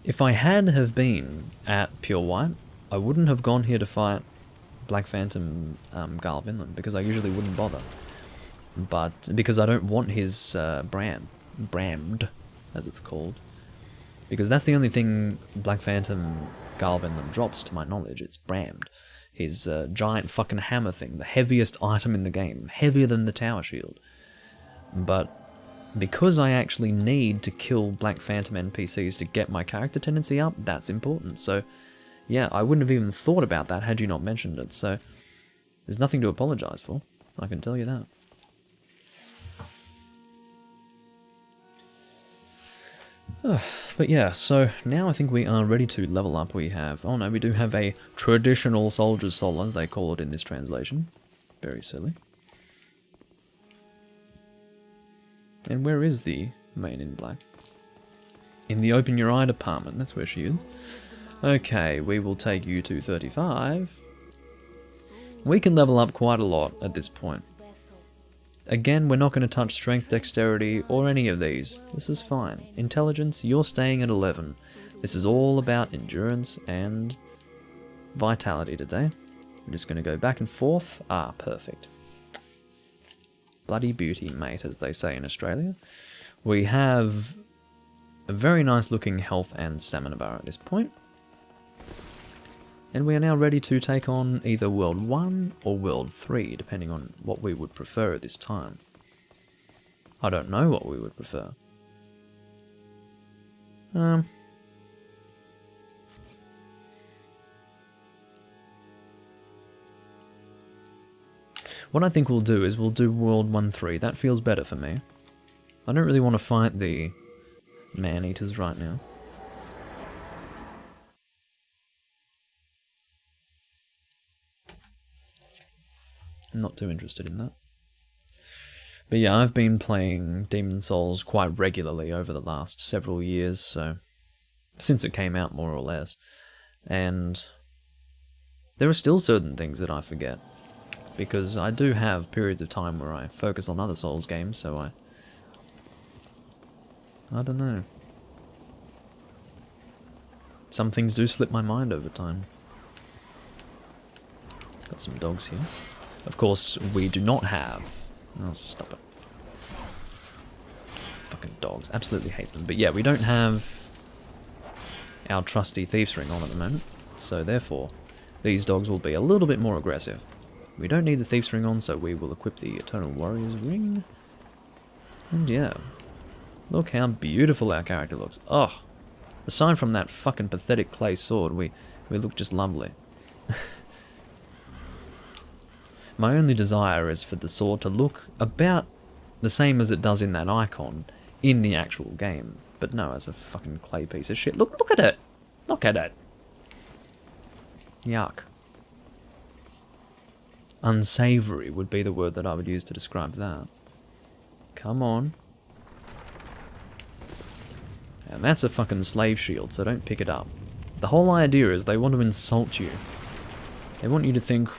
If I had have been at pure white, I wouldn't have gone here to fight Black Phantom Garl Vinland, because I usually wouldn't bother. But because I don't want his Brammed, as it's called. Because that's the only thing Black Phantom Garl Vinland drops, to my knowledge. It's Brammed. His giant fucking hammer thing, the heaviest item in the game. Heavier than the tower shield. But because I actually need to kill Black Phantom NPCs to get my character tendency up, that's important. So, yeah, I wouldn't have even thought about that had you not mentioned it. So, there's nothing to apologise for. I can tell you that. But yeah, so now I think we are ready to level up. We have, oh no, we do have a traditional soldier's soul, as they call it in this translation. Very silly. And where is the main in black? In the open your eye department, that's where she is. Okay, we will take you to 35. We can level up quite a lot at this point. Again, we're not going to touch strength, dexterity, or any of these. This is fine. Intelligence, you're staying at 11. This is all about endurance and vitality today. I'm just going to go back and forth. Ah, perfect. Bloody beauty, mate, as they say in Australia. We have a very nice looking health and stamina bar at this point. And we are now ready to take on either World 1 or World 3, depending on what we would prefer at this time. I don't know what we would prefer. What I think we'll do is we'll do World 1-3. That feels better for me. I don't really want to fight the man-eaters right now. I'm not too interested in that. But yeah, I've been playing Demon Souls quite regularly over the last several years, so since it came out more or less. And There are still certain things that I forget. Because I do have periods of time where I focus on other Souls games, so I don't know. Some things do slip my mind over time. Got some dogs here. Of course, we do not have... Oh, stop it. Fucking dogs. Absolutely hate them. But yeah, we don't have our trusty Thieves Ring on at the moment. So therefore, these dogs will be a little bit more aggressive. We don't need the Thieves Ring on, so we will equip the Eternal Warrior's Ring. And yeah. Look how beautiful our character looks. Oh! Aside from that fucking pathetic clay sword, we look just lovely. My only desire is for the sword to look about the same as it does in that icon in the actual game. But no, as a fucking clay piece of shit. Look at it! Look at it! Yuck. Unsavory would be the word that I would use to describe that. Come on. And that's a fucking slave shield, so don't pick it up. The whole idea is they want to insult you. They want you to think,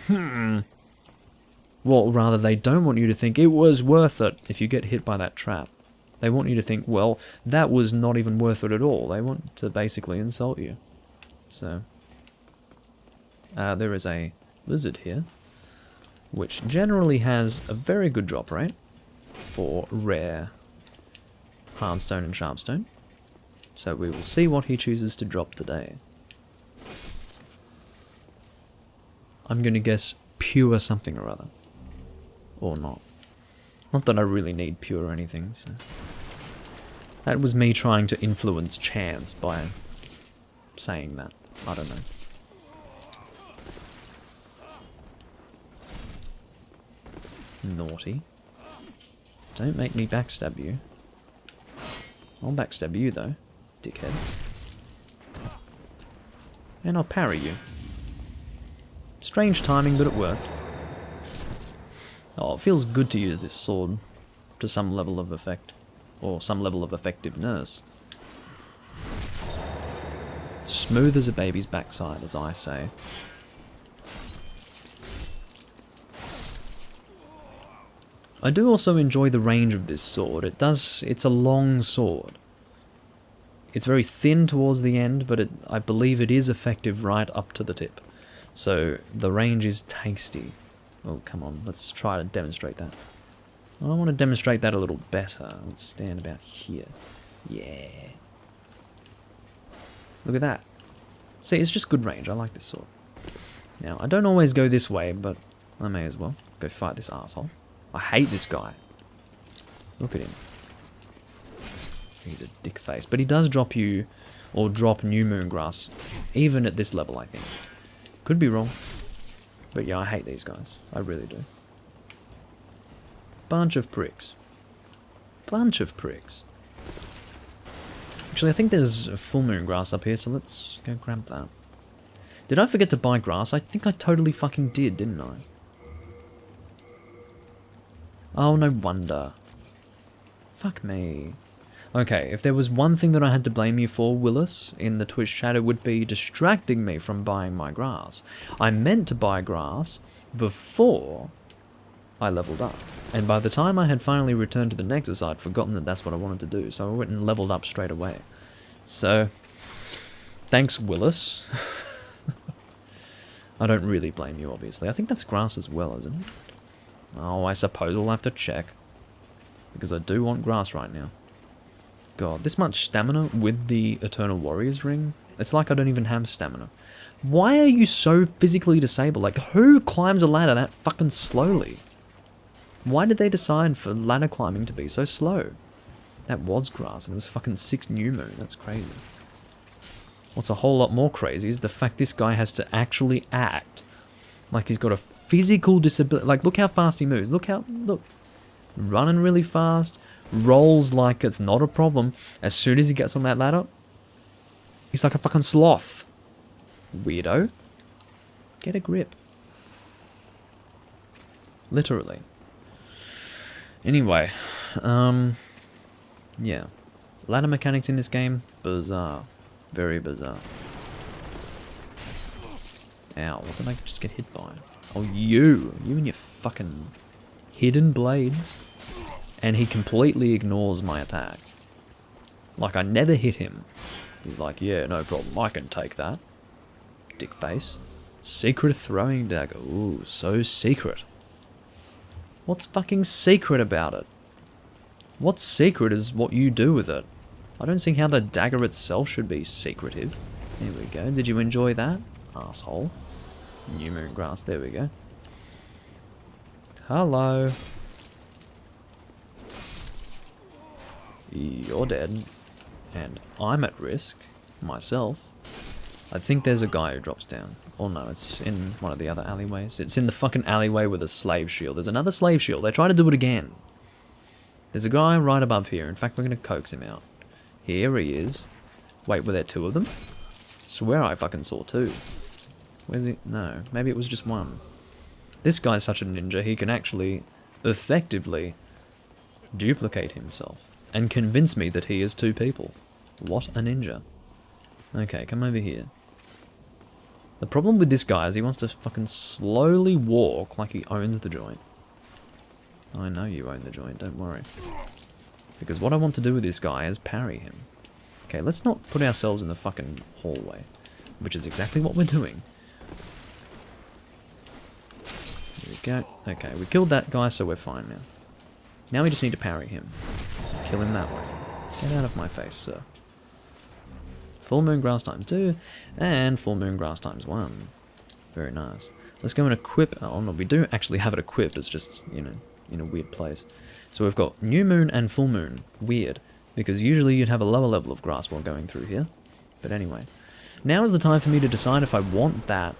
well, rather, they don't want you to think it was worth it if you get hit by that trap. They want you to think, well, that was not even worth it at all. They want to basically insult you. So, there is a lizard here, which generally has a very good drop rate for rare hardstone and sharpstone. So we will see what he chooses to drop today. I'm going to guess pure something or other. Or not. Not that I really need pure or anything, so... That was me trying to influence chance by saying that. I don't know. Naughty. Don't make me backstab you. I'll backstab you though, dickhead. And I'll parry you. Strange timing, but it worked. Oh, it feels good to use this sword to some level of effect. Or some level of effectiveness. Smooth as a baby's backside, as I say. I do also enjoy the range of this sword. It's a long sword. It's very thin towards the end, but I believe it is effective right up to the tip. So the range is tasty. Oh, come on, let's try to demonstrate that. I want to demonstrate that a little better. Let's stand about here. Yeah. Look at that. See, it's just good range. I like this sword. Now, I don't always go this way, but I may as well go fight this asshole. I hate this guy. Look at him. He's a dick face. But he does drop you, or drop New Moon Grass, even at this level, I think. Could be wrong. But yeah, I hate these guys. I really do. Bunch of pricks. Bunch of pricks. Actually, I think there's a full moon grass up here, so let's go grab that. Did I forget to buy grass? I think I totally fucking did, didn't I? Oh, no wonder. Fuck me. Okay, if there was one thing that I had to blame you for, Willis, in the Twitch chat, it would be distracting me from buying my grass. I meant to buy grass before I leveled up. And by the time I had finally returned to the Nexus, I'd forgotten that that's what I wanted to do. So I went and leveled up straight away. So, thanks, Willis. I don't really blame you, obviously. I think that's grass as well, isn't it? Oh, I suppose we'll have to check. Because I do want grass right now. God, this much stamina with the Eternal Warrior's Ring? It's like I don't even have stamina. Why are you so physically disabled? Like, who climbs a ladder that fucking slowly? Why did they decide for ladder climbing to be so slow? That was grass and it was fucking 6 new moon. That's crazy. What's a whole lot more crazy is the fact this guy has to actually act like he's got a physical disability. Like, look how fast he moves. Look. Running really fast. Rolls like it's not a problem. As soon as he gets on that ladder, he's like a fucking sloth. Weirdo. Get a grip. Literally. Anyway, yeah. Ladder mechanics in this game, bizarre. Very bizarre. Ow, what did I just get hit by? Oh, you and your fucking hidden blades. And he completely ignores my attack. Like I never hit him. He's like, yeah, no problem, I can take that. Dick face. Secret throwing dagger. Ooh, so secret. What's fucking secret about it? What's secret is what you do with it. I don't see how the dagger itself should be secretive. There we go. Did you enjoy that? Asshole. New moon grass. There we go. Hello. You're dead. And I'm at risk. Myself. I think there's a guy who drops down. Or no, it's in one of the other alleyways. It's in the fucking alleyway with a slave shield. There's another slave shield. They try to do it again. There's a guy right above here. In fact, we're going to coax him out. Here he is. Wait, were there two of them? Swear I fucking saw two. Where's he? No, maybe it was just one. This guy's such a ninja, he can actually effectively duplicate himself and convince me that he is two people. What a ninja. Okay, come over here. The problem with this guy is he wants to fucking slowly walk like he owns the joint. I know you own the joint, don't worry. Because what I want to do with this guy is parry him. Okay, let's not put ourselves in the fucking hallway, which is exactly what we're doing. There we go. Okay, we killed that guy, so we're fine now. Now we just need to parry him. Kill him that way. Get out of my face, sir. Full moon grass times 2, and full moon grass times 1. Very nice. Let's go and equip. Oh no, we do actually have it equipped. It's just, you know, in a weird place. So we've got new moon and full moon. Weird, because usually you'd have a lower level of grass while going through here. But anyway, now is the time for me to decide if I want that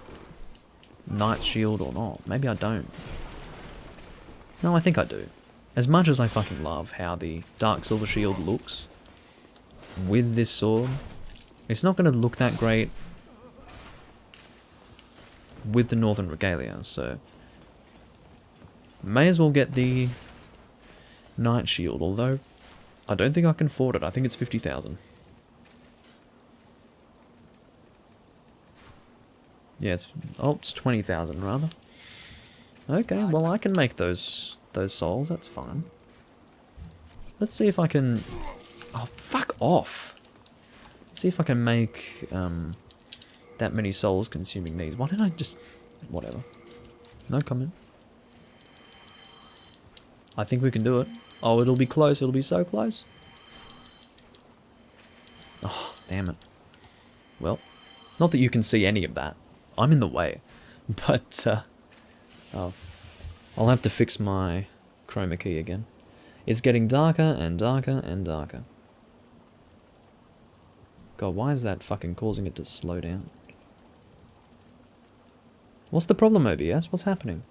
Knight Shield or not. Maybe I don't. No, I think I do. As much as I fucking love how the Dark Silver Shield looks with this sword, it's not going to look that great with the Northern Regalia, so may as well get the Knight Shield, although I don't think I can afford it. I think it's 50,000. Yeah, it's 20,000 rather. Okay, well I can make those souls, that's fine. Let's see if I can... Oh, fuck off! Let's see if I can make that many souls consuming these. Why didn't I just... Whatever. No comment. I think we can do it. Oh, it'll be close. It'll be so close. Oh, damn it. Well, not that you can see any of that. I'm in the way. But, oh, I'll have to fix my chroma key again. It's getting darker and darker and darker. God, why is that fucking causing it to slow down? What's the problem, OBS? What's happening?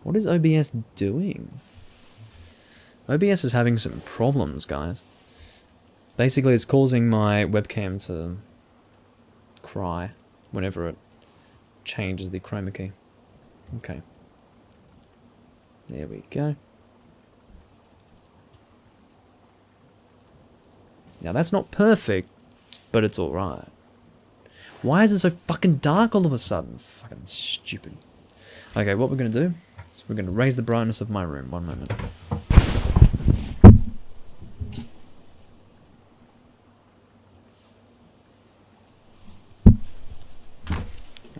What is OBS doing? OBS is having some problems, guys. Basically, it's causing my webcam to cry whenever it changes the chroma key. Okay. There we go. Now, that's not perfect, but it's alright. Why is it so fucking dark all of a sudden? Fucking stupid. Okay, what we're going to do is we're going to raise the brightness of my room. One moment.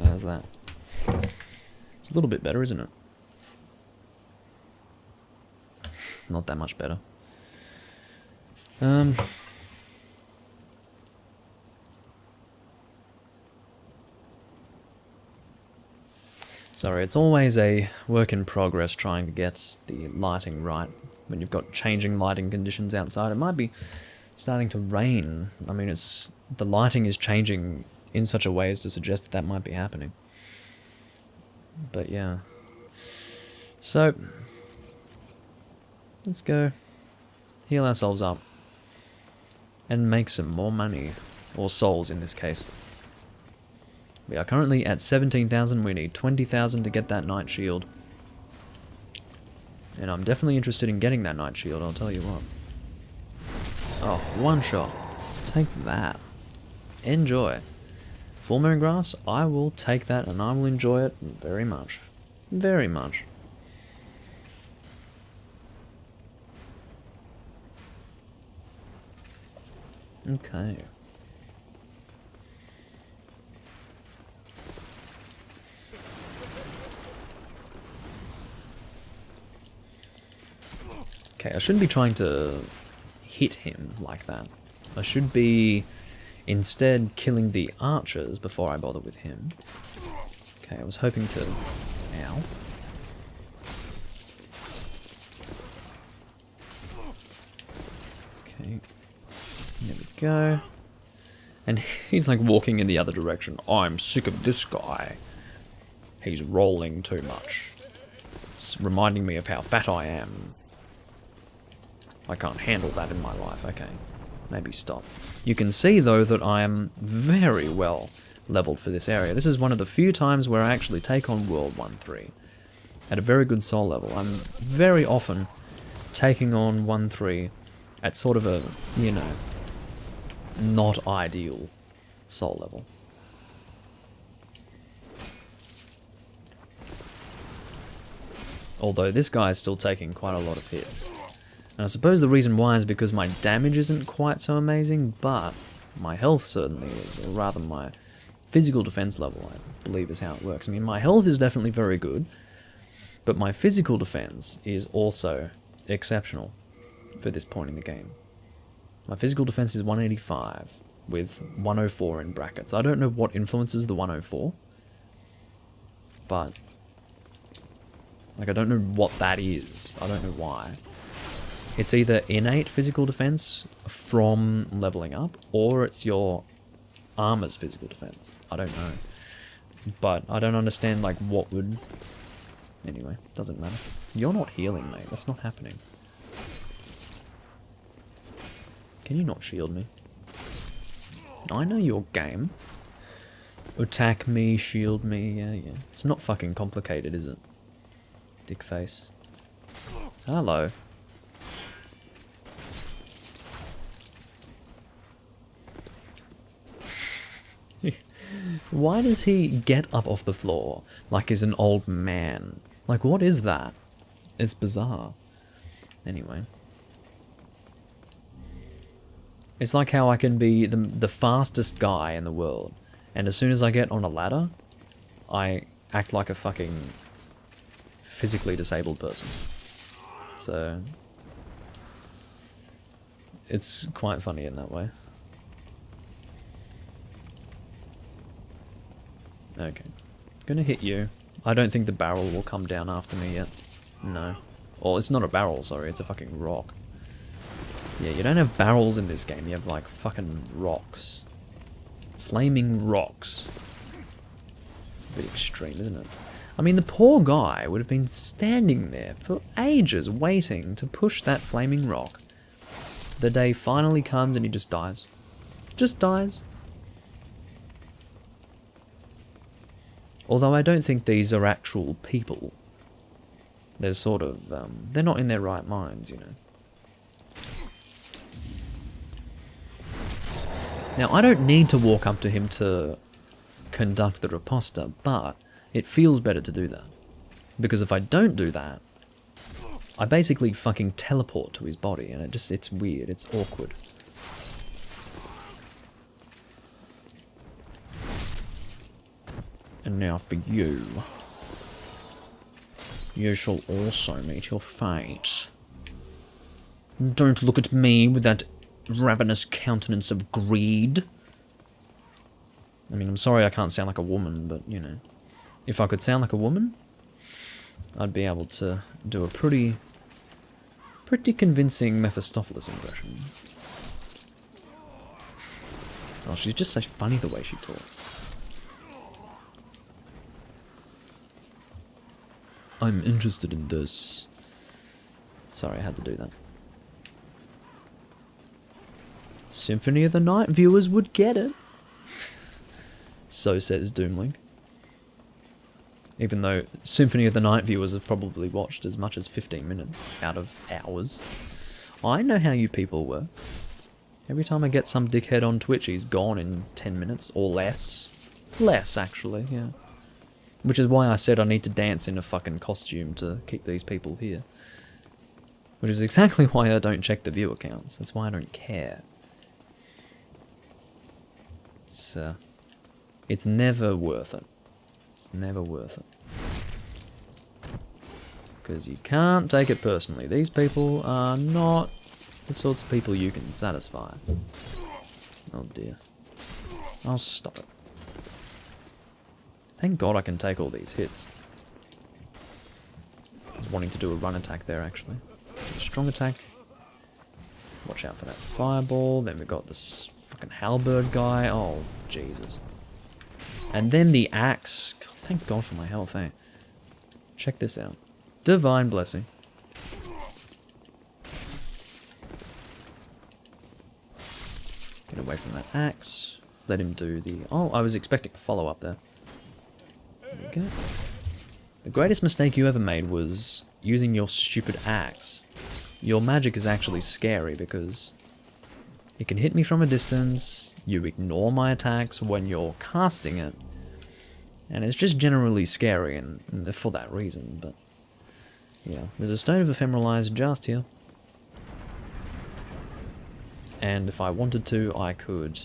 How's that? It's a little bit better, isn't it? Not that much better. Sorry, it's always a work in progress trying to get the lighting right. When you've got changing lighting conditions outside, it might be starting to rain. I mean, the lighting is changing in such a way as to suggest that that might be happening. But yeah. So, let's go heal ourselves up and make some more money, or souls in this case. We are currently at 17,000, we need 20,000 to get that Knight Shield. And I'm definitely interested in getting that Night Shield, I'll tell you what. Oh, one shot. Take that. Enjoy. Full Moon Grass, I will take that and I will enjoy it very much. Very much. Okay. Okay, I shouldn't be trying to hit him like that. I should be instead killing the archers before I bother with him. Okay, I was hoping to... Ow. Okay. There we go. And he's like walking in the other direction. I'm sick of this guy. He's rolling too much. It's reminding me of how fat I am. I can't handle that in my life. Okay, maybe stop. You can see though that I am very well leveled for this area. This is one of the few times where I actually take on World 1-3 at a very good soul level. I'm very often taking on 1-3 at sort of a, you know, not ideal soul level. Although this guy is still taking quite a lot of hits. And I suppose the reason why is because my damage isn't quite so amazing, but my health certainly is, or rather my physical defense level, I believe is how it works. I mean, my health is definitely very good, but my physical defense is also exceptional for this point in the game. My physical defense is 185 with 104 in brackets. I don't know what influences the 104, but like I don't know what that is. I don't know why. It's either innate physical defense from leveling up, or it's your armor's physical defense. I don't know. But I don't understand, like, what would... Anyway, doesn't matter. You're not healing, mate. That's not happening. Can you not shield me? I know your game. Attack me, shield me, yeah. It's not fucking complicated, is it? Dick face. Hello. Why does he get up off the floor like he's an old man? Like, what is that? It's bizarre. Anyway. It's like how I can be the fastest guy in the world, and as soon as I get on a ladder, I act like a fucking physically disabled person. So, it's quite funny in that way. Okay. Gonna hit you. I don't think the barrel will come down after me yet. No. Well, it's not a barrel, sorry, it's a fucking rock. Yeah, you don't have barrels in this game, you have like fucking rocks. Flaming rocks. It's a bit extreme, isn't it? I mean, the poor guy would have been standing there for ages waiting to push that flaming rock. The day finally comes and he just dies. Just dies. Although I don't think these are actual people. They're sort of, they're not in their right minds, you know. Now, I don't need to walk up to him to conduct the riposta, but it feels better to do that. Because if I don't do that, I basically fucking teleport to his body, and it's weird, it's awkward. And now for you. You shall also meet your fate. Don't look at me with that ravenous countenance of greed. I mean, I'm sorry I can't sound like a woman, but, you know. If I could sound like a woman, I'd be able to do a pretty convincing Mephistopheles impression. Oh, she's just so funny the way she talks. I'm interested in this. Sorry, I had to do that. Symphony of the Night viewers would get it. So says Doomlink. Even though Symphony of the Night viewers have probably watched as much as 15 minutes out of hours. I know how you people work. Every time I get some dickhead on Twitch, he's gone in 10 minutes or less. Less, actually, yeah. Which is why I said I need to dance in a fucking costume to keep these people here. Which is exactly why I don't check the viewer counts. That's why I don't care. It's never worth it. It's never worth it. Because you can't take it personally. These people are not the sorts of people you can satisfy. Oh dear. I'll stop it. Thank God I can take all these hits. I was wanting to do a run attack there, actually. Strong attack. Watch out for that fireball. Then we've got this fucking halberd guy. Oh, Jesus. And then the axe. God, thank God for my health, eh? Check this out. Divine blessing. Get away from that axe. Let him do the... Oh, I was expecting a follow-up there. There we go. The greatest mistake you ever made was using your stupid axe. Your magic is actually scary because it can hit me from a distance, you ignore my attacks when you're casting it, and it's just generally scary and for that reason, but yeah. There's a Stone of Ephemeralized just here. And if I wanted to, I could...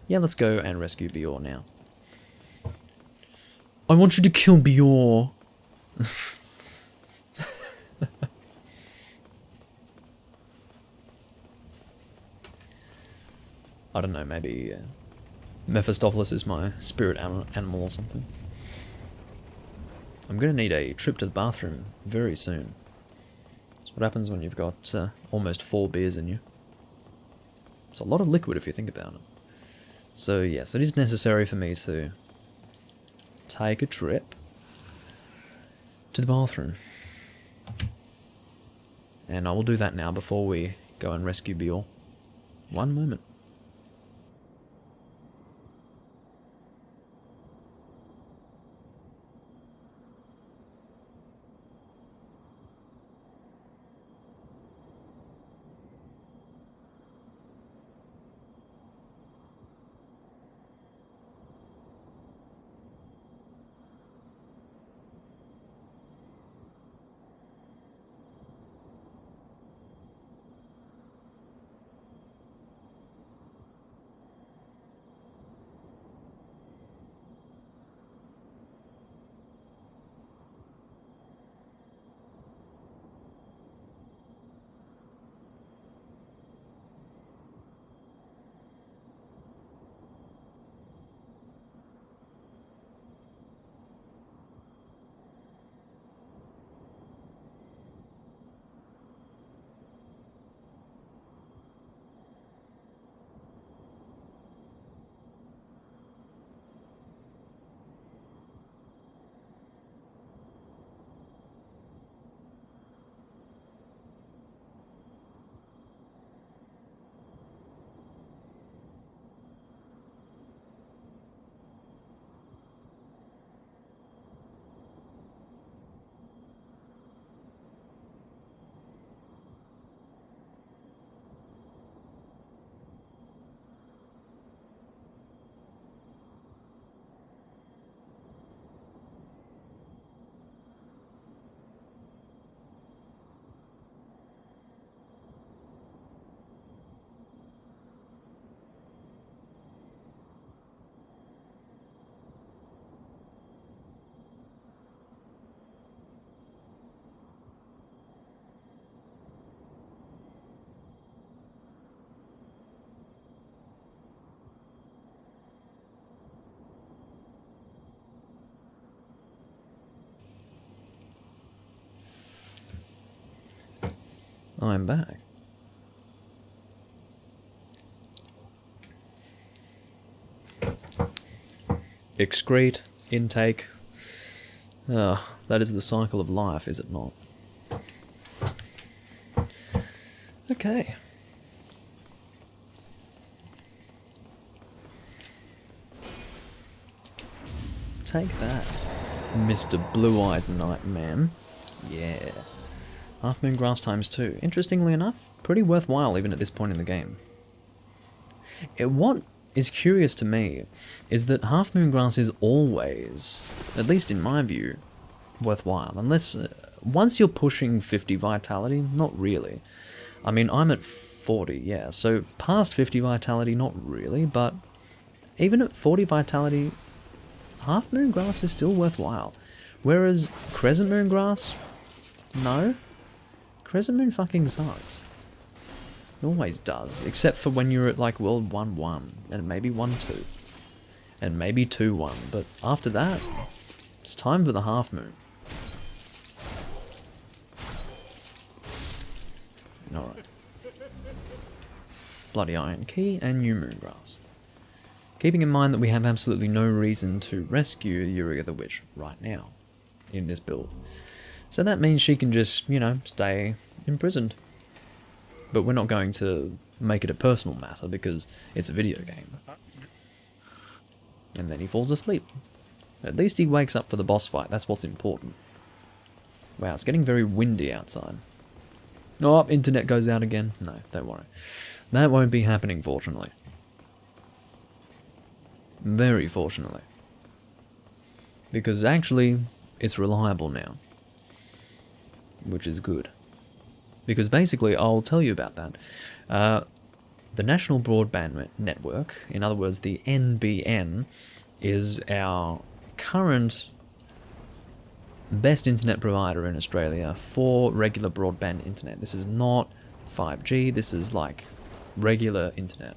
Yeah, let's go and rescue Bior now. I want you to kill Bior! I don't know, maybe Mephistopheles is my spirit animal or something. I'm going to need a trip to the bathroom very soon. That's what happens when you've got almost 4 beers in you. It's a lot of liquid if you think about it. So yes, it is necessary for me to take a trip to the bathroom. And I will do that now before we go and rescue Bior. One moment. I'm back. Excrete, intake. That is the cycle of life, is it not? Okay. Take that. Mr. Blue-Eyed Nightman. Yeah. Half Moon Grass times 2. Interestingly enough, pretty worthwhile even at this point in the game. What is curious to me is that Half Moon Grass is always, at least in my view, worthwhile. Unless, once you're pushing 50 vitality, not really. I mean, I'm at 40, yeah, so past 50 vitality, not really, but even at 40 vitality, Half Moon Grass is still worthwhile. Whereas Crescent Moon Grass, no. Crescent Moon fucking sucks. It always does, except for when you're at like World 1-1, and maybe 1-2, and maybe 2-1, but after that, it's time for the Half Moon. Alright. Bloody Iron Key and New Moon Grass. Keeping in mind that we have absolutely no reason to rescue Uriga the Witch right now in this build. So that means she can just, you know, stay imprisoned. But we're not going to make it a personal matter because it's a video game. And then he falls asleep. At least he wakes up for the boss fight, that's what's important. Wow, it's getting very windy outside. Oh, internet goes out again. No, don't worry. That won't be happening, fortunately. Very fortunately. Because actually, it's reliable now. Which is good. Because basically, I'll tell you about that. The National Broadband Network, in other words, the NBN, is our current best internet provider in Australia for regular broadband internet. This is not 5G, this is like regular internet.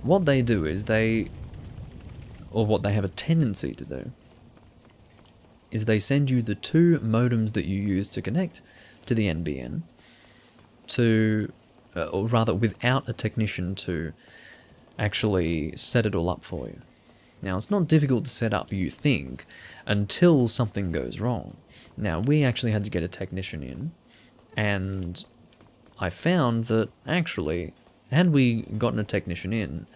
What they do is or what they have a tendency to do, is they send you the 2 modems that you use to connect to the NBN, or rather without a technician to actually set it all up for you. Now, it's not difficult to set up, you think, until something goes wrong. Now, we actually had to get a technician in, and I found that actually, had we gotten a technician in,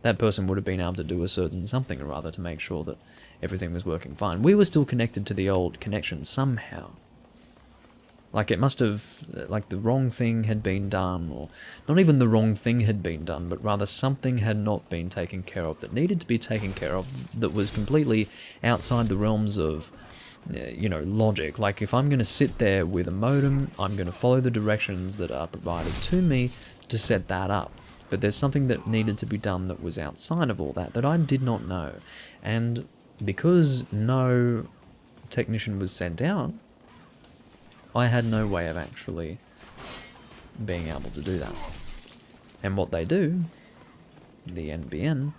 that person would have been able to do a certain something or other to make sure that everything was working fine. We were still connected to the old connection somehow. Like it must have, like the wrong thing had been done, or not even the wrong thing had been done, but rather something had not been taken care of that needed to be taken care of, that was completely outside the realms of, you know, logic. Like if I'm going to sit there with a modem, I'm going to follow the directions that are provided to me to set that up. But there's something that needed to be done that was outside of all that I did not know. And because no technician was sent out, I had no way of actually being able to do that. And what they do, the NBN,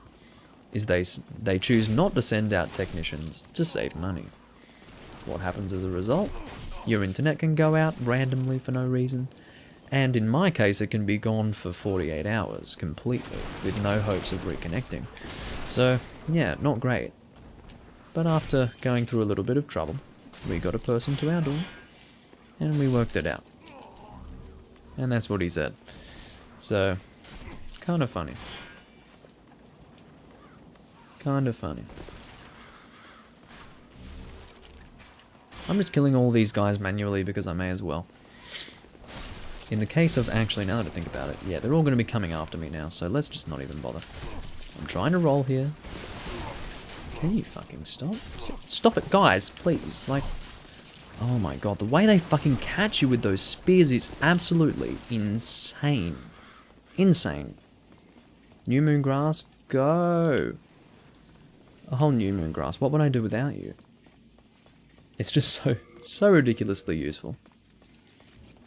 is they choose not to send out technicians to save money. What happens as a result? Your internet can go out randomly for no reason, and in my case it can be gone for 48 hours completely, with no hopes of reconnecting. So, yeah, not great. But after going through a little bit of trouble, we got a person to our door, and we worked it out. And that's what he said. So, kind of funny. Kind of funny. I'm just killing all these guys manually because I may as well. In the case of, actually, now that I think about it, yeah, they're all going to be coming after me now, so let's just not even bother. I'm trying to roll here. Can you fucking stop? Stop it, guys, please. Like, oh my god, the way they fucking catch you with those spears is absolutely insane. Insane. New Moon Grass, go. A whole New Moon Grass, what would I do without you? It's just so ridiculously useful.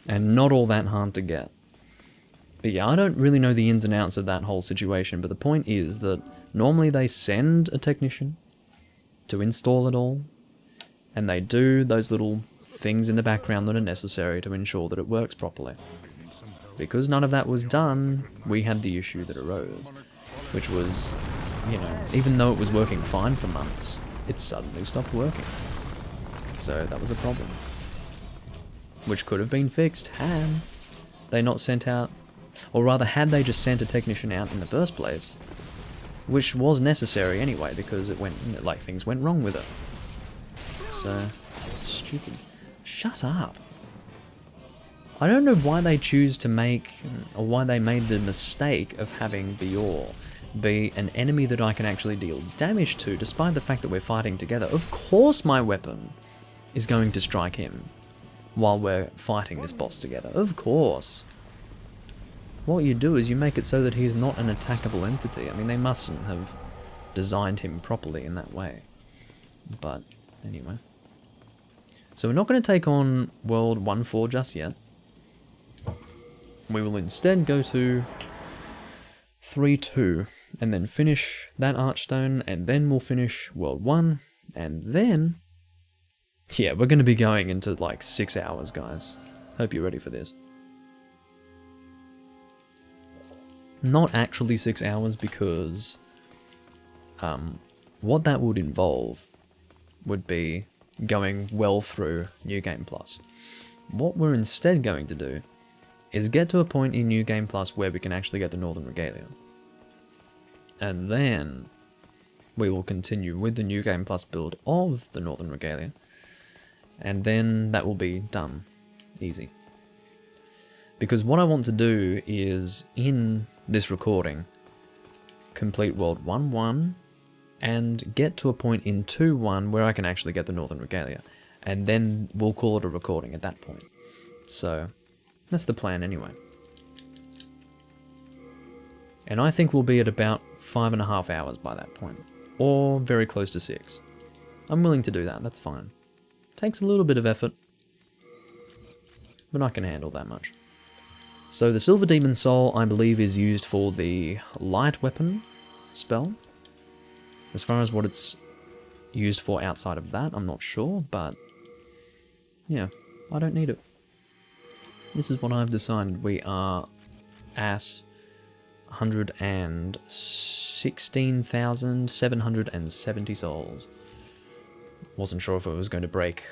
And not all that hard to get. But yeah, I don't really know the ins and outs of that whole situation, but the point is that normally they send a technician to install it all, and they do those little things in the background that are necessary to ensure that it works properly. Because none of that was done, we had the issue that arose, which was, you know, even though it was working fine for months, it suddenly stopped working. So that was a problem. Which could have been fixed had they not sent out, or rather had they just sent a technician out in the first place. which was necessary anyway because it went like things went wrong with it. So stupid. Shut up. I don't know why they choose to make, or why they made the mistake of having Bior be an enemy that I can actually deal damage to, despite the fact that we're fighting together. Of course my weapon is going to strike him while we're fighting this boss together. Of course. What you do is you make it so that he's not an attackable entity. I mean, they mustn't have designed him properly in that way. But, anyway. So we're not going to take on World 1-4 just yet. We will instead go to 3-2, and then finish that Archstone, and then we'll finish World 1, and then... yeah, we're going to be going into like 6 hours, guys. Hope you're ready for this. Not actually 6 hours, because what that would involve would be going well through New Game Plus. What we're instead going to do is get to a point in New Game Plus where we can actually get the Northern Regalia. And then we will continue with the New Game Plus build of the Northern Regalia. And then that will be done. Easy. Because what I want to do is, in this recording, complete World 1-1 and get to a point in 2-1 where I can actually get the Northern Regalia. And then we'll call it a recording at that point. So... that's the plan anyway. And I think we'll be at about 5.5 hours by that point. Or very close to 6. I'm willing to do that, that's fine. Takes a little bit of effort. But I can handle that much. So the Silver Demon Soul, I believe, is used for the light weapon spell. As far as what it's used for outside of that, I'm not sure, but... yeah, I don't need it. This is what I've decided. We are at 116,770 souls. Wasn't sure if it was going to break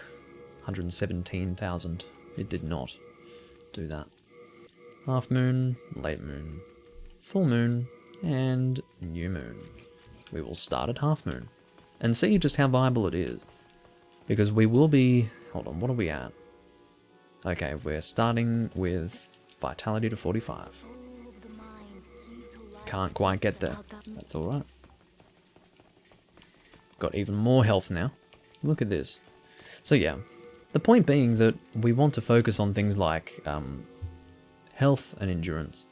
117,000. It did not do that. Half moon, late moon, full moon, and new moon. We will start at half moon and see just how viable it is. Because we will be... hold on, what are we at? Okay, we're starting with vitality to 45. Can't quite get there. That's alright. Got even more health now. Look at this. So yeah, the point being that we want to focus on things like health and endurance.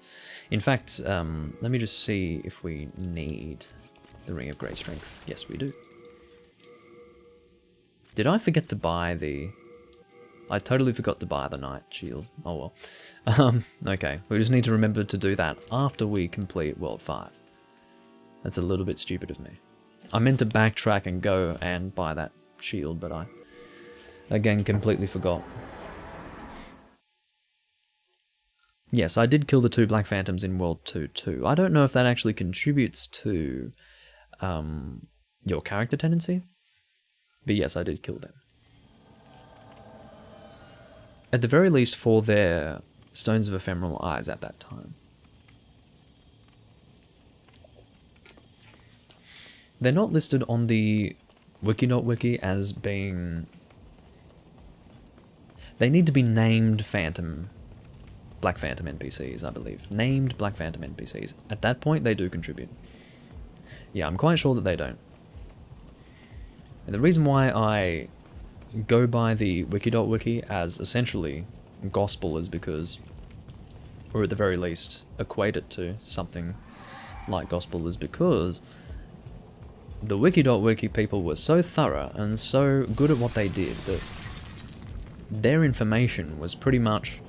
In fact, let me just see if we need the Ring of Great Strength. Yes, we do. Did I forget to buy the... I totally forgot to buy the Night Shield. Oh well. Okay, we just need to remember to do that after we complete World 5. That's a little bit stupid of me. I meant to backtrack and go and buy that shield, but I, again, completely forgot. Yes, I did kill the 2 Black Phantoms in World 2 too. I don't know if that actually contributes to your character tendency, but yes, I did kill them. At the very least for their Stones of Ephemeral Eyes at that time. They're not listed on the wiki.wiki as being... they need to be named Black Phantom NPCs, I believe. Named Black Phantom NPCs. At that point, they do contribute. Yeah, I'm quite sure that they don't. And the reason why I go by the wiki.wiki as essentially gospel is because, or at the very least equate it to something like gospel, is because the wiki.wiki people were so thorough and so good at what they did that their information was pretty much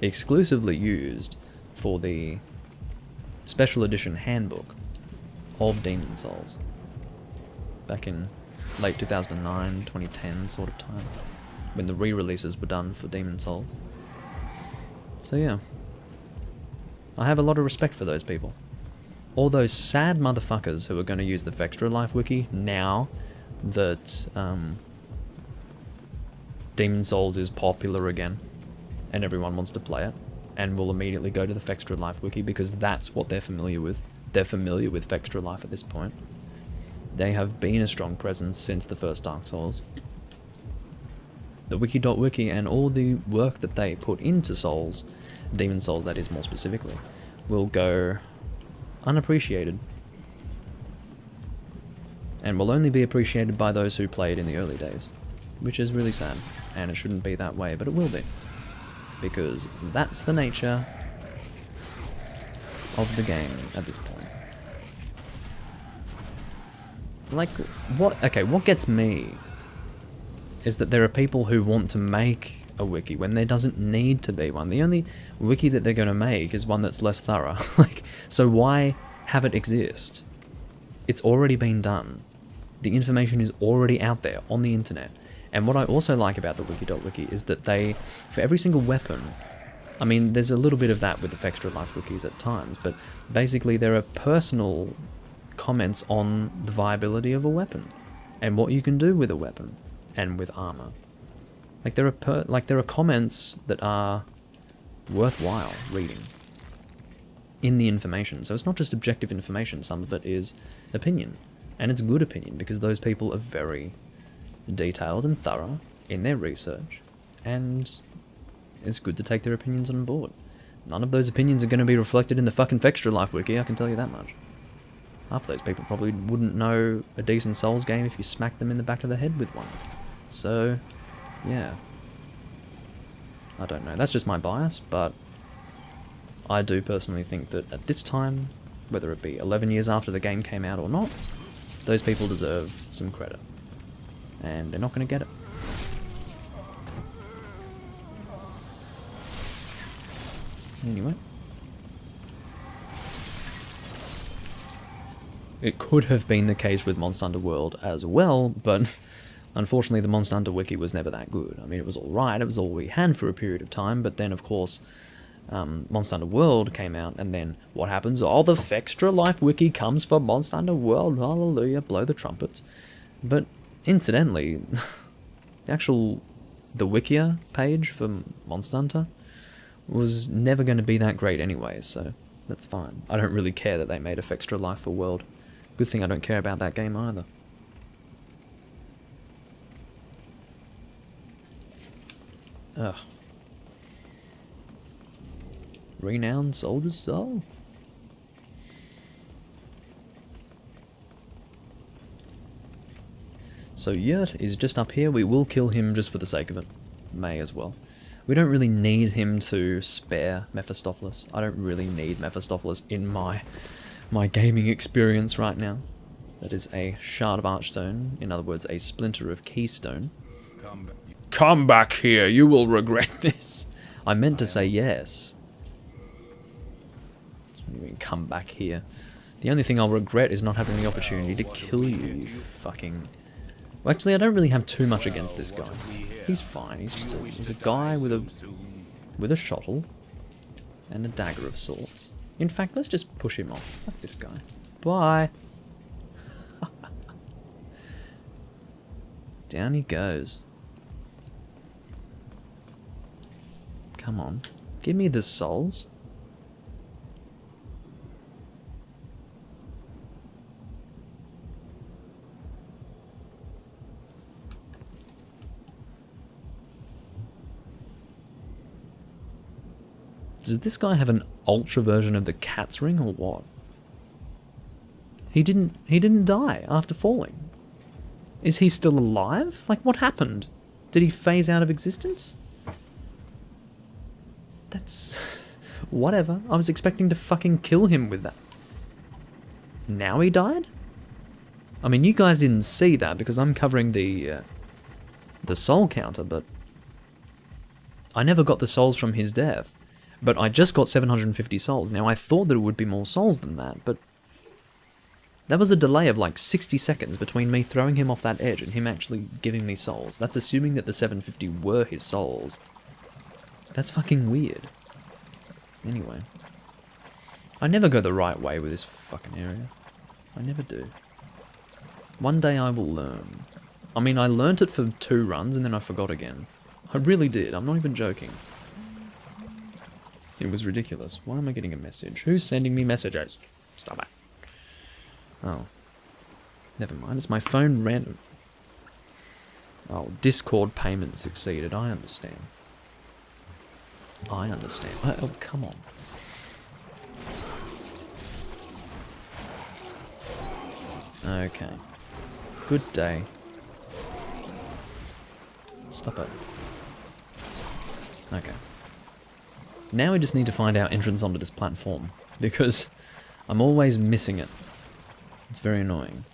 exclusively used for the special edition handbook of Demon Souls back in late 2009, 2010 sort of time, when the re-releases were done for Demon Souls. So yeah, I have a lot of respect for those people. All those sad motherfuckers who are going to use the Vextra Life wiki now that Demon Souls is popular again and everyone wants to play it, and will immediately go to the Vextra Life wiki because that's what they're familiar with they're familiar with Vextra Life at this point. They have been a strong presence since the first Dark Souls. The wiki.wiki and all the work that they put into Souls, Demon Souls that is more specifically, will go unappreciated. And will only be appreciated by those who played in the early days. Which is really sad. And it shouldn't be that way, but it will be. Because that's the nature of the game at this point. Like, what gets me is that there are people who want to make a wiki when there doesn't need to be one. The only wiki that they're going to make is one that's less thorough. Like, so why have it exist? It's already been done. The information is already out there on the internet. And what I also like about the wiki.wiki is that they, for every single weapon, I mean, there's a little bit of that with the Vextra Life wikis at times, but basically there are personal comments on the viability of a weapon and what you can do with a weapon and with armor. Like there are comments that are worthwhile reading in the information. So it's not just objective information, some of it is opinion. And it's good opinion because those people are very detailed and thorough in their research, and it's good to take their opinions on board. None of those opinions are going to be reflected in the fucking Vextra Life wiki, I can tell you that much. Half of those people probably wouldn't know a decent Souls game if you smacked them in the back of the head with one. So, yeah. I don't know, that's just my bias, but I do personally think that at this time, whether it be 11 years after the game came out or not, those people deserve some credit. And they're not going to get it. Anyway. It could have been the case with Monster Hunter World as well, but unfortunately the Monster Hunter Wiki was never that good. I mean, it was alright, it was all we had for a period of time, but then of course Monster Hunter World came out, and then what happens? Oh, the Vextra Life Wiki comes for Monster Hunter World, hallelujah, blow the trumpets. But incidentally, the Wikia page for Monster Hunter was never going to be that great anyway, so that's fine. I don't really care that they made a Vextra Life for World. Good thing I don't care about that game either. Ugh. Renowned Soldier's Soul? So Yurt is just up here. We will kill him just for the sake of it. May as well. We don't really need him to spare Mephistopheles. I don't really need Mephistopheles in my gaming experience right now. That is a shard of archstone. In other words, a splinter of keystone. Come back here. You will regret this. I meant to say yes. What do you mean, come back here? The only thing I'll regret is not having the opportunity to kill you, you fucking... Well, actually, I don't really have too much against this guy. He's fine. He's a guy with a shottle and a dagger of sorts. In fact, let's just push him off. Fuck this guy. Bye. Down he goes. Come on. Give me the souls. Does this guy have an ultra version of the cat's ring or what? He didn't die after falling. Is he still alive? Like, what happened? Did he phase out of existence? That's... whatever. I was expecting to fucking kill him with that. Now he died? I mean, you guys didn't see that because I'm covering the soul counter, but... I never got the souls from his death. But I just got 750 souls. Now, I thought that it would be more souls than that, but... That was a delay of like 60 seconds between me throwing him off that edge and him actually giving me souls. That's assuming that the 750 were his souls. That's fucking weird. Anyway. I never go the right way with this fucking area. I never do. One day I will learn. I mean, I learnt it for 2 runs and then I forgot again. I really did. I'm not even joking. It was ridiculous. Why am I getting a message? Who's sending me messages? Stop it. Oh. Never mind, it's my phone random. Oh, Discord payment succeeded, I understand. I understand. Oh, come on. Okay. Good day. Stop it. Okay. Now we just need to find our entrance onto this platform, because I'm always missing it. It's very annoying.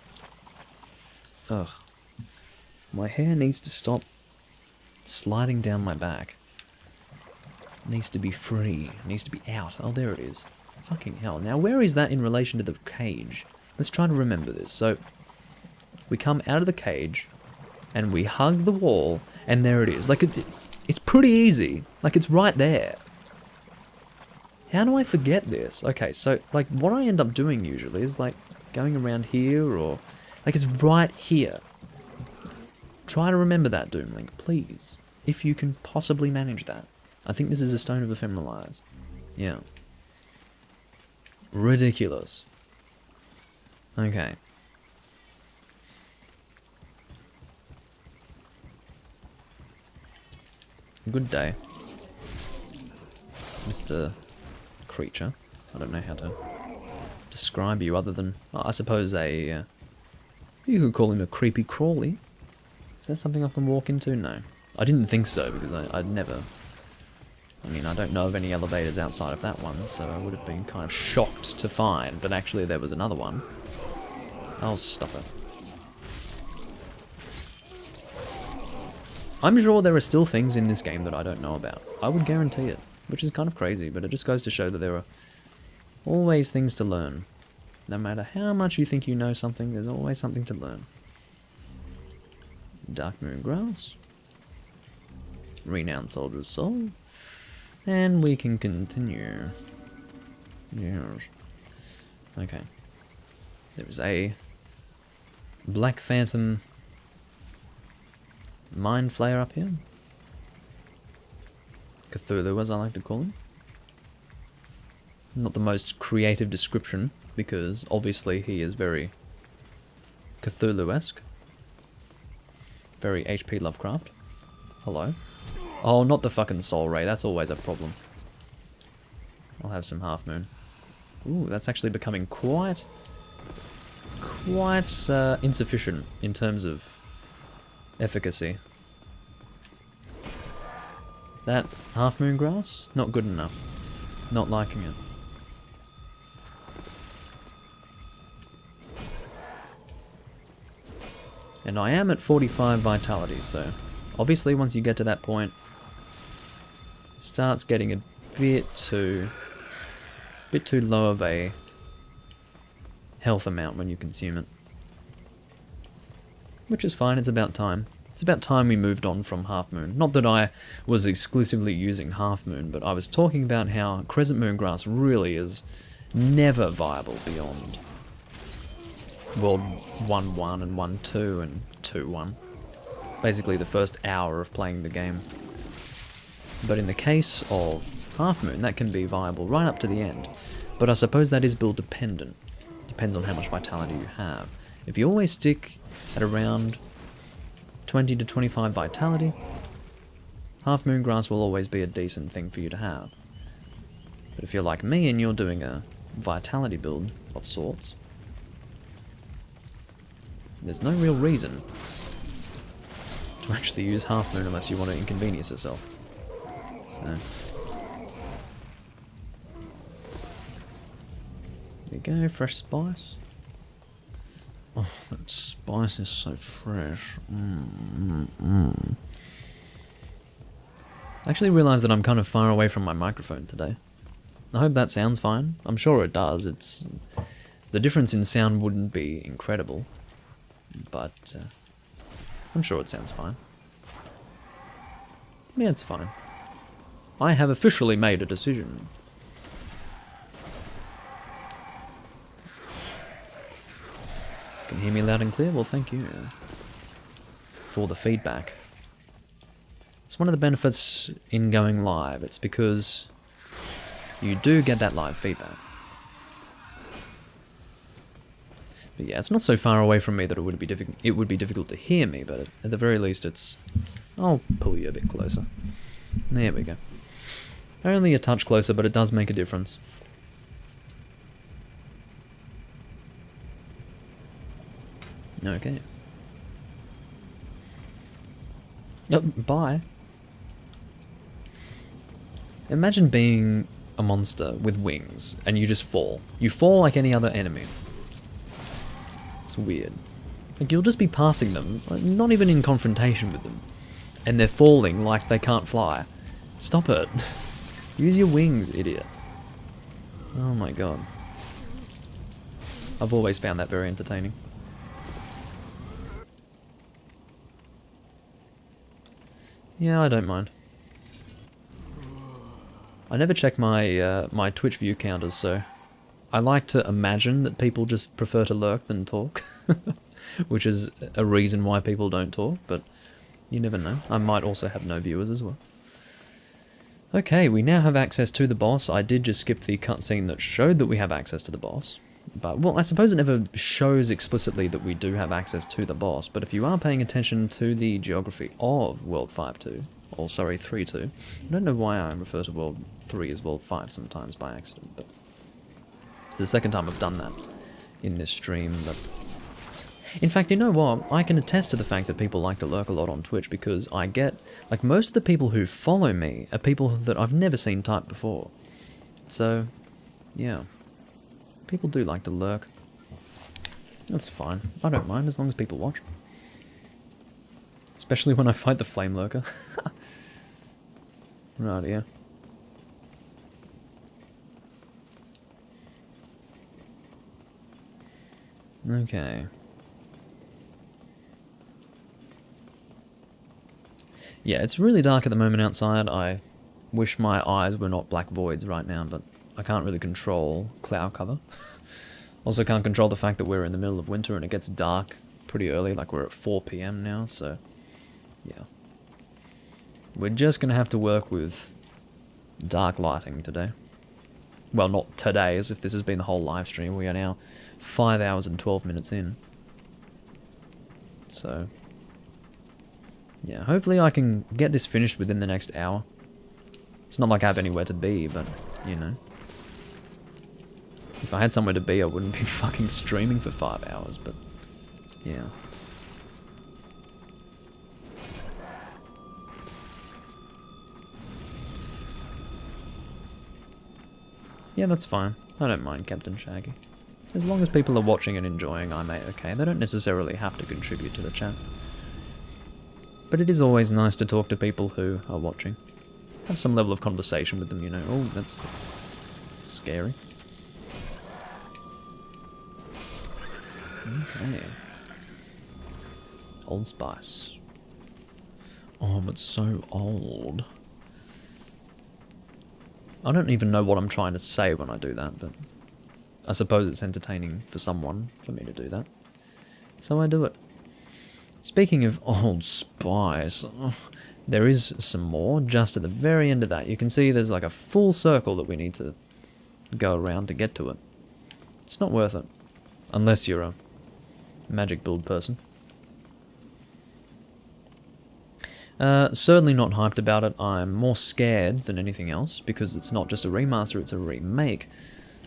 Ugh. My hair needs to stop sliding down my back. It needs to be free. It needs to be out. Oh, there it is. Fucking hell. Now, where is that in relation to the cage? Let's try to remember this. So, we come out of the cage, and we hug the wall, and there it is. Like, it's pretty easy. Like, it's right there. How do I forget this? Okay, so, like, what I end up doing usually is, like, going around here, or... Like, it's right here. Try to remember that, Doomlink, please. If you can possibly manage that. I think this is a Stone of Ephemeral Eyes. Yeah. Ridiculous. Okay. Good day, Mr. Creature. I don't know how to describe you other than, I suppose, you could call him a creepy crawly. Is that something I can walk into? No. I didn't think so, because I'd never... I mean, I don't know of any elevators outside of that one, so I would have been kind of shocked to find that actually there was another one. Oh, stop it. I'm sure there are still things in this game that I don't know about. I would guarantee it, which is kind of crazy, but it just goes to show that there are always things to learn. No matter how much you think you know something, there's always something to learn. Dark Moon Grass. Renowned Soldier's Soul. And we can continue. Yes. Okay. There is a Black Phantom Mind Flayer up here. Cthulhu, as I like to call him. Not the most creative description, because obviously he is very Cthulhu-esque. Very H.P. Lovecraft. Hello. Oh, not the fucking Soul Ray, that's always a problem. I'll have some Half Moon. Ooh, that's actually becoming quite insufficient in terms of efficacy. That Half Moon Grass? Not good enough. Not liking it. And I am at 45 vitality, so obviously once you get to that point, it starts getting a bit too low of a health amount when you consume it. Which is fine, it's about time. It's about time we moved on from Half Moon. Not that I was exclusively using Half Moon, but I was talking about how Crescent Moon Grass really is never viable beyond World 1-1 and 1-2 and 2-1. Basically the first hour of playing the game. But in the case of Half Moon, that can be viable right up to the end. But I suppose that is build dependent. Depends on how much vitality you have. If you always stick at around 20 to 25 vitality, Half Moon Grass will always be a decent thing for you to have. But if you're like me and you're doing a vitality build of sorts, there's no real reason to actually use Half Moon unless you want to inconvenience yourself. So, there we go, fresh spice. Oh, that spice is so fresh. I actually realised that I'm kind of far away from my microphone today. I hope that sounds fine. I'm sure it does. The difference in sound wouldn't be incredible, but I'm sure it sounds fine. Yeah, it's fine. I have officially made a decision. Can hear me loud and clear? Well, thank you for the feedback. It's one of the benefits in going live. It's because you do get that live feedback. But yeah, it's not so far away from me that it would be difficult to hear me, but at the very least it's... I'll pull you a bit closer. There we go. Only a touch closer, but it does make a difference. Okay. Oh, bye. Imagine being a monster with wings, and you just fall. You fall like any other enemy. It's weird. Like, you'll just be passing them, not even in confrontation with them. And they're falling like they can't fly. Stop it. Use your wings, idiot. Oh my god. I've always found that very entertaining. Yeah, I don't mind. I never check my my Twitch view counters, so I like to imagine that people just prefer to lurk than talk, which is a reason why people don't talk, but you never know. I might also have no viewers as well. Okay, we now have access to the boss. I did just skip the cutscene that showed that we have access to the boss. But, well, I suppose it never shows explicitly that we do have access to the boss, but if you are paying attention to the geography of World 5.2, or sorry, 3.2, I don't know why I refer to World 3 as World 5 sometimes by accident, but it's the second time I've done that in this stream. But in fact, you know what? I can attest to the fact that people like to lurk a lot on Twitch, because I get, like, most of the people who follow me are people that I've never seen type before. So, yeah. People do like to lurk. That's fine. I don't mind as long as people watch. Especially when I fight the flame lurker. Right, yeah. Okay. Yeah, it's really dark at the moment outside. I wish my eyes were not black voids right now, but I can't really control cloud cover. Also can't control the fact that we're in the middle of winter and it gets dark pretty early, like we're at 4 PM now, so yeah. We're just gonna have to work with dark lighting today. Well, not today, as if this has been the whole live stream. We are now 5 hours and 12 minutes in. So, yeah, hopefully I can get this finished within the next hour. It's not like I have anywhere to be, but, you know. If I had somewhere to be, I wouldn't be fucking streaming for 5 hours, but yeah. Yeah, that's fine. I don't mind Captain Shaggy. As long as people are watching and enjoying, I'm okay. They don't necessarily have to contribute to the chat. But it is always nice to talk to people who are watching. Have some level of conversation with them, you know. Oh, that's scary. Okay. Old Spice. Oh, it's so old. I don't even know what I'm trying to say when I do that, but I suppose it's entertaining for someone for me to do that. So I do it. Speaking of Old Spice, there is some more just at the very end of that. You can see there's like a full circle that we need to go around to get to it. It's not worth it. Unless you're a magic build person. Certainly not hyped about it. I'm more scared than anything else because it's not just a remaster, it's a remake.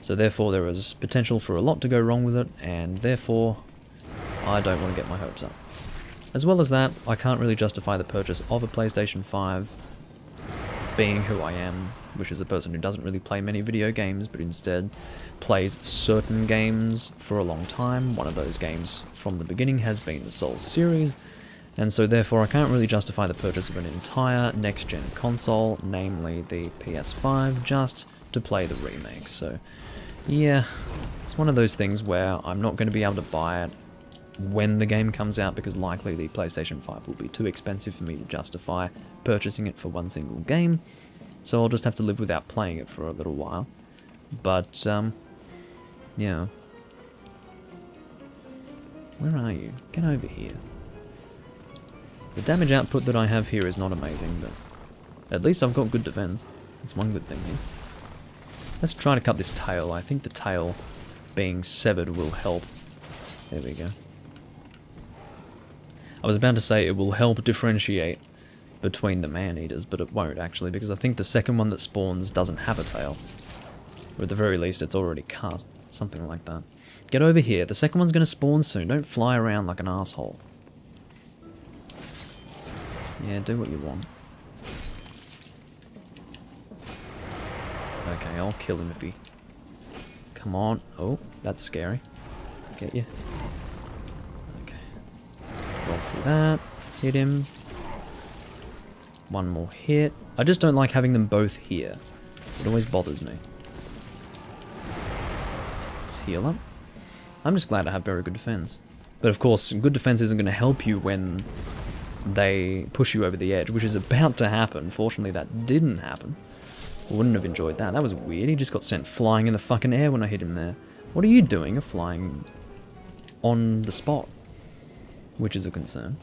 So therefore there is potential for a lot to go wrong with it, and therefore I don't want to get my hopes up. As well as that, I can't really justify the purchase of a PlayStation 5, being who I am, which is a person who doesn't really play many video games, but instead plays certain games for a long time. One of those games from the beginning has been the Souls series, and so therefore I can't really justify the purchase of an entire next-gen console, namely the PS5, just to play the remake. So yeah, it's one of those things where I'm not going to be able to buy it when the game comes out, because likely the PlayStation 5 will be too expensive for me to justify purchasing it for one single game, so I'll just have to live without playing it for a little while. But, yeah. Where are you? Get over here. The damage output that I have here is not amazing, but at least I've got good defense. That's one good thing here. Let's try to cut this tail. I think the tail being severed will help There we go. I was about to say it will help differentiate between the man-eaters, but it won't actually, because I think the second one that spawns doesn't have a tail. Or at the very least, it's already cut. Something like that. Get over here. The second one's going to spawn soon. Don't fly around like an asshole. Yeah, do what you want. Okay, I'll kill him if he... Come on. Oh, that's scary. Get you. Okay. Roll through that. Hit him. One more hit. I just don't like having them both here. It always bothers me. Let's heal up. I'm just glad I have very good defense. But of course, good defense isn't going to help you when they push you over the edge, which is about to happen. Fortunately, that didn't happen. I wouldn't have enjoyed that. That was weird. He just got sent flying in the fucking air when I hit him there. What are you doing? You're flying on the spot, which is a concern.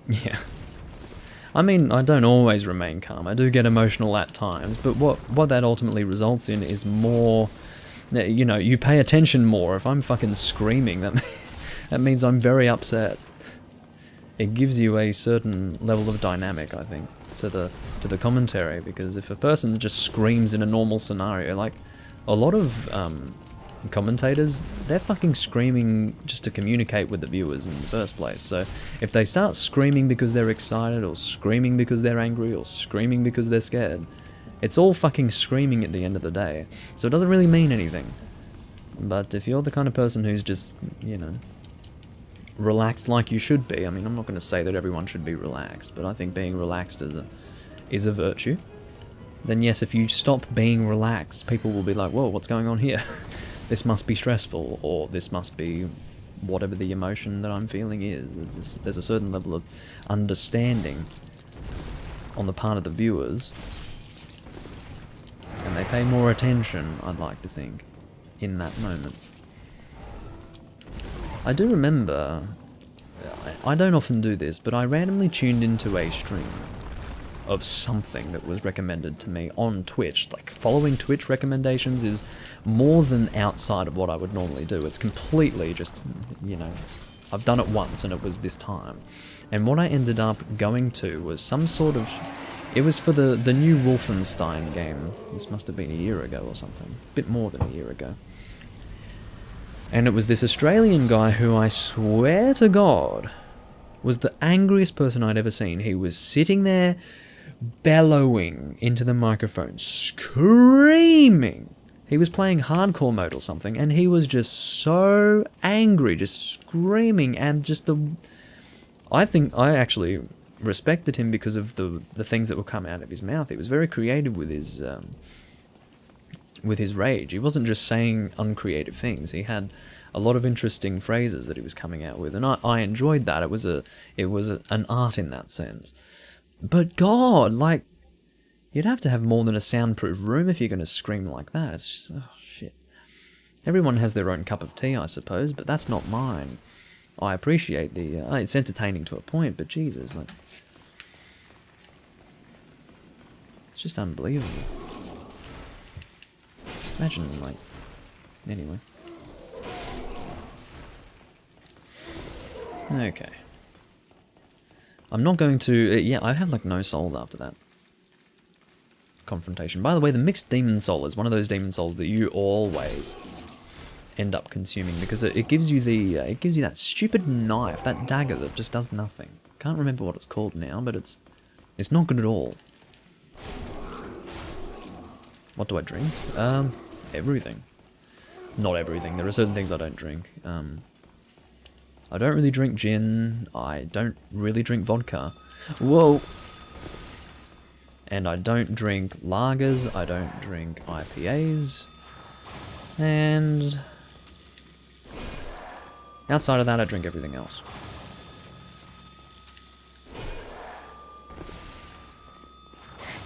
Yeah. I mean, I don't always remain calm. I do get emotional at times, but what that ultimately results in is more, you know, you pay attention more. If I'm fucking screaming, that means I'm very upset. It gives you a certain level of dynamic, I think, to the commentary, because if a person just screams in a normal scenario, like a lot of commentators, they're fucking screaming just to communicate with the viewers in the first place. So if they start screaming because they're excited, or screaming because they're angry, or screaming because they're scared, it's all fucking screaming at the end of the day. So it doesn't really mean anything. But if you're the kind of person who's just, you know, relaxed like you should be, I mean, I'm not going to say that everyone should be relaxed, but I think being relaxed is a virtue. Then yes, if you stop being relaxed, people will be like, whoa, what's going on here? This must be stressful, or this must be whatever the emotion that I'm feeling is. There's a certain level of understanding on the part of the viewers, and they pay more attention, I'd like to think, in that moment. I do remember, I don't often do this, but I randomly tuned into a stream of something that was recommended to me on Twitch. Like, following Twitch recommendations is more than outside of what I would normally do. It's completely just, you know, I've done it once and it was this time. And what I ended up going to was some sort of, it was for the new Wolfenstein game. This must have been a year ago or something. A bit more than a year ago. And it was this Australian guy who I swear to God was the angriest person I'd ever seen. He was sitting there bellowing into the microphone, screaming. He was playing hardcore mode or something, and he was just so angry, just screaming, and just I think I actually respected him because of the things that would come out of his mouth. He was very creative with his rage. He wasn't just saying uncreative things. He had a lot of interesting phrases that he was coming out with, and I enjoyed that. It was an art in that sense. But God, like, you'd have to have more than a soundproof room if you're going to scream like that. It's just, oh shit. Everyone has their own cup of tea, I suppose, but that's not mine. I appreciate it's entertaining to a point, but Jesus, like, it's just unbelievable. Imagine, like, anyway. Okay. I'm not going to... yeah, I had, like, no souls after that confrontation. By the way, the mixed demon soul is one of those demon souls that you always end up consuming, because it gives you it gives you that stupid knife, that dagger that just does nothing. Can't remember what it's called now, but it's not good at all. What do I drink? Everything. Not everything. There are certain things I don't drink. I don't really drink gin. I don't really drink vodka. Whoa! And I don't drink lagers. I don't drink IPAs. And outside of that, I drink everything else.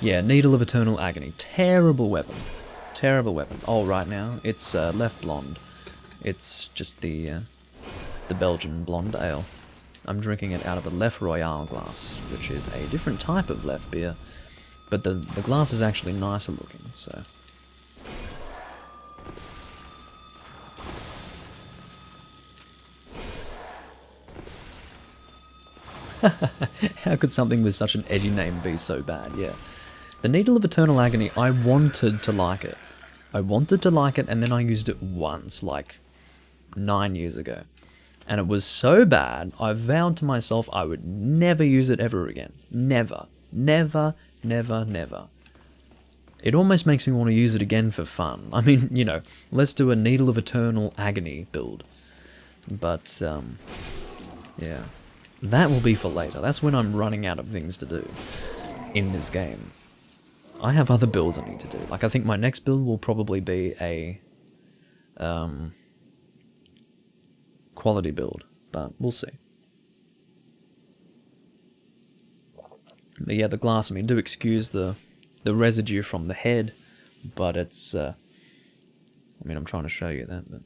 Yeah, Needle of Eternal Agony. Terrible weapon. Terrible weapon. Oh, right now, it's left blonde. It's just the Belgian blonde ale. I'm drinking it out of a Left Royale glass, which is a different type of Left beer, but the glass is actually nicer looking, so... How could something with such an edgy name be so bad? Yeah. The Needle of Eternal Agony, I wanted to like it. I wanted to like it, and then I used it once, like 9 years ago. And it was so bad, I vowed to myself I would never use it ever again. Never. Never, never, never. It almost makes me want to use it again for fun. I mean, you know, let's do a Needle of Eternal Agony build. But, yeah. That will be for later. That's when I'm running out of things to do in this game. I have other builds I need to do. Like, I think my next build will probably be a quality build, but we'll see. But yeah, the glass, I mean, do excuse the residue from the head, but it's, I mean, I'm trying to show you that, but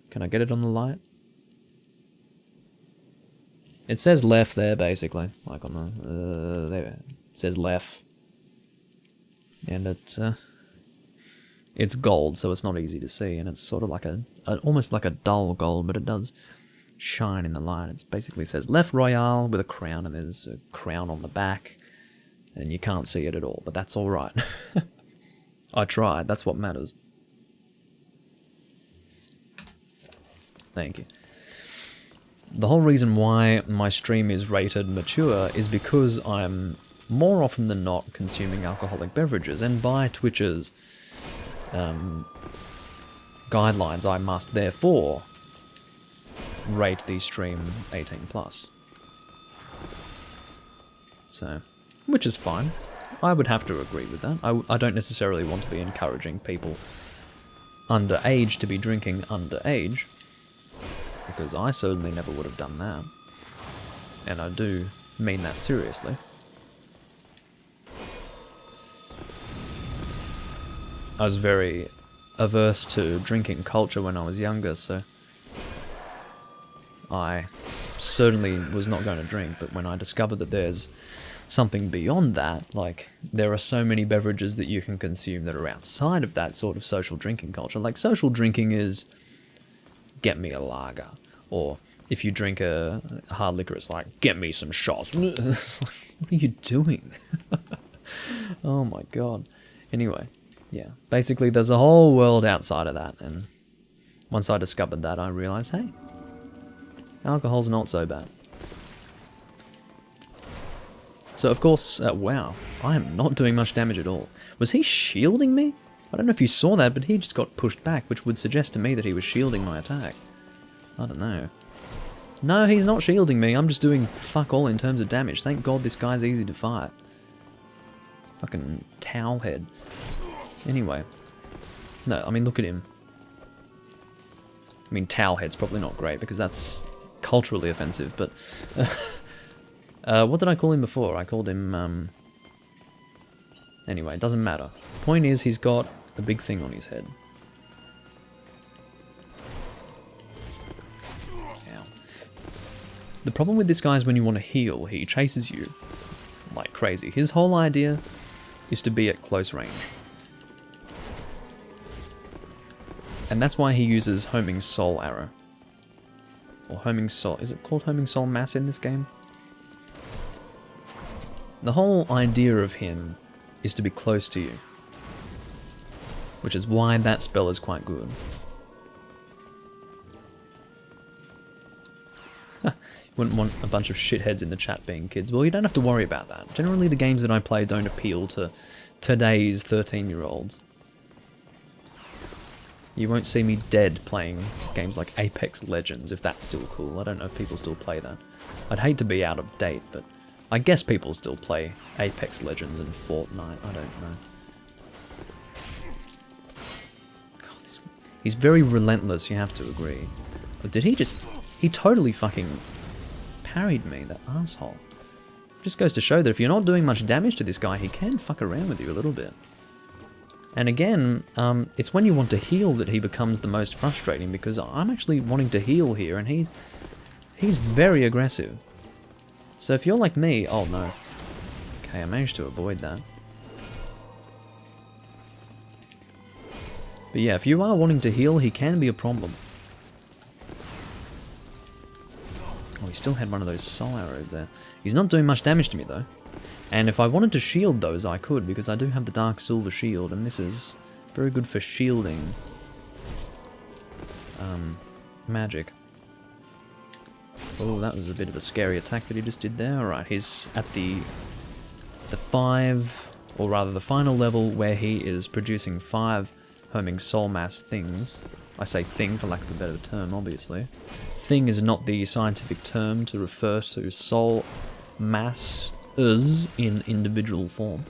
can I get it on the light? It says left there, basically, like on the, there, it says left. And it's gold, so it's not easy to see, and it's sort of like almost like a dull gold, but it does shine in the light. It basically says Left Royale with a crown, and there's a crown on the back, and you can't see it at all, but that's alright. I tried, that's what matters. Thank you. The whole reason why my stream is rated mature is because I'm more often than not consuming alcoholic beverages, and by Twitch's guidelines I must therefore rate the stream 18+. So, which is fine. I would have to agree with that. I don't necessarily want to be encouraging people underage to be drinking underage, because I certainly never would have done that. And I do mean that seriously. I was very averse to drinking culture when I was younger, so I certainly was not going to drink, but when I discovered that there's something beyond that, like there are so many beverages that you can consume that are outside of that sort of social drinking culture. Like social drinking is get me a lager, or if you drink a hard liquor, it's like get me some shots. It's like, what are you doing? Oh my god. Anyway. Yeah, basically there's a whole world outside of that, and once I discovered that, I realized, hey, alcohol's not so bad. So of course, wow, I am not doing much damage at all. Was he shielding me? I don't know if you saw that, but he just got pushed back, which would suggest to me that he was shielding my attack. I don't know. No, he's not shielding me, I'm just doing fuck all in terms of damage. Thank God this guy's easy to fight. Fucking towel head. Anyway. No, I mean, look at him. I mean, towelhead's probably not great, because that's culturally offensive, but... what did I call him before? I called him, Anyway, it doesn't matter. Point is, he's got a big thing on his head. Ow. The problem with this guy is when you want to heal, he chases you like crazy. His whole idea is to be at close range. And that's why he uses Homing Soul Arrow. Or Homing Soul... Is it called Homing Soul Mass in this game? The whole idea of him is to be close to you. Which is why that spell is quite good. You wouldn't want a bunch of shitheads in the chat being kids. Well, you don't have to worry about that. Generally the games that I play don't appeal to today's 13-year-olds. You won't see me dead playing games like Apex Legends, if that's still cool. I don't know if people still play that. I'd hate to be out of date, but I guess people still play Apex Legends and Fortnite. I don't know. God, he's very relentless, you have to agree. But did he just... He totally fucking parried me, that asshole. Just goes to show that if you're not doing much damage to this guy, he can fuck around with you a little bit. And again, it's when you want to heal that he becomes the most frustrating, because I'm actually wanting to heal here, and he's very aggressive. So if you're like me, oh no. Okay, I managed to avoid that. But yeah, if you are wanting to heal, he can be a problem. Oh, still had one of those soul arrows there. He's not doing much damage to me though. And if I wanted to shield those, I could, because I do have the Dark Silver Shield, and this is very good for shielding magic. Oh, that was a bit of a scary attack that he just did there. Alright, he's at the 5, or rather the final level where he is producing 5 homing soul mass things. I say thing for lack of a better term, obviously. Thing is not the scientific term to refer to soul masses in individual form.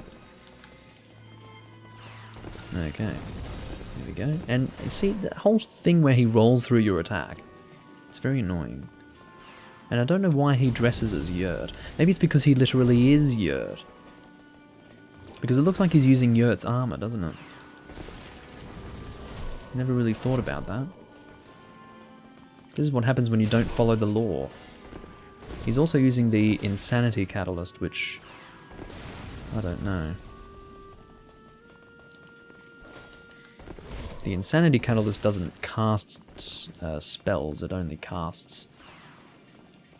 Okay, there we go. And see, the whole thing where he rolls through your attack, it's very annoying. And I don't know why he dresses as Yurt. Maybe it's because he literally is Yurt. Because it looks like he's using Yurt's armor, doesn't it? Never really thought about that. This is what happens when you don't follow the law. He's also using the Insanity Catalyst, which... I don't know. The Insanity Catalyst doesn't cast spells, it only casts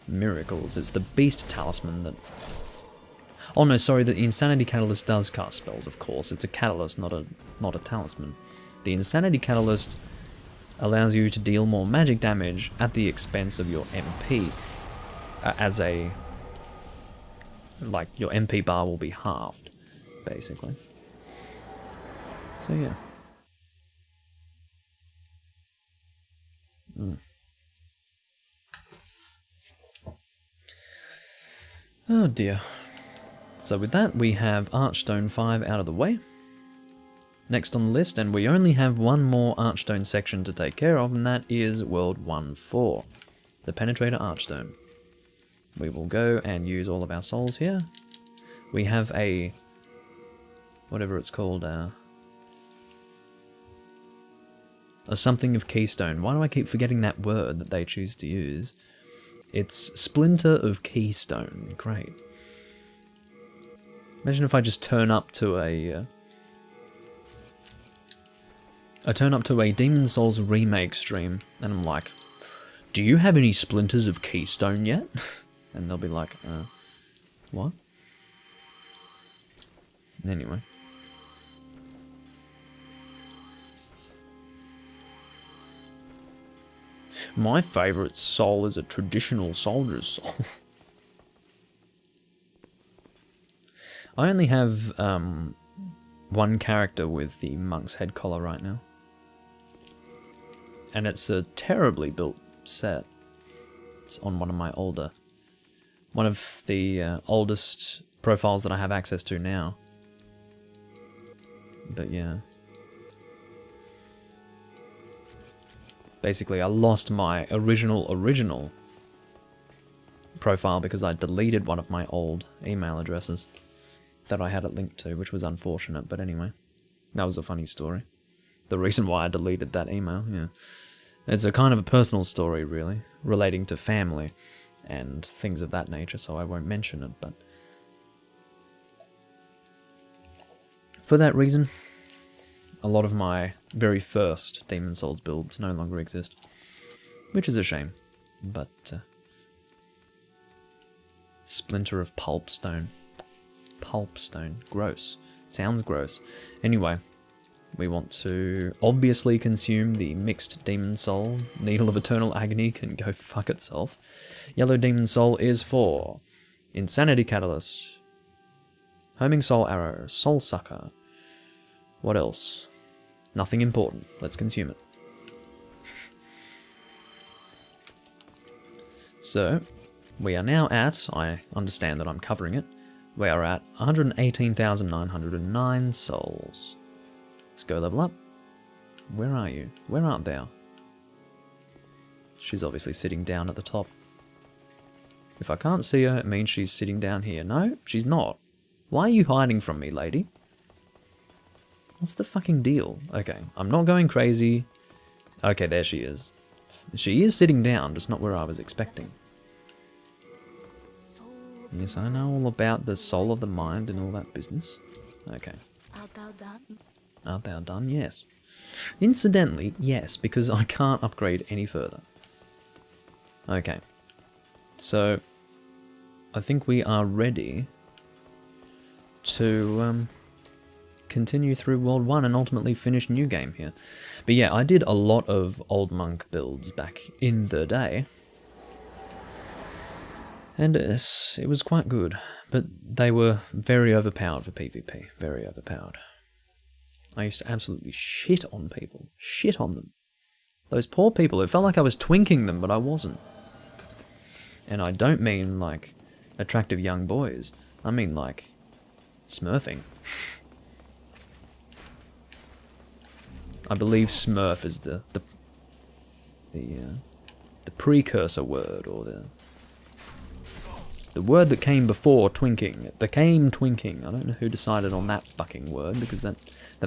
miracles. It's the Beast Talisman that... Oh no, sorry, the Insanity Catalyst does cast spells, of course. It's a catalyst, not a talisman. The Insanity Catalyst allows you to deal more magic damage at the expense of your MP. As a... like, your MP bar will be halved, basically. So yeah. Oh dear. So with that, we have Archstone 5 out of the way. Next on the list, and we only have one more Archstone section to take care of, and that is World 1-4, the Penetrator Archstone. We will go and use all of our souls here. We have a... whatever it's called, a something of keystone. Why do I keep forgetting that word that they choose to use? It's Splinter of Keystone. Great. Imagine if I just turn up to a... I turn up to a Demon's Souls remake stream, and I'm like, do you have any Splinters of Keystone yet? And they'll be like, what? Anyway. My favourite soul is a traditional soldier's soul. I only have one character with the monk's head collar right now. And it's a terribly built set. It's on one of my older... one of the oldest profiles that I have access to now. But yeah. Basically, I lost my original profile because I deleted one of my old email addresses that I had it linked to, which was unfortunate, but anyway. That was a funny story. The reason why I deleted that email, yeah. It's a kind of a personal story, really, relating to family and things of that nature, so I won't mention it, but... for that reason, a lot of my very first Demon's Souls builds no longer exist. Which is a shame, but... Splinter of Pulpstone. Pulpstone. Gross. Sounds gross. Anyway, we want to obviously consume the mixed Demon Soul. Needle of Eternal Agony can go fuck itself. Yellow Demon Soul is for Insanity Catalyst, Homing Soul Arrow, Soul Sucker. What else? Nothing important. Let's consume it. So, we are now at, I understand that I'm covering it, we are at 118,909 souls. Let's go level up. Where are you? Where art thou? She's obviously sitting down at the top. If I can't see her, it means she's sitting down here. No, she's not. Why are you hiding from me, lady? What's the fucking deal? Okay, I'm not going crazy. Okay, there she is. She is sitting down, just not where I was expecting. Yes, I know all about the soul of the mind and all that business. Okay. Art thou done? Art thou done? Yes. Incidentally, yes, because I can't upgrade any further. Okay. So, I think we are ready to continue through World 1 and ultimately finish New Game here. But yeah, I did a lot of Old Monk builds back in the day. And it was quite good, but they were very overpowered for PvP, very overpowered. I used to absolutely shit on people, shit on them. Those poor people, it felt like I was twinking them, but I wasn't. And I don't mean like attractive young boys, I mean like smurfing. I believe smurf is the precursor word, or the word that came before twinking. It became twinking. I don't know who decided on that fucking word, because that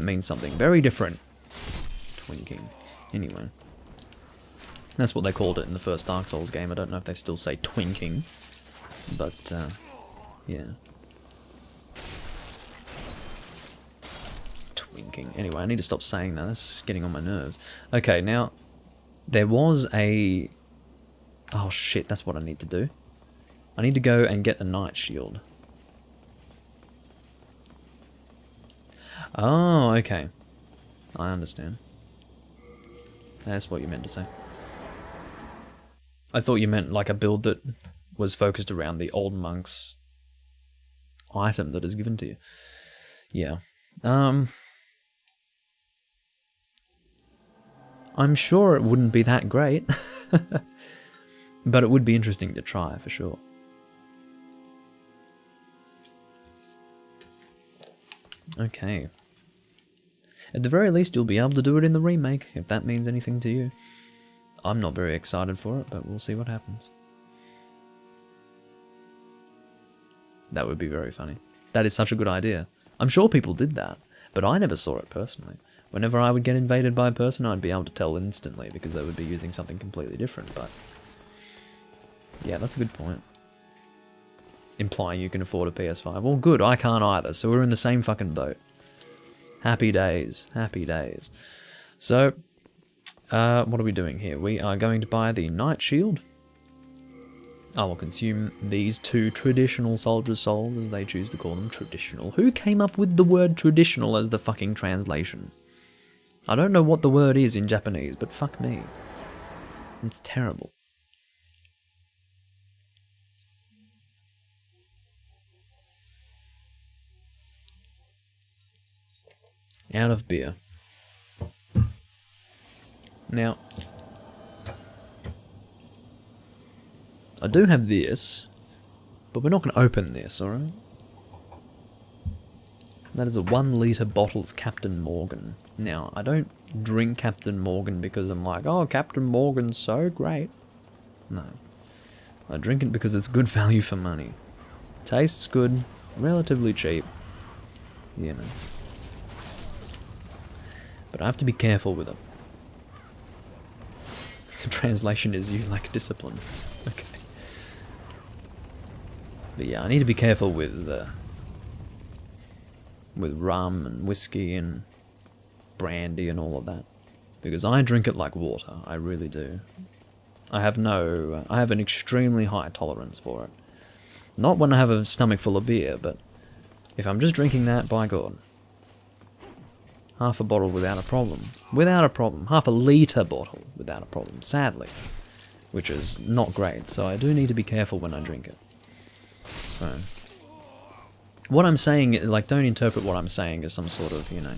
means something very different. Twinking. Anyway. That's what they called it in the first Dark Souls game. I don't know if they still say twinking. But, yeah. Twinking. Anyway, I need to stop saying that. That's getting on my nerves. Okay, now, there was a... Oh shit, that's what I need to do. I need to go and get a Knight Shield. Oh, okay. I understand. That's what you meant to say. I thought you meant like a build that was focused around the old monk's item that is given to you. Yeah. I'm sure it wouldn't be that great. But it would be interesting to try, for sure. Okay. At the very least, you'll be able to do it in the remake, if that means anything to you. I'm not very excited for it, but we'll see what happens. That would be very funny. That is such a good idea. I'm sure people did that, but I never saw it personally. Whenever I would get invaded by a person, I'd be able to tell instantly, because they would be using something completely different, but... Yeah, that's a good point. Implying you can afford a PS5. Well, good, I can't either, so we're in the same fucking boat. Happy days, happy days. So, what are we doing here? We are going to buy the Knight Shield. I will consume these 2 traditional soldiers' souls, as they choose to call them. Traditional. Who came up with the word traditional as the fucking translation? I don't know what the word is in Japanese, but fuck me. It's terrible. Out of beer. Now, I do have this, but we're not going to open this, alright? That is a 1 litre bottle of Captain Morgan. Now, I don't drink Captain Morgan because I'm like, oh, Captain Morgan's so great. No. I drink it because it's good value for money. Tastes good, relatively cheap, you know. But I have to be careful with it. The translation is you lack discipline. Okay. But yeah, I need to be careful with rum and whiskey and brandy and all of that. Because I drink it like water, I really do. I have an extremely high tolerance for it. Not when I have a stomach full of beer, but if I'm just drinking that, by God. Half a bottle without a problem. Without a problem. Half a litre bottle without a problem, sadly. Which is not great, so I do need to be careful when I drink it. So, what I'm saying, like, don't interpret what I'm saying as some sort of, you know,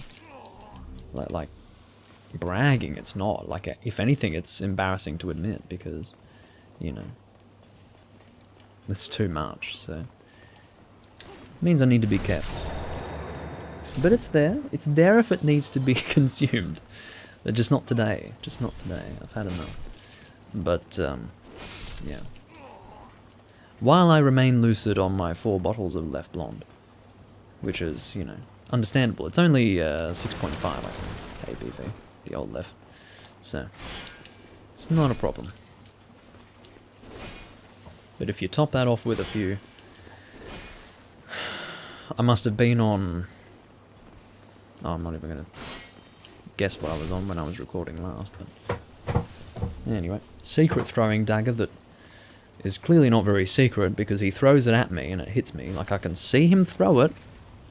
like bragging. It's not. Like, if anything, it's embarrassing to admit because, you know, it's too much, so. It means I need to be careful. But it's there. It's there if it needs to be consumed. But just not today. Just not today. I've had enough. But, yeah. While I remain lucid on my 4 bottles of Left Blonde, which is, you know, understandable. It's only 6.5, I think, ABV, the old Left. So, it's not a problem. But if you top that off with a few... I must have been on... Oh, I'm not even going to guess what I was on when I was recording last, but... Anyway, secret throwing dagger that is clearly not very secret because he throws it at me and it hits me. Like, I can see him throw it,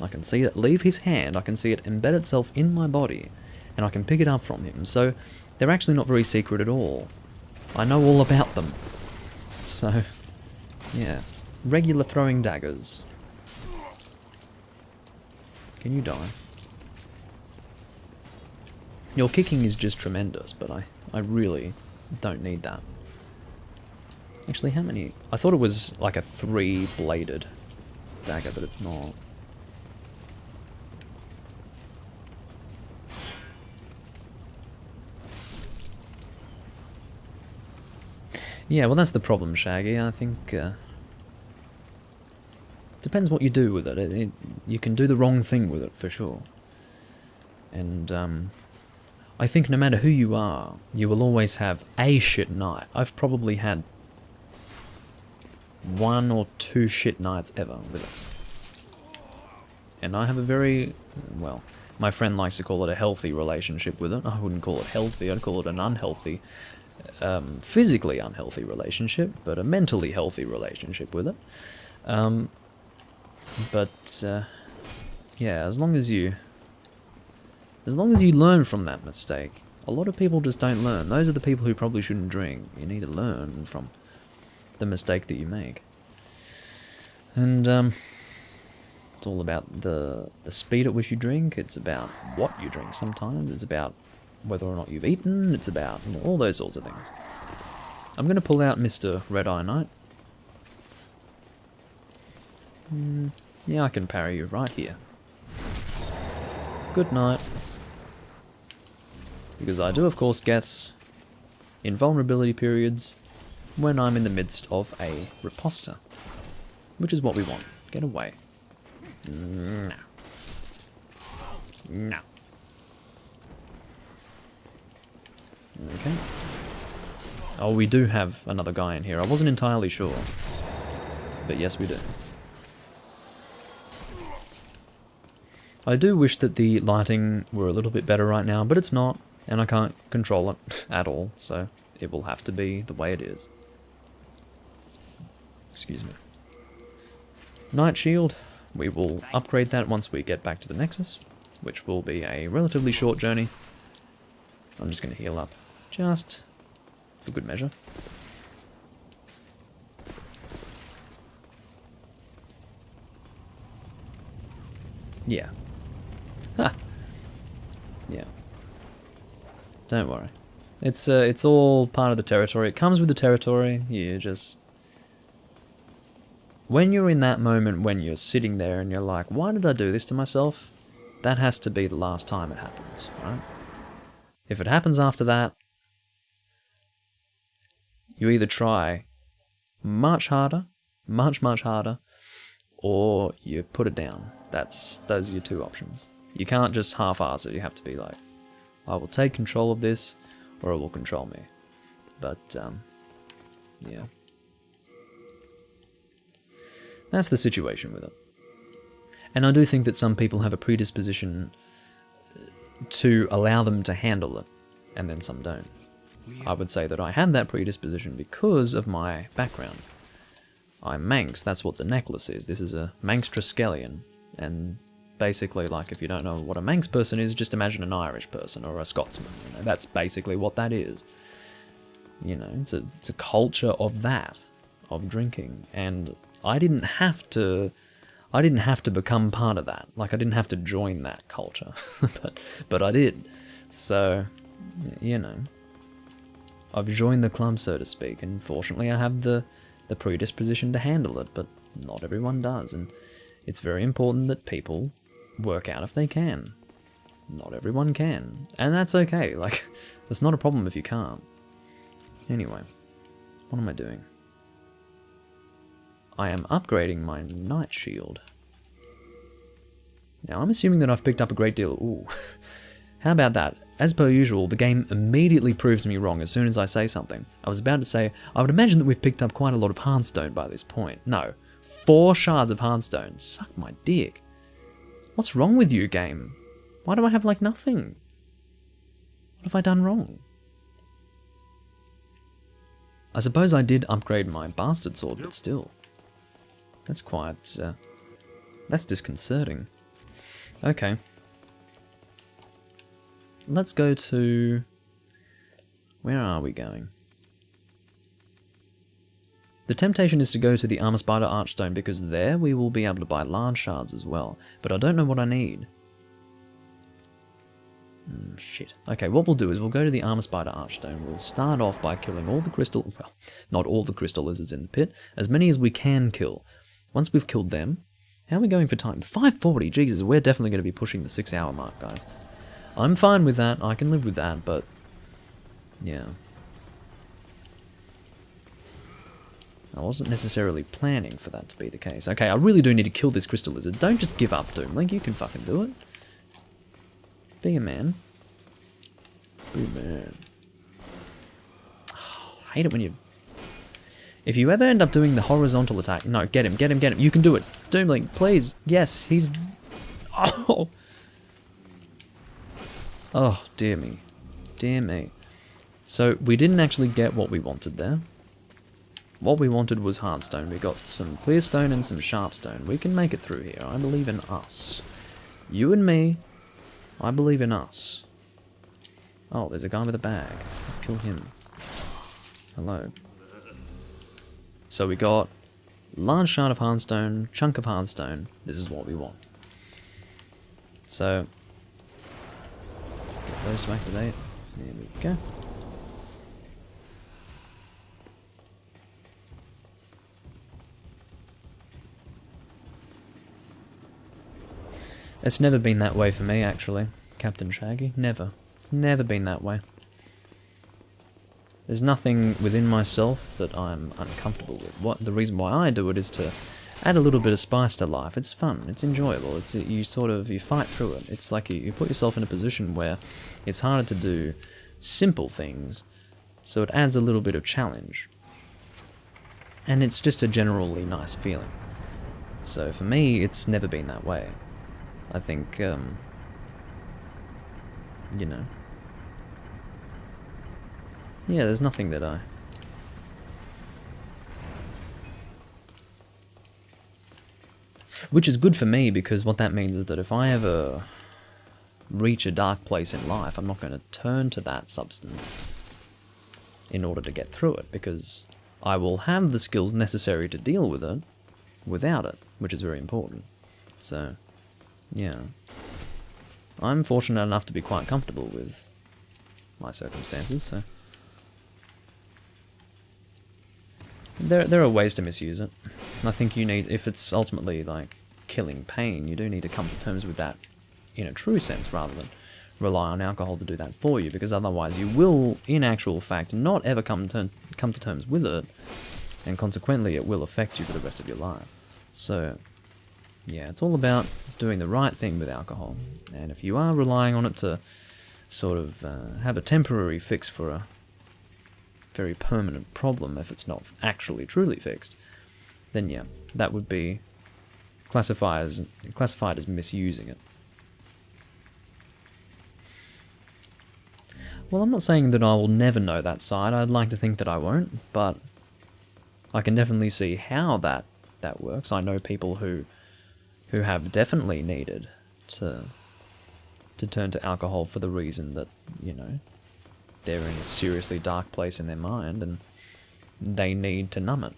I can see it leave his hand, I can see it embed itself in my body, and I can pick it up from him. So they're actually not very secret at all. I know all about them. So, yeah. Regular throwing daggers. Can you die? Your kicking is just tremendous, but I really don't need that. Actually, how many? I thought it was like a 3-bladed dagger, but it's not. Yeah, well, that's the problem, Shaggy. I think depends what you do with it. You can do the wrong thing with it for sure. And I think no matter who you are, you will always have a shit night. I've probably had 1 or 2 shit nights ever with it. And I have a very, well, my friend likes to call it a healthy relationship with it. I wouldn't call it healthy, I'd call it an unhealthy, physically unhealthy relationship, but a mentally healthy relationship with it. Yeah, as long as you learn from that mistake. A lot of people just don't learn. Those are the people who probably shouldn't drink. You need to learn from the mistake that you make. And it's all about the speed at which you drink. It's about what you drink sometimes. It's about whether or not you've eaten. It's about all those sorts of things. I'm going to pull out Mr. Red Eye Knight. Yeah, I can parry you right here. Good night. Because I do, of course, get invulnerability periods when I'm in the midst of a riposta. Which is what we want. Get away. No. No. Okay. Oh, we do have another guy in here. I wasn't entirely sure. But yes, we do. I do wish that the lighting were a little bit better right now, but it's not, and I can't control it at all, so it will have to be the way it is. Excuse me. Night Shield, we will upgrade that once we get back to the Nexus, which will be a relatively short journey. I'm just going to heal up, just for good measure. Yeah. Ha! Yeah. Don't worry. It's all part of the territory. It comes with the territory. You just... When you're in that moment when you're sitting there and you're like, why did I do this to myself? That has to be the last time it happens, right? If it happens after that, you either try much harder, much harder, or you put it down. Those are your 2 options. You can't just half-ass it. You have to be like, I will take control of this, or it will control me. But, yeah. That's the situation with it. And I do think that some people have a predisposition to allow them to handle it, and then some don't. I would say that I had that predisposition because of my background. I'm Manx, that's what the necklace is. This is a Manx Triskelion, and basically, like, if you don't know what a Manx person is, just imagine an Irish person or a Scotsman. You know, that's basically what that is. You know, it's a culture of that, of drinking, and I didn't have to become part of that. Like, I didn't have to join that culture, but I did. So, you know, I've joined the club, so to speak, and fortunately I have the predisposition to handle it, but not everyone does, and it's very important that people work out if they can. Not everyone can, and that's okay. Like, it's not a problem if you can't. Anyway, what am I doing? I am upgrading my Night Shield. Now, I'm assuming that I've picked up a great deal. Ooh, how about that? As per usual, the game immediately proves me wrong as soon as I say something. I was about to say, I would imagine that we've picked up quite a lot of Hearthstone by this point. No, 4 shards of Hearthstone. Suck my dick. What's wrong with you, game? Why do I have, like, nothing? What have I done wrong? I suppose I did upgrade my bastard sword, but still. That's quite... that's disconcerting. Okay. Let's go to... Where are we going? The temptation is to go to the Armor Spider Archstone, because there we will be able to buy large shards as well. But I don't know what I need. Shit. Okay, what we'll do is we'll go to the Armor Spider Archstone. We'll start off by killing all the crystal... Well, not all the crystal lizards in the pit. As many as we can kill. Once we've killed them... How are we going for time? 5:40? Jesus, we're definitely going to be pushing the 6-hour mark, guys. I'm fine with that. I can live with that, but... Yeah. I wasn't necessarily planning for that to be the case. Okay, I really do need to kill this crystal lizard. Don't just give up, Doom. Link, you can fucking do it. Be a man. Be a man. Oh, I hate it when you... If you ever end up doing the horizontal attack... No, get him, get him, get him. You can do it. Doom Link, please. Yes, he's... Oh! Oh, dear me. Dear me. So, we didn't actually get what we wanted there. What we wanted was hardstone. We got some clearstone and some sharpstone. We can make it through here. I believe in us. You and me. I believe in us. Oh, there's a guy with a bag. Let's kill him. Hello. So we got large shard of hardstone, chunk of hardstone. This is what we want. So, get those to activate. There we go. It's never been that way for me, actually, Captain Shaggy. Never. It's never been that way. There's nothing within myself that I'm uncomfortable with. The reason why I do it is to add a little bit of spice to life. It's fun. It's enjoyable. You fight through it. It's like you put yourself in a position where it's harder to do simple things, so it adds a little bit of challenge. And it's just a generally nice feeling. So for me, it's never been that way. I think, you know. Yeah, there's nothing that I... Which is good for me, because what that means is that if I ever reach a dark place in life, I'm not going to turn to that substance in order to get through it, because I will have the skills necessary to deal with it without it, which is very important. So... yeah. I'm fortunate enough to be quite comfortable with my circumstances, so... There are ways to misuse it. I think you need, if it's ultimately, like, killing pain, you do need to come to terms with that in a true sense, rather than rely on alcohol to do that for you, because otherwise you will, in actual fact, not ever come to terms with it, and consequently it will affect you for the rest of your life. So... yeah, it's all about doing the right thing with alcohol. And if you are relying on it to sort of have a temporary fix for a very permanent problem, if it's not actually truly fixed, then yeah, that would be classified as misusing it. Well, I'm not saying that I will never know that side. I'd like to think that I won't, but I can definitely see how that works. I know people who have definitely needed to turn to alcohol for the reason that, you know, they're in a seriously dark place in their mind and they need to numb it.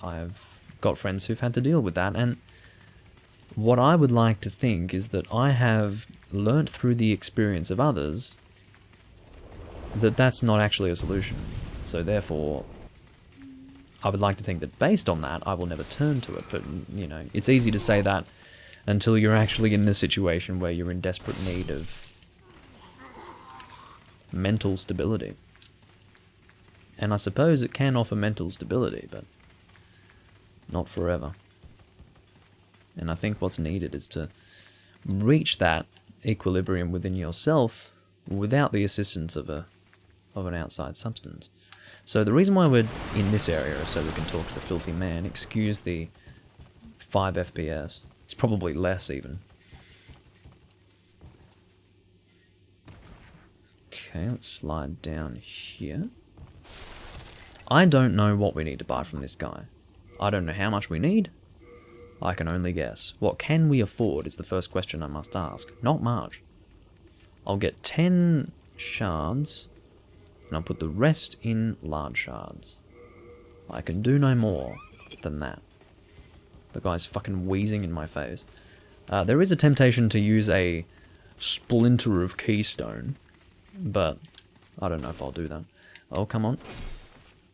I've got friends who've had to deal with that, and what I would like to think is that I have learnt through the experience of others that that's not actually a solution. So therefore, I would like to think that based on that, I will never turn to it. But, you know, it's easy to say that until you're actually in this situation where you're in desperate need of mental stability. And I suppose it can offer mental stability, but not forever. And I think what's needed is to reach that equilibrium within yourself without the assistance of an outside substance. So the reason why we're in this area is so we can talk to the filthy man. Excuse the 5 FPS. It's probably less even. Okay, let's slide down here. I don't know what we need to buy from this guy. I don't know how much we need. I can only guess. What can we afford is the first question I must ask. Not much. I'll get 10 shards, and I'll put the rest in large shards. I can do no more than that. The guy's fucking wheezing in my face. There is a temptation to use a splinter of keystone, but I don't know if I'll do that. Oh, come on.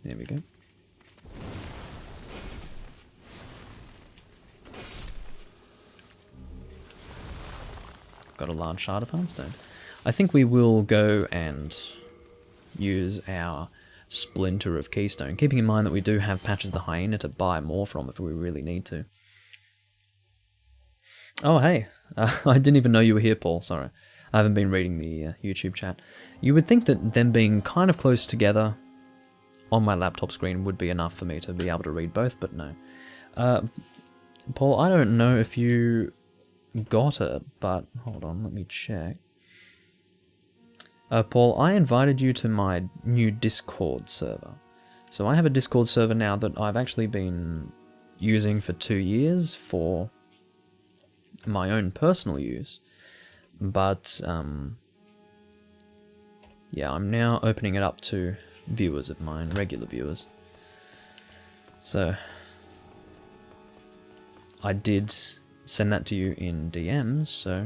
There we go. Got a large shard of hardstone. I think we will go and use our splinter of keystone, keeping in mind that we do have Patches of the Hyena to buy more from if we really need to. Oh, hey. I didn't even know you were here, Paul. Sorry. I haven't been reading the YouTube chat. You would think that them being kind of close together on my laptop screen would be enough for me to be able to read both, but no. Paul, I don't know if you got it, but hold on, let me check. Paul, I invited you to my new Discord server. So I have a Discord server now that I've actually been using for 2 years for my own personal use. But, yeah, I'm now opening it up to viewers of mine, regular viewers. So, I did send that to you in DMs, so...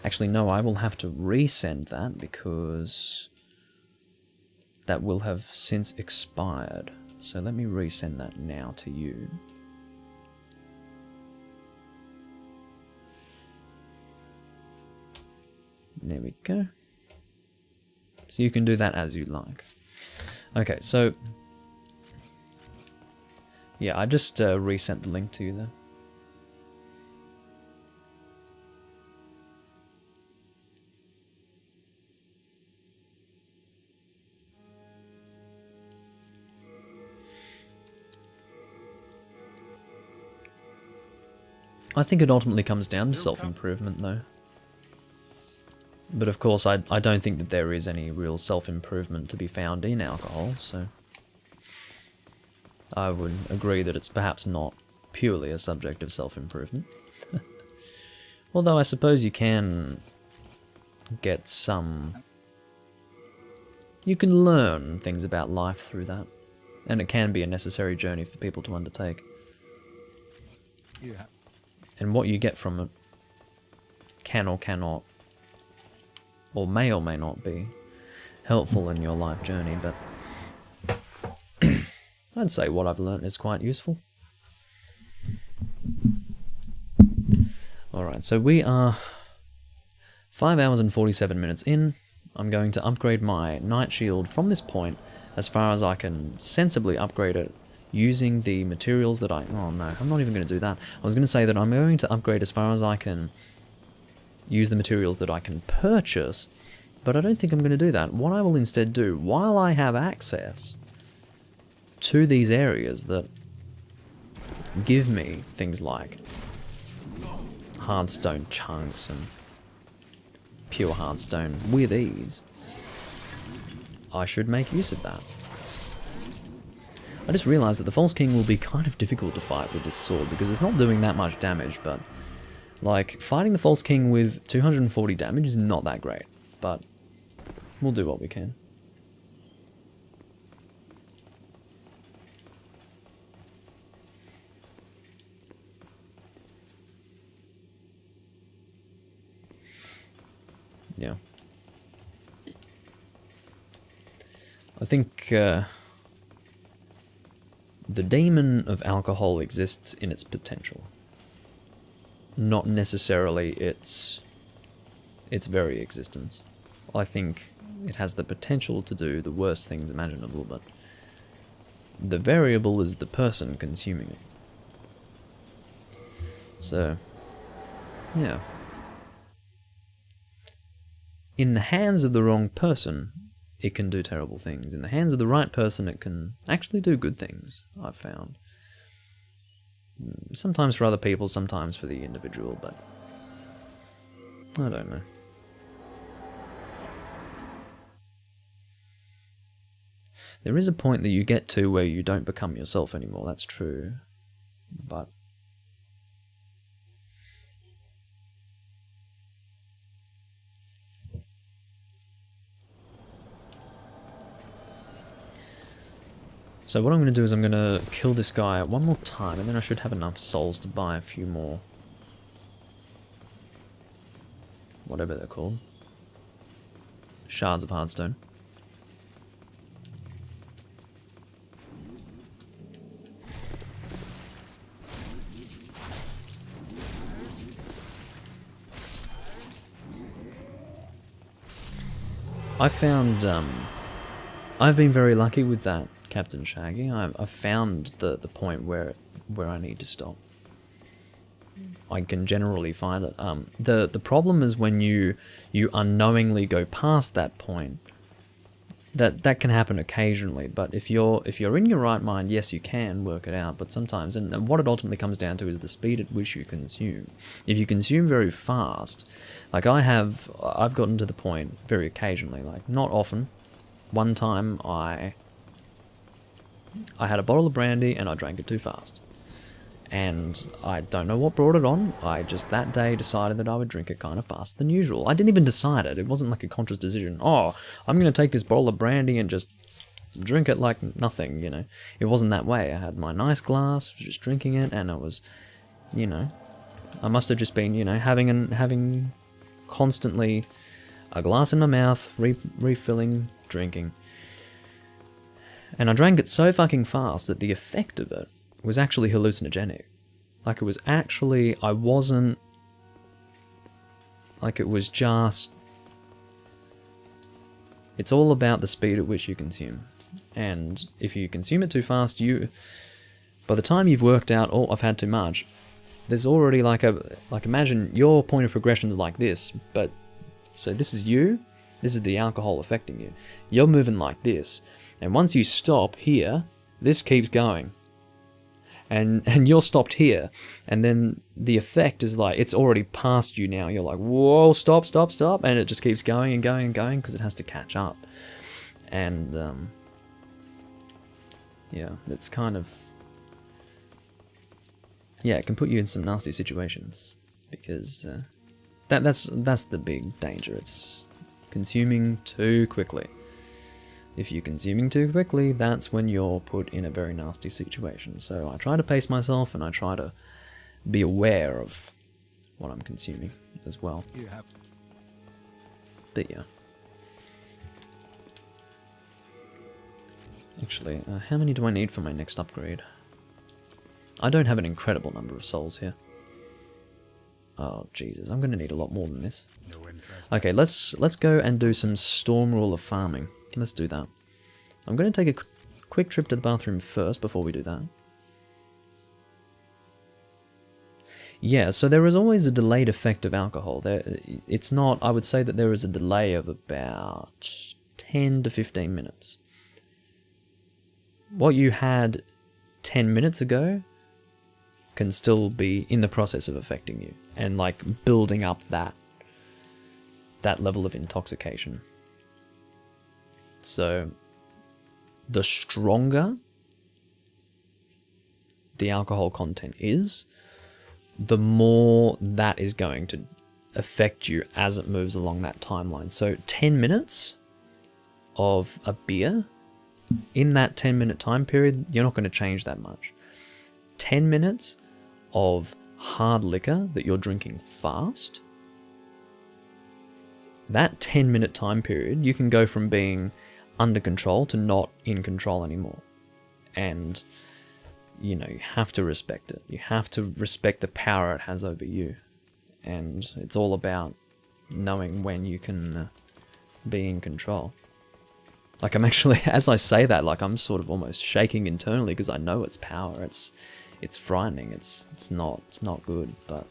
Actually, no, I will have to resend that because that will have since expired. So let me resend that now to you. There we go. So you can do that as you like. Okay, so... yeah, I just resent the link to you there. I think it ultimately comes down to self-improvement, though. But of course, I don't think that there is any real self-improvement to be found in alcohol, so... I would agree that it's perhaps not purely a subject of self-improvement. Although I suppose you can get some... you can learn things about life through that. And it can be a necessary journey for people to undertake. Yeah. And what you get from it can or cannot, or may not be, helpful in your life journey, but I'd say what I've learnt is quite useful. Alright, so we are 5 hours and 47 minutes in. I'm going to upgrade my Night Shield from this point as far as I can sensibly upgrade it using the materials that oh no, I'm not even going to do that. I was going to say that I'm going to upgrade as far as I can use the materials that I can purchase, but I don't think I'm going to do that. What I will instead do, while I have access to these areas that give me things like hardstone chunks and pure hardstone with ease, I should make use of that. I just realised that the False King will be kind of difficult to fight with this sword because it's not doing that much damage, but like fighting the False King with 240 damage is not that great, but we'll do what we can. Yeah. I think the demon of alcohol exists in its potential, not necessarily its very existence. I think it has the potential to do the worst things imaginable, but the variable is the person consuming it. So, yeah. In the hands of the wrong person, it can do terrible things. In the hands of the right person, it can actually do good things, I've found. Sometimes for other people, sometimes for the individual, but I don't know. There is a point that you get to where you don't become yourself anymore, that's true. But so what I'm going to do is I'm going to kill this guy one more time, and then I should have enough souls to buy a few more. Whatever they're called. Shards of Hardstone. I've been very lucky with that, Captain Shaggy. I've found the point where I need to stop. I can generally find it. The problem is when you unknowingly go past that point. That can happen occasionally, but if you're in your right mind, yes, you can work it out. But sometimes, and what it ultimately comes down to is the speed at which you consume. If you consume very fast, like I've gotten to the point very occasionally, like not often. One time I had a bottle of brandy and I drank it too fast. And I don't know what brought it on. I just that day decided that I would drink it kind of faster than usual. I didn't even decide it. It wasn't like a conscious decision. Oh, I'm going to take this bottle of brandy and just drink it like nothing, you know. It wasn't that way. I had my nice glass, was just drinking it, and I was, you know, I must have just been, you know, having constantly a glass in my mouth, refilling, drinking. And I drank it so fucking fast that the effect of it was actually hallucinogenic. Like it was actually, I wasn't, like it was just, it's all about the speed at which you consume. And if you consume it too fast, by the time you've worked out, oh, I've had too much, there's already like imagine your point of progression is like this, but, so this is you, this is the alcohol affecting you. You're moving like this, and once you stop here, this keeps going. And you're stopped here, and then the effect is like, it's already past you now. You're like, whoa, stop, and it just keeps going and going and going because it has to catch up. And, yeah, it's kind of, yeah, it can put you in some nasty situations, because that's the big danger. It's consuming too quickly. If you're consuming too quickly, that's when you're put in a very nasty situation. So I try to pace myself, and I try to be aware of what I'm consuming as well. Yeah. But yeah. Actually, how many do I need for my next upgrade? I don't have an incredible number of souls here. Oh, Jesus, I'm going to need a lot more than this. No interest. Okay, let's go and do some Storm Ruler farming. Let's do that. I'm going to take a quick trip to the bathroom first before we do that. Yeah, so there is always a delayed effect of alcohol. It's not, I would say that there is a delay of about 10 to 15 minutes. What you had 10 minutes ago can still be in the process of affecting you and like building up that level of intoxication. So the stronger the alcohol content is, the more that is going to affect you as it moves along that timeline. So 10 minutes of a beer, in that 10-minute time period, you're not going to change that much. 10 minutes of hard liquor that you're drinking fast, that 10-minute time period, you can go from being under control to not in control anymore. And, you know, you have to respect it. You have to respect the power it has over you. And it's all about knowing when you can be in control. Like, I'm actually, as I say that, like, I'm sort of almost shaking internally because I know its power. It's frightening. It's not good, but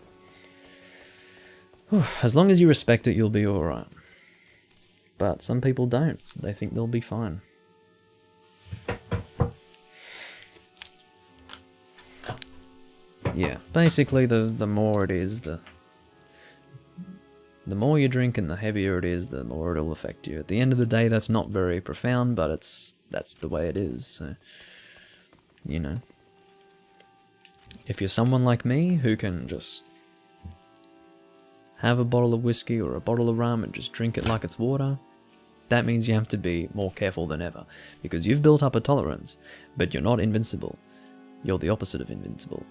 as long as you respect it, you'll be alright. But some people don't. They think they'll be fine. Yeah, basically the more it is, the The more you drink and the heavier it is, the more it'll affect you. At the end of the day, that's not very profound, but that's the way it is. So, you know. If you're someone like me who can just have a bottle of whiskey or a bottle of rum and just drink it like it's water, that means you have to be more careful than ever, because you've built up a tolerance, but you're not invincible. You're the opposite of invincible.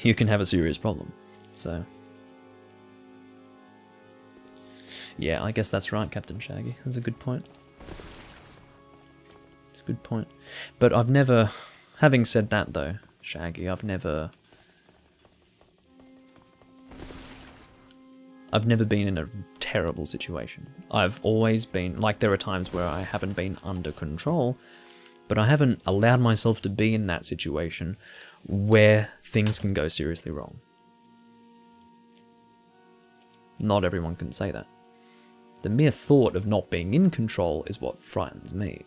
You can have a serious problem. So, yeah, I guess that's right, Captain Shaggy. That's a good point. It's a good point. But I've never, having said that though, Shaggy, I've never been in a terrible situation. I've always been, like, there are times where I haven't been under control, but I haven't allowed myself to be in that situation where things can go seriously wrong. Not everyone can say that. The mere thought of not being in control is what frightens me.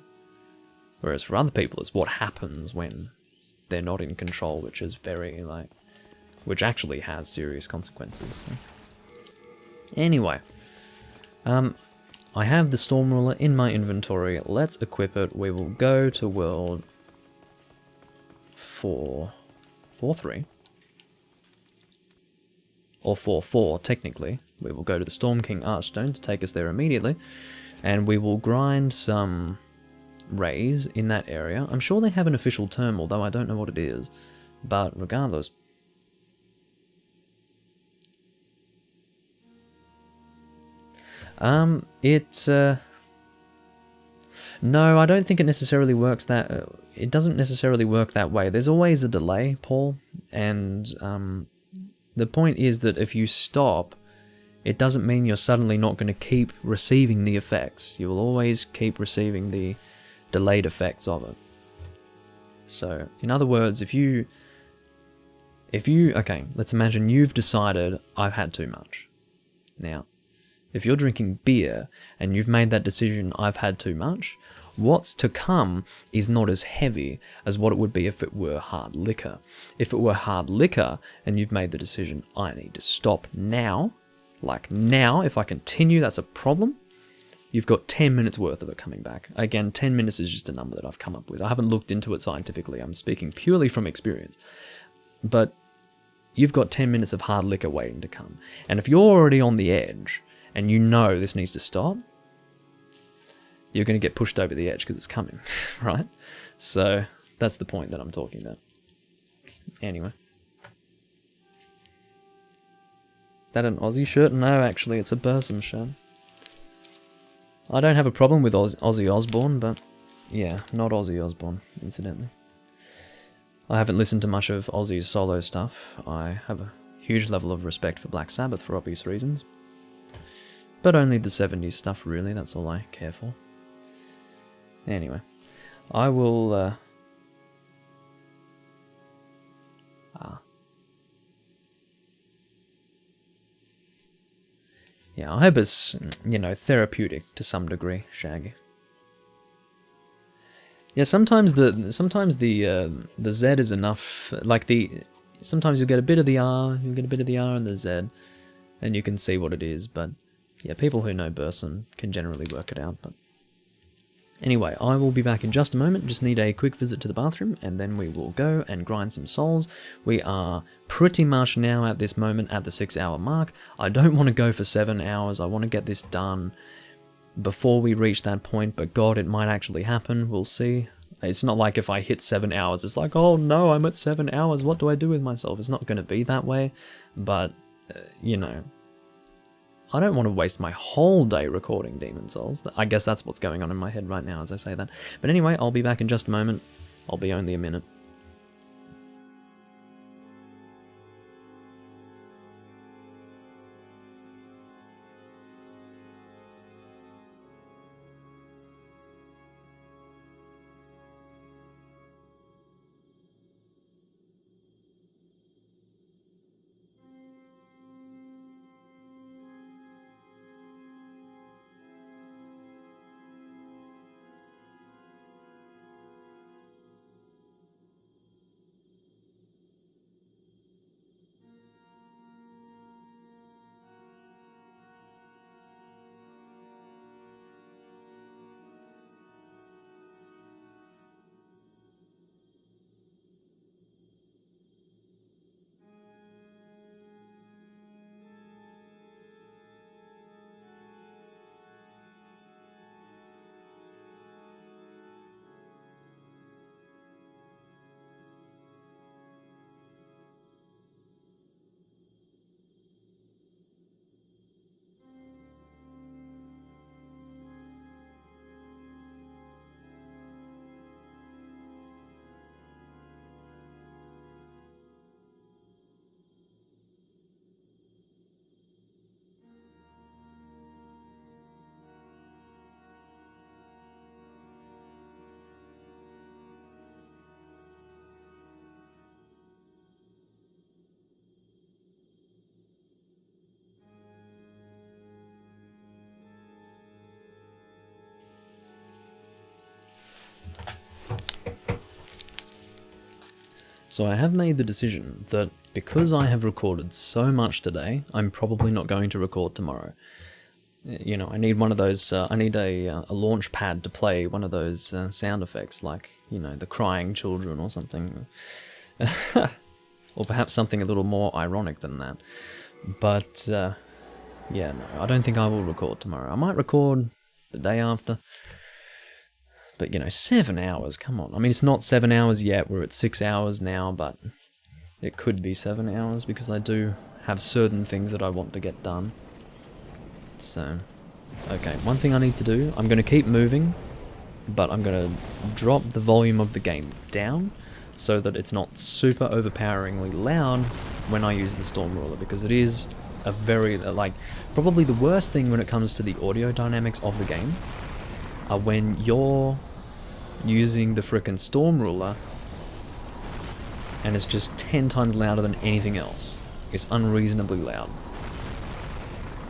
Whereas for other people, it's what happens when they're not in control, which is which actually has serious consequences. So. Anyway, I have the Storm Ruler in my inventory. Let's equip it. We will go to world 4.3. Or 4.4, technically. We will go to the Storm King Archstone to take us there immediately. And we will grind some rays in that area. I'm sure they have an official term, although I don't know what it is. But regardless. No, I don't think it necessarily works that... it doesn't necessarily work that way. There's always a delay, Paul, and the point is that if you stop, it doesn't mean you're suddenly not going to keep receiving the effects. You will always keep receiving the delayed effects of it. So, in other words, if you... Okay, let's imagine you've decided, I've had too much. Now, if you're drinking beer and you've made that decision, I've had too much, what's to come is not as heavy as what it would be if it were hard liquor. If it were hard liquor and you've made the decision, I need to stop now, like now, if I continue, that's a problem, you've got 10 minutes worth of it coming back. Again, 10 minutes is just a number that I've come up with. I haven't looked into it scientifically. I'm speaking purely from experience. But you've got 10 minutes of hard liquor waiting to come. And if you're already on the edge, and you know this needs to stop, you're going to get pushed over the edge because it's coming, right? So that's the point that I'm talking about. Anyway. Is that an Aussie shirt? No, actually, it's a Bursum shirt. I don't have a problem with Ozzy Osbourne, but yeah, not Ozzy Osbourne, incidentally. I haven't listened to much of Ozzy's solo stuff. I have a huge level of respect for Black Sabbath for obvious reasons. But only the 70s stuff, really, that's all I care for. Anyway, I will... Yeah, I hope it's, you know, therapeutic to some degree, Shaggy. Yeah, sometimes the Z is enough, like sometimes you'll get a bit of the R, you'll get a bit of the R and the Z, and you can see what it is, but... Yeah, people who know Bursum can generally work it out, but... Anyway, I will be back in just a moment, just need a quick visit to the bathroom, and then we will go and grind some souls. We are pretty much now at this moment at the 6-hour mark. I don't want to go for 7 hours, I want to get this done before we reach that point, but God, it might actually happen, we'll see. It's not like if I hit 7 hours, it's like, oh no, I'm at 7 hours, what do I do with myself? It's not going to be that way, but, you know... I don't want to waste my whole day recording Demon Souls. I guess that's what's going on in my head right now as I say that. But anyway, I'll be back in just a moment. I'll be only a minute. So I have made the decision that because I have recorded so much today, I'm probably not going to record tomorrow. You know, I need one of those, I need a launch pad to play one of those sound effects, like, you know, the crying children or something. Or perhaps something a little more ironic than that. But, yeah, no, I don't think I will record tomorrow. I might record the day after. But, you know, 7 hours, come on. I mean, it's not 7 hours yet, we're at 6 hours now, but it could be 7 hours because I do have certain things that I want to get done. So, okay, one thing I need to do, I'm going to keep moving, but I'm going to drop the volume of the game down so that it's not super overpoweringly loud when I use the Storm Ruler, because it is a very, like, probably the worst thing when it comes to the audio dynamics of the game are when you're using the frickin' Storm Ruler and it's just 10 times louder than anything else. It's unreasonably loud.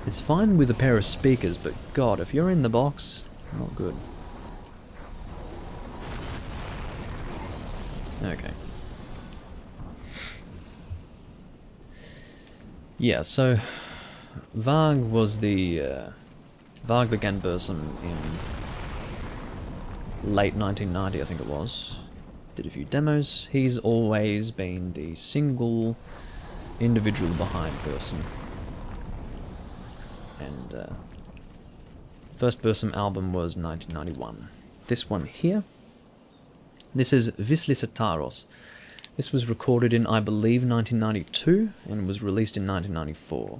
It's fine with a pair of speakers, but God, if you're in the box, not good. Okay. Yeah, so Varg was the Varg began Bursum in late 1990, I think it was. Did a few demos. He's always been the single individual behind Bursum. And first Bursum album was 1991. This one here, this is Vislisataros. This was recorded in, I believe, 1992 and was released in 1994.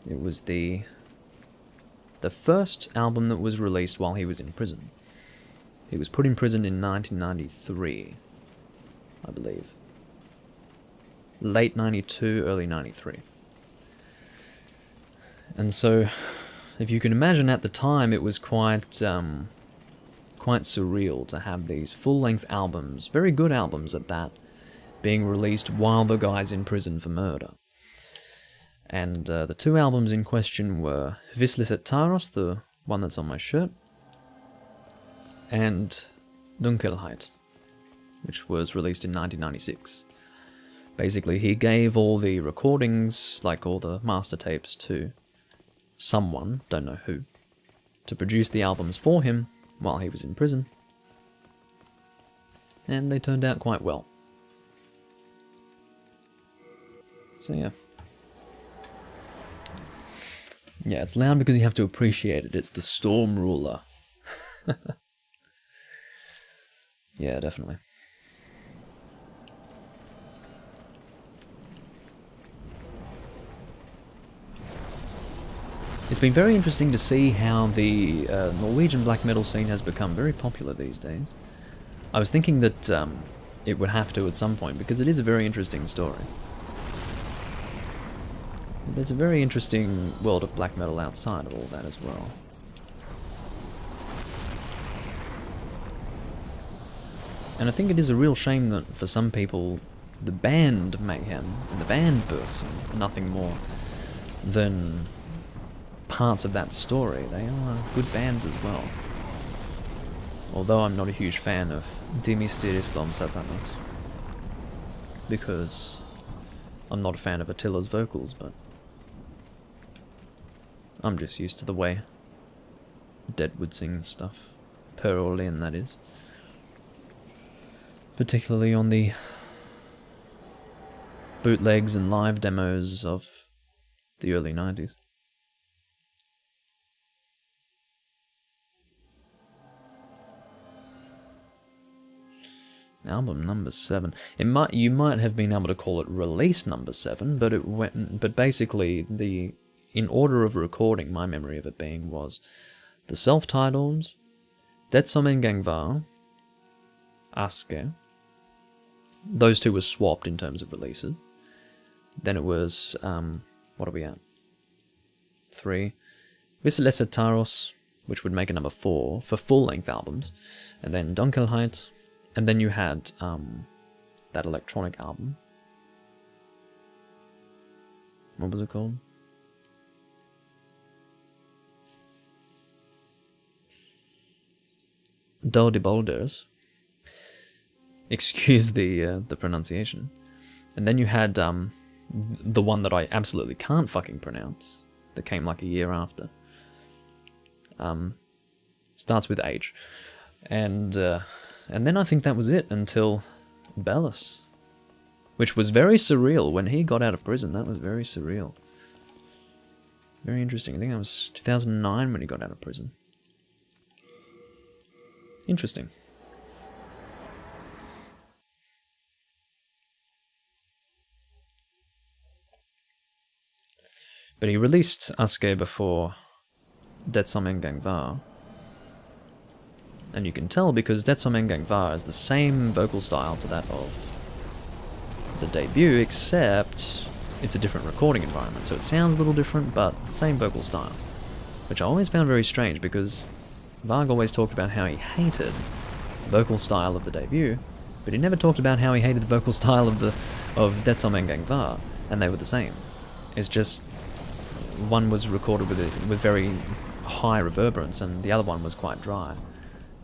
It was the first album that was released while he was in prison. He was put in prison in 1993, I believe. Late 92, early 93. And so, if you can imagine, at the time it was quite surreal to have these full-length albums, very good albums at that, being released while the guy's in prison for murder. And the two albums in question were Vislisataros, the one that's on my shirt, and Dunkelheit, which was released in 1996. Basically, he gave all the recordings, like all the master tapes, to someone, don't know who, to produce the albums for him while he was in prison. And they turned out quite well. So yeah. Yeah, it's loud because you have to appreciate it. It's the Storm Ruler. Yeah, definitely. It's been very interesting to see how the Norwegian black metal scene has become very popular these days. I was thinking that it would have to at some point, because it is a very interesting story. There's a very interesting world of black metal outside of all that as well. And I think it is a real shame that for some people, the band Mayhem and the band Bursum are nothing more than parts of that story. They are good bands as well. Although I'm not a huge fan of De Mysteris Dom Satanas, because I'm not a fan of Attila's vocals, but I'm just used to the way Deadwood sings stuff. Per Orlean, that is. Particularly on the bootlegs and live demos of the early 90s. Album number 7. You might have been able to call it release number 7, but basically in order of recording, my memory of it being was the self-titled, Det som en gang var, Aske. Those two were swapped in terms of releases. Then it was, what are we at? 3. Vislisataros, which would make a number 4 for full-length albums, and then Dunkelheit. And then you had that electronic album. What was it called? Dode Boulders. Excuse the pronunciation. And then you had the one that I absolutely can't fucking pronounce, that came like a year after. Starts with H. And then I think that was it until Bellis. Which was very surreal. When he got out of prison, that was very surreal. Very interesting. I think that was 2009 when he got out of prison. Interesting. But he released Aske before Det som en gang var. And you can tell because Det som en gang var is the same vocal style to that of the debut, except it's a different recording environment. So it sounds a little different, but same vocal style. Which I always found very strange because Varg always talked about how he hated the vocal style of the debut, but he never talked about how he hated the vocal style of Det som en gang var, and they were the same. It's just one was recorded with very high reverberance, and the other one was quite dry.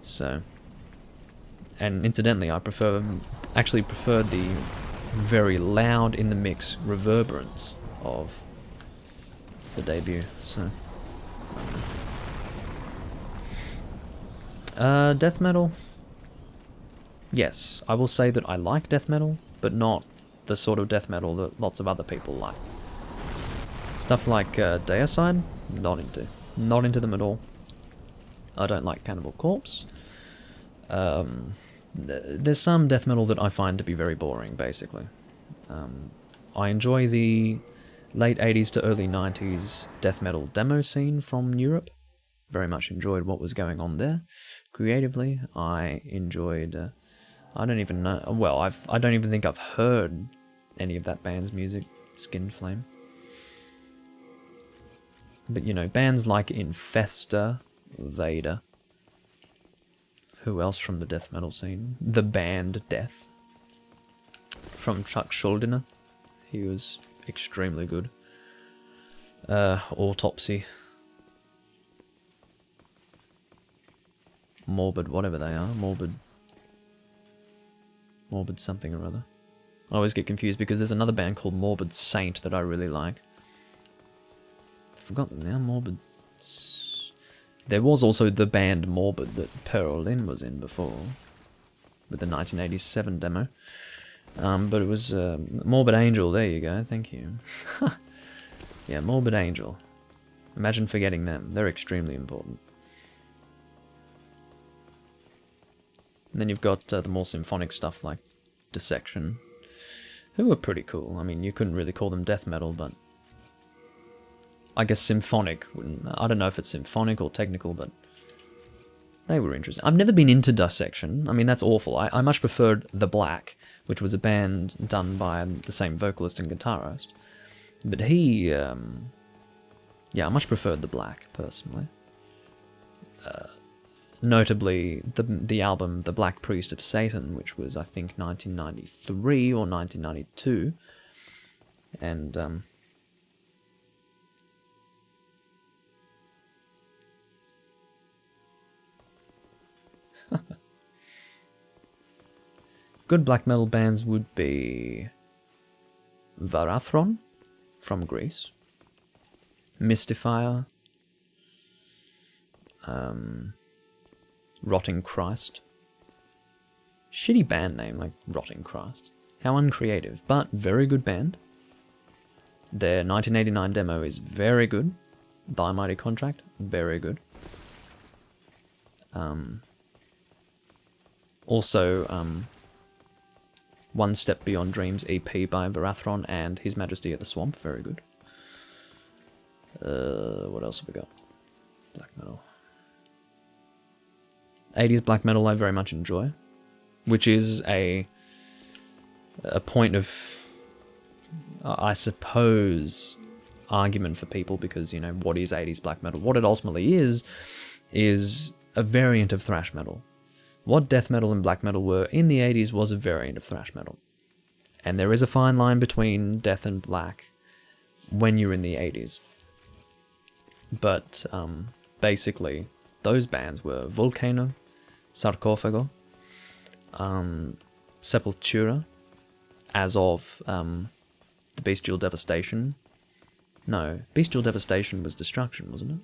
So, and incidentally, I actually preferred the very loud in the mix reverberance of the debut. So, death metal. Yes, I will say that I like death metal, but not the sort of death metal that lots of other people like. Stuff like Deicide, not into. Not into them at all. I don't like Cannibal Corpse. There's some death metal that I find to be very boring, basically. I enjoy the late 80s to early 90s death metal demo scene from Europe. Very much enjoyed what was going on there. Creatively, I enjoyed... I don't even know... Well, I don't even think I've heard any of that band's music, Skin Flame. But, you know, bands like Infesta, Vader. Who else from the death metal scene? The band Death. From Chuck Schuldiner. He was extremely good. Autopsy. Morbid, whatever they are. Morbid something or other. I always get confused because there's another band called Morbid Saint that I really like. Forgotten now, Morbid. There was also the band Morbid that Pearl Lynn was in before, with the 1987 demo. But it was Morbid Angel, there you go, thank you. Yeah, Morbid Angel. Imagine forgetting them, they're extremely important. And then you've got the more symphonic stuff like Dissection, who were pretty cool. I mean, you couldn't really call them death metal, but I guess symphonic. I don't know if it's symphonic or technical, but they were interesting. I've never been into Dissection. I mean, that's awful. I much preferred The Black, which was a band done by the same vocalist and guitarist. But he, yeah, I much preferred The Black, personally. Notably, the album The Black Priest of Satan, which was, I think, 1993 or 1992. And, good black metal bands would be Varathron from Greece, Mystifier, Rotting Christ. Shitty band name, like Rotting Christ. How uncreative, but very good band. Their 1989 demo is very good. Thy Mighty Contract, very good. Also, One Step Beyond Dreams EP by Varathron and His Majesty of the Swamp, very good. What else have we got? Black metal. 80s black metal I very much enjoy, which is a point of, I suppose, argument for people because, you know, what is 80s black metal? What it ultimately is a variant of thrash metal. What death metal and black metal were in the 80s was a variant of thrash metal. And there is a fine line between death and black when you're in the 80s. But basically, those bands were Volcano, Sarcophago, Sepultura as of the Bestial Devastation. No, Bestial Devastation was Destruction, wasn't it?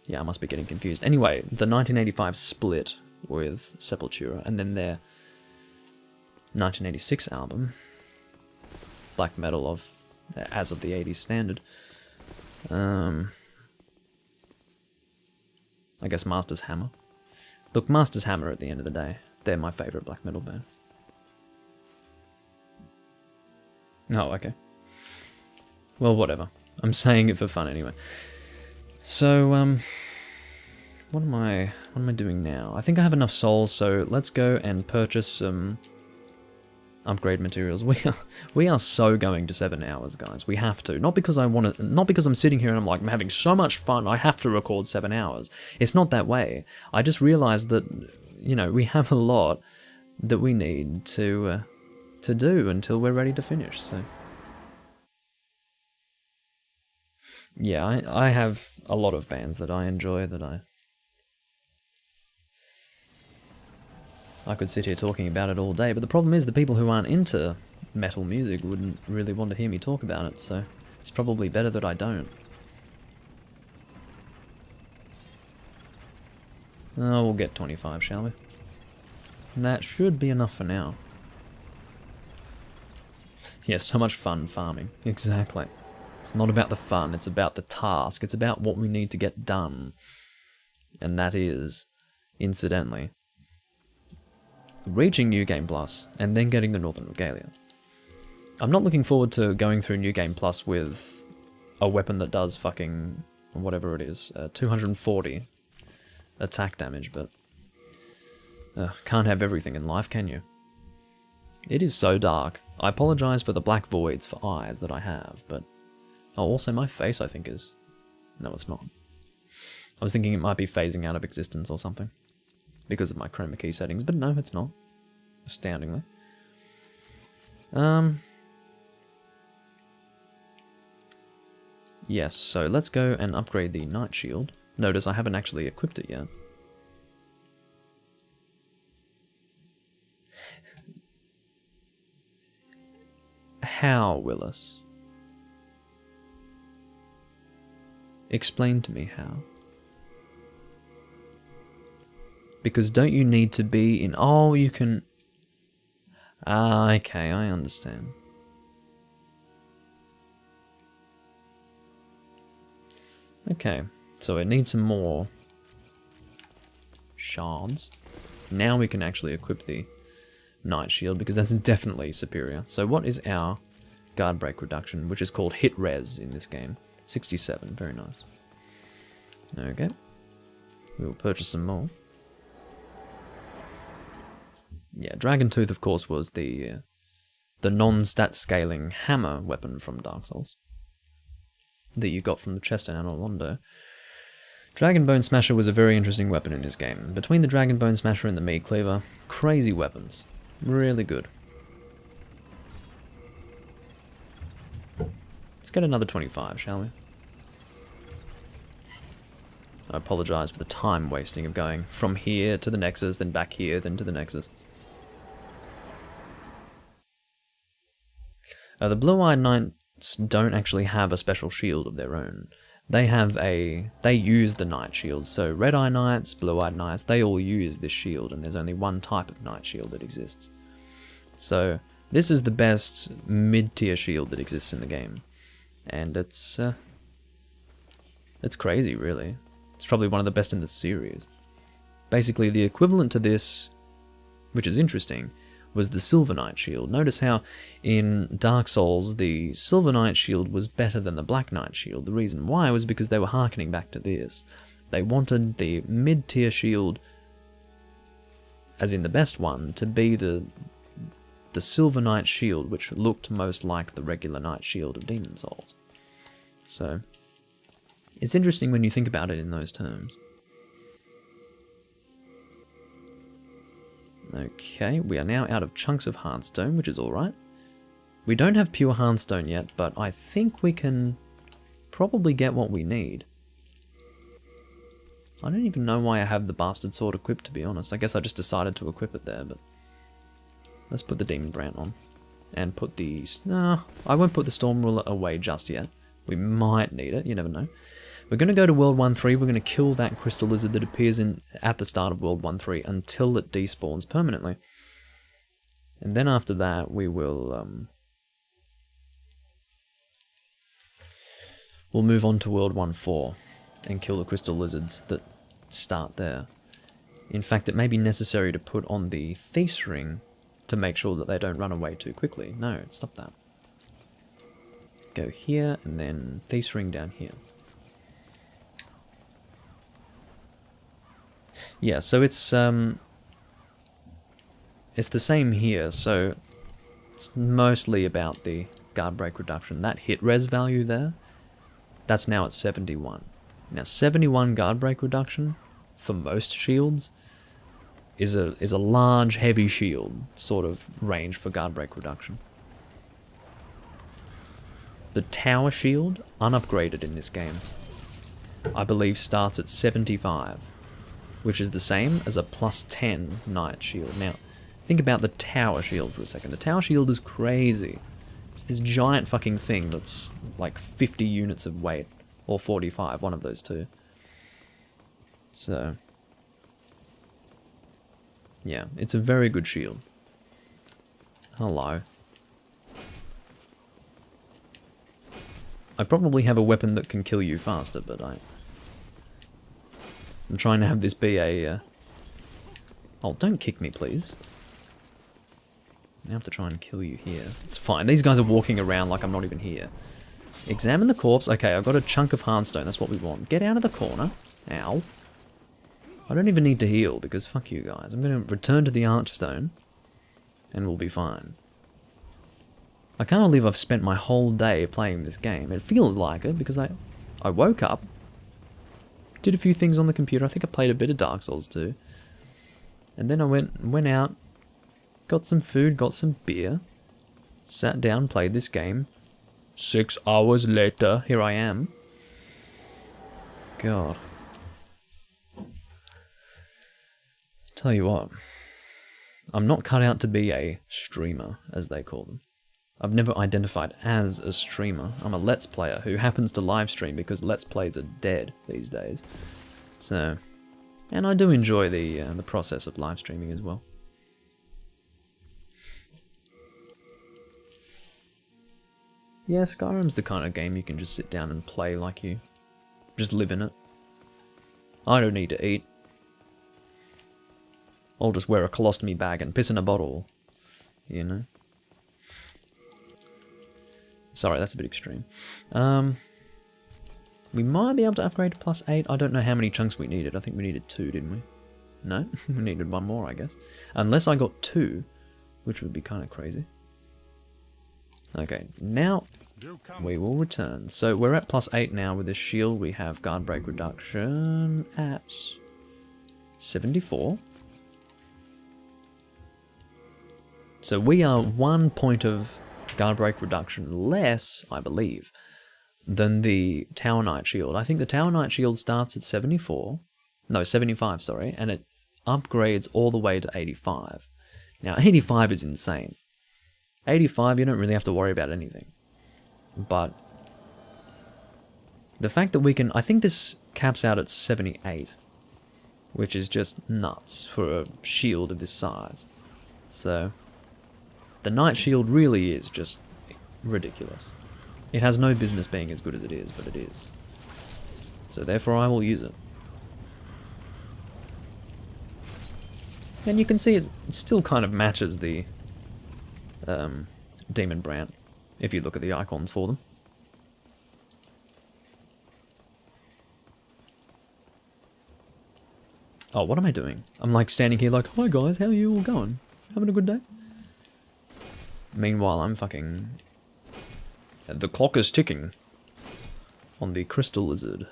Yeah, I must be getting confused. Anyway, the 1985 split with Sepultura, and then their 1986 album, black metal of as of the 80s standard. I guess Master's Hammer. Look, Master's Hammer at the end of the day, they're my favourite black metal band. Oh, okay. Well, whatever. I'm saying it for fun anyway. So, what am I doing now? I think I have enough souls, so let's go and purchase some upgrade materials. We are so going to 7 hours, guys. We have to. Not because I want to, not because I'm sitting here and I'm like, I'm having so much fun, I have to record 7 hours. It's not that way. I just realized that, you know, we have a lot that we need to do until we're ready to finish, so. Yeah, I have a lot of bands that I enjoy that I could sit here talking about it all day, but the problem is the people who aren't into metal music wouldn't really want to hear me talk about it, so it's probably better that I don't. Oh, we'll get 25, shall we? That should be enough for now. Yeah, so much fun farming. Exactly. It's not about the fun, it's about the task. It's about what we need to get done. And that is, incidentally, reaching New Game Plus, and then getting the Northern Regalia. I'm not looking forward to going through New Game Plus with a weapon that does fucking, whatever it is, 240 attack damage, but can't have everything in life, can you? It is so dark. I apologise for the black voids for eyes that I have, but... Oh, also my face, I think, is... No, it's not. I was thinking it might be phasing out of existence or something. Because of my chroma key settings, but no, it's not. Astoundingly. Yes, so let's go and upgrade the Night Shield. Notice I haven't actually equipped it yet. How, Willis? Explain to me how. Because don't you need to be in... Oh, you can... Ah, okay, I understand. Okay, so it needs some more shards. Now we can actually equip the Night Shield, because that's definitely superior. So what is our guard break reduction, which is called hit res in this game? 67, very nice. Okay. We will purchase some more. Yeah, Dragon Tooth, of course, was the non-stat scaling hammer weapon from Dark Souls that you got from the chest in Anor Londo. Dragon Bone Smasher was a very interesting weapon in this game. Between the Dragon Bone Smasher and the Meat Cleaver, crazy weapons. Really good. Let's get another 25, shall we? I apologise for the time wasting of going from here to the Nexus, then back here, then to the Nexus. The Blue-Eyed Knights don't actually have a special shield of their own. They use the Night Shield, so Red-Eye Knights, Blue-Eyed Knights, they all use this shield, and there's only one type of Night Shield that exists. So, this is the best mid-tier shield that exists in the game. And it's crazy, really. It's probably one of the best in the series. Basically, the equivalent to this, which is interesting, was the Silver Knight Shield. Notice how in Dark Souls, the Silver Knight Shield was better than the Black Knight Shield. The reason why was because they were harkening back to this. They wanted the mid-tier shield, as in the best one, to be the Silver Knight Shield, which looked most like the regular Knight Shield of Demon Souls. So, it's interesting when you think about it in those terms. Okay, we are now out of chunks of Heartstone, which is alright. We don't have pure Heartstone yet, but I think we can probably get what we need. I don't even know why I have the Bastard Sword equipped, to be honest. I guess I just decided to equip it there, but Let's put the Demonbrandt on. And put these... No, I won't put the Storm Ruler away just yet. We might need it, you never know. We're going to go to World 1-3. We're going to kill that Crystal Lizard that appears at the start of World 1-3 until it despawns permanently. And then after that, we will... we'll move on to World 1-4 and kill the Crystal Lizards that start there. In fact, it may be necessary to put on the Thief's Ring to make sure that they don't run away too quickly. No, stop that. Go here, and then Thief's Ring down here. Yeah, so it's the same here, so it's mostly about the guard break reduction. That hit res value there, that's now at 71. Now 71 guard break reduction for most shields is a large, heavy shield sort of range for guard break reduction. The tower shield, unupgraded in this game, I believe starts at 75, which is the same as a +10 knight shield. Now, think about the tower shield for a second. The tower shield is crazy. It's this giant fucking thing that's like 50 units of weight, or 45, one of those two. So... yeah, it's a very good shield. Hello. I probably have a weapon that can kill you faster, but I'm trying to have this be a... Oh, don't kick me, please. I have to try and kill you here. It's fine. These guys are walking around like I'm not even here. Examine the corpse. Okay, I've got a chunk of Hardstone. That's what we want. Get out of the corner. Ow. I don't even need to heal, because fuck you guys. I'm going to return to the Archstone, and we'll be fine. I can't believe I've spent my whole day playing this game. It feels like it, because I woke up, did a few things on the computer. I think I played a bit of Dark Souls 2. And then I went out, got some food, got some beer, sat down, played this game. 6 hours later, here I am. God. Tell you what, I'm not cut out to be a streamer, as they call them. I've never identified as a streamer. I'm a Let's Player who happens to live stream because Let's Plays are dead these days. So, and I do enjoy the process of live streaming as well. Yeah, Skyrim's the kind of game you can just sit down and play like you just live in it. I don't need to eat. I'll just wear a colostomy bag and piss in a bottle, you know? Sorry, that's a bit extreme. We might be able to upgrade to +8. I don't know how many chunks we needed. I think we needed 2, didn't we? No? We needed 1 more, I guess. Unless I got 2, which would be kind of crazy. Okay, now we will return. So we're at +8 now with this shield. We have guard break reduction at 74. So we are 1 point of guard break reduction less, I believe, than the Tower Knight shield. I think the Tower Knight shield starts at 74. No, 75, sorry, and it upgrades all the way to 85. Now, 85 is insane. 85, you don't really have to worry about anything. But the fact that we can... I think this caps out at 78, which is just nuts for a shield of this size. So... the Knight Shield really is just ridiculous. It has no business being as good as it is, but it is. So therefore I will use it. And you can see it still kind of matches the Demonbrandt, if you look at the icons for them. Oh, what am I doing? I'm like standing here like, hi guys, how are you all going? Having a good day? Meanwhile, I'm fucking... the clock is ticking on the Crystal Lizard.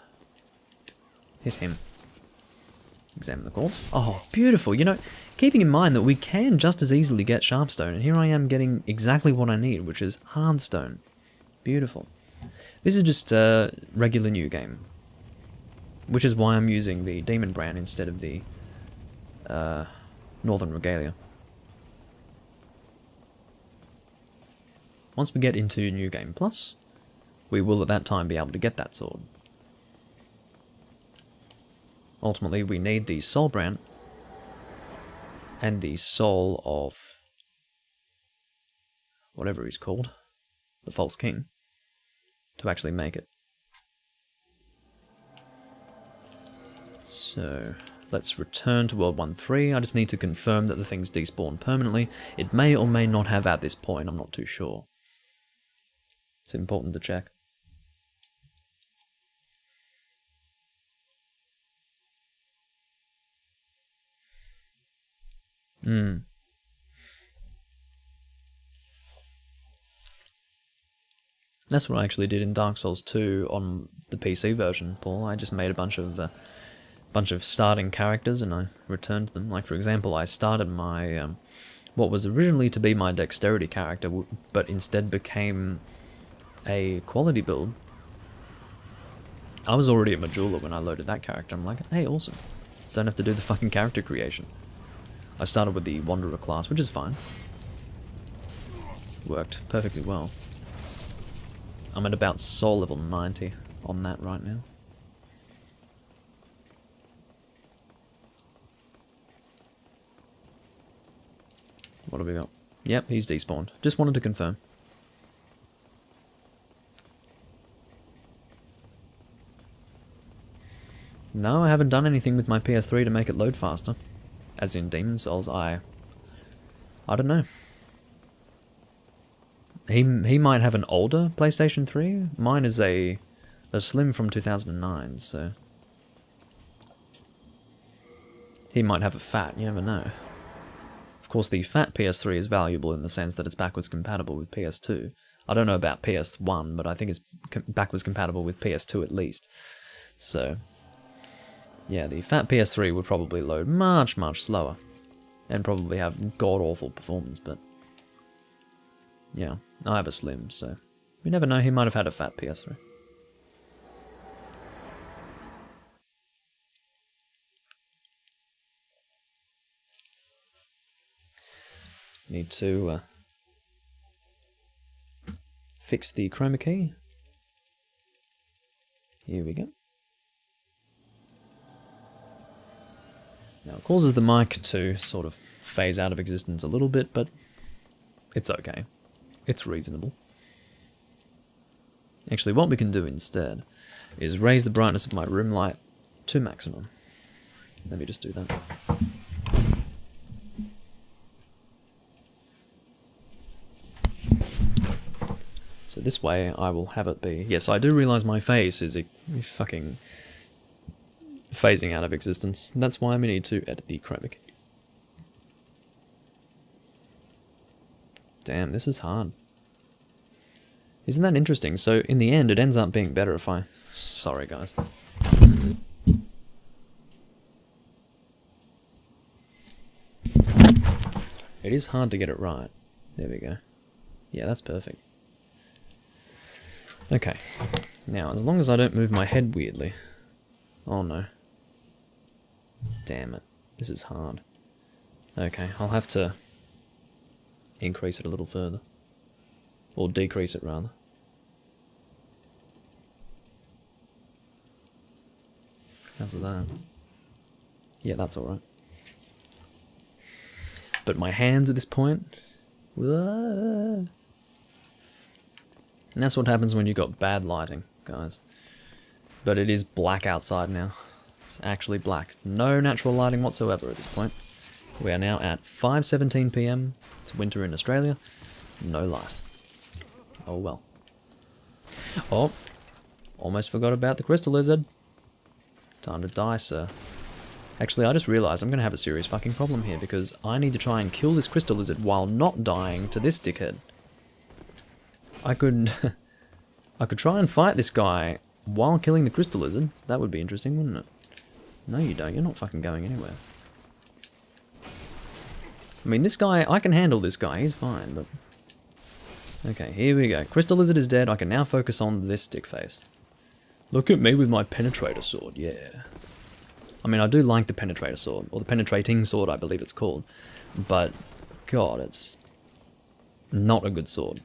Hit him. Examine the corpse. Oh, beautiful. You know, keeping in mind that we can just as easily get Sharpstone, and here I am getting exactly what I need, which is Hardstone. Beautiful. This is just a regular new game, which is why I'm using the Demonbrandt instead of the Northern Regalia. Once we get into New Game Plus, we will at that time be able to get that sword. Ultimately, we need the Soulbrand and the soul of whatever he's called, the False King, to actually make it. So, let's return to World 1.3. I just need to confirm that the thing's despawned permanently. It may or may not have at this point, I'm not too sure. It's important to check. That's what I actually did in Dark Souls 2 on the PC version, Paul. I just made a bunch of starting characters and I returned them. Like, for example, I started my what was originally to be my dexterity character, but instead became a quality build. I was already a Majula when I loaded that character. I'm like, hey, awesome. Don't have to do the fucking character creation. I started with the Wanderer class, which is fine. Worked perfectly well. I'm at about soul level 90 on that right now. What have we got? Yep, he's despawned. Just wanted to confirm. No, I haven't done anything with my PS3 to make it load faster. As in Demon's Souls, I don't know. He might have an older PlayStation 3. Mine is a Slim from 2009, so he might have a fat, you never know. Of course, the fat PS3 is valuable in the sense that it's backwards compatible with PS2. I don't know about PS1, but I think it's backwards compatible with PS2 at least. So, yeah, the fat PS3 would probably load much, much slower. And probably have god-awful performance, but yeah, I have a Slim, so you never know, he might have had a fat PS3. Need to fix the chroma key. Here we go. Now it causes the mic to sort of phase out of existence a little bit, but it's okay. It's reasonable. Actually, what we can do instead is raise the brightness of my room light to maximum. Let me just do that. So this way I will have it be... Yes, I do realise my face is a fucking phasing out of existence. That's why we need to edit the chroma key. Damn, this is hard. Isn't that interesting? So in the end, it ends up being better if I... Sorry, guys. It is hard to get it right. There we go. Yeah, that's perfect. Okay. Now, as long as I don't move my head weirdly... Oh no. Damn it. This is hard. Okay, I'll have to increase it a little further. Or decrease it, rather. How's that? Yeah, that's alright. But my hands at this point... And that's what happens when you've got bad lighting, guys. But it is black outside now. It's actually black. No natural lighting whatsoever at this point. We are now at 5:17 PM. It's winter in Australia. No light. Oh well. Oh, almost forgot about the crystal lizard. Time to die, sir. Actually, I just realized I'm going to have a serious fucking problem here because I need to try and kill this crystal lizard while not dying to this dickhead. I could try and fight this guy while killing the crystal lizard. That would be interesting, wouldn't it? No, you don't. You're not fucking going anywhere. I mean, this guy, I can handle this guy. He's fine, but... Okay, here we go. Crystal lizard is dead. I can now focus on this dick face. Look at me with my penetrator sword, yeah. I mean, I do like the penetrator sword, or the penetrating sword, I believe it's called. But, God, it's not a good sword.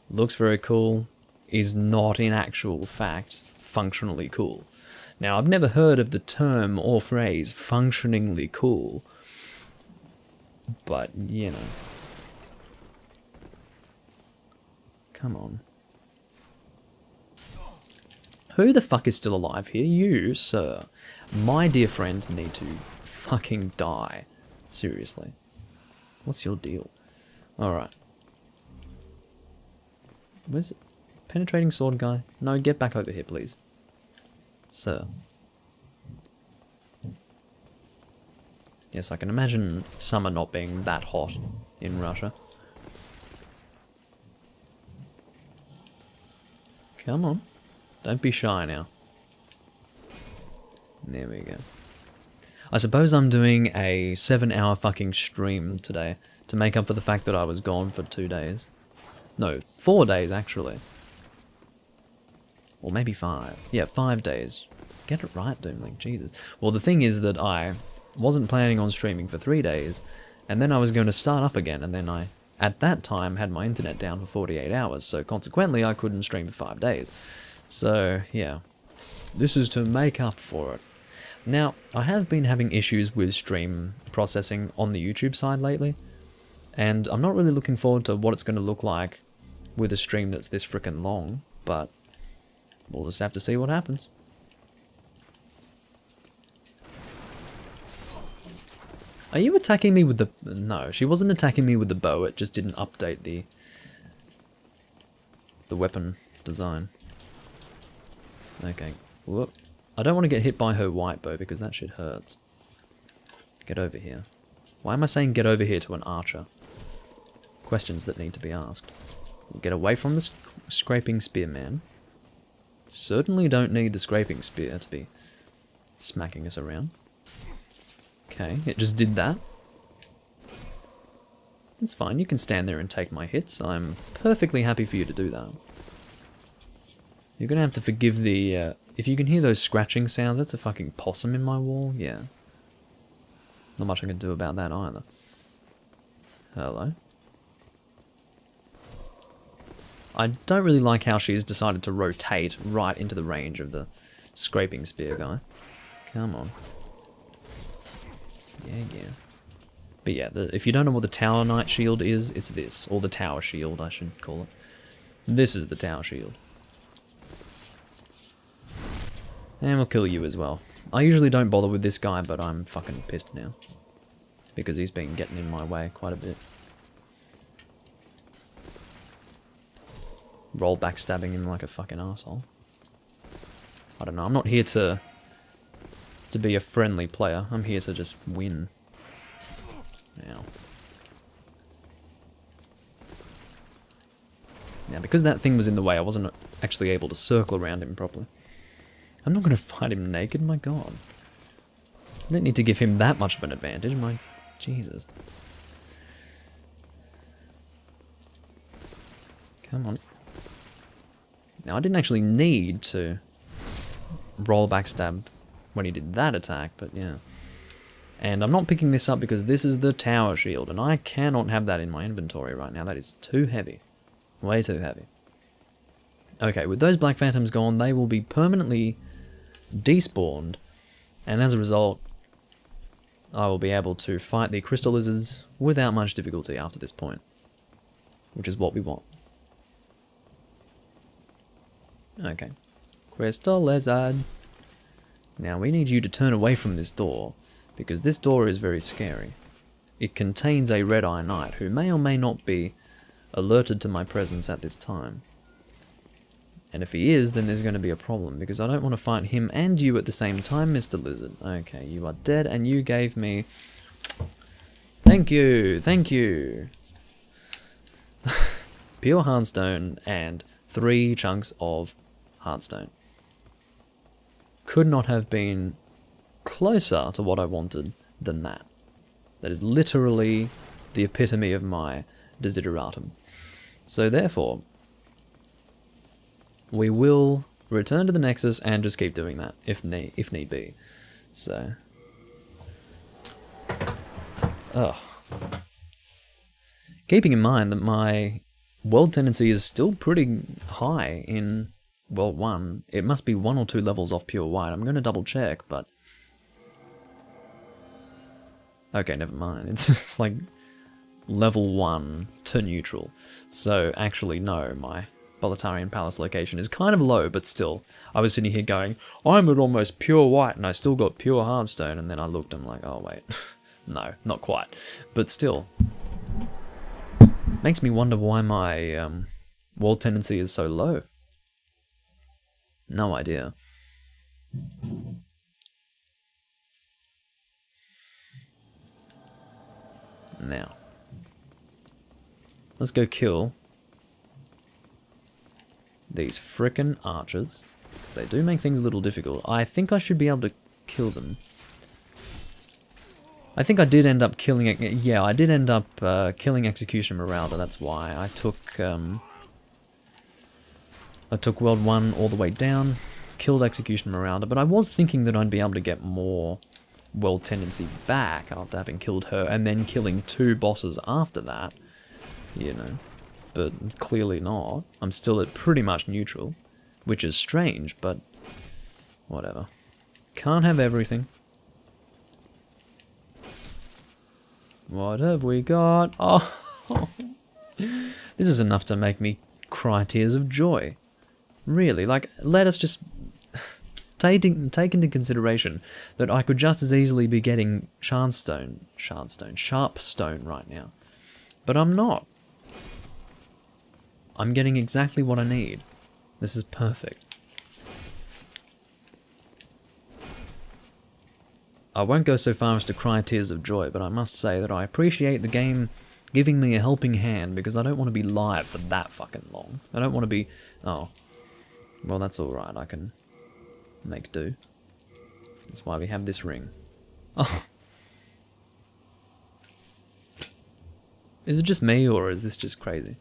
looks very cool, is not in actual fact functionally cool. Now, I've never heard of the term or phrase functioningly cool, but, you know. Come on. Who the fuck is still alive here? You, sir. My dear friend, need to fucking die. Seriously. What's your deal? Alright. Where's it? Penetrating sword guy? No, get back over here, please. Sir. Yes, I can imagine summer not being that hot in Russia. Come on. Don't be shy now. There we go. I suppose I'm doing a 7-hour fucking stream today to make up for the fact that I was gone for 2 days. No, 4 days actually. Or maybe 5. Yeah, 5 days. Get it right, Doomlink, Jesus. Well, the thing is that I wasn't planning on streaming for 3 days, and then I was going to start up again, and then I, at that time, had my internet down for 48 hours, so consequently I couldn't stream for 5 days. So, yeah. This is to make up for it. Now, I have been having issues with stream processing on the YouTube side lately, and I'm not really looking forward to what it's going to look like with a stream that's this frickin' long, but we'll just have to see what happens. Are you attacking me with the... No, she wasn't attacking me with the bow, it just didn't update the weapon design. Okay, whoop. I don't want to get hit by her white bow because that shit hurts. Get over here. Why am I saying get over here to an archer? Questions that need to be asked. Get away from the scraping spearman. Certainly don't need the scraping spear to be smacking us around. Okay, it just did that. It's fine, you can stand there and take my hits. I'm perfectly happy for you to do that. You're gonna have to forgive the, if you can hear those scratching sounds, that's a fucking possum in my wall, yeah. Not much I can do about that either. Hello? I don't really like how she's decided to rotate right into the range of the scraping spear guy. Come on. Yeah. But yeah, if you don't know what the Tower Knight shield is, it's this. Or the Tower Shield, I should call it. This is the Tower Shield. And we'll kill you as well. I usually don't bother with this guy, but I'm fucking pissed now. Because he's been getting in my way quite a bit. Roll backstabbing him like a fucking asshole. I don't know, I'm not here to be a friendly player. I'm here to just win. Now. Now, because that thing was in the way, I wasn't actually able to circle around him properly. I'm not going to fight him naked, my god. I don't need to give him that much of an advantage, my Jesus. Come on. Now, I didn't actually need to roll backstab when he did that attack, but yeah. And I'm not picking this up because this is the Tower Shield, and I cannot have that in my inventory right now. That is too heavy. Way too heavy. Okay, with those Black Phantoms gone, they will be permanently despawned, and as a result, I will be able to fight the Crystal Lizards without much difficulty after this point. Which is what we want. Okay. Crystal Lizard. Now we need you to turn away from this door, because this door is very scary. It contains a Red-Eye Knight, who may or may not be alerted to my presence at this time. And if he is, then there's going to be a problem, because I don't want to fight him and you at the same time, Mr. Lizard. Okay, you are dead, and you gave me... Thank you, thank you. Pure Hardstone and 3 chunks of Hardstone. Could not have been closer to what I wanted than that. That is literally the epitome of my desideratum. So therefore, we will return to the Nexus and just keep doing that, if need be. So... Ugh. Keeping in mind that my world tendency is still pretty high in World 1. It must be 1 or 2 levels off pure white. I'm going to double check, but... Okay, never mind. It's just like level 1 to neutral. So actually, no, my Boletarian Palace location is kind of low, but still. I was sitting here going, I'm at almost pure white and I still got pure hardstone, and then I looked and I'm like, oh wait, no, not quite. But still. Makes me wonder why my world tendency is so low. No idea. Now, let's go kill these frickin' archers, because they do make things a little difficult. I think I should be able to kill them. I think I did end up killing it. Yeah, I did end up killing Execution Marauder. That's why I took World 1 all the way down, killed Execution Marauder. But I was thinking that I'd be able to get more world tendency back after having killed her, and then killing 2 bosses after that. You know, but clearly not. I'm still at pretty much neutral, which is strange. But whatever. Can't have everything. What have we got? Oh, this is enough to make me cry tears of joy. Really, like, let us just take into consideration that I could just as easily be getting Sharpstone right now. But I'm not. I'm getting exactly what I need. This is perfect. I won't go so far as to cry tears of joy, but I must say that I appreciate the game giving me a helping hand, because I don't want to be live for that fucking long. I don't want to be... Oh. Well, that's alright. I can make do. That's why we have this ring. Oh. Is it just me, or is this just crazy?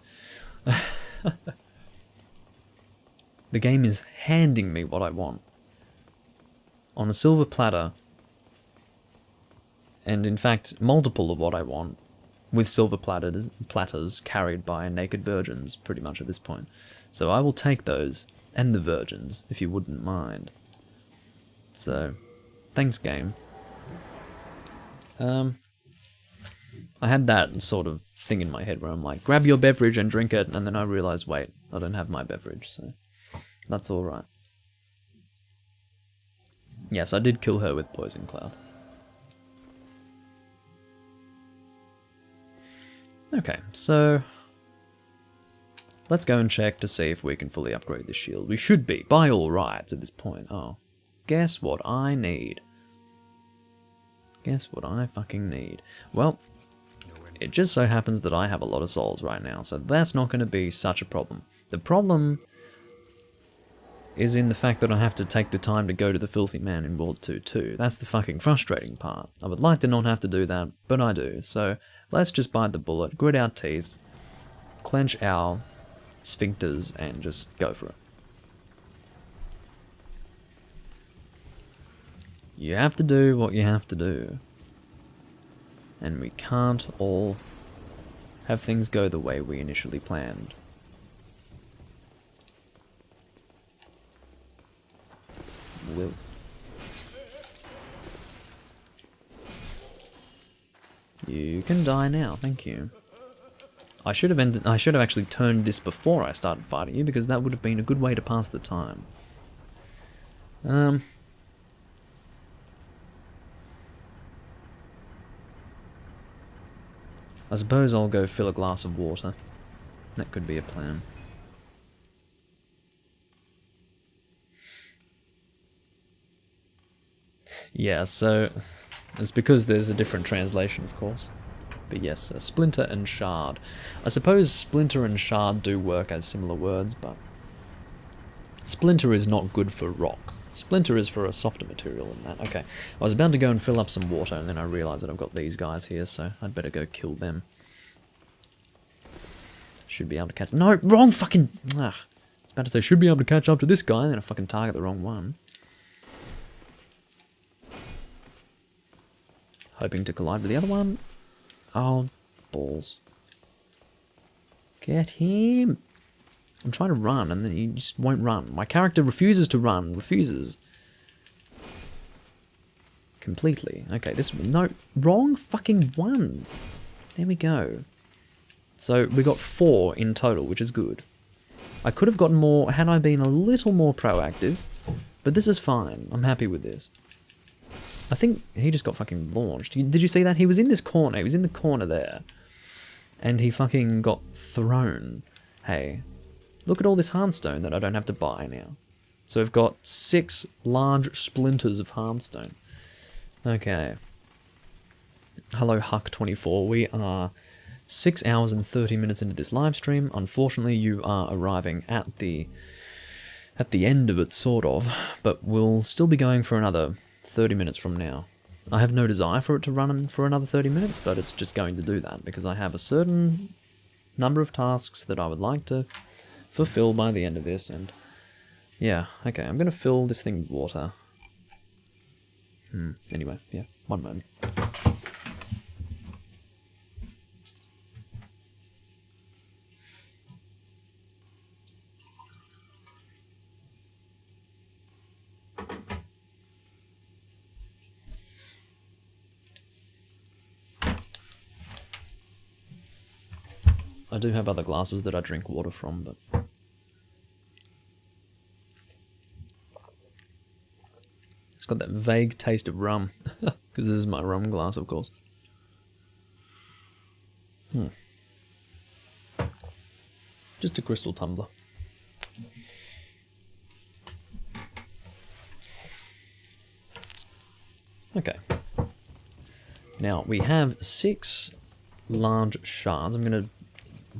The game is handing me what I want. On a silver platter... And in fact, multiple of what I want, with silver platters carried by naked virgins, pretty much at this point. So I will take those, and the virgins, if you wouldn't mind. So, thanks game. I had that sort of thing in my head where I'm like, grab your beverage and drink it, and then I realized, wait, I don't have my beverage, so that's alright. Yes, I did kill her with Poison Cloud. Okay, so let's go and check to see if we can fully upgrade this shield. We should be, by all rights, at this point. Oh, guess what I need? Guess what I fucking need? Well, it just so happens that I have a lot of souls right now, so that's not going to be such a problem. The problem is in the fact that I have to take the time to go to the Filthy Man in World 2 too. That's the fucking frustrating part. I would like to not have to do that, but I do. So let's just bite the bullet, grit our teeth, clench our sphincters, and just go for it. You have to do what you have to do. And we can't all have things go the way we initially planned. Will. You can die now, thank you. I should have actually turned this before I started fighting you, because that would have been a good way to pass the time. I suppose I'll go fill a glass of water. That could be a plan. Yeah, so it's because there's a different translation, of course. But yes, splinter and shard. I suppose splinter and shard do work as similar words, but splinter is not good for rock. Splinter is for a softer material than that. Okay, I was about to go and fill up some water, and then I realised that I've got these guys here, so I'd better go kill them. Should be able to catch... No, wrong fucking... I was about to say, should be able to catch up to this guy, and then I fucking target the wrong one. Hoping to collide with the other one. Oh, balls. Get him! I'm trying to run and then he just won't run. My character refuses to run. Refuses. Completely. Okay, this... No, wrong fucking one. There we go. So we got 4 in total, which is good. I could have gotten more had I been a little more proactive, but this is fine. I'm happy with this. I think he just got fucking launched. Did you see that? He was in this corner. He was in the corner there. And he fucking got thrown. Hey, look at all this Hearthstone that I don't have to buy now. So we've got 6 large splinters of Hearthstone. Okay. Hello, Huck24. We are 6 hours and 30 minutes into this live stream. Unfortunately, you are arriving at the end of it, sort of, but we'll still be going for another 30 minutes from now. I have no desire for it to run for another 30 minutes, but it's just going to do that, because I have a certain number of tasks that I would like to fulfill by the end of this, and yeah, okay, I'm going to fill this thing with water. Anyway, yeah, one moment. I do have other glasses that I drink water from, but... It's got that vague taste of rum, because this is my rum glass, of course. Just a crystal tumbler. Okay. Now, we have 6 large shards. I'm going to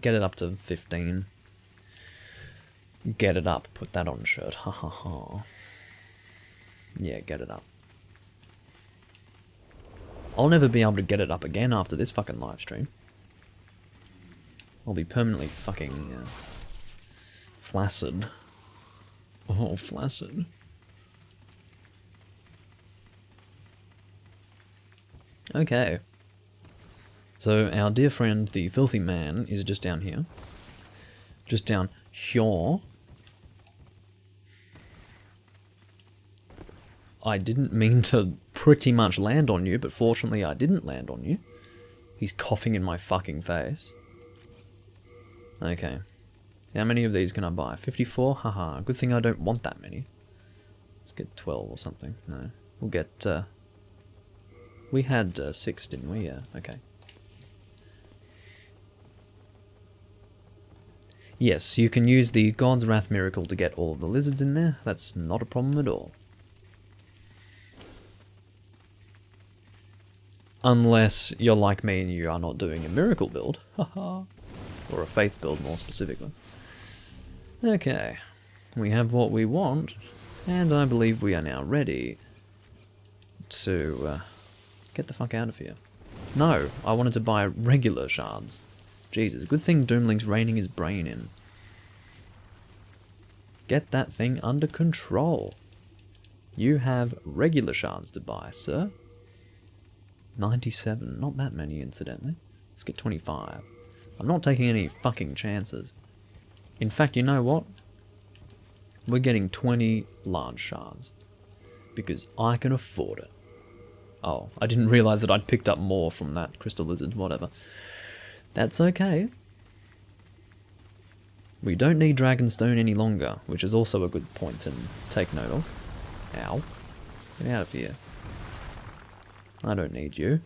get it up to 15. Get it up. Put that on shirt. Ha ha ha. Yeah, get it up. I'll never be able to get it up again after this fucking live stream. I'll be permanently fucking flaccid. Oh, flaccid. Okay. So our dear friend, the filthy man, is just down here. Just down here. I didn't mean to pretty much land on you, but fortunately I didn't land on you. He's coughing in my fucking face. Okay. How many of these can I buy? 54? Haha. Good thing I don't want that many. Let's get 12 or something. No. We'll get... we had 6, didn't we? Yeah. Okay. Yes, you can use the God's Wrath Miracle to get all of the lizards in there. That's not a problem at all. Unless you're like me and you are not doing a miracle build. Haha. Or a faith build, more specifically. Okay. We have what we want. And I believe we are now ready to get the fuck out of here. No, I wanted to buy regular shards. Jesus, good thing Doomlink's reining his brain in. Get that thing under control. You have regular shards to buy, sir. 97, not that many, incidentally. Let's get 25. I'm not taking any fucking chances. In fact, you know what? We're getting 20 large shards. Because I can afford it. Oh, I didn't realize that I'd picked up more from that crystal lizard, whatever. That's okay. We don't need Dragonstone any longer, which is also a good point to take note of. Ow. Get out of here. I don't need you.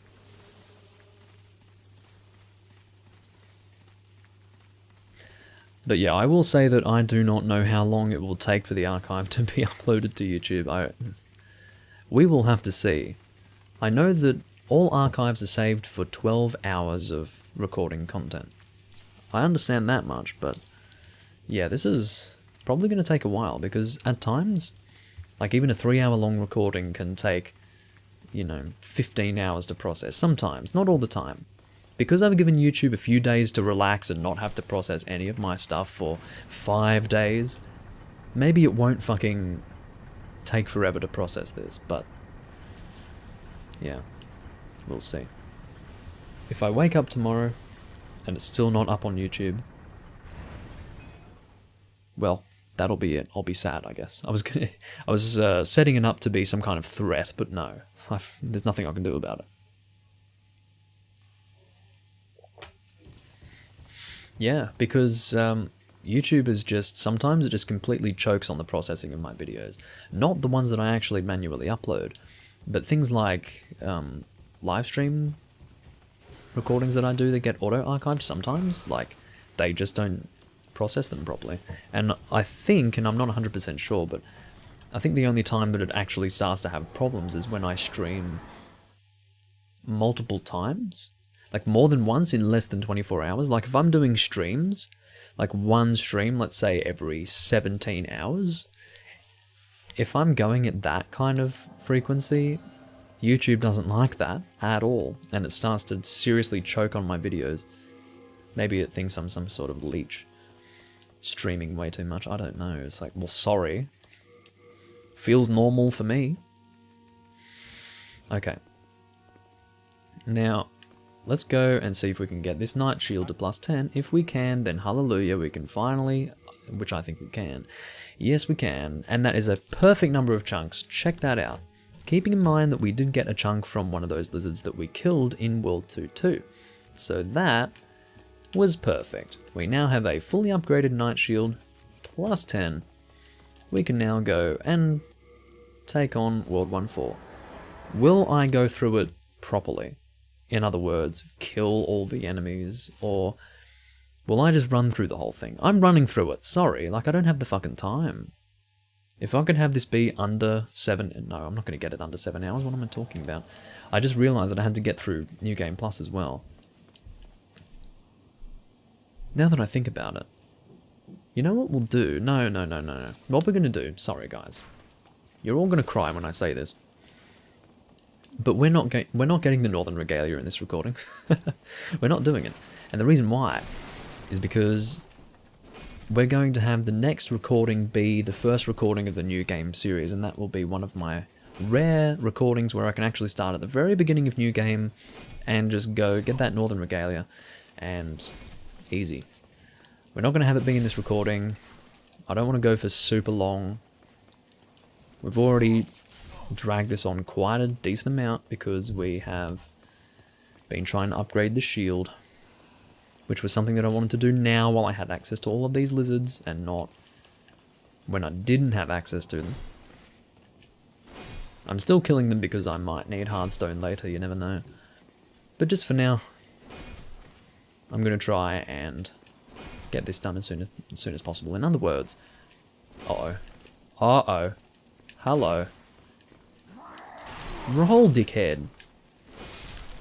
But yeah, I will say that I do not know how long it will take for the archive to be uploaded to YouTube. We will have to see. I know that all archives are saved for 12 hours of recording content. I understand that much, but yeah, this is probably going to take a while, because at times, like even a 3-hour long recording can take, you know, 15 hours to process. Sometimes, not all the time. Because I've given YouTube a few days to relax and not have to process any of my stuff for 5 days, maybe it won't fucking take forever to process this, but yeah, we'll see. If I wake up tomorrow and it's still not up on YouTube, well, that'll be it. I'll be sad, I guess. I was setting it up to be some kind of threat, but no, there's nothing I can do about it. Yeah, because YouTube is sometimes it just completely chokes on the processing of my videos. Not the ones that I actually manually upload, but things like live stream recordings that I do that get auto-archived sometimes, like, they just don't process them properly. And I think, and I'm not 100% sure, but I think the only time that it actually starts to have problems is when I stream multiple times. Like, more than once in less than 24 hours. Like, if I'm doing streams, like one stream, let's say every 17 hours, if I'm going at that kind of frequency, YouTube doesn't like that at all, and it starts to seriously choke on my videos. Maybe it thinks I'm some sort of leech, streaming way too much, I don't know. It's like, well, sorry. Feels normal for me. Okay. Now, let's go and see if we can get this Knight Shield to +10. If we can, then hallelujah, we can finally, which I think we can. Yes, we can, and that is a perfect number of chunks. Check that out. Keeping in mind that we did get a chunk from one of those lizards that we killed in World 2-2. So that was perfect. We now have a fully upgraded Knight Shield, +10. We can now go and take on World 1-4. Will I go through it properly? In other words, kill all the enemies, or will I just run through the whole thing? I'm running through it, sorry, like I don't have the fucking time. If I could have this be under 7, no, I'm not going to get it under 7 hours, what am I talking about? I just realised that I had to get through New Game Plus as well. Now that I think about it, you know what we'll do? No. What we're going to do, sorry guys, you're all going to cry when I say this, but we're not getting the Northern Regalia in this recording. We're not doing it. And the reason why is because we're going to have the next recording be the first recording of the new game series, and that will be one of my rare recordings where I can actually start at the very beginning of new game and just go get that Northern Regalia, and easy. We're not going to have it be in this recording. I don't want to go for super long. We've already dragged this on quite a decent amount because we have been trying to upgrade the shield, which was something that I wanted to do now while I had access to all of these lizards and not when I didn't have access to them. I'm still killing them because I might need hardstone later, you never know. But just for now, I'm going to try and get this done as soon as possible. In other words, uh-oh, hello. Roll, dickhead.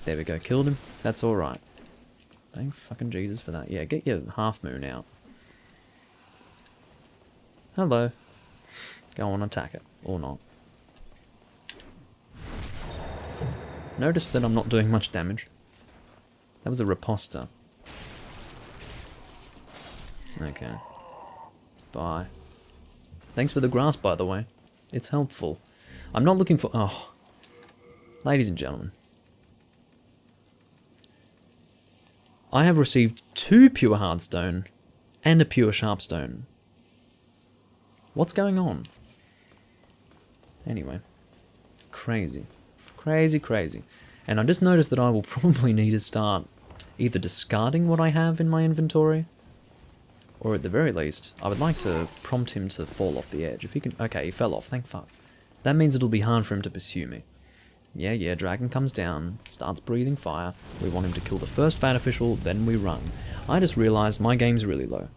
There we go, killed him. That's alright. Thank fucking Jesus for that. Yeah, get your half moon out. Hello. Go on, attack it. Or not. Notice that I'm not doing much damage. That was a riposta. Okay. Bye. Thanks for the grass, by the way. It's helpful. I'm not looking for... Oh. Ladies and gentlemen. I have received 2 pure hardstone and a pure sharpstone. What's going on? Anyway. Crazy. Crazy. And I just noticed that I will probably need to start either discarding what I have in my inventory, or at the very least, I would like to prompt him to fall off the edge. If he can... Okay, he fell off, thank fuck. That means it'll be hard for him to pursue me. Yeah, dragon comes down, starts breathing fire. We want him to kill the first fat official, then we run. I just realised my game's really low.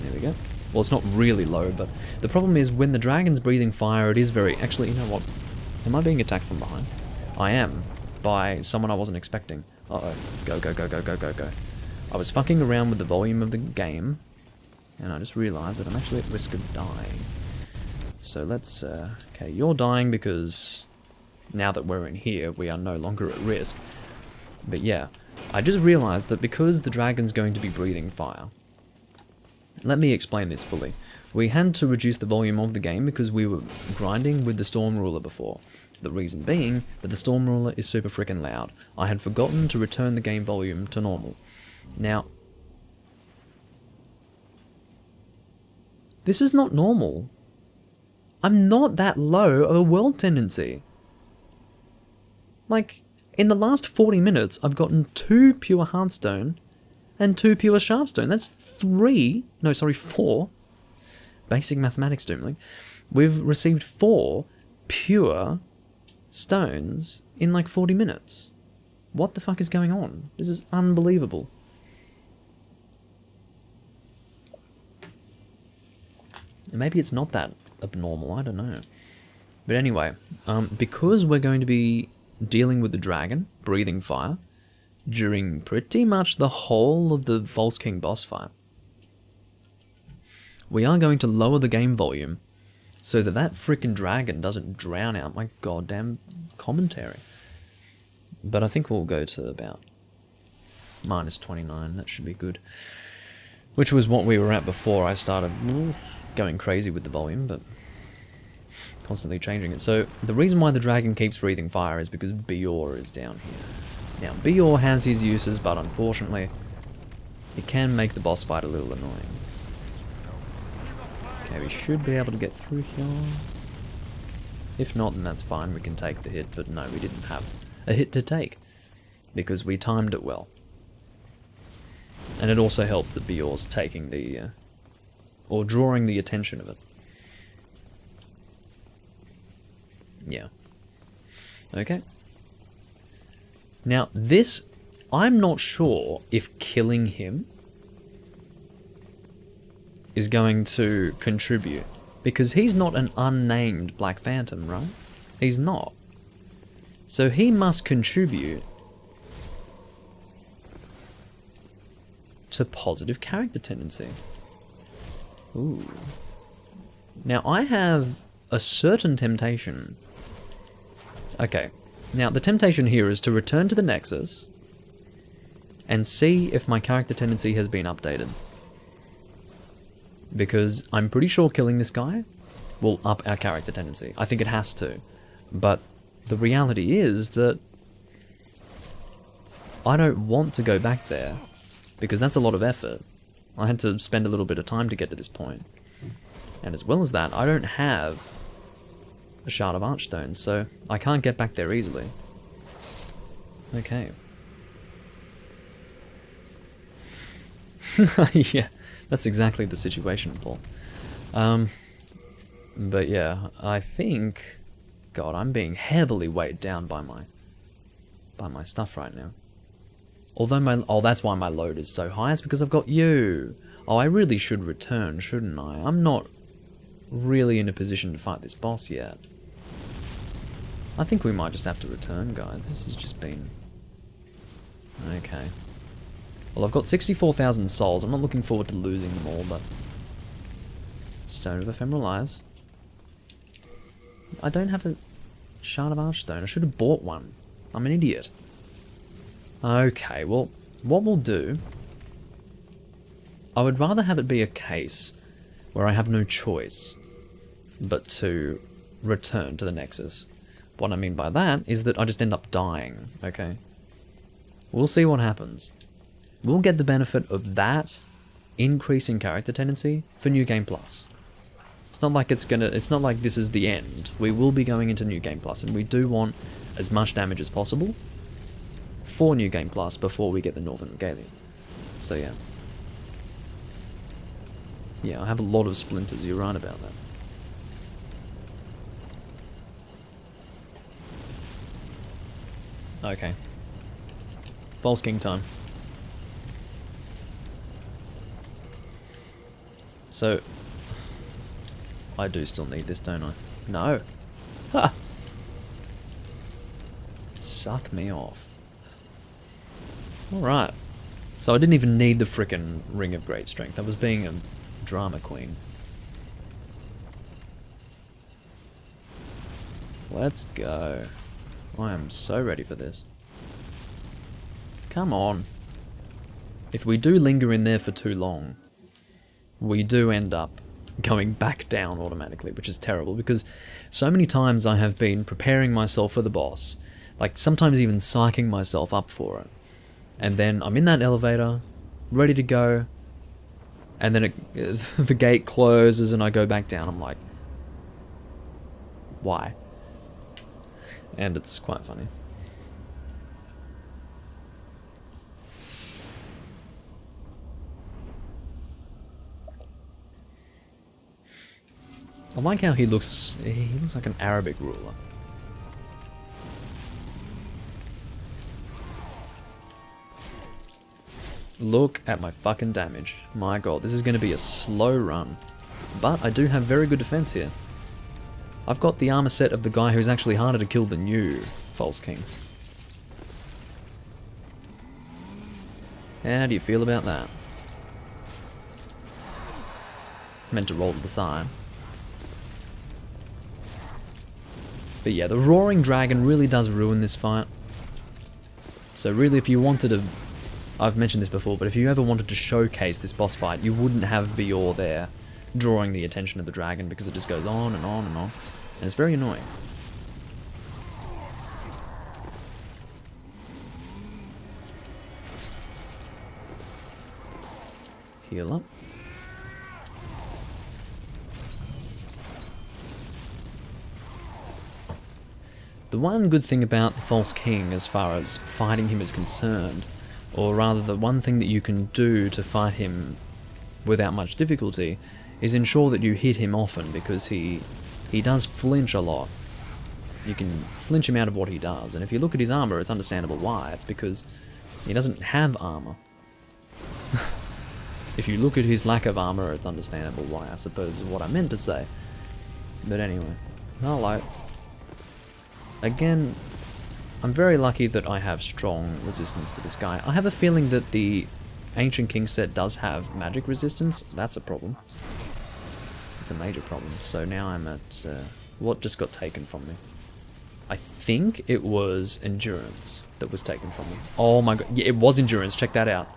There we go. Well, it's not really low, but the problem is when the dragon's breathing fire, it is very... Actually, you know what? Am I being attacked from behind? I am. By someone I wasn't expecting. Uh-oh. Go. I was fucking around with the volume of the game, and I just realised that I'm actually at risk of dying. So let's... okay, you're dying because now that we're in here, we are no longer at risk. But yeah, I just realised that because the dragon's going to be breathing fire... Let me explain this fully. We had to reduce the volume of the game because we were grinding with the Storm Ruler before. The reason being that the Storm Ruler is super freaking loud. I had forgotten to return the game volume to normal. Now, This is not normal. I'm not that low of a world tendency. Like, in the last 40 minutes, I've gotten 2 pure Hearthstone and 2 pure Sharpstone. That's 4 basic mathematics, Doomling. We've received 4 pure stones in like 40 minutes. What the fuck is going on? This is unbelievable. Maybe it's not that abnormal, I don't know. But anyway, because we're going to be dealing with the dragon, breathing fire, during pretty much the whole of the False King boss fight, we are going to lower the game volume so that that freaking dragon doesn't drown out my goddamn commentary. But I think we'll go to about -29, that should be good. Which was what we were at before I started going crazy with the volume, but constantly changing it. So the reason why the dragon keeps breathing fire is because Bior is down here. Now, Bior has his uses, but unfortunately, it can make the boss fight a little annoying. Okay, we should be able to get through here. If not, then that's fine, we can take the hit, but no, we didn't have a hit to take, because we timed it well. And it also helps that Bior's taking the, or drawing the attention of it. Yeah. Okay. Now, this, I'm not sure if killing him is going to contribute, because he's not an unnamed Black Phantom, right? He's not. So he must contribute to positive character tendency. Ooh. Now, I have a certain temptation. Okay, now the temptation here is to return to the Nexus and see if my character tendency has been updated. Because I'm pretty sure killing this guy will up our character tendency. I think it has to. But the reality is that I don't want to go back there, because that's a lot of effort. I had to spend a little bit of time to get to this point. And as well as that, I don't have a Shard of Archstone, so I can't get back there easily. Okay. Yeah, that's exactly the situation, Paul. But yeah, I think... God, I'm being heavily weighed down by my stuff right now. Although oh, that's why my load is so high, it's because I've got you. Oh, I really should return, shouldn't I? I'm not really in a position to fight this boss yet. I think we might just have to return, guys. This has just been... Okay. Well, I've got 64,000 souls. I'm not looking forward to losing them all, but... Stone of Ephemeral Eyes. I don't have a Shard of Archstone. I should have bought one. I'm an idiot. Okay, well, what we'll do... I would rather have it be a case where I have no choice but to return to the Nexus. What I mean by that is that I just end up dying, okay? We'll see what happens. We'll get the benefit of that increase in character tendency for New Game Plus. It's not like it's not like this is the end. We will be going into New Game Plus, and we do want as much damage as possible for New Game Plus before we get the Northern Regalia. So yeah. Yeah, I have a lot of splinters, you're right about that. Okay. False King time. So, I do still need this, don't I? No. Ha! Suck me off. Alright. So I didn't even need the frickin' Ring of Great Strength. I was being a drama queen. Let's go. I am so ready for this. Come on. If we do linger in there for too long, we do end up going back down automatically, which is terrible, because so many times I have been preparing myself for the boss, like sometimes even psyching myself up for it, and then I'm in that elevator, ready to go, And then the gate closes and I go back down. I'm like, why? And it's quite funny. I like how he looks like an Arabic ruler. Look at my fucking damage. My god, this is going to be a slow run. But I do have very good defense here. I've got the armor set of the guy who's actually harder to kill than you, False King. How do you feel about that? Meant to roll to the side. But yeah, the Roaring Dragon really does ruin this fight. So really, if you wanted to... I've mentioned this before, but if you ever wanted to showcase this boss fight, you wouldn't have Bior there drawing the attention of the dragon, because it just goes on and on and on. And it's very annoying. Heal up. The one good thing about the False King as far as fighting him is concerned, or rather the one thing that you can do to fight him without much difficulty, is ensure that you hit him often, because he does flinch a lot. You can flinch him out of what he does, and if you look at his armor, it's understandable why. It's because he doesn't have armor. If you look at his lack of armor, it's understandable why, I suppose is what I meant to say. But anyway, hello. Again, I'm very lucky that I have strong resistance to this guy. I have a feeling that the Ancient King set does have magic resistance. That's a problem. It's a major problem. So now I'm at... what just got taken from me? I think it was Endurance that was taken from me. Oh my god. Yeah, it was Endurance. Check that out.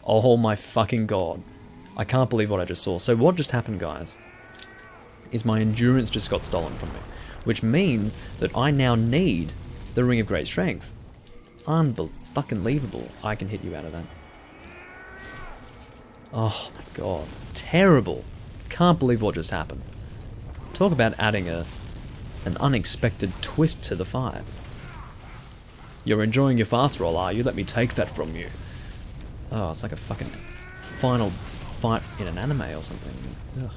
Oh my fucking god. I can't believe what I just saw. So what just happened, guys, is my Endurance just got stolen from me. Which means that I now need the Ring of Great Strength. Unfucking-believable. I can hit you out of that. Oh my god. Terrible. Can't believe what just happened. Talk about adding an unexpected twist to the fight. You're enjoying your fast roll, are you? Let me take that from you. Oh, it's like a fucking final fight in an anime or something. Ugh.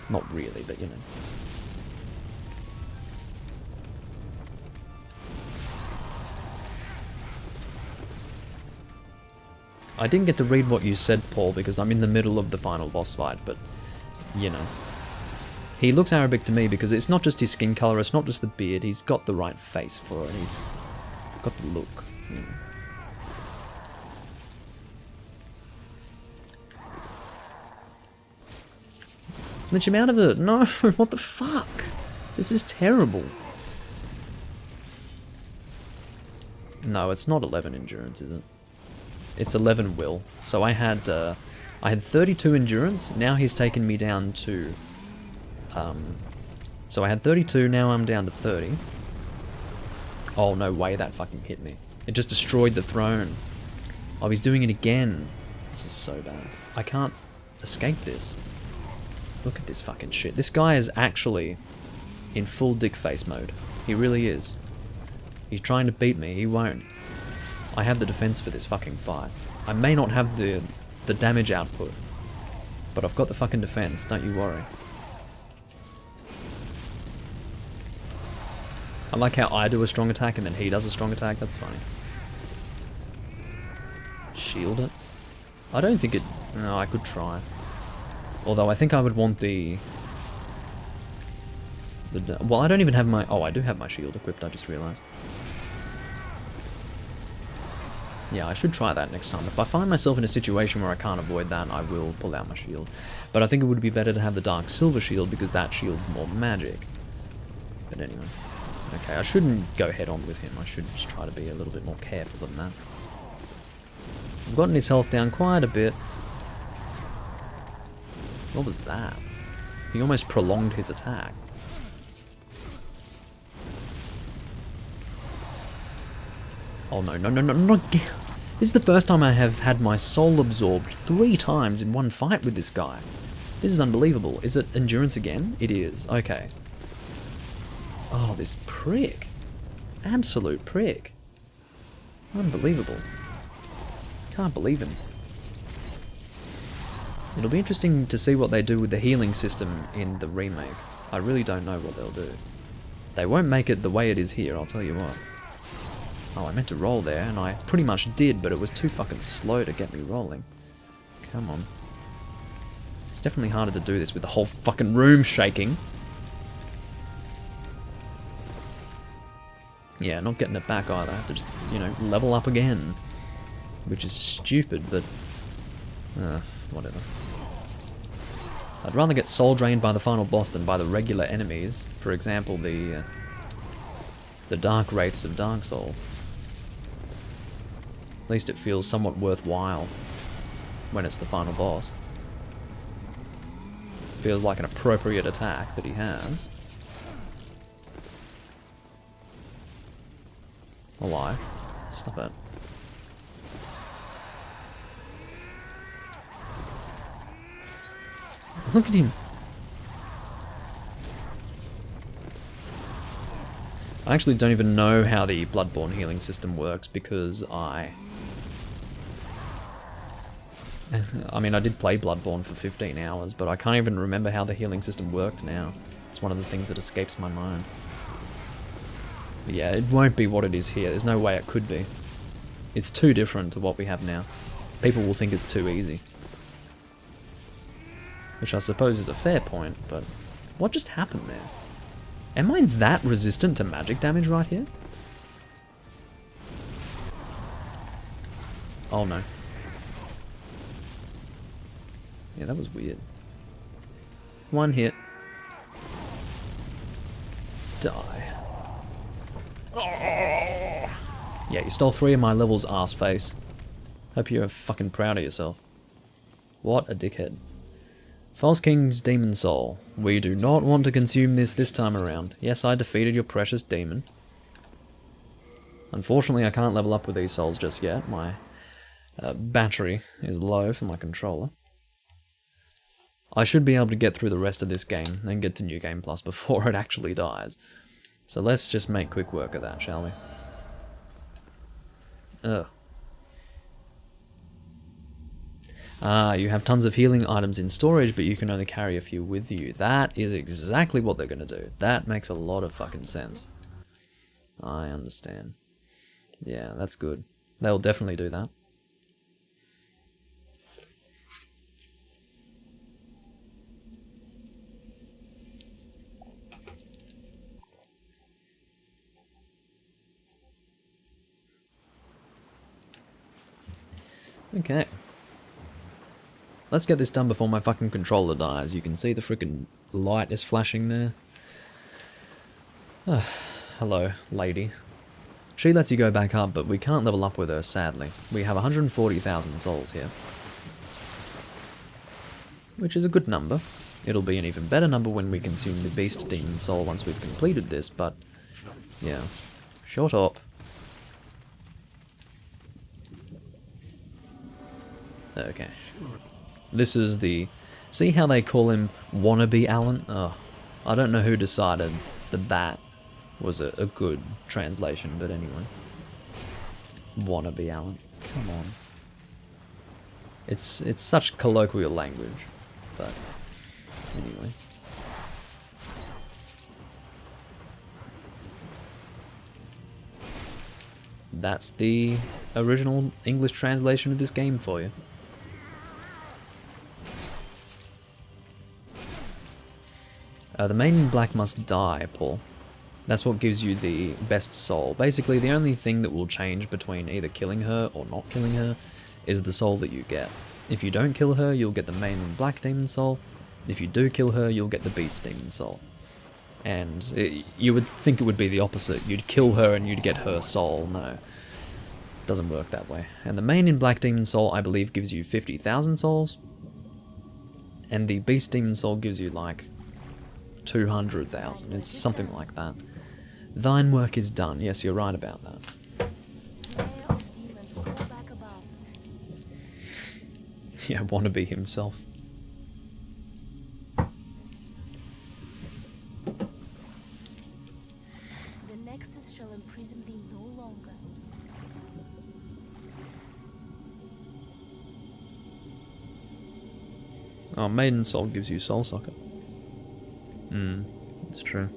Not really, but you know. I didn't get to read what you said, Paul, because I'm in the middle of the final boss fight, but, you know. He looks Arabic to me because it's not just his skin colour, it's not just the beard, he's got the right face for it, he's got the look. You know. Flinch him out of it! No! What the fuck? This is terrible. No, it's not 11 endurance, is it? It's 11 will. So I had 32 endurance. Now he's taken me down to... so I had 32, now I'm down to 30. Oh, no way that fucking hit me. It just destroyed the throne. Oh, he's doing it again. This is so bad. I can't escape this. Look at this fucking shit. This guy is actually in full dick face mode. He really is. He's trying to beat me. He won't. I have the defense for this fucking fight. I may not have the damage output, but I've got the fucking defense, don't you worry. I like how I do a strong attack and then he does a strong attack, that's funny. Shield it? I don't think it... No, I could try. Although I think I would want the... Well, I don't even have my... Oh, I do have my shield equipped, I just realised. Yeah, I should try that next time. If I find myself in a situation where I can't avoid that, I will pull out my shield. But I think it would be better to have the Dark Silver shield because that shield's more magic. But anyway. Okay, I shouldn't go head on with him. I should just try to be a little bit more careful than that. I've gotten his health down quite a bit. What was that? He almost prolonged his attack. Oh no, no, no, no, no, This is the first time I have had my soul absorbed 3 times in one fight with this guy. This is unbelievable. Is it endurance again? It is. Okay. Oh, this prick. Absolute prick. Unbelievable. Can't believe him. It'll be interesting to see what they do with the healing system in the remake. I really don't know what they'll do. They won't make it the way it is here, I'll tell you what. Oh, I meant to roll there, and I pretty much did, but it was too fucking slow to get me rolling. Come on. It's definitely harder to do this with the whole fucking room shaking. Yeah, not getting it back either. I have to just, you know, level up again. Which is stupid, but... whatever. I'd rather get soul drained by the final boss than by the regular enemies. For example, the dark wraiths of Dark Souls. At least it feels somewhat worthwhile when it's the final boss. Feels like an appropriate attack that he has. A lie. Stop it. Look at him. I actually don't even know how the Bloodborne healing system works because I mean, I did play Bloodborne for 15 hours, but I can't even remember how the healing system worked now. It's one of the things that escapes my mind. But yeah, it won't be what it is here. There's no way it could be. It's too different to what we have now. People will think it's too easy. Which I suppose is a fair point, but what just happened there? Am I that resistant to magic damage right here? Oh no. Yeah, that was weird. One hit. Die. Yeah, you stole 3 of my levels, ass face. Hope you're fucking proud of yourself. What a dickhead. False King's Demon Soul. We do not want to consume this time around. Yes, I defeated your precious demon. Unfortunately, I can't level up with these souls just yet. My battery is low for my controller. I should be able to get through the rest of this game and get to New Game Plus before it actually dies. So let's just make quick work of that, shall we? Ugh. Ah, you have tons of healing items in storage, but you can only carry a few with you. That is exactly what they're going to do. That makes a lot of fucking sense. I understand. Yeah, that's good. They'll definitely do that. Okay. Let's get this done before my fucking controller dies. You can see the freaking light is flashing there. Hello, lady. She lets you go back up, but we can't level up with her, sadly. We have 140,000 souls here. Which is a good number. It'll be an even better number when we consume the Beast Demon Soul once we've completed this, but... yeah. Shut up. Okay. This is the... see how they call him Wannabe Alan? Oh, I don't know who decided that that was a good translation, but anyway. Wannabe Alan. Come on. It's such colloquial language, but anyway. That's the original English translation of this game for you. The main in black must die, Paul. That's what gives you the best soul. Basically, the only thing that will change between either killing her or not killing her is the soul that you get. If you don't kill her, you'll get the main in black demon soul. If you do kill her, you'll get the beast demon soul. And you would think it would be the opposite. You'd kill her and you'd get her soul. No. It doesn't work that way. And the main in black demon soul, I believe, gives you 50,000 souls. And the beast demon soul gives you like 200,000. It's something like that. Thine work is done. Yes, you're right about that. Yeah, wannabe himself. The Nexus shall imprison thee no longer. Oh, Maiden Soul gives you Soul Sucker. It's true.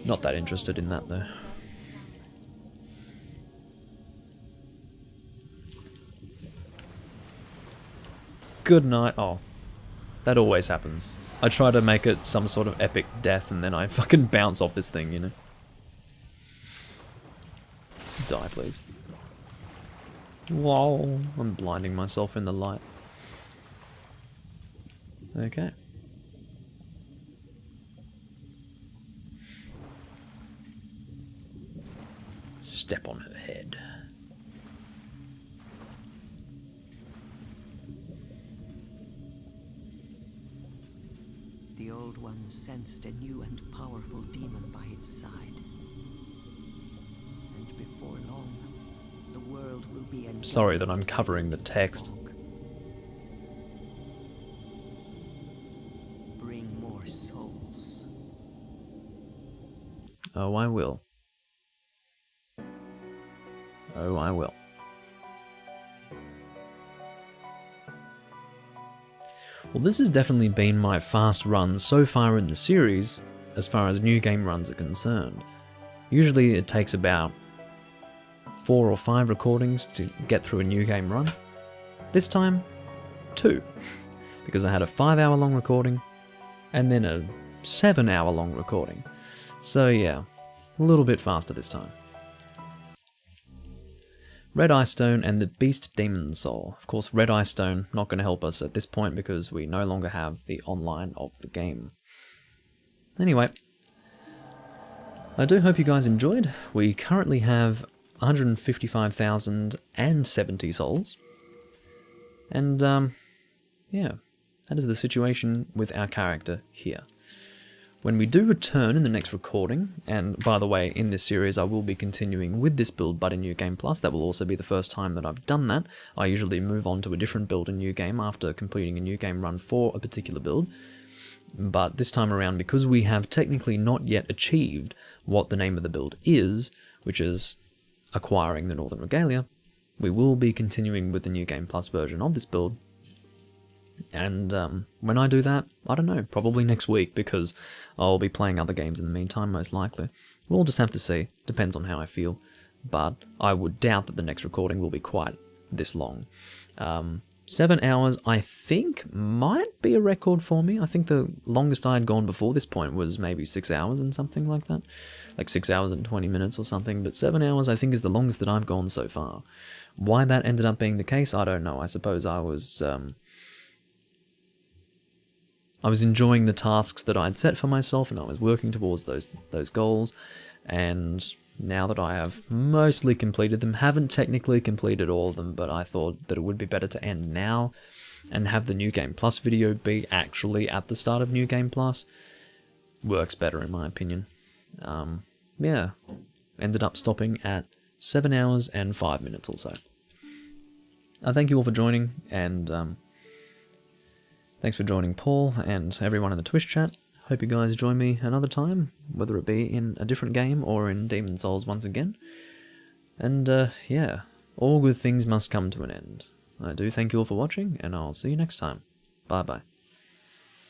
Not that interested in that though. Good night. Oh, that always happens. I try to make it some sort of epic death and then I fucking bounce off this thing, you know? Die, please. Whoa, I'm blinding myself in the light. Okay. Step on her head. The Old One sensed a new and powerful demon by its side. And before long, the world will be a... Sorry that I'm covering the text. Bring more souls. Oh, I will. Oh, I will. Well, this has definitely been my fast run so far in the series, as far as new game runs are concerned. Usually it takes about 4 or 5 recordings to get through a new game run. This time, 2. Because I had a 5-hour-long recording, and then a 7-hour-long recording. So yeah, a little bit faster this time. Red Eye Stone and the Beast Demon Soul. Of course, Red Eye Stone not going to help us at this point because we no longer have the online of the game. Anyway, I do hope you guys enjoyed. We currently have 155,070 souls. And, yeah, that is the situation with our character here. When we do return in the next recording, and by the way, in this series I will be continuing with this build but in New Game Plus, that will also be the first time that I've done that. I usually move on to a different build in New Game after completing a New Game run for a particular build. But this time around, because we have technically not yet achieved what the name of the build is, which is acquiring the Northern Regalia, we will be continuing with the New Game Plus version of this build. And when I do that, I don't know, probably next week, because I'll be playing other games in the meantime, most likely. We'll just have to see, depends on how I feel, but I would doubt that the next recording will be quite this long. 7 hours, I think, might be a record for me. I think the longest I had gone before this point was maybe 6 hours and something like that, like 6 hours and 20 minutes or something, but 7 hours I think is the longest that I've gone so far. Why that ended up being the case, I don't know. I suppose I was enjoying the tasks that I'd set for myself and I was working towards those goals, and now that I have mostly completed them, haven't technically completed all of them, but I thought that it would be better to end now and have the New Game Plus video be actually at the start of New Game Plus. Works better in my opinion. Yeah, ended up stopping at 7 hours and 5 minutes or so. I thank you all for joining, and thanks for joining Paul and everyone in the Twitch chat. Hope you guys join me another time, whether it be in a different game or in Demon's Souls once again. And yeah, all good things must come to an end. I do thank you all for watching, and I'll see you next time. Bye bye.